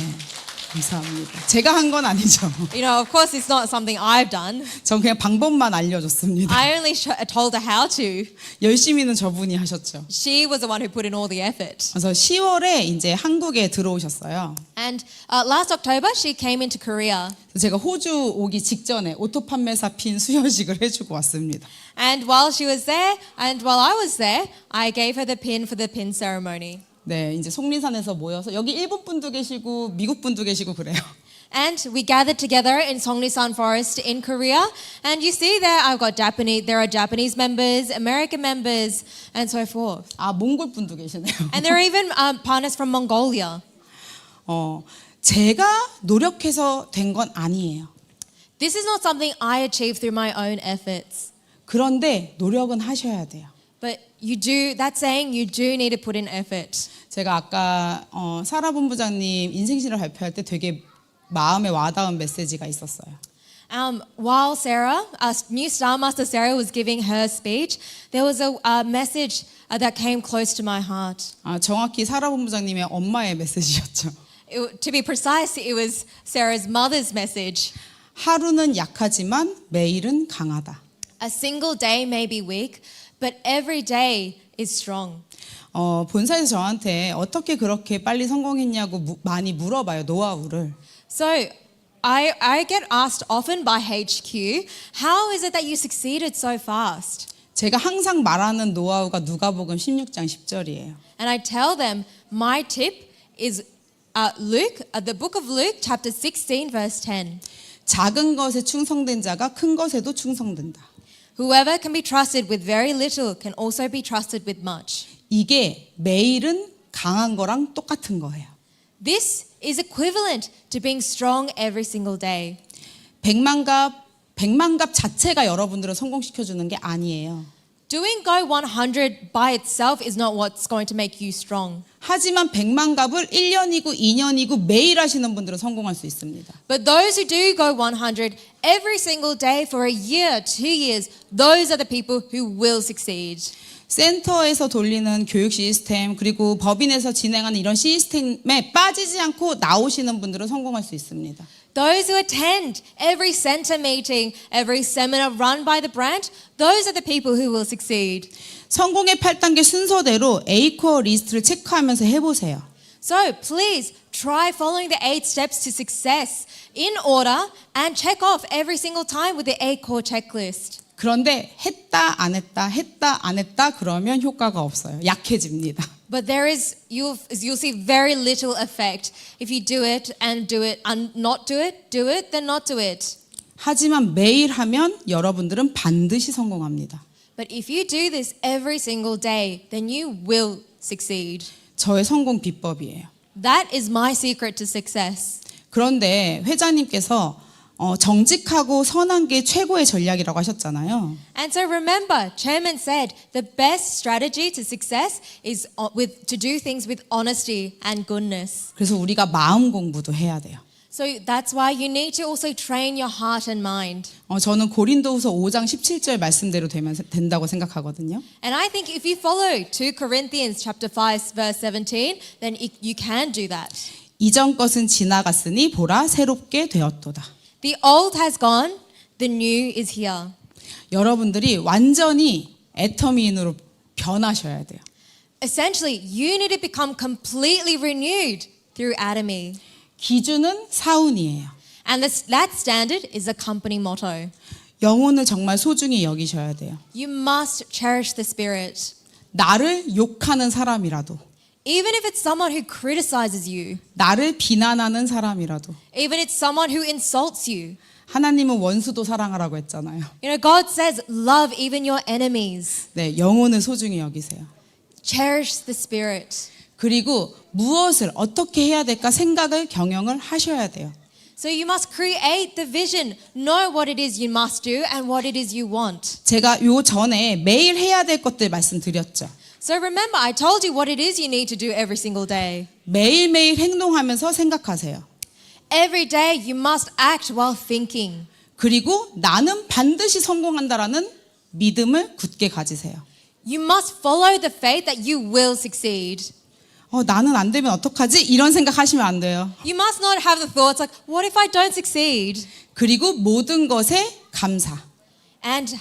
감사합니다. 제가 한 건 아니죠. You know, of course, it's not something I've done. 전 그냥 방법만 알려줬습니다. I only told her how to. 열심히는 저분이 하셨죠. She was the one who put in all the effort. 그래서 10월에 이제 한국에 들어오셨어요. And last October, she came into Korea. 제가 호주 오기 직전에 오토 판매사 핀 수여식을 해주고 왔습니다. And while she was there, and while I was there, I gave her the pin for the pin ceremony. 네, 이제 속리산에서 모여서 여기 일본 분도 계시고 미국 분도 계시고 그래요. And we gathered together in Songnisan Forest in Korea. And you see there, there are Japanese members, American members, and so forth. 아, 몽골 분도 계시네요. And there are even partners from Mongolia. 제가 노력해서 된 건 아니에요. This is not something I achieved through my own efforts. 그런데 노력은 하셔야 돼요. But that's saying you do need to put in effort. 제가 아까 사라 본부장님 인생실을 발표할 때 되게 마음에 와닿은 메시지가 있었어요. While new Star Master Sarah was giving her speech, there was a message that came close to my heart. 아, 정확히 사라 본부장님의 엄마의 메시지였죠. To be precise, it was Sarah's mother's message. 하루는 약하지만 매일은 강하다. A single day may be weak, but every day is strong. 본사에서 저한테 어떻게 그렇게 빨리 성공했냐고 많이 물어봐요, 노하우를. So I get asked often by HQ, how is it that you succeeded so fast? 제가 항상 말하는 노하우가 누가복음 16장 10절이에요. And I tell them my tip is the book of Luke, chapter 16, verse 10. 작은 것에 충성된 자가 큰 것에도 충성된다. Whoever can be trusted with very little can also be trusted with much. 이게 매일은 강한 거랑 똑같은 거예요. This is equivalent to being strong every single day. 백만갑 자체가 여러분들을 성공시켜주는 게 아니에요. Doing Go 100 by itself is not what's going to make you strong. 하지만 백만갑을 1년이고 2년이고 매일 하시는 분들은 성공할 수 있습니다. But those who do Go 100 every single day for a year, 2 years, those are the people who will succeed. 센터에서 돌리는 교육 시스템 그리고 법인에서 진행하는 이런 시스템에 빠지지 않고 나오시는 분들은 성공할 수 있습니다. Those who attend every center meeting, every seminar run by the brand, those are the people who will succeed. 성공의 8단계 순서대로 A코어 리스트를 체크하면서 해보세요. So please try following the 8 steps to success in order and check off every single time with the A-Core checklist. 그런데 했다 안 했다 그러면 효과가 없어요. 약해집니다. But you'll see very little effect if you do it and not do it, then not do it. 하지만 매일 하면 여러분들은 반드시 성공합니다. But if you do this every single day, then you will succeed. 저의 성공 비법이에요. That is my secret to success. 그런데 회장님께서 정직하고 선한 게 최고의 전략이라고 하셨잖아요. And so remember, Chairman said the best strategy to success is to do things with honesty and goodness. 그래서 우리가 마음 공부도 해야 돼요. So that's why you need to also train your heart and mind. 저는 고린도후서 5장 17절 말씀대로 된다고 생각하거든요. And I think if you follow 2 Corinthians chapter 5 verse 17, then you can do that. 이전 것은 지나갔으니 보라 새롭게 되었도다. The old has gone, the new is here. 여러분들이 완전히 애터미인으로 변하셔야 돼요. Essentially, you need to become completely renewed through Atomy. 기준은 사운이에요. And that standard is a company motto. 영혼을 정말 소중히 여기셔야 돼요. You must cherish the spirit. 나를 욕하는 사람이라도, Even if it's someone who criticizes you, 나를 비난하는 사람이라도, even if it's someone who insults you. 하나님은 원수도 사랑하라고 했잖아요. You know, God says, love even your enemies. 네, 영혼을 소중히 여기세요. Cherish the spirit. 그리고 무엇을 어떻게 해야 될까 생각을 경영을 하셔야 돼요. So you must create the vision, know what it is you must do and what it is you want. 제가 요 전에 매일 해야 될 것들 말씀드렸죠. So remember, I told you what it is you need to do every single day. 매일매일 행동하면서 생각하세요. Every day you must act while thinking. 그리고 나는 반드시 성공한다라는 믿음을 굳게 가지세요. You must follow the faith that you will succeed. 나는 안 되면 어떡하지? 이런 생각하시면 안 돼요. You must not have the thoughts like, what if I don't succeed? 그리고 모든 것에 감사. And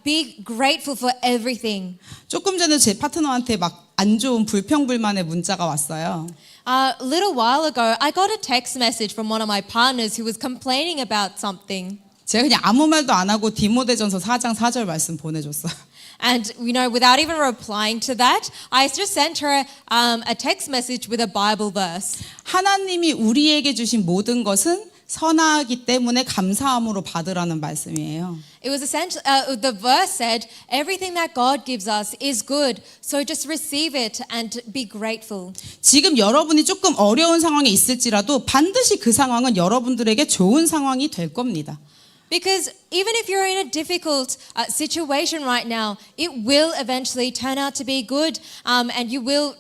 be grateful for everything. 조금 전에 제 파트너한테 막 안 좋은 불평불만의 문자가 왔어요. A little while ago, I got a text message from one of my partners who was complaining about something. 제가 그냥 아무 말도 안 하고 디모데전서 4장 4절 말씀 보내줬어요. And you know, without even replying to that, I just sent her a text message with a Bible verse. 하나님이 우리에게 주신 모든 것은 선하기 때문에 감사함으로 받으라는 말씀이에요. It was essentially the verse said, "Everything that God gives us is good, so just receive it and be grateful." 지금 여러분이 조금 어려운 상황에 있을지라도 반드시 그 상황은 여러분들에게 좋은 상황이 될 겁니다. Because even if you're in a difficult situation right now, it will eventually turn out to be good, and you will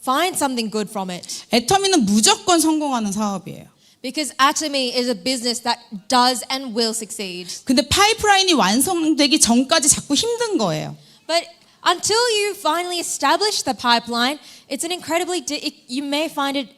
find something good from it. 애터미는 무조건 성공하는 사업이에요. Because Atomy is a business that does and will succeed. 근데 파이프라인이 완성되기 전까지 자꾸 힘든 거예요. But until you finally establish the pipeline, it's an incredibly you may find it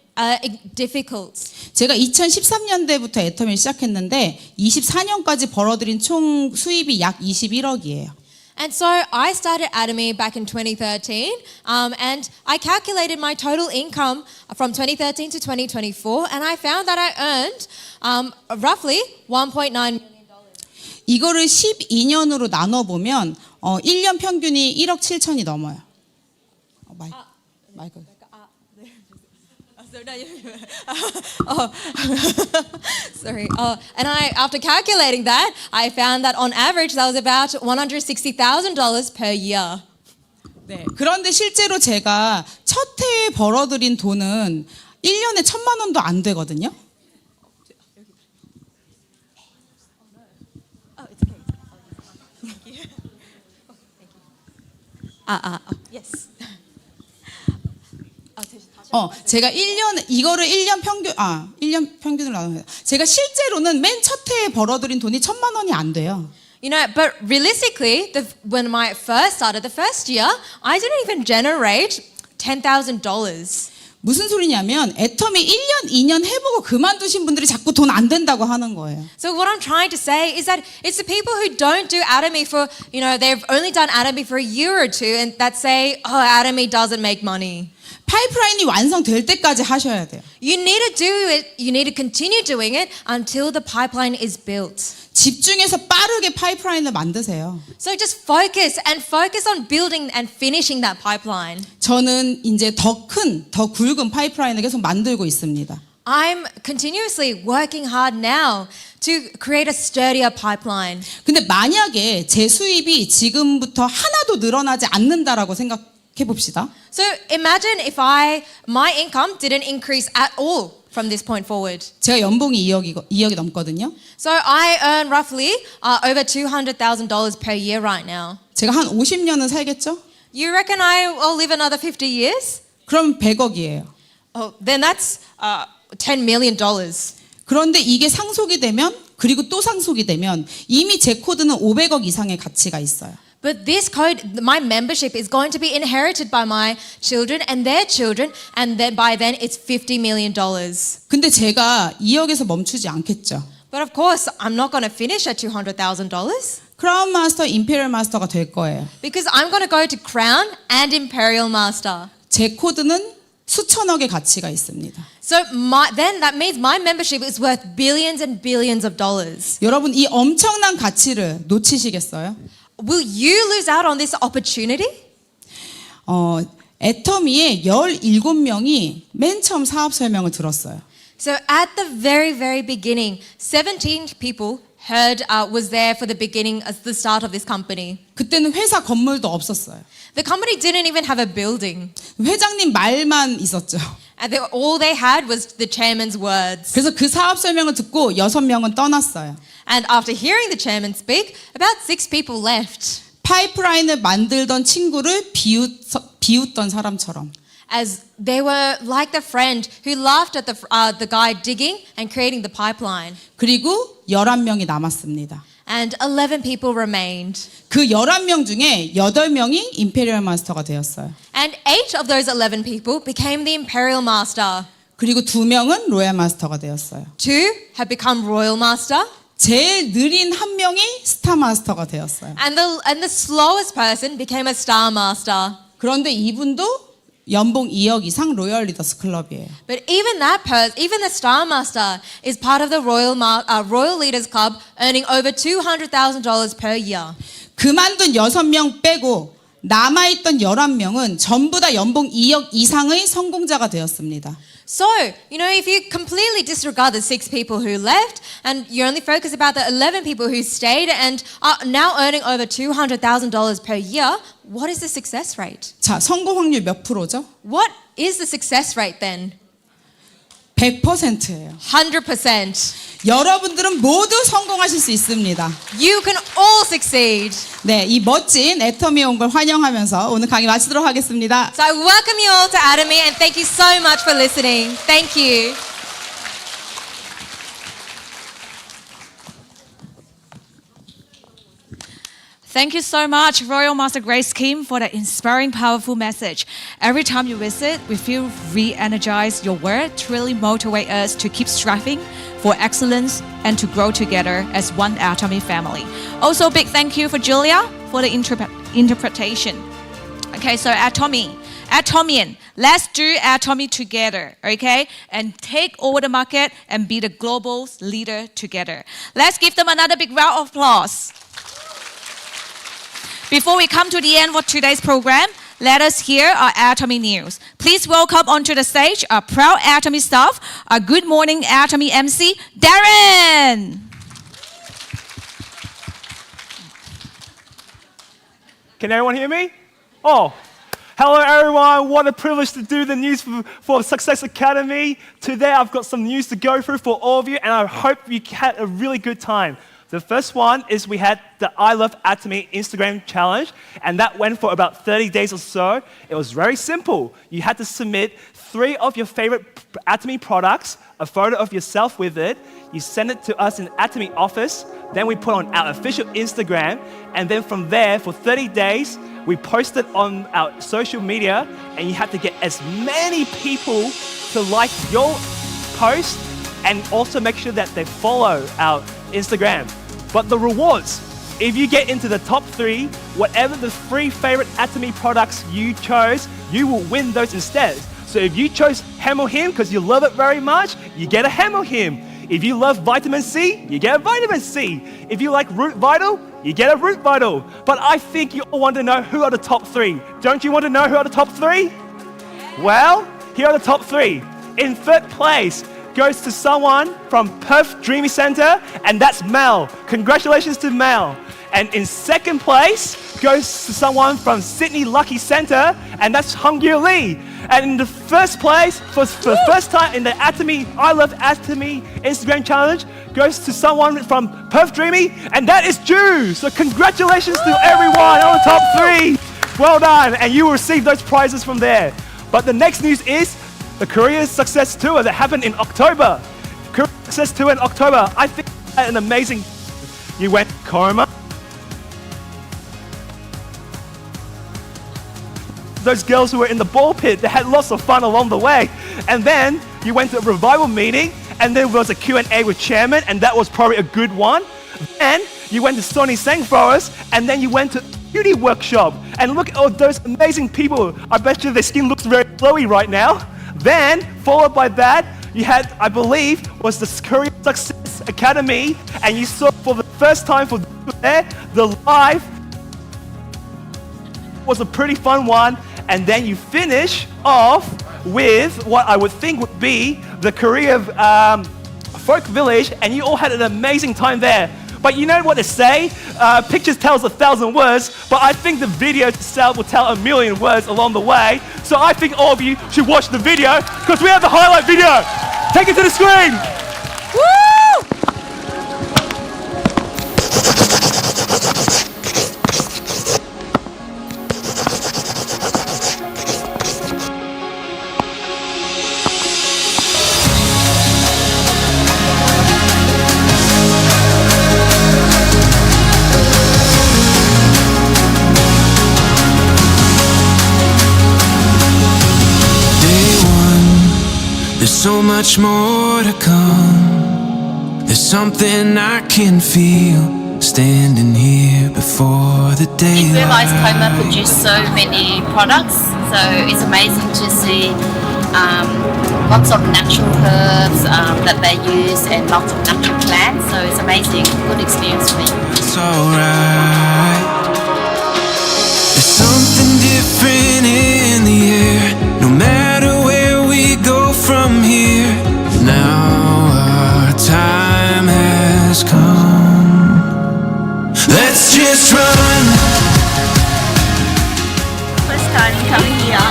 difficult. 제가 2013년대부터 애터미를 시작했는데 24년까지 벌어들인 총 수입이 약 21억이에요. And so I started Atomy back in 2013, and I calculated my total income from 2013 to 2024, and I found that I earned roughly $1.9 million. 이거를 12년으로 나눠보면 1년 평균이 1억 7천이 넘어요. 마이크. Sorry. And after calculating that, I found that on average that was about $160,000 per year. 네. 그런데 실제로 제가 첫 해에 벌어들인 돈은 1년에 1,000만 원도 안 되거든요. Yes. 제가 1년 평균으로 나눠요. 제가 실제로는 맨 첫 해에 벌어들인 돈이 1,000만 원이 안 돼요. You know, but realistically, when I first started the first year, I didn't even generate $10,000. 무슨 소리냐면 애터미 1년, 2년 해보고 그만두신 분들이 자꾸 돈 안 된다고 하는 거예요. So what I'm trying to say is that it's the people who don't do Atomy for, you know, they've only done Atomy for a year or two and that say, oh, Atomy doesn't make money. 파이프라인이 완성될 때까지 하셔야 돼요. You need to do it, you need to continue doing it until the pipeline is built. 집중해서 빠르게 파이프라인을 만드세요. So just focus on building and finishing that pipeline. 저는 이제 더 굵은 파이프라인을 계속 만들고 있습니다. I'm continuously working hard now to create a sturdier pipeline. 근데 만약에 제 수입이 지금부터 하나도 늘어나지 않는다라고 생각해 봅시다. So imagine if my income didn't increase at all from this point forward. 제가 연봉이 2억이 넘거든요. So I earn roughly over $200,000 per year right now. 제가 한 50년은 살겠죠? You reckon I'll live another 50 years? 그럼 100억이에요. Oh, then that's $10 million. 그런데 이게 상속이 되면 그리고 또 상속이 되면 이미 제 코드는 500억 이상의 가치가 있어요. But this code, my membership is going to be inherited by my children and their children, and then by then it's $50 million. 근데 제가 2억에서 멈추지 않겠죠. But of course, I'm not going to finish at $200,000 크라운 마스터, 임페리얼 마스터가 될 거예요. because I'm going to go to Crown and Imperial Master. 제 코드는 수천억의 가치가 있습니다. So then that means my membership is worth billions and billions of dollars. 여러분 이 엄청난 가치를 놓치시겠어요? Will you lose out on this opportunity? 애터미의 17명이 맨 처음 사업 설명을 들었어요. So at the very, very beginning, 17 people was there for the beginning, as the start of this company. 그때는 회사 건물도 없었어요. The company didn't even have a building. 회장님 말만 있었죠. And all they had was the chairman's words. 그래서 그 사업 설명을 듣고 6명은 떠났어요. And after hearing the chairman speak, about 6 people left. 파이프라인을 만들던 친구를 비웃던 사람처럼. As they were like the friend who laughed at the guy digging and creating the pipeline. 그리고 11명이 남았습니다. And 11 people remained. 그 11명 중에 8명이 임페리얼 마스터가 되었어요. And 8 of those 11 people became the Imperial Master. 그리고 2명은 로얄 마스터가 되었어요. 2 have become Royal Master. 제일 느린 1명이 스타 마스터가 되었어요. And the slowest person became a Star Master. 그런데 이분도 연봉 2억 이상 로열 리더스 클럽이에요. But even the Star Master is part of the Royal Leaders Club, earning over $200,000 per year. 그만둔 6명 빼고 남아있던 11명은 전부 다 연봉 2억 이상의 성공자가 되었습니다. So, if you completely disregard the 6 people who left and you only focus about the 11 people who stayed and are now earning over $200,000 per year, what is the success rate? 자, 성공 확률 몇 프로죠? What is the success rate then? 100%예요. 100%. 여러분들은 모두 성공하실 수 있습니다. You can all succeed. 네, 이 멋진 애터미에 온 걸 환영하면서 오늘 강의 마치도록 하겠습니다. So I welcome you all to Atomy and thank you so much for listening. Thank you. Thank you so much, Royal Master Grace Kim, for that inspiring, powerful message. Every time you visit, we feel re-energized. Your word truly motivates us to keep striving for excellence and to grow together as one Atomy family. Also, big thank you for Julia for the interpretation. Okay, so Atomian, let's do Atomy together, okay? And take over the market and be the global leader together. Let's give them another big round of applause. Before we come to the end of today's program, let us hear our Atomy news. Please welcome onto the stage our proud Atomy staff, our Good Morning Atomy MC, Darren. Can everyone hear me? Oh, hello everyone. What a privilege to do the news for Success Academy. Today I've got some news to go through for all of you and I hope you had a really good time. The first one is we had the I Love Atomy Instagram challenge, and that went for about 30 days or so. It was very simple. You had to submit 3 of your favorite Atomy products, a photo of yourself with it. You send it to us in Atomy office. Then we put on our official Instagram, and then from there, for 30 days, we posted on our social media, and you had to get as many people to like your post, and also make sure that they follow our Instagram. But the rewards, if you get into the top 3, whatever the 3 favorite Atomy products you chose, you will win those instead. So if you chose Hemohim because you love it very much, you get a Hemohim. If you love vitamin C, you get a vitamin C. If you like Root Vital, you get a Root Vital. But I think you all want to know who are the top 3. Don't you want to know who are the top 3? Well, here are the top 3. In 3rd place goes to someone from Perth Dreamy Centre, and that's Mel. Congratulations to Mel. And in 2nd place goes to someone from Sydney Lucky Centre, and that's Hungyu Lee. And in the 1st place, for the first time in the Atomy, I Love Atomy Instagram challenge, goes to someone from Perth Dreamy, and that is Ju. So congratulations to everyone on the top 3. Well done, and you will receive those prizes from there. But the next news is the Korea Success Tour that happened in October. Korea Success Tour in October, I think an amazing. You went Korma. Those girls who were in the ball pit, they had lots of fun along the way. And then you went to a revival meeting and then there was a Q&A with chairman, and that was probably a good one. Then you went to Sony Sang Forest, and then you went to beauty workshop, and look at all those amazing people. I bet you their skin looks very glowy right now. Then, followed by that, you had, I believe, was the Korean Success Academy, and you saw for the first time for there, the live was a pretty fun one, and then you finish off with what I would think would be the Korea folk village, and you all had an amazing time there. But you know what they say, pictures tells 1,000 words, but I think the video itself will tell 1,000,000 words along the way. So I think all of you should watch the video, because we have the highlight video. Take it to the screen. Woo! There's so much more to come. There's something I can feel standing here before the I didn't daylight. realize Coma produced so many products, so it's amazing to see lots of natural herbs that they use and lots of natural plants, so it's amazing, good experience for me. It's alright. There's something different in the air. No matter where we go from here, now our time has come. Let's just run. First time coming here.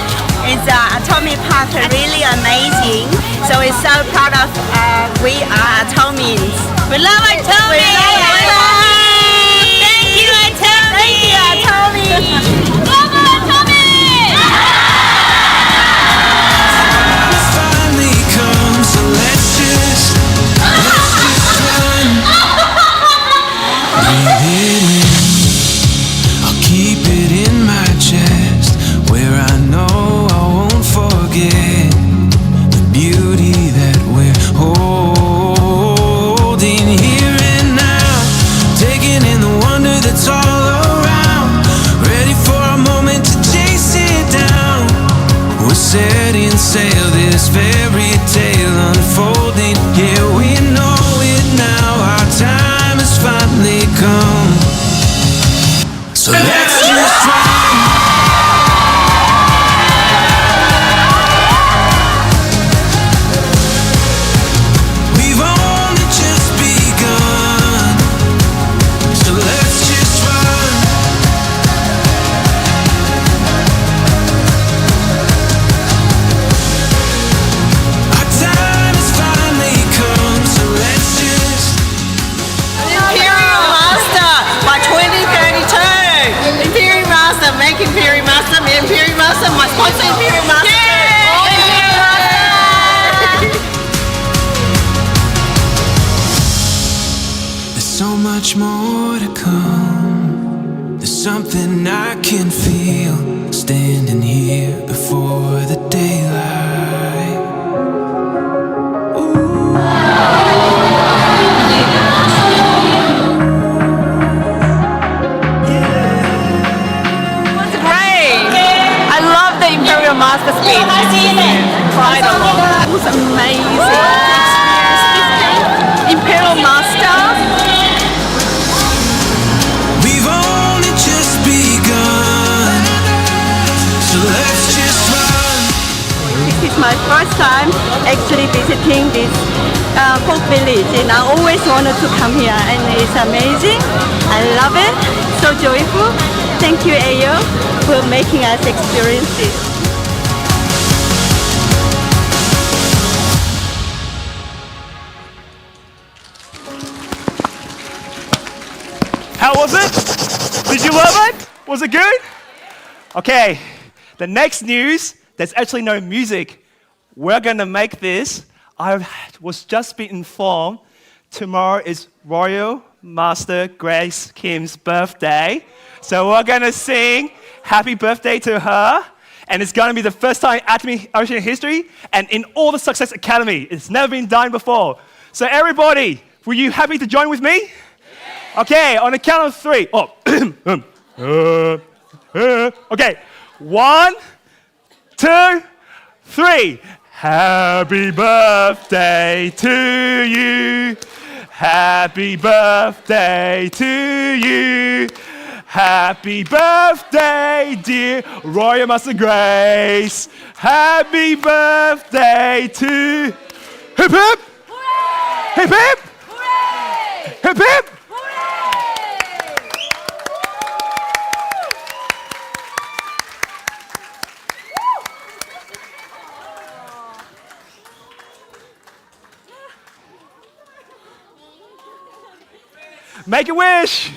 It's Atomy Park, really amazing. So we're so proud of we are Atomians. We love Atomy! We love Atomy! Thank you, Atomy! Thank you, Atomy! Love Atomy! Finally come, so let's just run. Breathe it in. I'll keep it in my chest, where I know I won't forget the beauty that we're holding here and now. Taking in the wonder that's all around, ready for a moment to chase it down. We're setting sail, this fairy tale unfolding. Yeah, we know it now, our time has finally come. So let's just run. We've only just begun, so let's just run. Our time has finally come, so let's just Imperial Master by 2032. Imperial Master, make Imperial Master, me Imperial Master, my sponsor Imperial Master. There's so much more to come. There's something I can feel standing here before the daylight. It's great. I love the Imperial Master speech. Cried a lot. It was amazing experience. Imperial Master. We've only just begun, so let's just run. This is my first time actually visiting this folk village, and I always wanted to come here, and it's amazing. I love it. So joyful. Thank you, Ayo, for making us experience this. How was it? Did you love it? Was it good? Okay, the next news, there's actually no music. We're gonna make this. I was just being informed tomorrow is Royal Master Grace Kim's birthday. So we're gonna sing happy birthday to her. And it's going to be the first time in Atomy Oceania history and in all the Success Academy. It's never been done before. So everybody, were you happy to join with me? Okay, on the count of 3. Okay, 1, 2, 3. Happy birthday to you. Happy birthday to you. Happy birthday, dear Royal Master Grace. Happy birthday to... Hip hip! Hooray! Hip hip! Hooray! Hip hip! Make a wish!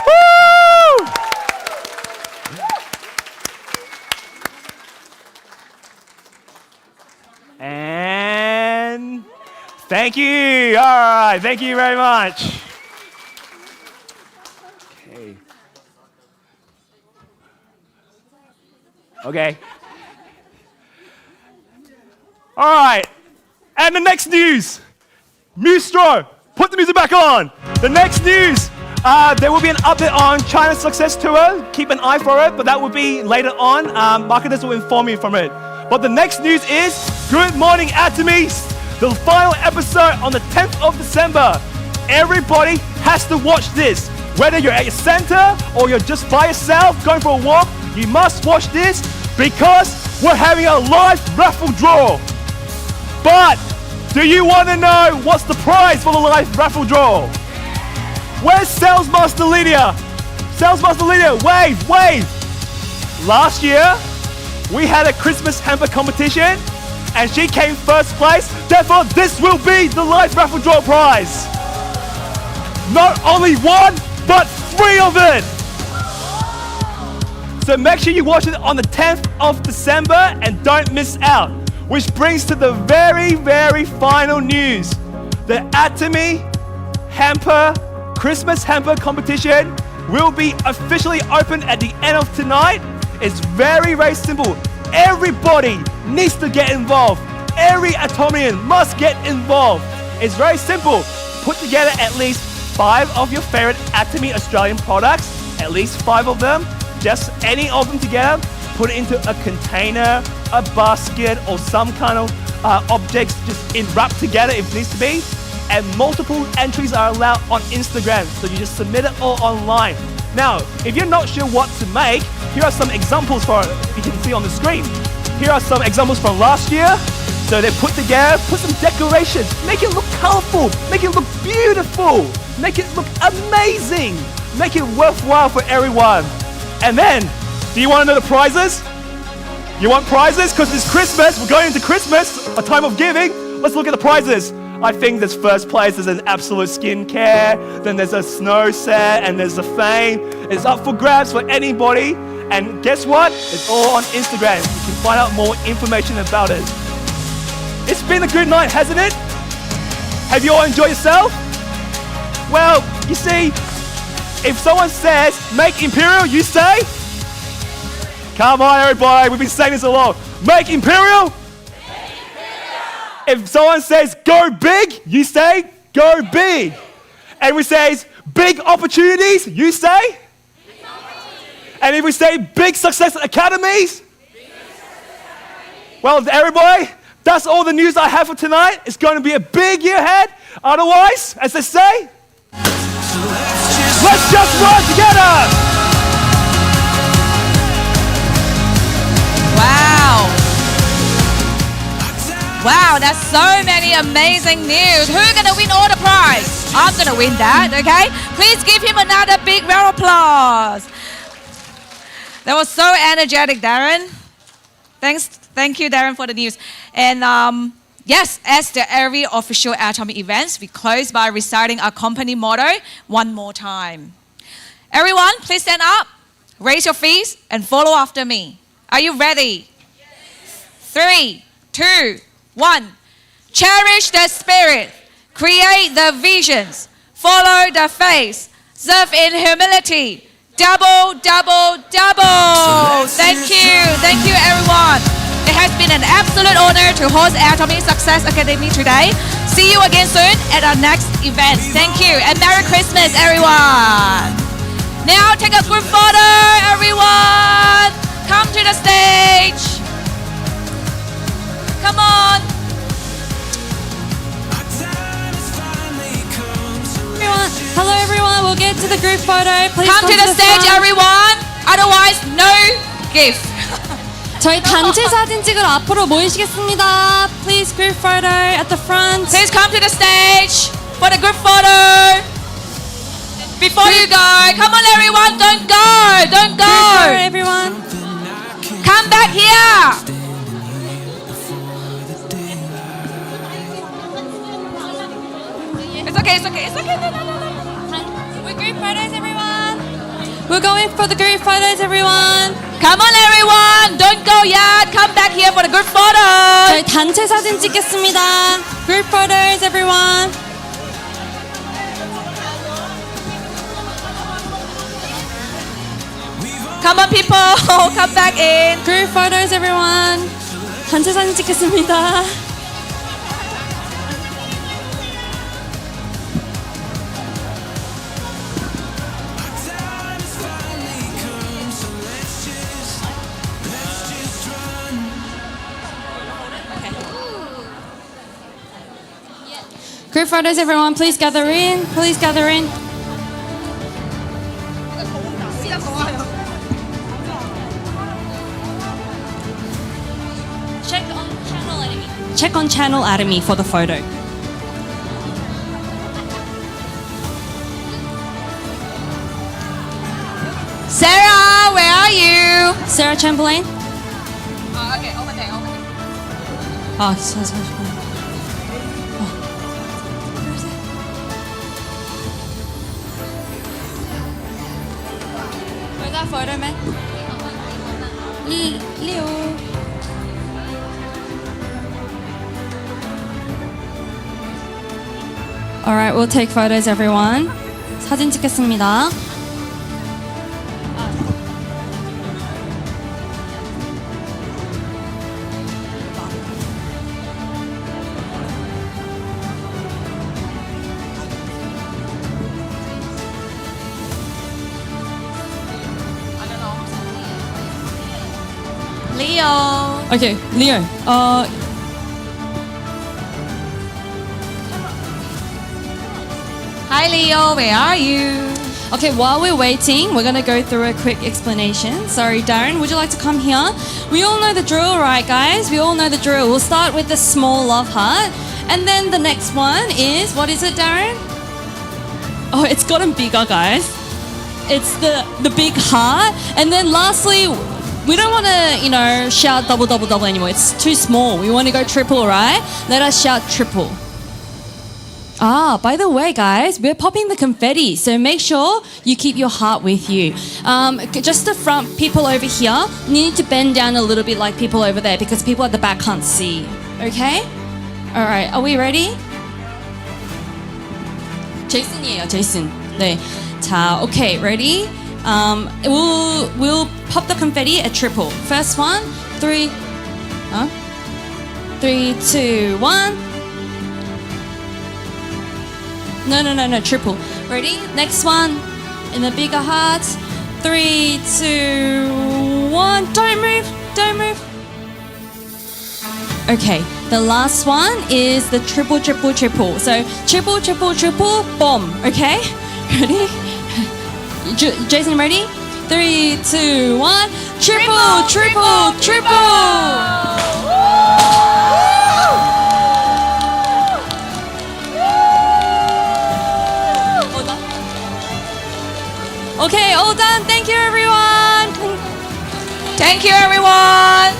Woo! And thank you. All right, thank you very much. Okay. All right. And the next news. Mustro, put the music back on. The next news. There will be an update on China's success tour. Keep an eye for it, but that will be later on. Marketers will inform you from it. But the next news is Good Morning Atomies, the final episode on the 10th of December. Everybody has to watch this. Whether you're at your center or you're just by yourself going for a walk, you must watch this because we're having a live raffle draw. But do you want to know what's the prize for the live raffle draw? Where's Sales Master Lydia? Sales Master Lydia, wave, wave. Last year, we had a Christmas hamper competition and she came first place. Therefore, this will be the live raffle draw prize. Not only one, but 3 of it. So make sure you watch it on the 10th of December and don't miss out. Which brings to the very, very final news. The Atomy Hamper Christmas Hamper competition will be officially open at the end of tonight. It's very, very simple. Everybody needs to get involved. Every Atomian must get involved. It's very simple. Put together at least 5 of your favorite Atomy Australian products, at least 5 of them, just any of them together. Put it into a container, a basket, or some kind of objects just wrapped together if it needs to be. And multiple entries are allowed on Instagram, so you just submit it all online. Now, if you're not sure what to make, here are some examples for you can see on the screen. Here are some examples from last year. So they put together, put some decorations, make it look colorful, make it look beautiful, make it look amazing, make it worthwhile for everyone. And then, do you want to know the prizes? You want prizes? Because it's Christmas, we're going into Christmas, a time of giving. Let's look at the prizes. I think there's first place, there's an absolute skincare, then there's a snow set, and there's a fame. It's up for grabs for anybody. And guess what? It's all on Instagram. You can find out more information about it. It's been a good night, hasn't it? Have you all enjoyed yourself? Well, you see, if someone says, make Imperial, you say? Come on, everybody, we've been saying this a lot. Make Imperial? If someone says, go big, you say, go big. And we say, big opportunities, you say? And if we say, big success academies? Well, everybody, that's all the news I have for tonight. It's going to be a big year ahead. Otherwise, as they say, let's just run together. Wow. Wow, that's so many amazing news. Who's going to win all the prize? I'm going to win that, okay? Please give him another big round of applause. That was so energetic, Darren. Thank you, Darren, for the news. And yes, as the every official Atomy events, we close by reciting our company motto one more time. Everyone, please stand up, raise your feet, and follow after me. Are you ready? Yes. 3, 2, 1. Cherish the spirit, create the visions, follow the faith, serve in humility, Double, double, double. Thank you everyone. It has been an absolute honor to host Atomy Success Academy today. See you again soon at our next event. Thank you and Merry Christmas everyone. Now take a group photo everyone. Come to the stage. Come on. Hello everyone, we'll get to the group photo. Please come to the stage front. everyone. Otherwise no gift. 저희 단체 사진 찍으러 앞으로 모이시겠습니다. Please group photo at the front. Please come to the stage for the group photo. Before you go, come on everyone, don't go, don't go. Group photo everyone. Come back here. It's okay, it's okay, it's okay. No. We're group photos everyone. We're going for the group photos everyone. Come on everyone, don't go yet. Come back here for the group photo. 저희 단체 사진 찍겠습니다. Group photos everyone. Come on people, come back in. Group photos everyone. 단체 사진 찍겠습니다. Group photos everyone, please gather in. Please gather in. Check on Channel Atomy for the photo. Sarah, where are you? Sarah Chamberlain. Oh, okay, over there. Oh, sorry. Where's that photo, man? Leo. Alright, we'll take photos everyone. 사진 찍겠습니다. Leo. Okay, Leo. Hi Leo, where are you? Okay, while we're waiting, we're gonna go through a quick explanation. Sorry, Darren, would you like to come here? We all know the drill, right, guys? We all know the drill. We'll start with the small love heart, and then the next one is, what is it, Darren? Oh, it's gotten bigger, guys. It's the big heart, and then lastly, we don't want to, shout double, double, double anymore. It's too small. We want to go triple, right? Let us shout triple. Ah, by the way, guys, we're popping the confetti, so make sure you keep your heart with you. Just the front people over here need to bend down a little bit like people over there because people at the back can't see. Okay? All right, are we ready? 제이슨이에요, 제이슨. 네. 자, okay, ready? We'll pop the confetti at triple. First one, 3, 2, 1. No, triple. Ready? Next one, in the bigger heart. 3, 2, 1. Don't move. Okay, the last one is the triple. So triple, bomb. Okay, ready? Jason, ready? 3, 2, 1. Triple. Okay, all done. Thank you, everyone. Thank you, everyone.